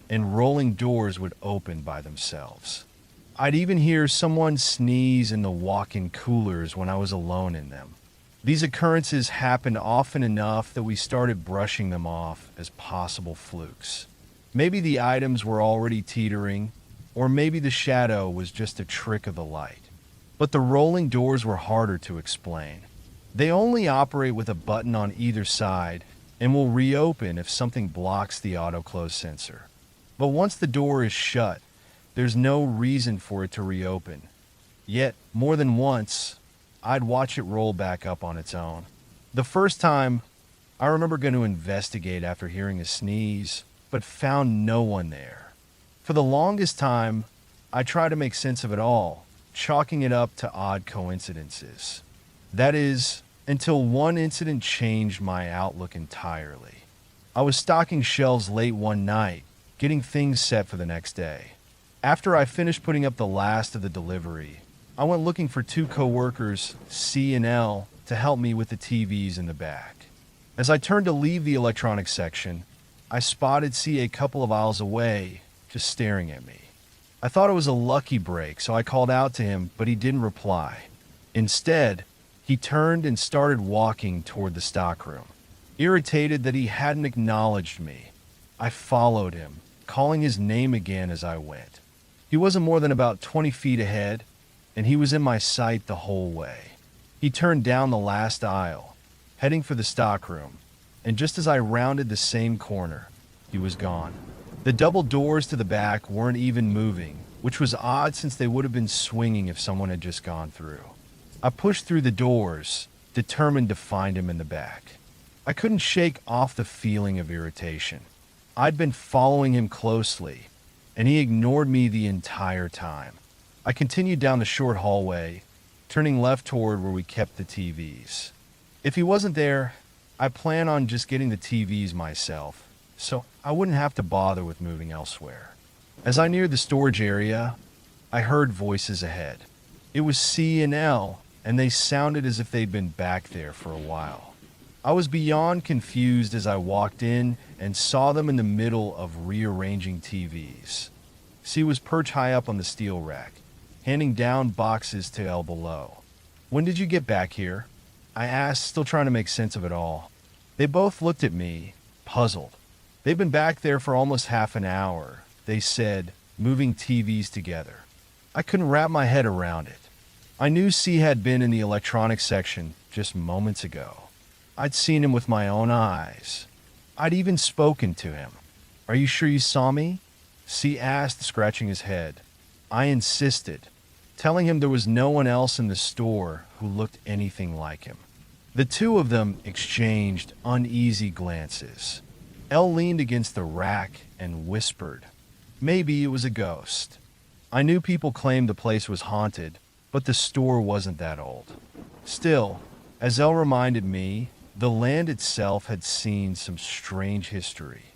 and rolling doors would open by themselves. I'd even hear someone sneeze in the walk-in coolers when I was alone in them. These occurrences happened often enough that we started brushing them off as possible flukes. Maybe the items were already teetering, or maybe the shadow was just a trick of the light. But the rolling doors were harder to explain. They only operate with a button on either side and will reopen if something blocks the auto-close sensor. But once the door is shut, there's no reason for it to reopen. Yet, more than once, I'd watch it roll back up on its own. The first time, I remember going to investigate after hearing a sneeze, but found no one there. For the longest time, I tried to make sense of it all, chalking it up to odd coincidences. That is, until one incident changed my outlook entirely. I was stocking shelves late one night, getting things set for the next day. After I finished putting up the last of the delivery, I went looking for two co-workers, C and L, to help me with the TVs in the back. As I turned to leave the electronics section, I spotted C a couple of aisles away, just staring at me. I thought it was a lucky break, so I called out to him, but he didn't reply. Instead, he turned and started walking toward the stockroom. Irritated that he hadn't acknowledged me, I followed him, calling his name again as I went. He wasn't more than about 20 feet ahead, and he was in my sight the whole way. He turned down the last aisle, heading for the stockroom, and just as I rounded the same corner, he was gone. The double doors to the back weren't even moving, which was odd since they would have been swinging if someone had just gone through. I pushed through the doors, determined to find him in the back. I couldn't shake off the feeling of irritation. I'd been following him closely, and he ignored me the entire time. I continued down the short hallway, turning left toward where we kept the TVs. If he wasn't there, I plan on just getting the TVs myself, so I wouldn't have to bother with moving elsewhere. As I neared the storage area, I heard voices ahead. It was C and L, and they sounded as if they'd been back there for a while. I was beyond confused as I walked in and saw them in the middle of rearranging TVs. C was perched high up on the steel rack, handing down boxes to L below. "When did you get back here?" I asked, still trying to make sense of it all. They both looked at me, puzzled. "They've been back there for almost half an hour," they said, moving TVs together. I couldn't wrap my head around it. I knew C had been in the electronics section just moments ago. I'd seen him with my own eyes. I'd even spoken to him. "Are you sure you saw me?" C asked, scratching his head. I insisted, telling him there was no one else in the store who looked anything like him. The two of them exchanged uneasy glances. L leaned against the rack and whispered. Maybe it was a ghost. I knew people claimed the place was haunted, but the store wasn't that old. Still, as L reminded me, the land itself had seen some strange history.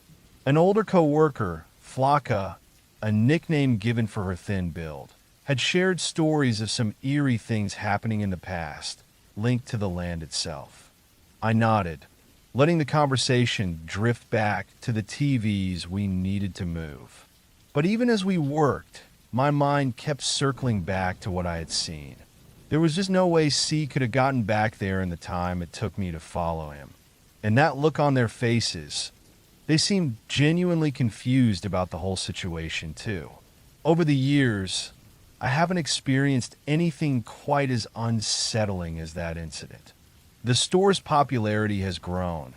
An older co-worker, Flocka, a nickname given for her thin build, had shared stories of some eerie things happening in the past, linked to the land itself. I nodded, letting the conversation drift back to the TVs we needed to move. But even as we worked, my mind kept circling back to what I had seen. There was just no way C could have gotten back there in the time it took me to follow him. And that look on their faces, they seemed genuinely confused about the whole situation too. Over the years, I haven't experienced anything quite as unsettling as that incident. The store's popularity has grown,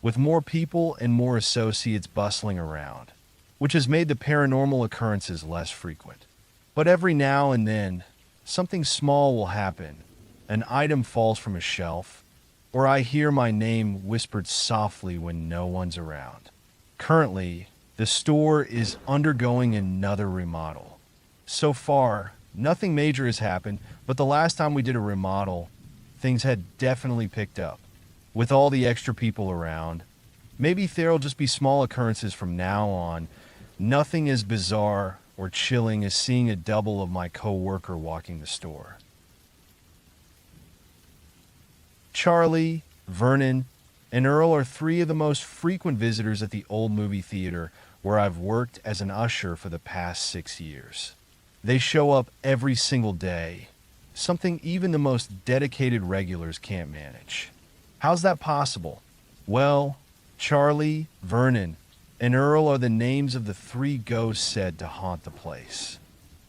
with more people and more associates bustling around, which has made the paranormal occurrences less frequent. But every now and then, something small will happen. An item falls from a shelf, or I hear my name whispered softly when no one's around. Currently, the store is undergoing another remodel. So far, nothing major has happened, but the last time we did a remodel, things had definitely picked up. with all the extra people around. Maybe there'll just be small occurrences from now on. Nothing as bizarre or chilling as seeing a double of my coworker walking the store. Charlie, Vernon, and Earl are three of the most frequent visitors at the old movie theater where I've worked as an usher for the past 6 years. They show up every single day, something even the most dedicated regulars can't manage. How's that possible? Well, Charlie, Vernon, and Earl are the names of the three ghosts said to haunt the place.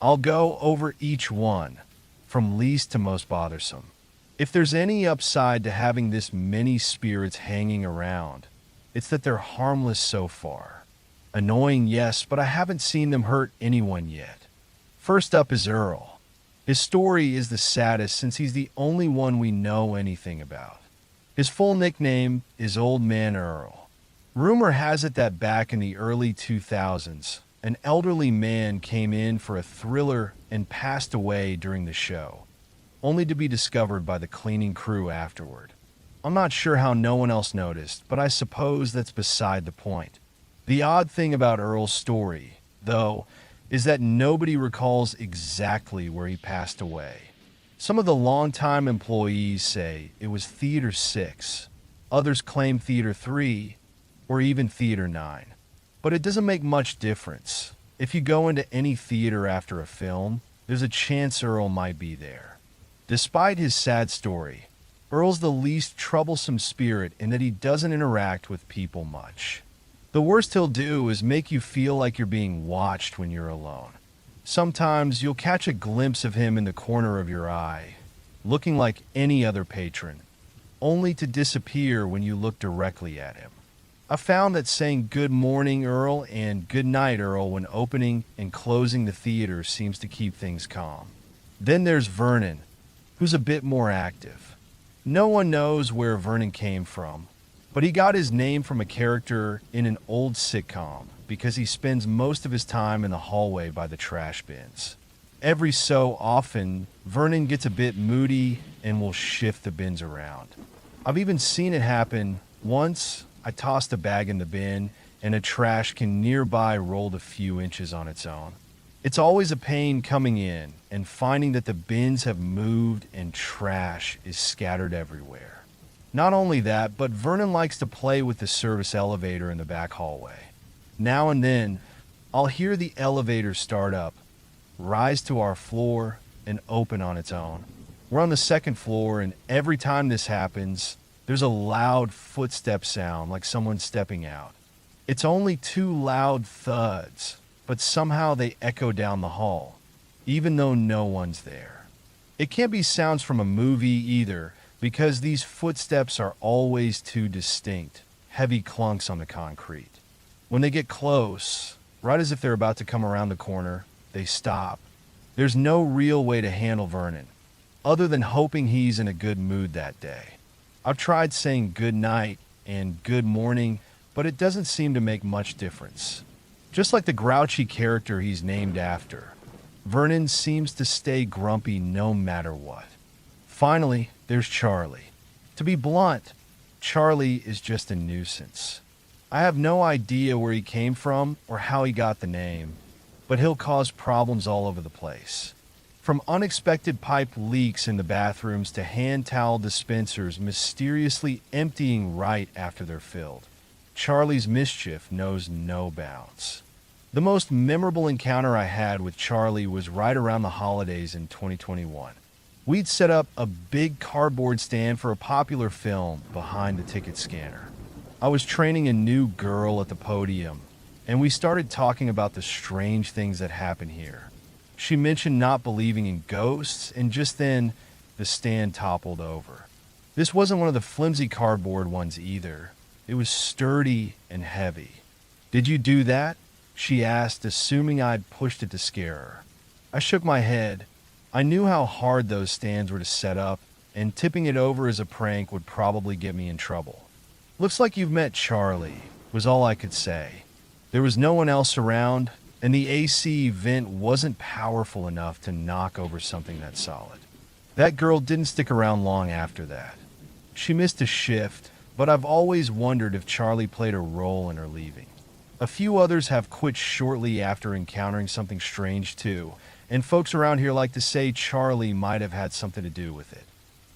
I'll go over each one, from least to most bothersome. If there's any upside to having this many spirits hanging around, it's that they're harmless so far. Annoying, yes, but I haven't seen them hurt anyone yet. First up is Earl. His story is the saddest since he's the only one we know anything about. His full nickname is Old Man Earl. Rumor has it that back in the early 2000s, an elderly man came in for a thriller and passed away during the show, only to be discovered by the cleaning crew afterward. I'm not sure how no one else noticed, but I suppose that's beside the point. The odd thing about Earl's story, though, is that nobody recalls exactly where he passed away. Some of the longtime employees say it was Theater 6, others claim Theater 3, or even Theater 9. But it doesn't make much difference. If you go into any theater after a film, there's a chance Earl might be there. Despite his sad story, Earl's the least troublesome spirit in that he doesn't interact with people much. The worst he'll do is make you feel like you're being watched when you're alone. Sometimes you'll catch a glimpse of him in the corner of your eye, looking like any other patron, only to disappear when you look directly at him. I found that saying good morning, Earl, and good night, Earl, when opening and closing the theater seems to keep things calm. Then there's Vernon, who's a bit more active. No one knows where Vernon came from, but he got his name from a character in an old sitcom because he spends most of his time in the hallway by the trash bins. Every so often, Vernon gets a bit moody and will shift the bins around. I've even seen it happen once. I tossed a bag in the bin, and a trash can nearby rolled a few inches on its own. It's always a pain coming in and finding that the bins have moved and trash is scattered everywhere. Not only that, but Vernon likes to play with the service elevator in the back hallway. Now and then, I'll hear the elevator start up, rise to our floor, and open on its own. We're on the second floor, and every time this happens, there's a loud footstep sound like someone stepping out. It's only two loud thuds, but somehow they echo down the hall, even though no one's there. It can't be sounds from a movie either, because these footsteps are always too distinct, heavy clunks on the concrete. When they get close, right as if they're about to come around the corner, they stop. There's no real way to handle Vernon, other than hoping he's in a good mood that day. I've tried saying good night and good morning, but it doesn't seem to make much difference. Just like the grouchy character he's named after, Vernon seems to stay grumpy no matter what. Finally, there's Charlie. To be blunt, Charlie is just a nuisance. I have no idea where he came from or how he got the name, but he'll cause problems all over the place. From unexpected pipe leaks in the bathrooms to hand towel dispensers mysteriously emptying right after they're filled, Charlie's mischief knows no bounds. The most memorable encounter I had with Charlie was right around the holidays in 2021. We'd set up a big cardboard stand for a popular film behind the ticket scanner. I was training a new girl at the podium, and we started talking about the strange things that happen here. She mentioned not believing in ghosts, and just then, the stand toppled over. This wasn't one of the flimsy cardboard ones either. It was sturdy and heavy. "Did you do that?" she asked, assuming I'd pushed it to scare her. I shook my head. I knew how hard those stands were to set up, and tipping it over as a prank would probably get me in trouble. "Looks like you've met Charlie," was all I could say. There was no one else around, and the AC vent wasn't powerful enough to knock over something that solid. That girl didn't stick around long after that. She missed a shift, but I've always wondered if Charlie played a role in her leaving. A few others have quit shortly after encountering something strange too, and folks around here like to say Charlie might have had something to do with it.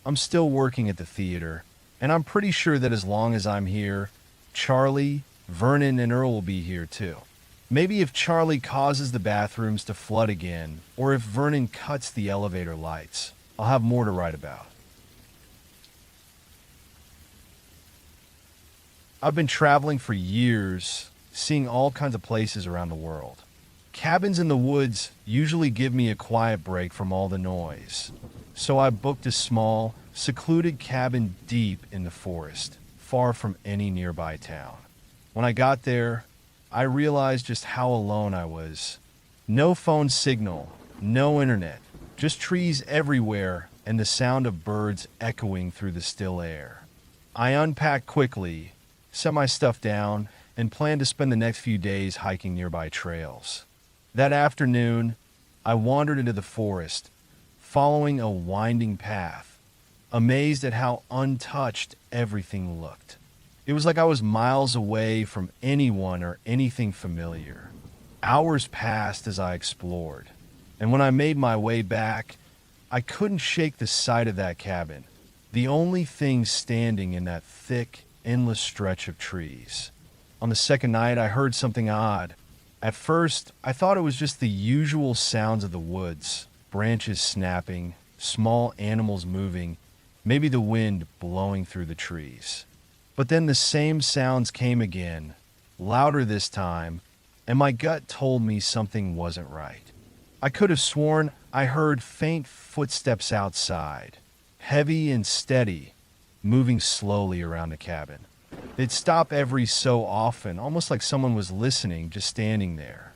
I'm still working at the theater, and I'm pretty sure that as long as I'm here, Charlie, Vernon, and Earl will be here too. Maybe if Charlie causes the bathrooms to flood again, or if Vernon cuts the elevator lights, I'll have more to write about. I've been traveling for years, seeing all kinds of places around the world. Cabins in the woods usually give me a quiet break from all the noise, so I booked a small, secluded cabin deep in the forest, far from any nearby town. When I got there, I realized just how alone I was. No phone signal, no internet, just trees everywhere and the sound of birds echoing through the still air. I unpacked quickly, set my stuff down, and planned to spend the next few days hiking nearby trails. That afternoon, I wandered into the forest, following a winding path, amazed at how untouched everything looked. It was like I was miles away from anyone or anything familiar. Hours passed as I explored, and when I made my way back, I couldn't shake the sight of that cabin, the only thing standing in that thick, endless stretch of trees. On the second night, I heard something odd. At first, I thought it was just the usual sounds of the woods, branches snapping, small animals moving, maybe the wind blowing through the trees. But then the same sounds came again, louder this time, and my gut told me something wasn't right. I could have sworn I heard faint footsteps outside, heavy and steady, moving slowly around the cabin. They'd stop every so often, almost like someone was listening, just standing there.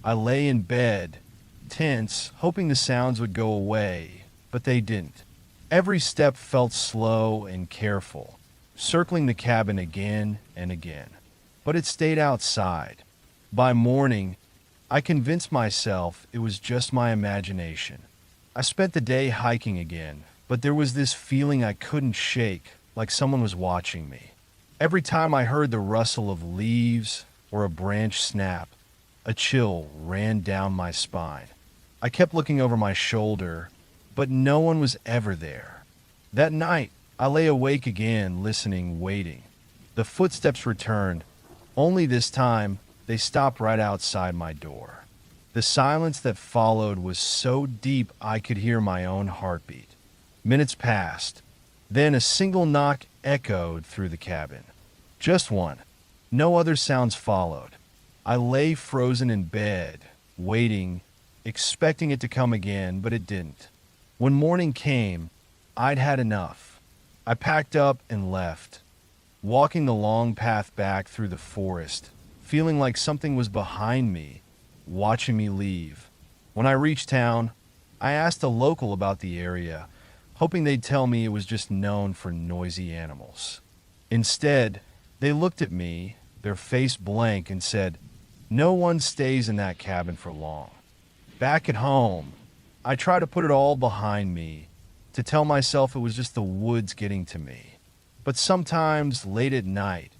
I lay in bed, tense, hoping the sounds would go away, but they didn't. Every step felt slow and careful, circling the cabin again and again. But it stayed outside. By morning, I convinced myself it was just my imagination. I spent the day hiking again, but there was this feeling I couldn't shake, like someone was watching me. Every time I heard the rustle of leaves or a branch snap, a chill ran down my spine. I kept looking over my shoulder, but no one was ever there. That night, I lay awake again, listening, waiting. The footsteps returned, only this time they stopped right outside my door. The silence that followed was so deep I could hear my own heartbeat. Minutes passed. Then a single knock echoed through the cabin. Just one. No other sounds followed. I lay frozen in bed, waiting, expecting it to come again, but it didn't. When morning came, I'd had enough. I packed up and left, walking the long path back through the forest, feeling like something was behind me, watching me leave. When I reached town, I asked a local about the area, hoping they'd tell me it was just known for noisy animals. Instead, they looked at me, their face blank, and said, "No one stays in that cabin for long." Back at home, I tried to put it all behind me, to tell myself it was just the woods getting to me. But sometimes, late at night,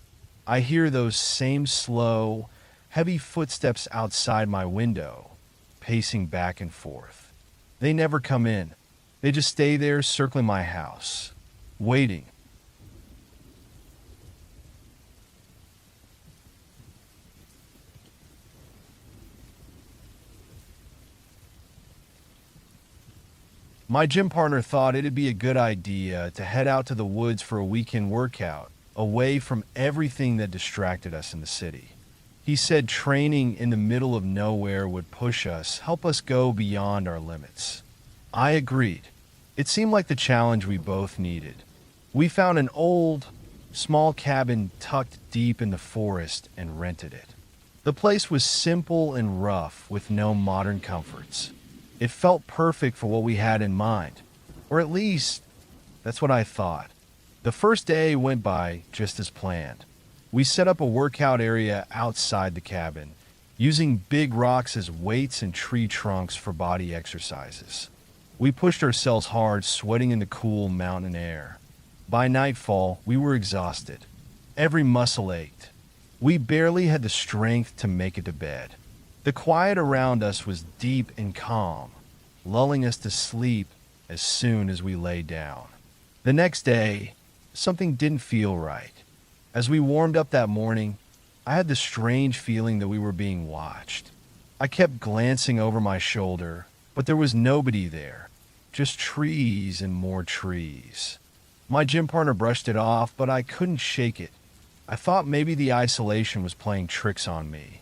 I hear those same slow, heavy footsteps outside my window, pacing back and forth. They never come in. They just stay there circling my house, waiting. My gym partner thought it'd be a good idea to head out to the woods for a weekend workout, away from everything that distracted us in the city. He said training in the middle of nowhere would push us, help us go beyond our limits. I agreed. It seemed like the challenge we both needed. We found an old, small cabin tucked deep in the forest and rented it. The place was simple and rough with no modern comforts. It felt perfect for what we had in mind, or at least that's what I thought. The first day went by just as planned. We set up a workout area outside the cabin, using big rocks as weights and tree trunks for body exercises. We pushed ourselves hard, sweating in the cool mountain air. By nightfall, we were exhausted. Every muscle ached. We barely had the strength to make it to bed. The quiet around us was deep and calm, lulling us to sleep as soon as we lay down. The next day, something didn't feel right. As we warmed up that morning, I had the strange feeling that we were being watched. I kept glancing over my shoulder, but there was nobody there, just trees and more trees. My gym partner brushed it off, but I couldn't shake it. I thought maybe the isolation was playing tricks on me.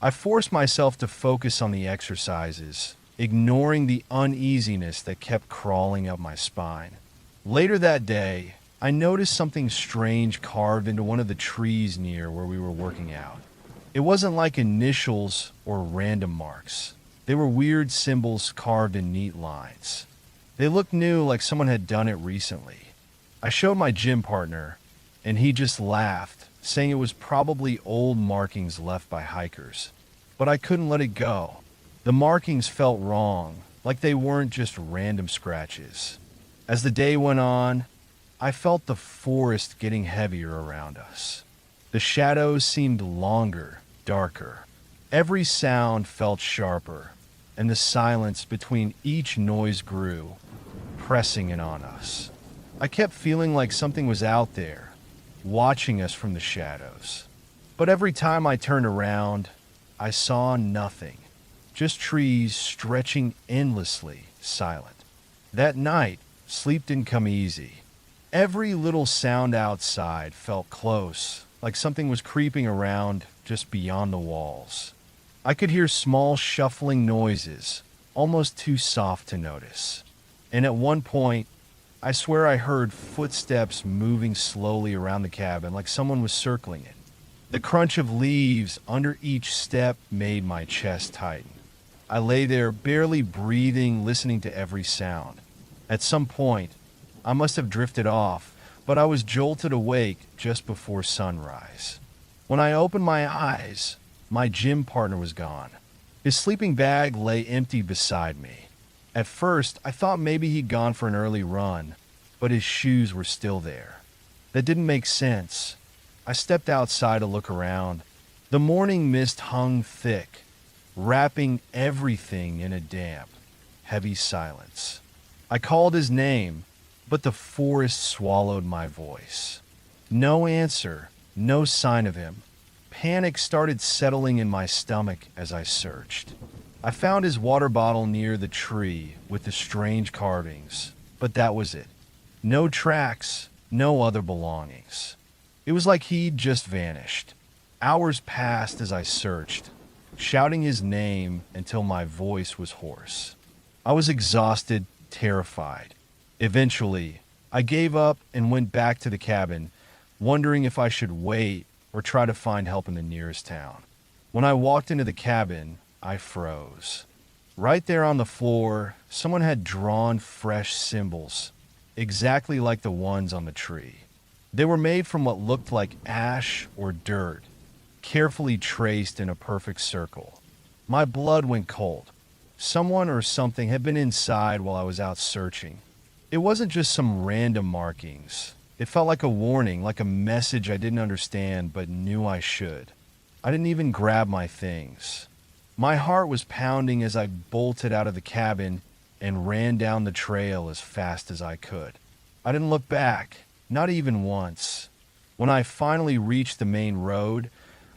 I forced myself to focus on the exercises, ignoring the uneasiness that kept crawling up my spine. Later that day, I noticed something strange carved into one of the trees near where we were working out. It wasn't like initials or random marks. They were weird symbols carved in neat lines. They looked new, like someone had done it recently. I showed my gym partner, and he just laughed, saying it was probably old markings left by hikers. But I couldn't let it go. The markings felt wrong, like they weren't just random scratches. As the day went on, I felt the forest getting heavier around us. The shadows seemed longer, darker. Every sound felt sharper, and the silence between each noise grew, pressing in on us. I kept feeling like something was out there, watching us from the shadows. But every time I turned around, I saw nothing, just trees stretching endlessly, silent. That night, sleep didn't come easy. Every little sound outside felt close, like something was creeping around just beyond the walls. I could hear small shuffling noises, almost too soft to notice. And at one point, I swear I heard footsteps moving slowly around the cabin like someone was circling it. The crunch of leaves under each step made my chest tighten. I lay there barely breathing, listening to every sound. At some point, I must have drifted off, but I was jolted awake just before sunrise. When I opened my eyes, my gym partner was gone. His sleeping bag lay empty beside me. At first, I thought maybe he'd gone for an early run, but his shoes were still there. That didn't make sense. I stepped outside to look around. The morning mist hung thick, wrapping everything in a damp, heavy silence. I called his name, but the forest swallowed my voice. No answer, no sign of him. Panic started settling in my stomach as I searched. I found his water bottle near the tree with the strange carvings, but that was it. No tracks, no other belongings. It was like he'd just vanished. Hours passed as I searched, shouting his name until my voice was hoarse. I was exhausted, terrified. Eventually, I gave up and went back to the cabin, wondering if I should wait or try to find help in the nearest town. When I walked into the cabin, I froze. Right there on the floor, someone had drawn fresh symbols, exactly like the ones on the tree. They were made from what looked like ash or dirt, carefully traced in a perfect circle. My blood went cold. Someone or something had been inside while I was out searching. It wasn't just some random markings. It felt like a warning, like a message I didn't understand but knew I should. I didn't even grab my things. My heart was pounding as I bolted out of the cabin and ran down the trail as fast as I could. I didn't look back, not even once. When I finally reached the main road,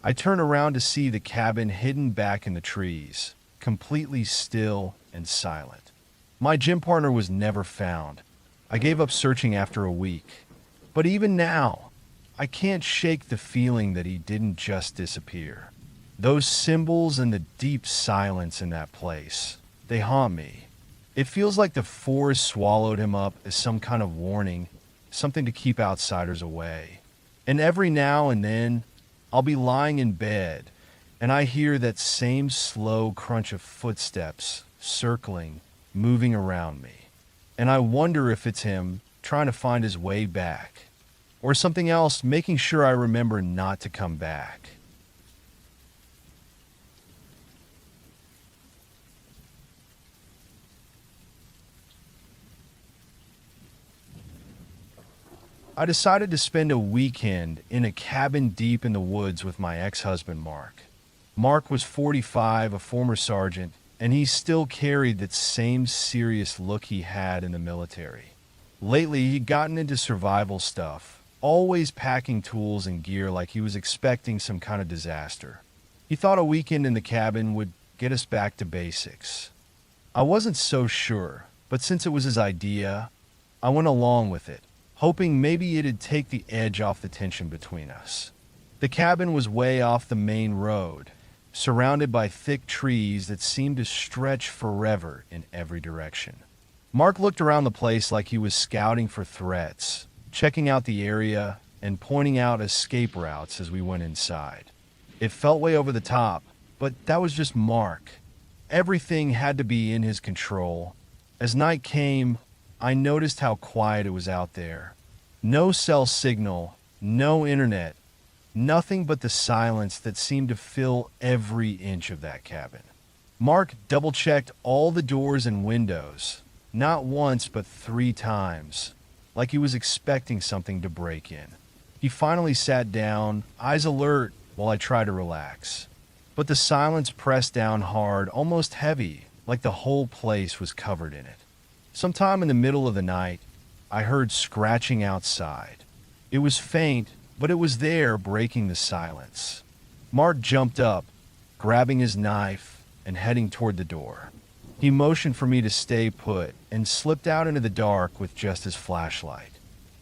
I turned around to see the cabin hidden back in the trees, completely still and silent. My gym partner was never found. I gave up searching after a week. But even now, I can't shake the feeling that he didn't just disappear. Those symbols and the deep silence in that place, they haunt me. It feels like the forest swallowed him up as some kind of warning, something to keep outsiders away. And every now and then, I'll be lying in bed, and I hear that same slow crunch of footsteps circling, moving around me. And I wonder if it's him trying to find his way back, or something else making sure I remember not to come back. I decided to spend a weekend in a cabin deep in the woods with my ex-husband, Mark. Mark was 45, a former sergeant, and he still carried that same serious look he had in the military. Lately, he'd gotten into survival stuff, always packing tools and gear like he was expecting some kind of disaster. He thought a weekend in the cabin would get us back to basics. I wasn't so sure, but since it was his idea, I went along with it, hoping maybe it'd take the edge off the tension between us. The cabin was way off the main road, surrounded by thick trees that seemed to stretch forever in every direction. Mark looked around the place like he was scouting for threats, checking out the area and pointing out escape routes as we went inside. It felt way over the top, but that was just Mark. Everything had to be in his control. As night came, I noticed how quiet it was out there. No cell signal, no internet, nothing but the silence that seemed to fill every inch of that cabin. Mark double-checked all the doors and windows, not once but 3 times, like he was expecting something to break in. He finally sat down, eyes alert, while I tried to relax. But the silence pressed down hard, almost heavy, like the whole place was covered in it. Sometime in the middle of the night, I heard scratching outside. It was faint, but it was there, breaking the silence. Mark jumped up, grabbing his knife and heading toward the door. He motioned for me to stay put and slipped out into the dark with just his flashlight.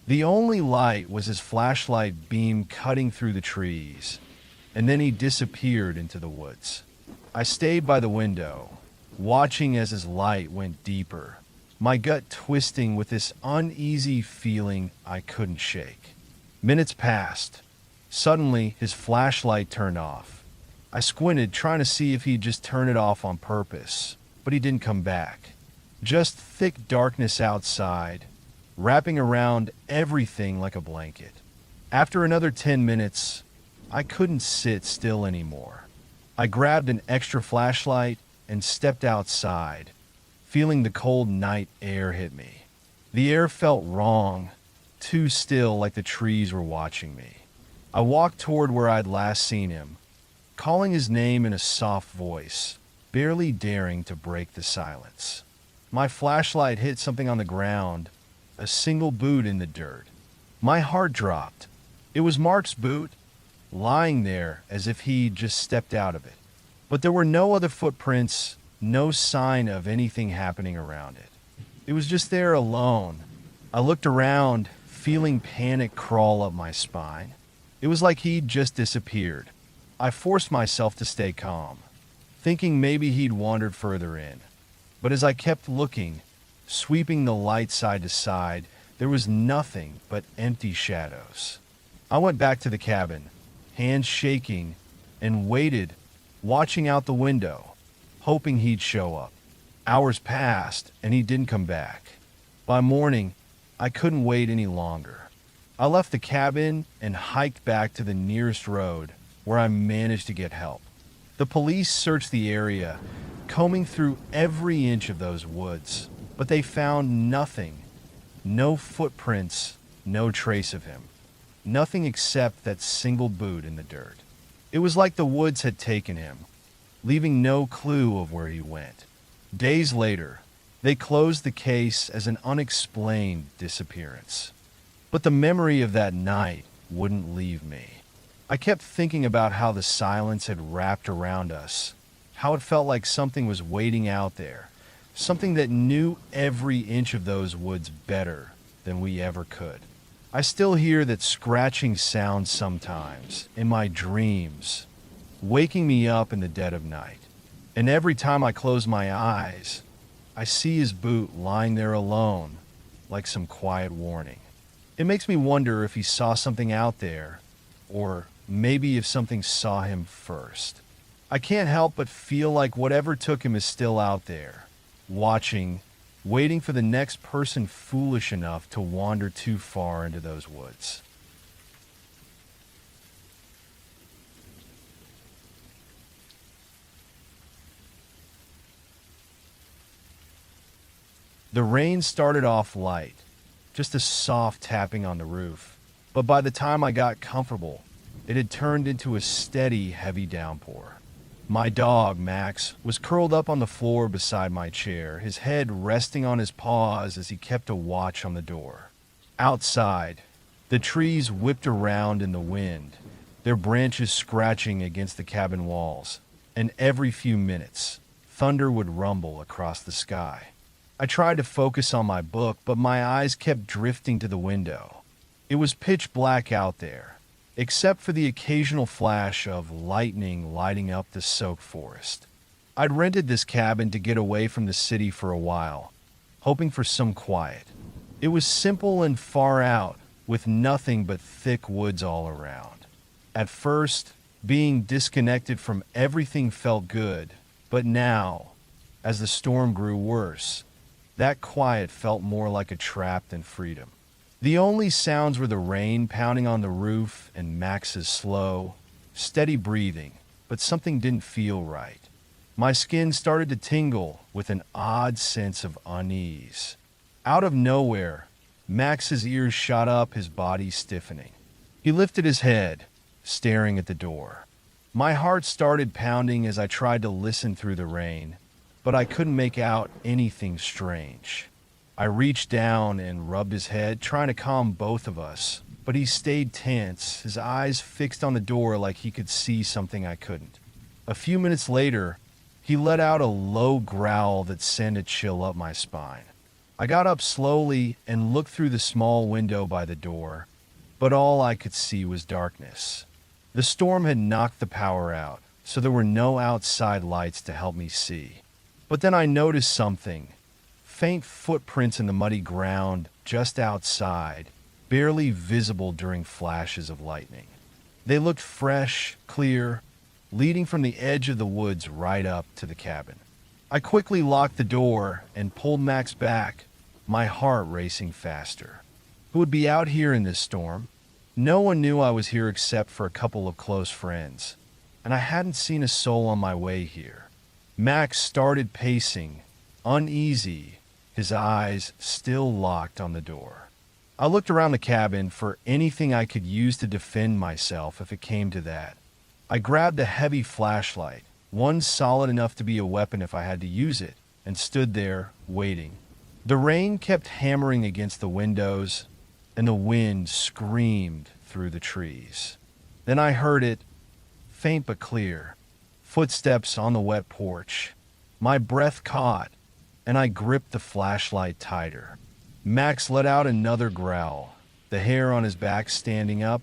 The only light was his flashlight beam cutting through the trees, and then he disappeared into the woods. I stayed by the window, watching as his light went deeper, my gut twisting with this uneasy feeling I couldn't shake. Minutes passed. Suddenly, his flashlight turned off. I squinted, trying to see if he'd just turn it off on purpose, but he didn't come back. Just thick darkness outside, wrapping around everything like a blanket. After another 10 minutes, I couldn't sit still anymore. I grabbed an extra flashlight and stepped outside, feeling the cold night air hit me. The air felt wrong, too still, like the trees were watching me. I walked toward where I'd last seen him, calling his name in a soft voice, barely daring to break the silence. My flashlight hit something on the ground, a single boot in the dirt. My heart dropped. It was Mark's boot, lying there as if he'd just stepped out of it. But there were no other footprints, no sign of anything happening around it. It was just there alone. I looked around, feeling panic crawl up my spine. It was like he'd just disappeared. I forced myself to stay calm, thinking maybe he'd wandered further in. But as I kept looking, sweeping the light side to side, there was nothing but empty shadows. I went back to the cabin, hands shaking, and waited, watching out the window, hoping he'd show up. Hours passed, and he didn't come back. By morning, I couldn't wait any longer. I left the cabin and hiked back to the nearest road, where I managed to get help. The police searched the area, combing through every inch of those woods, but they found nothing. No footprints, no trace of him. Nothing except that single boot in the dirt. It was like the woods had taken him, leaving no clue of where he went. Days later, they closed the case as an unexplained disappearance. But the memory of that night wouldn't leave me. I kept thinking about how the silence had wrapped around us, how it felt like something was waiting out there, something that knew every inch of those woods better than we ever could. I still hear that scratching sound sometimes, in my dreams, waking me up in the dead of night. And every time I close my eyes, I see his boot lying there alone, like some quiet warning. It makes me wonder if he saw something out there, or maybe if something saw him first. I can't help but feel like whatever took him is still out there, watching, waiting for the next person foolish enough to wander too far into those woods. The rain started off light, just a soft tapping on the roof. But by the time I got comfortable, it had turned into a steady, heavy downpour. My dog, Max, was curled up on the floor beside my chair, his head resting on his paws as he kept a watch on the door. Outside, the trees whipped around in the wind, their branches scratching against the cabin walls, and every few minutes, thunder would rumble across the sky. I tried to focus on my book, but my eyes kept drifting to the window. It was pitch black out there, except for the occasional flash of lightning lighting up the soaked forest. I'd rented this cabin to get away from the city for a while, hoping for some quiet. It was simple and far out, with nothing but thick woods all around. At first, being disconnected from everything felt good, but now, as the storm grew worse, that quiet felt more like a trap than freedom. The only sounds were the rain pounding on the roof and Max's slow, steady breathing, but something didn't feel right. My skin started to tingle with an odd sense of unease. Out of nowhere, Max's ears shot up, his body stiffening. He lifted his head, staring at the door. My heart started pounding as I tried to listen through the rain, but I couldn't make out anything strange. I reached down and rubbed his head, trying to calm both of us, but he stayed tense, his eyes fixed on the door like he could see something I couldn't. A few minutes later, he let out a low growl that sent a chill up my spine. I got up slowly and looked through the small window by the door, but all I could see was darkness. The storm had knocked the power out, so there were no outside lights to help me see. But then I noticed something. Faint footprints in the muddy ground just outside, barely visible during flashes of lightning. They looked fresh, clear, leading from the edge of the woods right up to the cabin. I quickly locked the door and pulled Max back, my heart racing faster. Who would be out here in this storm? No one knew I was here except for a couple of close friends, and I hadn't seen a soul on my way here. Max started pacing, uneasy, his eyes still locked on the door. I looked around the cabin for anything I could use to defend myself if it came to that. I grabbed a heavy flashlight, one solid enough to be a weapon if I had to use it, and stood there, waiting. The rain kept hammering against the windows, and the wind screamed through the trees. Then I heard it, faint but clear, footsteps on the wet porch. My breath caught, and I gripped the flashlight tighter. Max let out another growl, the hair on his back standing up,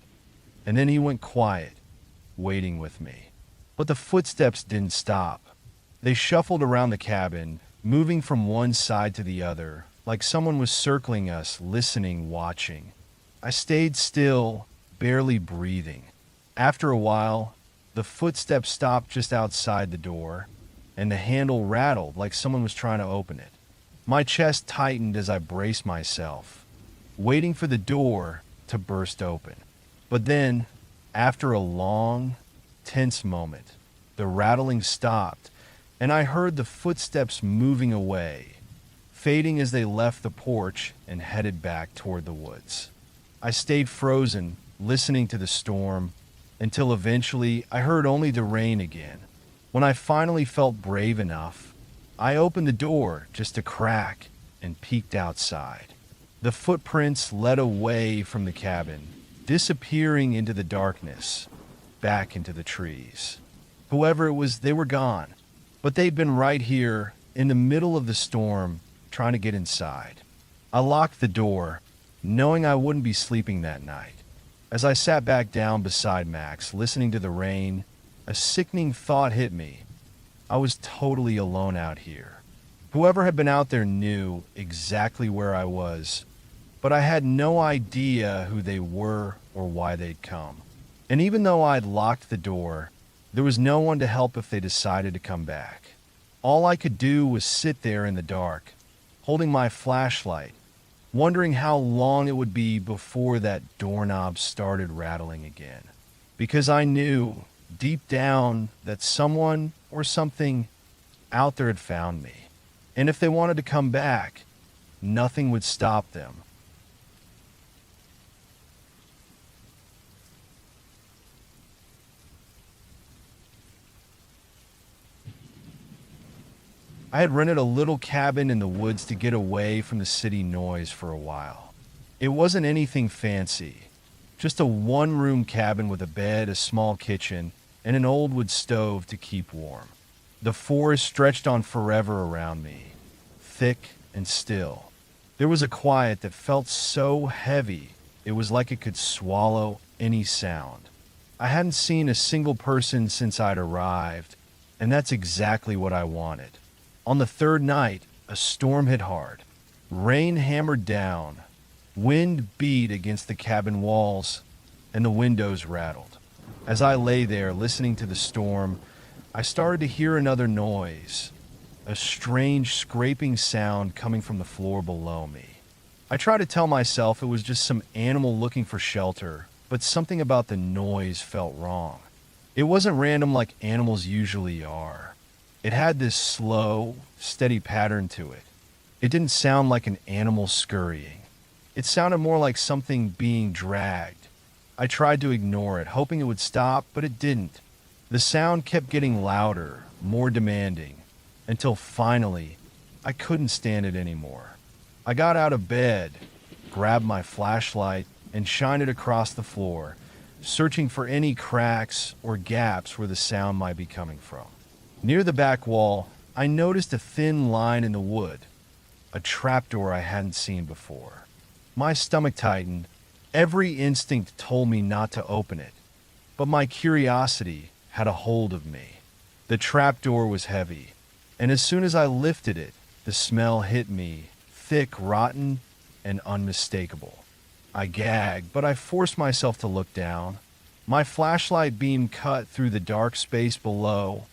and then he went quiet, waiting with me. But the footsteps didn't stop. They shuffled around the cabin, moving from one side to the other, like someone was circling us, listening, watching. I stayed still, barely breathing. After a while, the footsteps stopped just outside the door, and the handle rattled like someone was trying to open it. My chest tightened as I braced myself, waiting for the door to burst open. But then, after a long, tense moment, the rattling stopped, and I heard the footsteps moving away, fading as they left the porch and headed back toward the woods. I stayed frozen, listening to the storm, until eventually I heard only the rain again. When I finally felt brave enough, I opened the door just a crack and peeked outside. The footprints led away from the cabin, disappearing into the darkness, back into the trees. Whoever it was, they were gone, but they'd been right here in the middle of the storm trying to get inside. I locked the door, knowing I wouldn't be sleeping that night. As I sat back down beside Max, listening to the rain, a sickening thought hit me. I was totally alone out here. Whoever had been out there knew exactly where I was, but I had no idea who they were or why they'd come. And even though I'd locked the door, there was no one to help if they decided to come back. All I could do was sit there in the dark, holding my flashlight, wondering how long it would be before that doorknob started rattling again. Because I knew, deep down, that someone or something out there had found me. And if they wanted to come back, nothing would stop them. I had rented a little cabin in the woods to get away from the city noise for a while. It wasn't anything fancy, just a one-room cabin with a bed, a small kitchen, and an old wood stove to keep warm. The forest stretched on forever around me, thick and still. There was a quiet that felt so heavy, it was like it could swallow any sound. I hadn't seen a single person since I'd arrived, and that's exactly what I wanted. On the third night, a storm hit hard. Rain hammered down, wind beat against the cabin walls, and the windows rattled. As I lay there listening to the storm, I started to hear another noise, a strange scraping sound coming from the floor below me. I tried to tell myself it was just some animal looking for shelter, but something about the noise felt wrong. It wasn't random like animals usually are. It had this slow, steady pattern to it. It didn't sound like an animal scurrying. It sounded more like something being dragged. I tried to ignore it, hoping it would stop, but it didn't. The sound kept getting louder, more demanding, until finally, I couldn't stand it anymore. I got out of bed, grabbed my flashlight, and shined it across the floor, searching for any cracks or gaps where the sound might be coming from. Near the back wall, I noticed a thin line in the wood, a trapdoor I hadn't seen before. My stomach tightened. Every instinct told me not to open it, but my curiosity had a hold of me. The trapdoor was heavy, and as soon as I lifted it, the smell hit me, thick, rotten, and unmistakable. I gagged, but I forced myself to look down. My flashlight beam cut through the dark space below,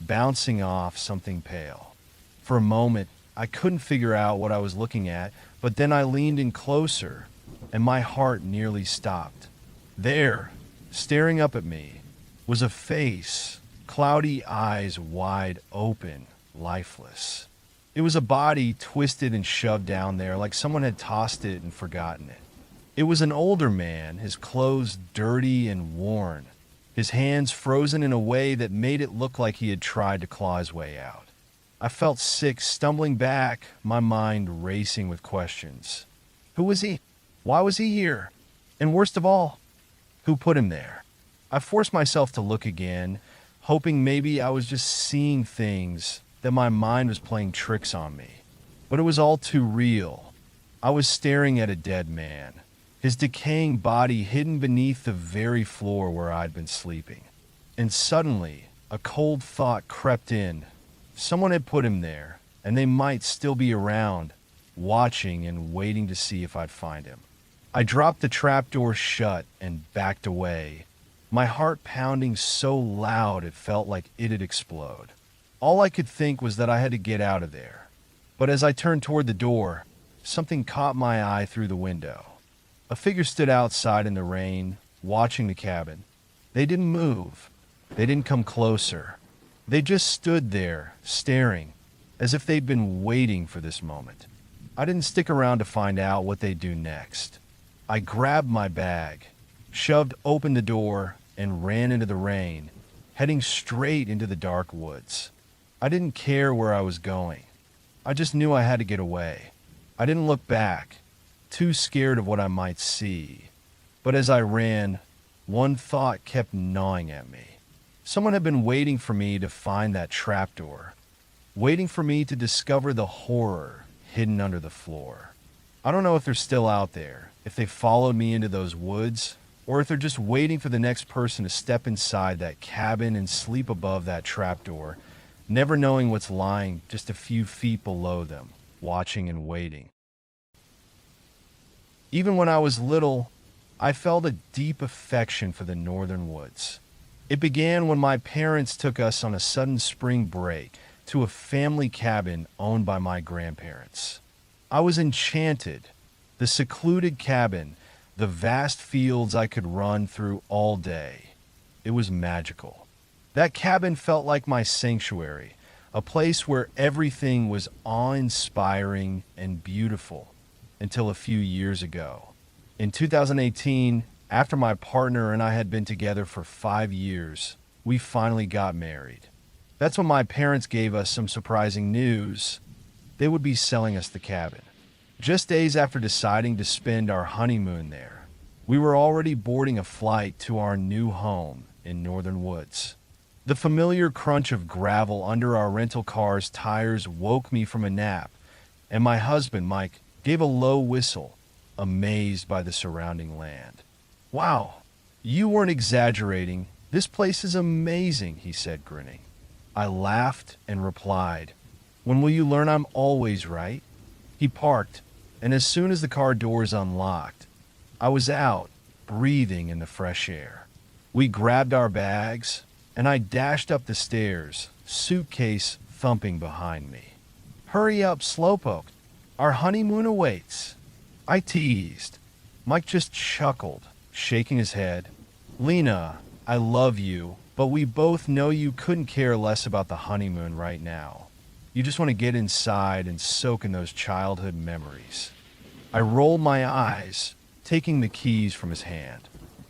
bouncing off something pale. For a moment, I couldn't figure out what I was looking at, but then I leaned in closer, and my heart nearly stopped. There, staring up at me, was a face, cloudy eyes wide open, lifeless. It was a body twisted and shoved down there like someone had tossed it and forgotten it. It was an older man, his clothes dirty and worn, his hands frozen in a way that made it look like he had tried to claw his way out. I felt sick, stumbling back, my mind racing with questions. Who was he? Why was he here? And worst of all, who put him there? I forced myself to look again, hoping maybe I was just seeing things, that my mind was playing tricks on me. But it was all too real. I was staring at a dead man, his decaying body hidden beneath the very floor where I'd been sleeping. And suddenly, a cold thought crept in. Someone had put him there, and they might still be around, watching and waiting to see if I'd find him. I dropped the trapdoor shut and backed away, my heart pounding so loud it felt like it'd explode. All I could think was that I had to get out of there. But as I turned toward the door, something caught my eye through the window. A figure stood outside in the rain, watching the cabin. They didn't move. They didn't come closer. They just stood there, staring, as if they'd been waiting for this moment. I didn't stick around to find out what they'd do next. I grabbed my bag, shoved open the door, and ran into the rain, heading straight into the dark woods. I didn't care where I was going. I just knew I had to get away. I didn't look back, too scared of what I might see. But as I ran, one thought kept gnawing at me. Someone had been waiting for me to find that trapdoor, waiting for me to discover the horror hidden under the floor. I don't know if they're still out there, if they followed me into those woods, or if they're just waiting for the next person to step inside that cabin and sleep above that trapdoor, never knowing what's lying just a few feet below them, watching and waiting. Even when I was little, I felt a deep affection for the northern woods. It began when my parents took us on a sudden spring break to a family cabin owned by my grandparents. I was enchanted. The secluded cabin, the vast fields I could run through all day. It was magical. That cabin felt like my sanctuary, a place where everything was awe-inspiring and beautiful until a few years ago. In 2018, after my partner and I had been together for 5 years, we finally got married. That's when my parents gave us some surprising news. They would be selling us the cabin. Just days after deciding to spend our honeymoon there, we were already boarding a flight to our new home in northern woods. The familiar crunch of gravel under our rental car's tires woke me from a nap, and my husband, Mike, gave a low whistle, amazed by the surrounding land. "Wow, you weren't exaggerating. This place is amazing," he said, grinning. I laughed and replied, "When will you learn I'm always right?" He parked, and as soon as the car doors unlocked, I was out, breathing in the fresh air. We grabbed our bags, and I dashed up the stairs, suitcase thumping behind me. "Hurry up, Slowpoke. Our honeymoon awaits," I teased. Mike just chuckled, shaking his head. "Lena, I love you, but we both know you couldn't care less about the honeymoon right now. You just want to get inside and soak in those childhood memories." I rolled my eyes, taking the keys from his hand.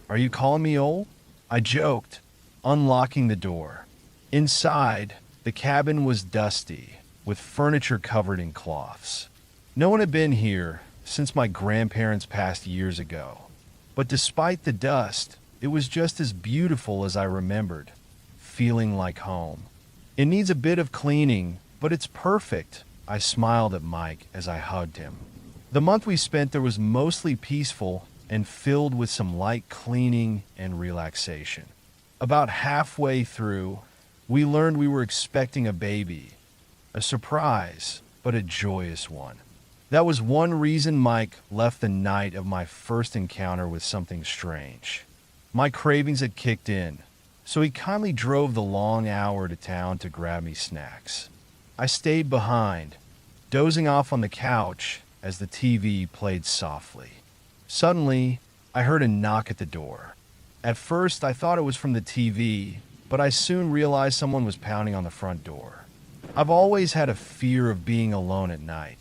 "Are you calling me old?" I joked, unlocking the door. Inside, the cabin was dusty, with furniture covered in cloths. No one had been here since my grandparents passed years ago. But despite the dust, it was just as beautiful as I remembered, feeling like home. "It needs a bit of cleaning, but it's perfect," I smiled at Mike as I hugged him. The month we spent there was mostly peaceful and filled with some light cleaning and relaxation. About halfway through, we learned we were expecting a baby. A surprise, but a joyous one. That was one reason Mike left the night of my first encounter with something strange. My cravings had kicked in, so he kindly drove the long hour to town to grab me snacks. I stayed behind, dozing off on the couch as the TV played softly. Suddenly, I heard a knock at the door. At first, I thought it was from the TV, but I soon realized someone was pounding on the front door. I've always had a fear of being alone at night,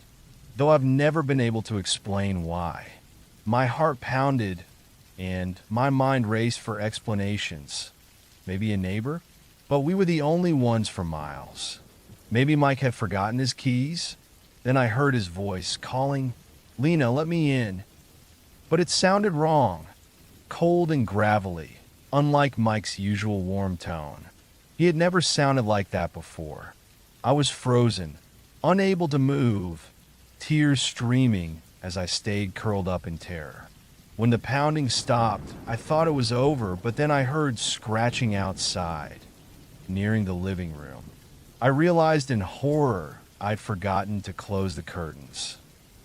though I've never been able to explain why. My heart pounded, and my mind raced for explanations. Maybe a neighbor? But we were the only ones for miles. Maybe Mike had forgotten his keys. Then I heard his voice calling, "Lena, let me in." But it sounded wrong, cold and gravelly, unlike Mike's usual warm tone. He had never sounded like that before. I was frozen, unable to move, tears streaming as I stayed curled up in terror. When the pounding stopped, I thought it was over, but then I heard scratching outside, nearing the living room. I realized in horror I'd forgotten to close the curtains.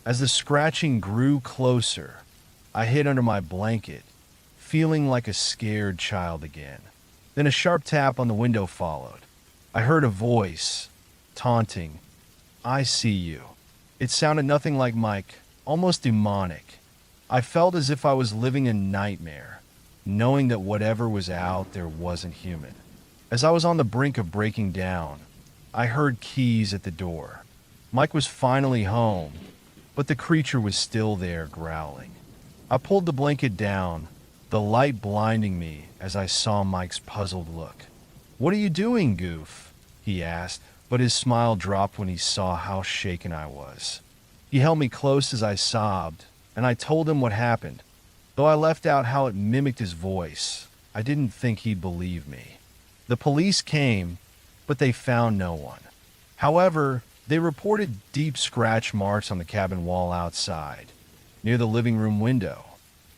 As the scratching grew closer, I hid under my blanket, feeling like a scared child again. Then a sharp tap on the window followed. I heard a voice, taunting, "I see you." It sounded nothing like Mike, almost demonic. I felt as if I was living a nightmare, knowing that whatever was out there wasn't human. As I was on the brink of breaking down, I heard keys at the door. Mike was finally home, but the creature was still there growling. I pulled the blanket down, the light blinding me as I saw Mike's puzzled look. "What are you doing, Goof?" he asked, but his smile dropped when he saw how shaken I was. He held me close as I sobbed, and I told him what happened. Though I left out how it mimicked his voice, I didn't think he'd believe me. The police came, but they found no one. However, they reported deep scratch marks on the cabin wall outside, near the living room window.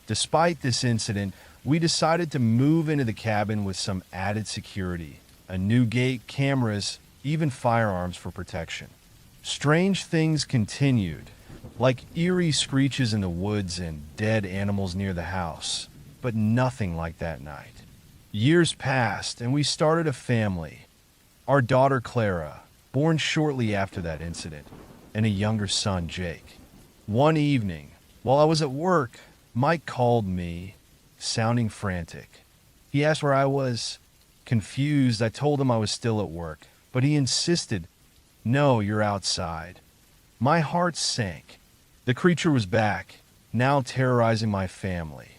Despite this incident, we decided to move into the cabin with some added security, a new gate, cameras, even firearms for protection. Strange things continued, like eerie screeches in the woods and dead animals near the house, but nothing like that night. Years passed, and we started a family. Our daughter Clara, born shortly after that incident, and a younger son, Jake. One evening, while I was at work, Mike called me, sounding frantic. He asked where I was. Confused, I told him I was still at work, but he insisted, "No, you're outside." My heart sank. The creature was back, now terrorizing my family.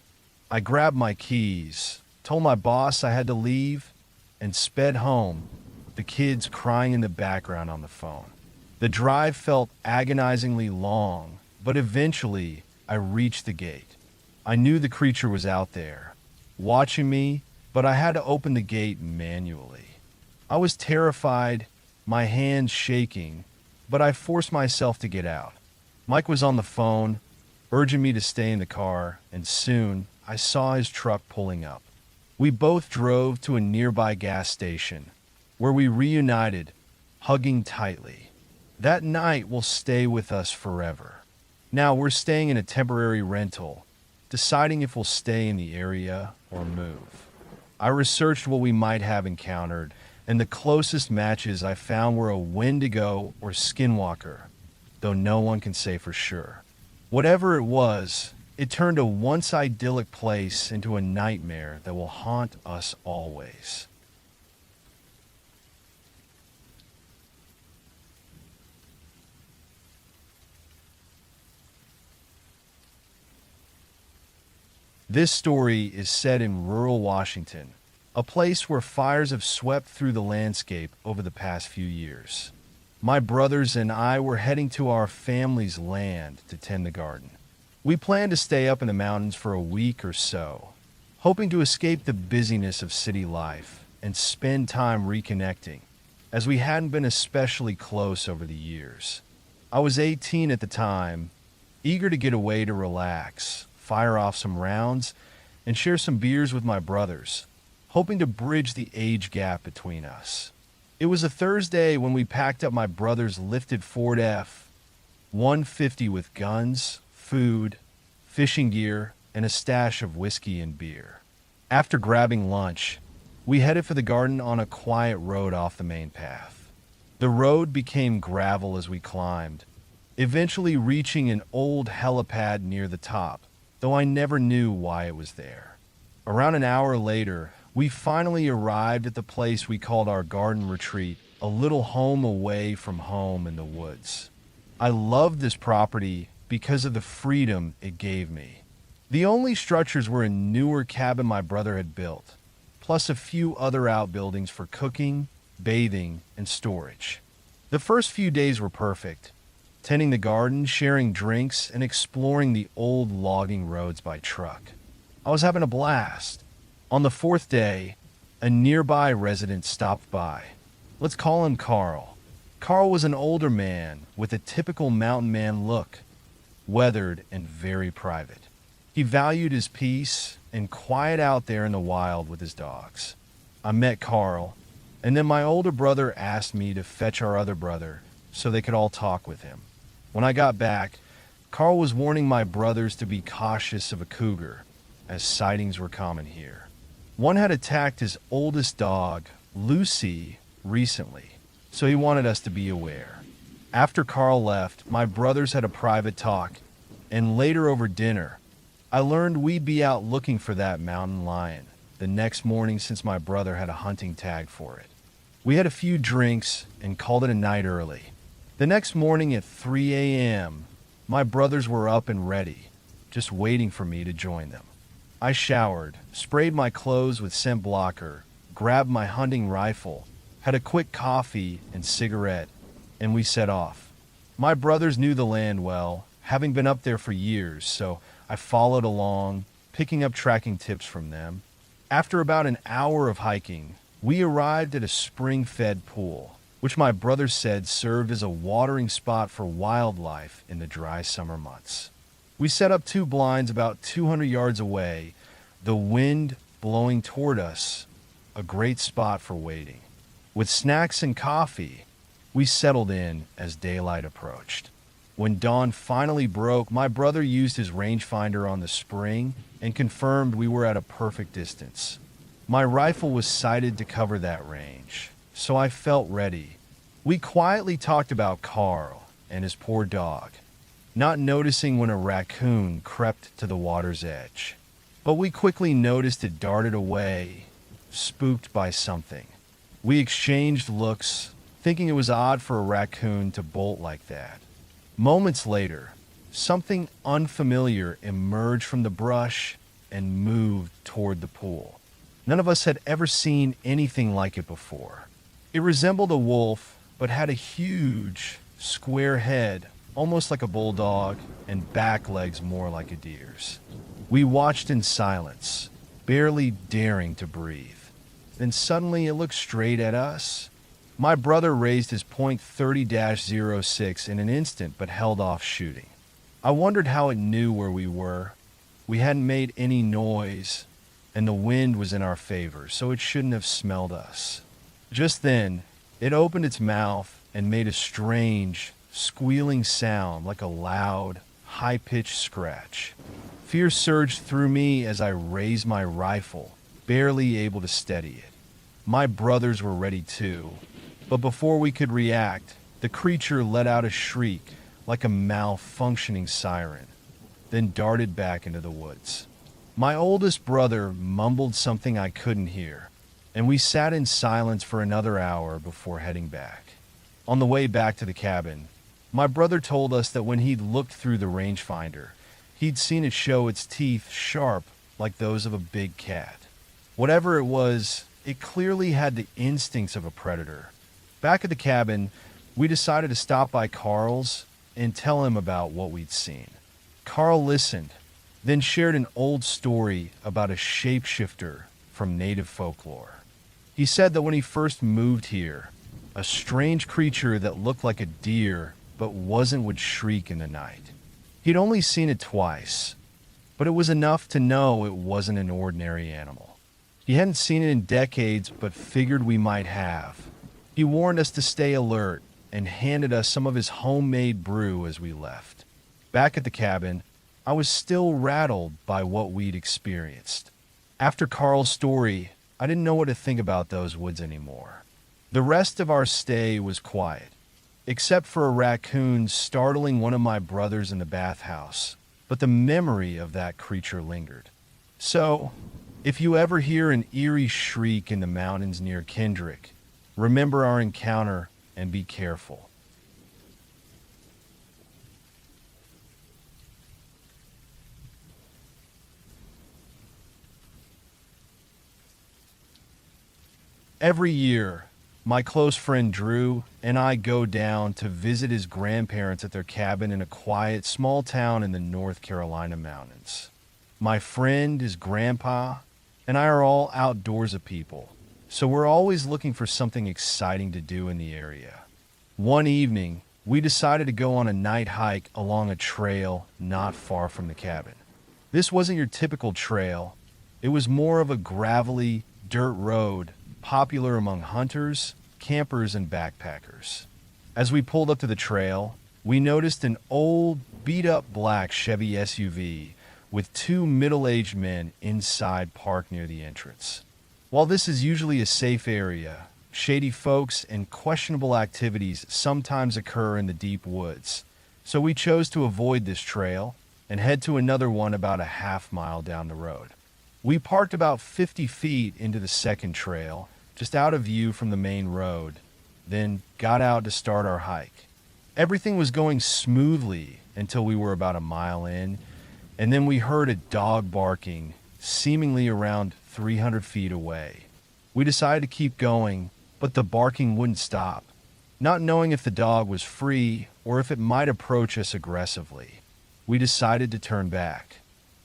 I grabbed my keys, told my boss I had to leave, and sped home, the kids crying in the background on the phone. The drive felt agonizingly long, but eventually I reached the gate. I knew the creature was out there, watching me, but I had to open the gate manually. I was terrified, my hands shaking, but I forced myself to get out. Mike was on the phone, urging me to stay in the car, and soon I saw his truck pulling up. We both drove to a nearby gas station, where we reunited, hugging tightly. That night will stay with us forever. Now we're staying in a temporary rental, deciding if we'll stay in the area or move. I researched what we might have encountered, and the closest matches I found were a Wendigo or Skinwalker, though no one can say for sure. Whatever it was, it turned a once idyllic place into a nightmare that will haunt us always. This story is set in rural Washington, a place where fires have swept through the landscape over the past few years. My brothers and I were heading to our family's land to tend the garden. We planned to stay up in the mountains for a week or so, hoping to escape the busyness of city life and spend time reconnecting, as we hadn't been especially close over the years. I was 18 at the time, eager to get away to relax, fire off some rounds, and share some beers with my brothers, hoping to bridge the age gap between us. It was a Thursday when we packed up my brother's lifted Ford F-150 with guns, food, fishing gear, and a stash of whiskey and beer. After grabbing lunch, we headed for the garden on a quiet road off the main path. The road became gravel as we climbed, eventually reaching an old helipad near the top, though I never knew why it was there. Around an hour later, we finally arrived at the place we called our garden retreat, a little home away from home in the woods. I loved this property because of the freedom it gave me. The only structures were a newer cabin my brother had built, plus a few other outbuildings for cooking, bathing, and storage. The first few days were perfect, tending the garden, sharing drinks, and exploring the old logging roads by truck. I was having a blast. On the fourth day, a nearby resident stopped by. Let's call him Carl. Carl was an older man with a typical mountain man look, weathered and very private. He valued his peace and quiet out there in the wild with his dogs. I met Carl, and then my older brother asked me to fetch our other brother so they could all talk with him. When I got back, Carl was warning my brothers to be cautious of a cougar, as sightings were common here. One had attacked his oldest dog, Lucy, recently, so he wanted us to be aware. After Carl left, my brothers had a private talk, and later over dinner, I learned we'd be out looking for that mountain lion the next morning since my brother had a hunting tag for it. We had a few drinks and called it a night early. The next morning at 3 a.m., my brothers were up and ready, just waiting for me to join them. I showered, sprayed my clothes with scent blocker, grabbed my hunting rifle, had a quick coffee and cigarette, and we set off. My brothers knew the land well, having been up there for years, so I followed along, picking up tracking tips from them. After about an hour of hiking, we arrived at a spring-fed pool, which my brother said served as a watering spot for wildlife in the dry summer months. We set up 2 blinds about 200 yards away, the wind blowing toward us, a great spot for waiting. With snacks and coffee, we settled in as daylight approached. When dawn finally broke, my brother used his rangefinder on the spring and confirmed we were at a perfect distance. My rifle was sighted to cover that range, so I felt ready. We quietly talked about Carl and his poor dog, not noticing when a raccoon crept to the water's edge. But we quickly noticed it darted away, spooked by something. We exchanged looks, thinking it was odd for a raccoon to bolt like that. Moments later, something unfamiliar emerged from the brush and moved toward the pool. None of us had ever seen anything like it before. It resembled a wolf, but had a huge, square head, almost like a bulldog, and back legs more like a deer's. We watched in silence, barely daring to breathe. Then suddenly it looked straight at us. My brother raised his .30-06 in an instant but held off shooting. I wondered how it knew where we were. We hadn't made any noise, and the wind was in our favor, so it shouldn't have smelled us. Just then, it opened its mouth and made a strange, squealing sound like a loud, high-pitched scratch. Fear surged through me as I raised my rifle, barely able to steady it. My brothers were ready too, but before we could react, the creature let out a shriek like a malfunctioning siren, then darted back into the woods. My oldest brother mumbled something I couldn't hear, and we sat in silence for another hour before heading back. On the way back to the cabin, my brother told us that when he'd looked through the rangefinder, he'd seen it show its teeth sharp like those of a big cat. Whatever it was, it clearly had the instincts of a predator. Back at the cabin, we decided to stop by Carl's and tell him about what we'd seen. Carl listened, then shared an old story about a shapeshifter from native folklore. He said that when he first moved here, a strange creature that looked like a deer but wasn't would shriek in the night. He'd only seen it twice, but it was enough to know it wasn't an ordinary animal. He hadn't seen it in decades but figured we might have. He warned us to stay alert and handed us some of his homemade brew as we left. Back at the cabin, I was still rattled by what we'd experienced. After Carl's story, I didn't know what to think about those woods anymore. The rest of our stay was quiet, except for a raccoon startling one of my brothers in the bathhouse, but the memory of that creature lingered. So, if you ever hear an eerie shriek in the mountains near Kendrick, remember our encounter and be careful. Every year, my close friend Drew and I go down to visit his grandparents at their cabin in a quiet, small town in the North Carolina mountains. My friend, his grandpa, and I are all outdoorsy people, so we're always looking for something exciting to do in the area. One evening, we decided to go on a night hike along a trail not far from the cabin. This wasn't your typical trail. It was more of a gravelly, dirt road popular among hunters, campers, and backpackers. As we pulled up to the trail, we noticed an old, beat-up black Chevy SUV with two middle-aged men inside parked near the entrance. While this is usually a safe area, shady folks and questionable activities sometimes occur in the deep woods, so we chose to avoid this trail and head to another one about a half-mile down the road. We parked about 50 feet into the second trail, just out of view from the main road, then got out to start our hike. Everything was going smoothly until we were about a mile in, and then we heard a dog barking, seemingly around 300 feet away. We decided to keep going, but the barking wouldn't stop, not knowing if the dog was free or if it might approach us aggressively. We decided to turn back.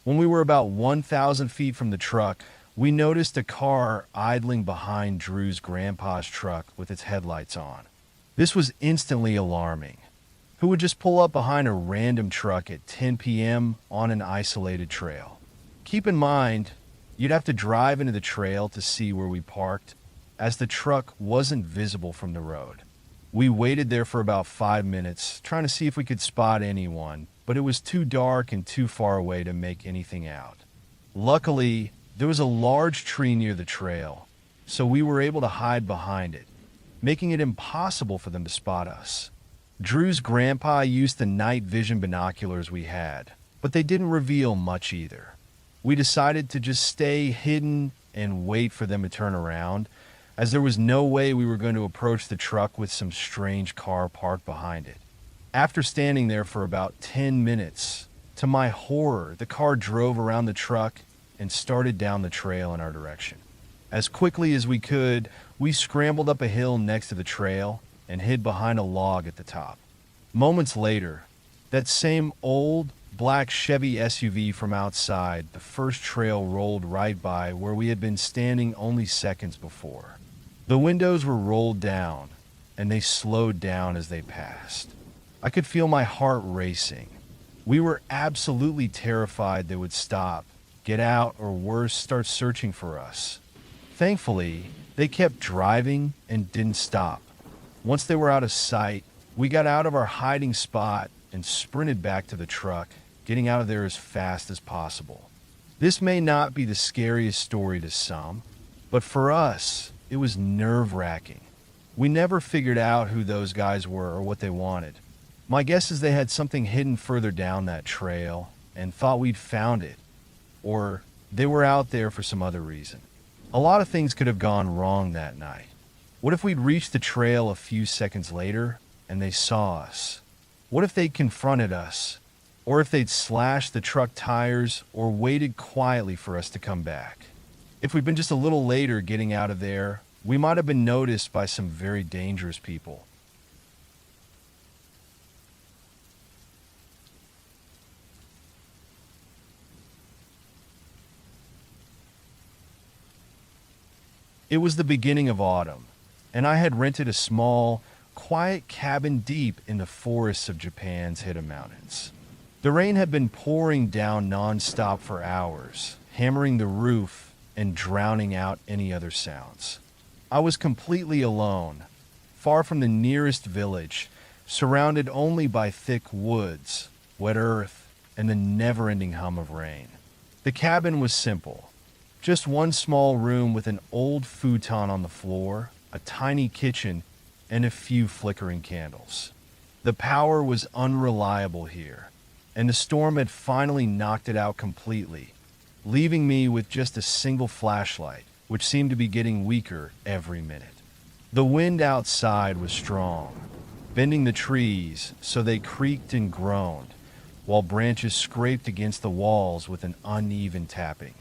When we were about 1,000 feet from the truck, we noticed a car idling behind Drew's grandpa's truck with its headlights on. This was instantly alarming. Who would just pull up behind a random truck at 10 p.m. on an isolated trail? Keep in mind, you'd have to drive into the trail to see where we parked, as the truck wasn't visible from the road. We waited there for about 5 minutes, trying to see if we could spot anyone, but it was too dark and too far away to make anything out. Luckily, there was a large tree near the trail, so we were able to hide behind it, making it impossible for them to spot us. Drew's grandpa used the night vision binoculars we had, but they didn't reveal much either. We decided to just stay hidden and wait for them to turn around, as there was no way we were going to approach the truck with some strange car parked behind it. After standing there for about 10 minutes, to my horror, the car drove around the truck and started down the trail in our direction. As quickly as we could, We scrambled up a hill next to the trail and hid behind a log at the top. Moments later, that same old black Chevy SUV from outside the first trail rolled right by where we had been standing only seconds before. The windows were rolled down, and they slowed down as they passed. I could feel my heart racing. We were absolutely terrified they would stop, get out, or worse, start searching for us. Thankfully, they kept driving and didn't stop. Once they were out of sight, we got out of our hiding spot and sprinted back to the truck, getting out of there as fast as possible. This may not be the scariest story to some, but for us, it was nerve-wracking. We never figured out who those guys were or what they wanted. My guess is they had something hidden further down that trail and thought we'd found it, or they were out there for some other reason. A lot of things could have gone wrong that night. What if we'd reached the trail a few seconds later and they saw us? What if they'd confronted us? Or if they'd slashed the truck tires or waited quietly for us to come back? If we'd been just a little later getting out of there, we might have been noticed by some very dangerous people. It was the beginning of autumn, and I had rented a small, quiet cabin deep in the forests of Japan's hidden mountains. The rain had been pouring down non-stop for hours, hammering the roof and drowning out any other sounds. I was completely alone, far from the nearest village, surrounded only by thick woods, wet earth, and the never-ending hum of rain. The cabin was simple. Just one small room with an old futon on the floor, a tiny kitchen, and a few flickering candles. The power was unreliable here, and the storm had finally knocked it out completely, leaving me with just a single flashlight, which seemed to be getting weaker every minute. The wind outside was strong, bending the trees so they creaked and groaned, while branches scraped against the walls with an uneven tapping.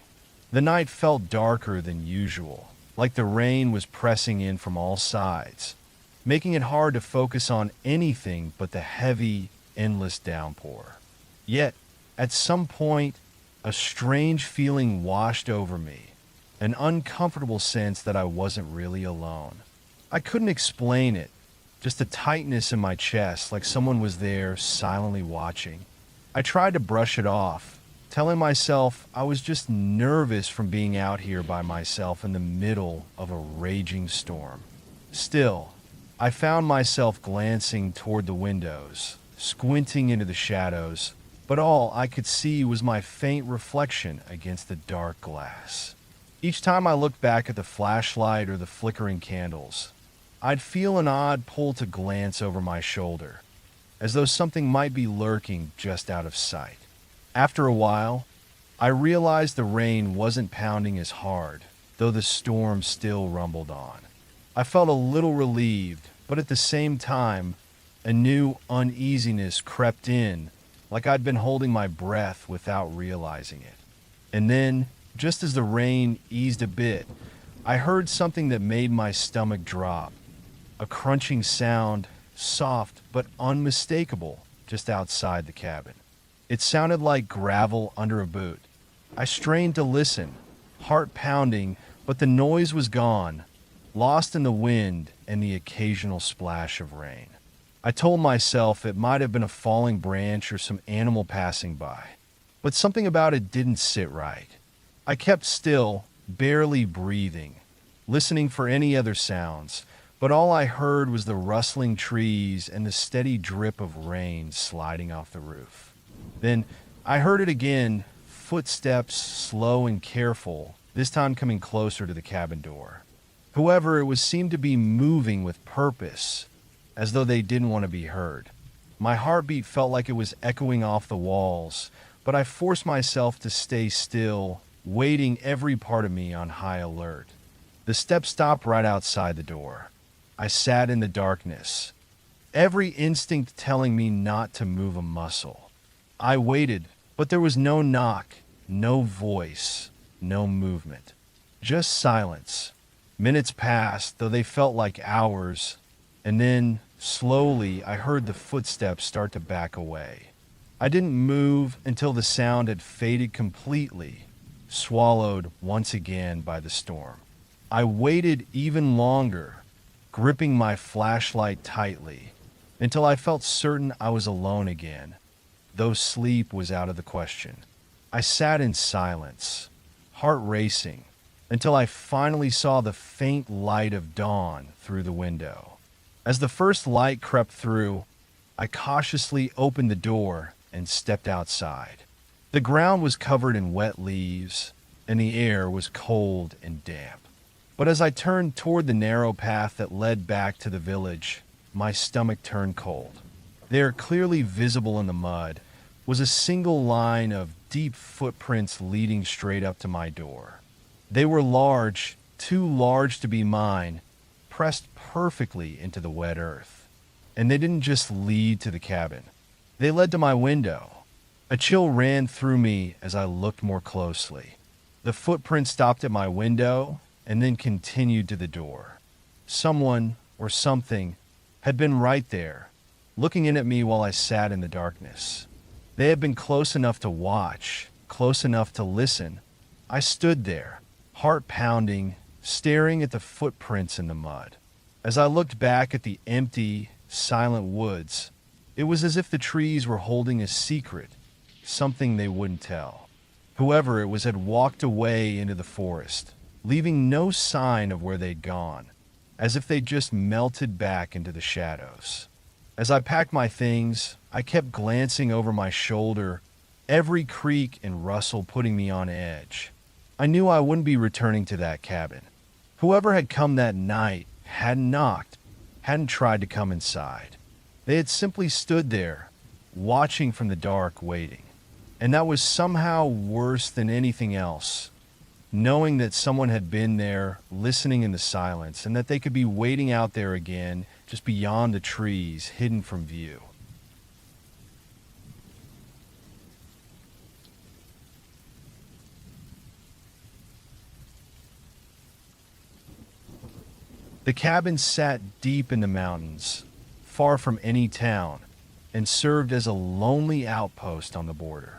The night felt darker than usual, like the rain was pressing in from all sides, making it hard to focus on anything but the heavy, endless downpour. Yet, at some point, a strange feeling washed over me, an uncomfortable sense that I wasn't really alone. I couldn't explain it, just a tightness in my chest like someone was there silently watching. I tried to brush it off, telling myself I was just nervous from being out here by myself in the middle of a raging storm. Still, I found myself glancing toward the windows, squinting into the shadows, but all I could see was my faint reflection against the dark glass. Each time I looked back at the flashlight or the flickering candles, I'd feel an odd pull to glance over my shoulder, as though something might be lurking just out of sight. After a while, I realized the rain wasn't pounding as hard, though the storm still rumbled on. I felt a little relieved, but at the same time, a new uneasiness crept in, like I'd been holding my breath without realizing it. And then, just as the rain eased a bit, I heard something that made my stomach drop. A crunching sound, soft but unmistakable, just outside the cabin. It sounded like gravel under a boot. I strained to listen, heart pounding, but the noise was gone, lost in the wind and the occasional splash of rain. I told myself it might have been a falling branch or some animal passing by, but something about it didn't sit right. I kept still, barely breathing, listening for any other sounds, but all I heard was the rustling trees and the steady drip of rain sliding off the roof. Then I heard it again, footsteps slow and careful, this time coming closer to the cabin door. However, it seemed to be moving with purpose, as though they didn't want to be heard. My heartbeat felt like it was echoing off the walls, but I forced myself to stay still, waiting every part of me on high alert. The steps stopped right outside the door. I sat in the darkness, every instinct telling me not to move a muscle. I waited, but there was no knock, no voice, no movement. Just silence. Minutes passed, though they felt like hours, and then, slowly, I heard the footsteps start to back away. I didn't move until the sound had faded completely, swallowed once again by the storm. I waited even longer, gripping my flashlight tightly, until I felt certain I was alone again, though sleep was out of the question. I sat in silence, heart racing, until I finally saw the faint light of dawn through the window. As the first light crept through, I cautiously opened the door and stepped outside. The ground was covered in wet leaves, and the air was cold and damp. But as I turned toward the narrow path that led back to the village, my stomach turned cold. There, clearly visible in the mud, was a single line of deep footprints leading straight up to my door. They were large, too large to be mine, pressed perfectly into the wet earth. And they didn't just lead to the cabin. They led to my window. A chill ran through me as I looked more closely. The footprint stopped at my window and then continued to the door. Someone, or something, had been right there, looking in at me while I sat in the darkness. They had been close enough to watch, close enough to listen. I stood there, heart pounding, staring at the footprints in the mud. As I looked back at the empty, silent woods, it was as if the trees were holding a secret, something they wouldn't tell. Whoever it was had walked away into the forest, leaving no sign of where they'd gone, as if they'd just melted back into the shadows. As I packed my things, I kept glancing over my shoulder, every creak and rustle putting me on edge. I knew I wouldn't be returning to that cabin. Whoever had come that night hadn't knocked, hadn't tried to come inside. They had simply stood there, watching from the dark, waiting. And that was somehow worse than anything else, knowing that someone had been there, listening in the silence, and that they could be waiting out there again, just beyond the trees, hidden from view. The cabin sat deep in the mountains, far from any town, and served as a lonely outpost on the border.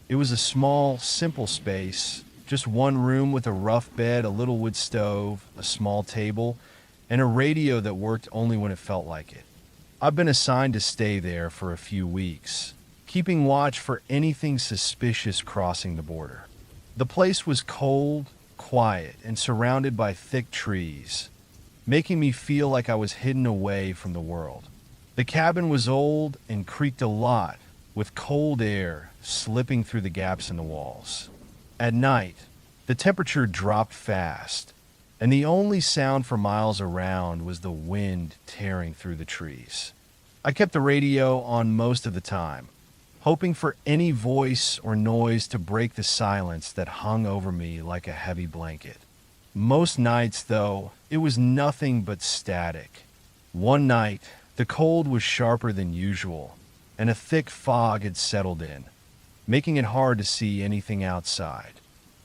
It was a small, simple space, just one room with a rough bed, a little wood stove, a small table, and a radio that worked only when it felt like it. I've been assigned to stay there for a few weeks, keeping watch for anything suspicious crossing the border. The place was cold, quiet, and surrounded by thick trees, making me feel like I was hidden away from the world. The cabin was old and creaked a lot, with cold air slipping through the gaps in the walls. At night, the temperature dropped fast, and the only sound for miles around was the wind tearing through the trees. I kept the radio on most of the time, hoping for any voice or noise to break the silence that hung over me like a heavy blanket. Most nights, though, it was nothing but static. One night, the cold was sharper than usual, and a thick fog had settled in, making it hard to see anything outside.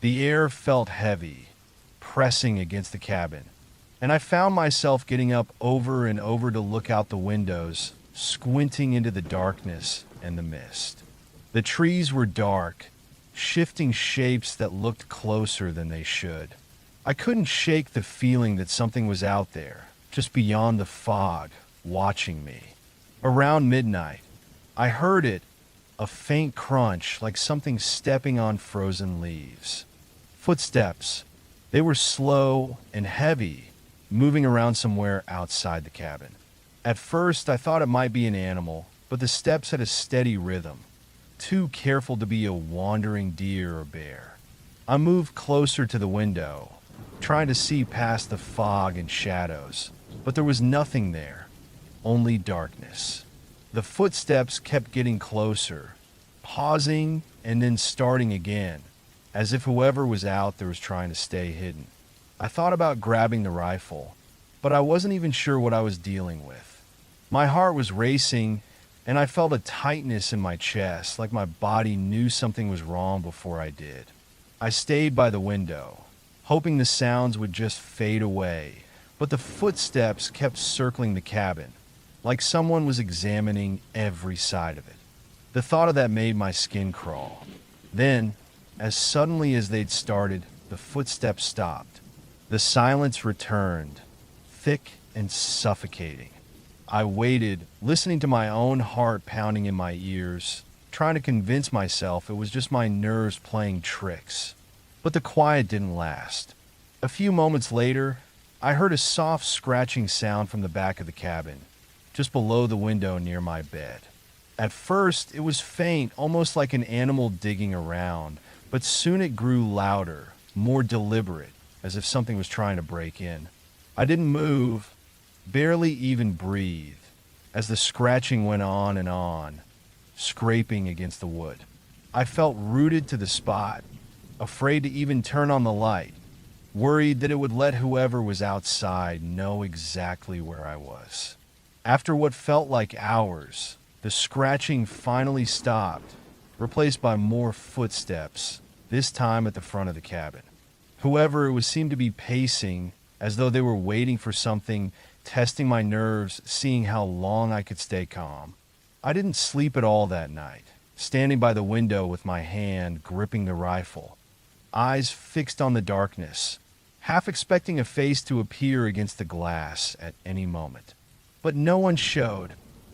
The air felt heavy, pressing against the cabin, and I found myself getting up over and over to look out the windows, squinting into the darkness and the mist. The trees were dark, shifting shapes that looked closer than they should. I couldn't shake the feeling that something was out there, just beyond the fog, watching me. Around midnight, I heard it, a faint crunch like something stepping on frozen leaves. Footsteps. They were slow and heavy, moving around somewhere outside the cabin. At first, I thought it might be an animal, but the steps had a steady rhythm, too careful to be a wandering deer or bear. I moved closer to the window, trying to see past the fog and shadows, but there was nothing there, only darkness. The footsteps kept getting closer, pausing and then starting again, as if whoever was out there was trying to stay hidden. I thought about grabbing the rifle, but I wasn't even sure what I was dealing with. My heart was racing, and I felt a tightness in my chest, like my body knew something was wrong before I did. I stayed by the window, hoping the sounds would just fade away. But the footsteps kept circling the cabin, like someone was examining every side of it. The thought of that made my skin crawl. Then, as suddenly as they'd started, the footsteps stopped. The silence returned, thick and suffocating. I waited, listening to my own heart pounding in my ears, trying to convince myself it was just my nerves playing tricks. But the quiet didn't last. A few moments later, I heard a soft scratching sound from the back of the cabin, just below the window near my bed. At first, it was faint, almost like an animal digging around, but soon it grew louder, more deliberate, as if something was trying to break in. I didn't move, barely even breathe, as the scratching went on, scraping against the wood. I felt rooted to the spot, afraid to even turn on the light, worried that it would let whoever was outside know exactly where I was. After what felt like hours, the scratching finally stopped, replaced by more footsteps, this time at the front of the cabin. Whoever it was seemed to be pacing, as though they were waiting for something, testing my nerves, seeing how long I could stay calm. I didn't sleep at all that night, standing by the window with my hand gripping the rifle, eyes fixed on the darkness, half expecting a face to appear against the glass at any moment. But no one showed.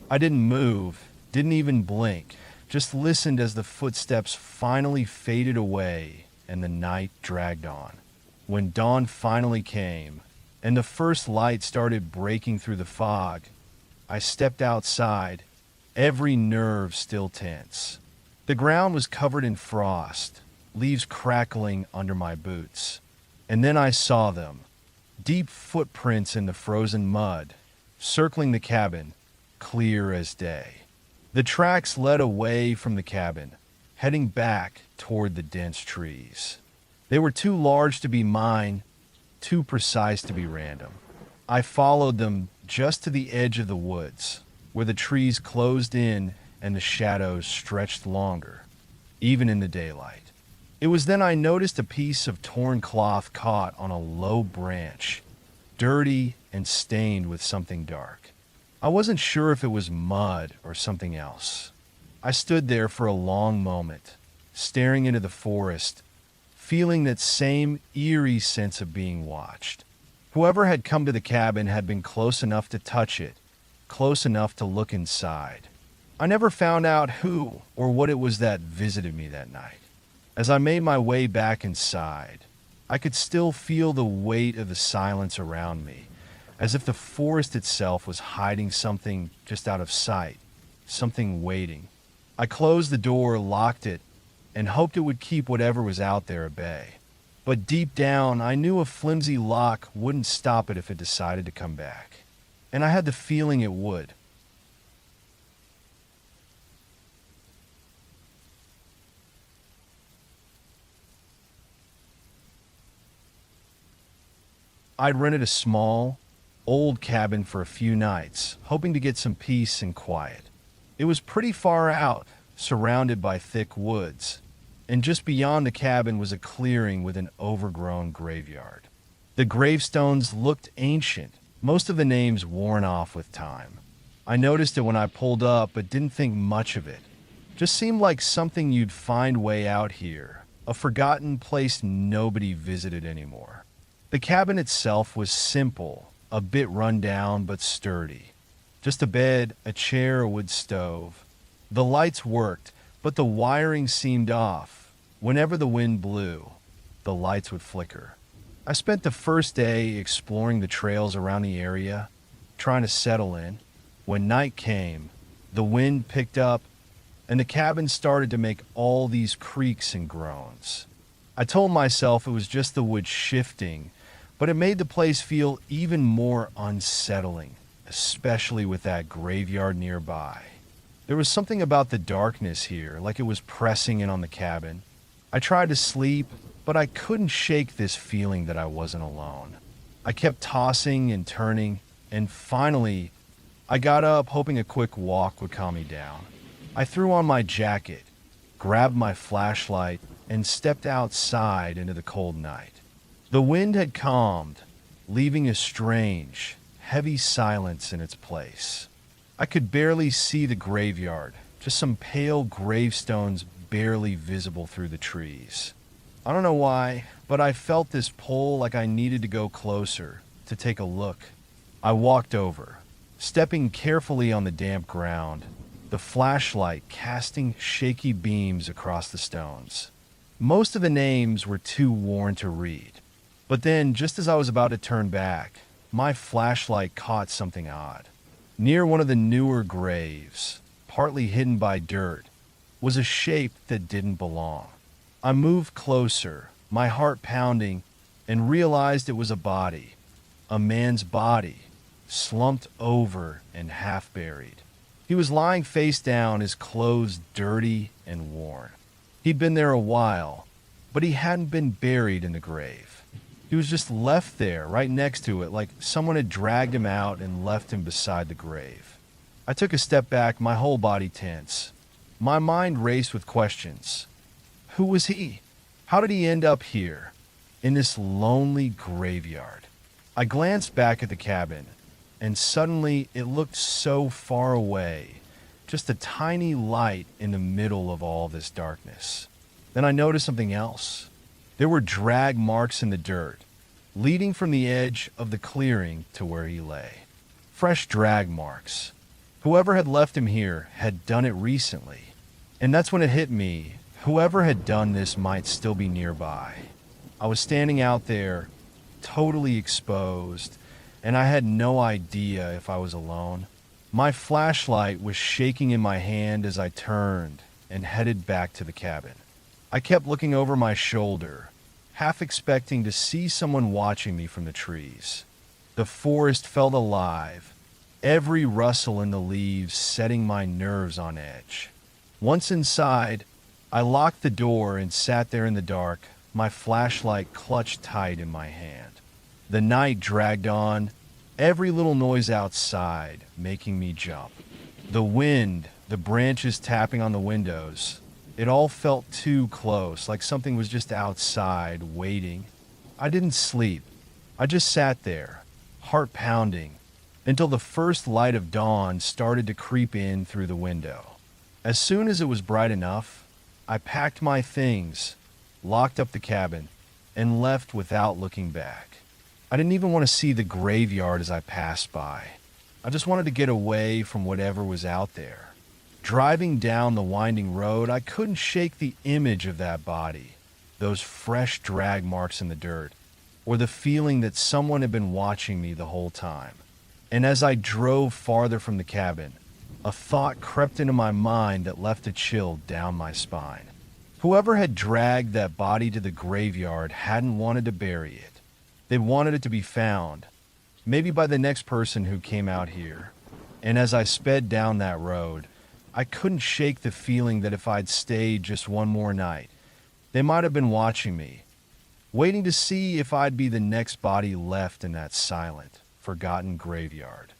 I didn't move, didn't even blink, just listened as the footsteps finally faded away and the night dragged on. When dawn finally came, and the first light started breaking through the fog, I stepped outside, every nerve still tense. The ground was covered in frost, leaves crackling under my boots. And then I saw them, deep footprints in the frozen mud, circling the cabin, clear as day. The tracks led away from the cabin, heading back toward the dense trees. They were too large to be mine, too precise to be random. I followed them just to the edge of the woods, where the trees closed in and the shadows stretched longer, even in the daylight. It was then I noticed a piece of torn cloth caught on a low branch, dirty and stained with something dark. I wasn't sure if it was mud or something else. I stood there for a long moment, staring into the forest, feeling that same eerie sense of being watched. Whoever had come to the cabin had been close enough to touch it, close enough to look inside. I never found out who or what it was that visited me that night. As I made my way back inside, I could still feel the weight of the silence around me, as if the forest itself was hiding something just out of sight, something waiting. I closed the door, locked it, and hoped it would keep whatever was out there at bay. But deep down, I knew a flimsy lock wouldn't stop it if it decided to come back. And I had the feeling it would. I'd rented a small, old cabin for a few nights, hoping to get some peace and quiet. It was pretty far out, surrounded by thick woods, and just beyond the cabin was a clearing with an overgrown graveyard. The gravestones looked ancient, most of the names worn off with time. I noticed it when I pulled up, but didn't think much of it. Just seemed like something you'd find way out here, a forgotten place nobody visited anymore. The cabin itself was simple, a bit run down but sturdy. Just a bed, a chair, a wood stove. The lights worked, but the wiring seemed off. Whenever the wind blew, the lights would flicker. I spent the first day exploring the trails around the area, trying to settle in. When night came, the wind picked up, and the cabin started to make all these creaks and groans. I told myself it was just the wood shifting, but it made the place feel even more unsettling, especially with that graveyard nearby. There was something about the darkness here, like it was pressing in on the cabin. I tried to sleep, but I couldn't shake this feeling that I wasn't alone. I kept tossing and turning, and finally, I got up hoping a quick walk would calm me down. I threw on my jacket, grabbed my flashlight, and stepped outside into the cold night. The wind had calmed, leaving a strange, heavy silence in its place. I could barely see the graveyard, just some pale gravestones barely visible through the trees. I don't know why, but I felt this pull like I needed to go closer, to take a look. I walked over, stepping carefully on the damp ground, the flashlight casting shaky beams across the stones. Most of the names were too worn to read. But then, just as I was about to turn back, my flashlight caught something odd. Near one of the newer graves, partly hidden by dirt, was a shape that didn't belong. I moved closer, my heart pounding, and realized it was a body. A man's body, slumped over and half buried. He was lying face down, his clothes dirty and worn. He'd been there a while, but he hadn't been buried in the grave. He was just left there, right next to it, like someone had dragged him out and left him beside the grave. I took a step back, my whole body tense. My mind raced with questions. Who was he? How did he end up here, in this lonely graveyard? I glanced back at the cabin, and suddenly it looked so far away, just a tiny light in the middle of all this darkness. Then I noticed something else. There were drag marks in the dirt, leading from the edge of the clearing to where he lay. Fresh drag marks. Whoever had left him here had done it recently. And that's when it hit me. Whoever had done this might still be nearby. I was standing out there, totally exposed, and I had no idea if I was alone. My flashlight was shaking in my hand as I turned and headed back to the cabin. I kept looking over my shoulder, half expecting to see someone watching me from the trees. The forest felt alive, every rustle in the leaves setting my nerves on edge. Once inside, I locked the door and sat there in the dark, my flashlight clutched tight in my hand. The night dragged on, every little noise outside making me jump. The wind, the branches tapping on the windows, it all felt too close, like something was just outside, waiting. I didn't sleep. I just sat there, heart pounding, until the first light of dawn started to creep in through the window. As soon as it was bright enough, I packed my things, locked up the cabin, and left without looking back. I didn't even want to see the graveyard as I passed by. I just wanted to get away from whatever was out there. Driving down the winding road, I couldn't shake the image of that body, those fresh drag marks in the dirt, or the feeling that someone had been watching me the whole time. And as I drove farther from the cabin, a thought crept into my mind that left a chill down my spine. Whoever had dragged that body to the graveyard hadn't wanted to bury it. They wanted it to be found, maybe by the next person who came out here. And as I sped down that road, I couldn't shake the feeling that if I'd stayed just one more night, they might have been watching me, waiting to see if I'd be the next body left in that silent, forgotten graveyard.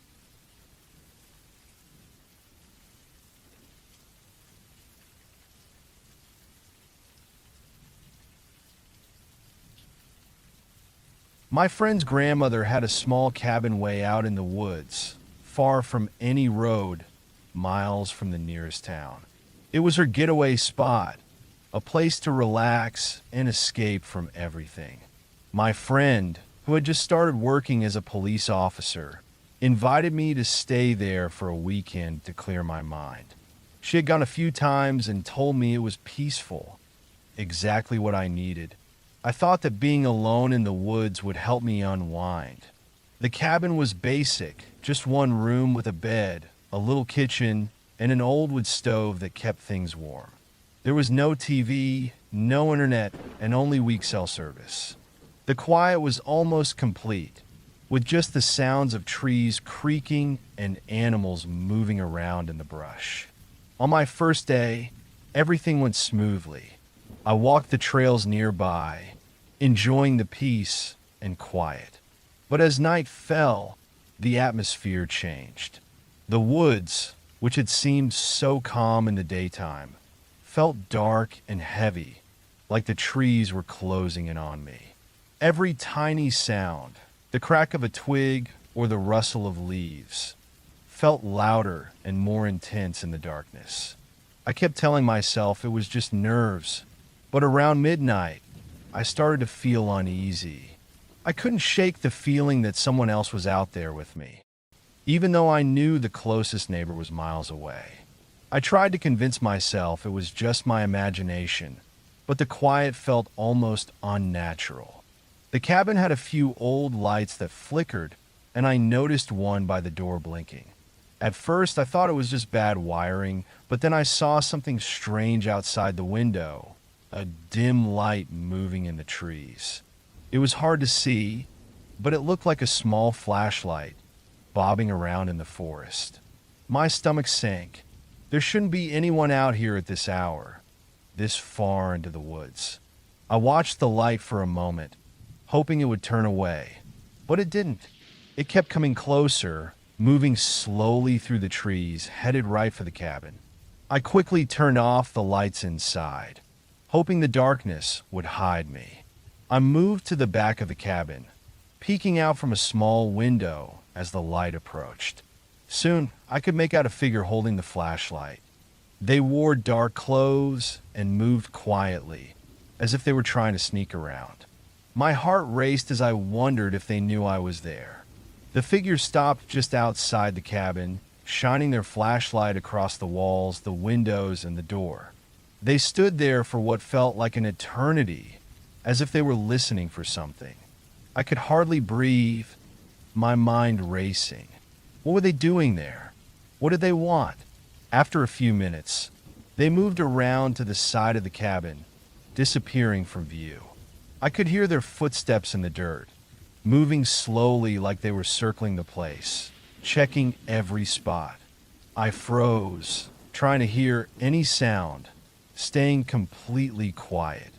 My friend's grandmother had a small cabin way out in the woods, far from any road, miles from the nearest town. It was her getaway spot, a place to relax and escape from everything. My friend, who had just started working as a police officer, invited me to stay there for a weekend to clear my mind. She had gone a few times and told me it was peaceful, exactly what I needed. I thought that being alone in the woods would help me unwind. The cabin was basic, just one room with a bed, a little kitchen, and an old wood stove that kept things warm. There was no TV, no internet, and only weak cell service. The quiet was almost complete, with just the sounds of trees creaking and animals moving around in the brush. On my first day, everything went smoothly. I walked the trails nearby, enjoying the peace and quiet. But as night fell, the atmosphere changed. The woods, which had seemed so calm in the daytime, felt dark and heavy, like the trees were closing in on me. Every tiny sound, the crack of a twig or the rustle of leaves, felt louder and more intense in the darkness. I kept telling myself it was just nerves, but around midnight, I started to feel uneasy. I couldn't shake the feeling that someone else was out there with me, even though I knew the closest neighbor was miles away. I tried to convince myself it was just my imagination, but the quiet felt almost unnatural. The cabin had a few old lights that flickered, and I noticed one by the door blinking. At first, I thought it was just bad wiring, but then I saw something strange outside the window, a dim light moving in the trees. It was hard to see, but it looked like a small flashlight bobbing around in the forest. My stomach sank. There shouldn't be anyone out here at this hour, this far into the woods. I watched the light for a moment, hoping it would turn away, but it didn't. It kept coming closer, moving slowly through the trees, headed right for the cabin. I quickly turned off the lights inside, hoping the darkness would hide me. I moved to the back of the cabin, peeking out from a small window as the light approached. Soon, I could make out a figure holding the flashlight. They wore dark clothes and moved quietly, as if they were trying to sneak around. My heart raced as I wondered if they knew I was there. The figure stopped just outside the cabin, shining their flashlight across the walls, the windows, and the door. They stood there for what felt like an eternity, as if they were listening for something. I could hardly breathe, my mind racing. What were they doing there? What did they want? After a few minutes, they moved around to the side of the cabin, disappearing from view. I could hear their footsteps in the dirt, moving slowly like they were circling the place, checking every spot. I froze, trying to hear any sound, staying completely quiet.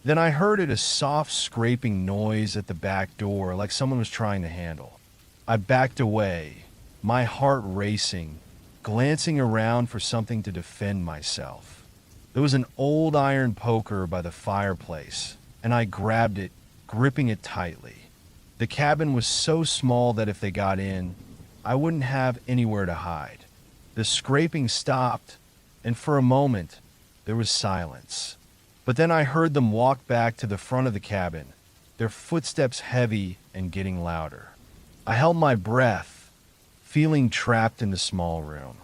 Then I heard a soft scraping noise at the back door, like someone was trying to handle. I backed away, my heart racing, glancing around for something to defend myself. There was an old iron poker by the fireplace, and I grabbed it, gripping it tightly. The cabin was so small that if they got in, I wouldn't have anywhere to hide. The scraping stopped, and for a moment, there was silence. But then I heard them walk back to the front of the cabin, their footsteps heavy and getting louder. I held my breath, feeling trapped in the small room.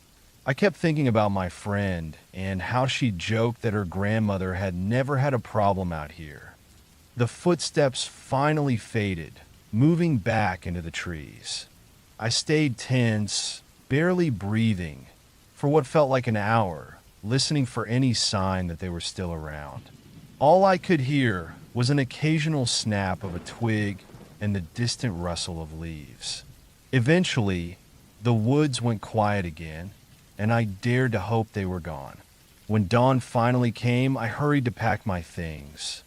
I kept thinking about my friend and how she joked that her grandmother had never had a problem out here. The footsteps finally faded, moving back into the trees. I stayed tense, barely breathing, for what felt like an hour, listening for any sign that they were still around. All I could hear was an occasional snap of a twig and the distant rustle of leaves. Eventually, the woods went quiet again, and I dared to hope they were gone. When dawn finally came, I hurried to pack my things.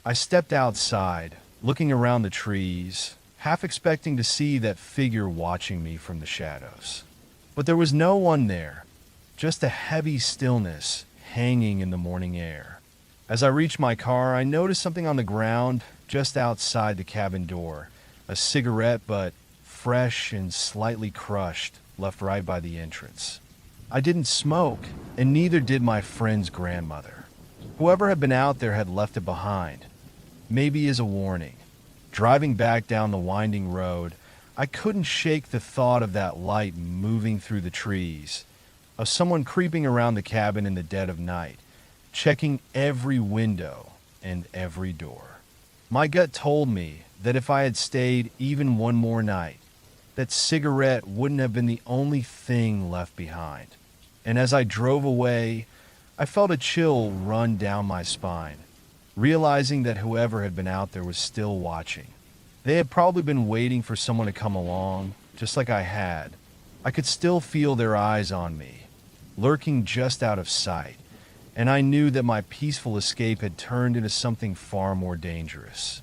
I stepped outside, looking around the trees, half expecting to see that figure watching me from the shadows. But there was no one there, just a heavy stillness hanging in the morning air. As I reached my car, I noticed something on the ground just outside the cabin door, a cigarette, but fresh and slightly crushed, left right by the entrance. I didn't smoke, and neither did my friend's grandmother. Whoever had been out there had left it behind, maybe as a warning. Driving back down the winding road, I couldn't shake the thought of that light moving through the trees, of someone creeping around the cabin in the dead of night, checking every window and every door. My gut told me that if I had stayed even one more night, that cigarette wouldn't have been the only thing left behind. And as I drove away, I felt a chill run down my spine, realizing that whoever had been out there was still watching. They had probably been waiting for someone to come along, just like I had. I could still feel their eyes on me, lurking just out of sight, and I knew that my peaceful escape had turned into something far more dangerous.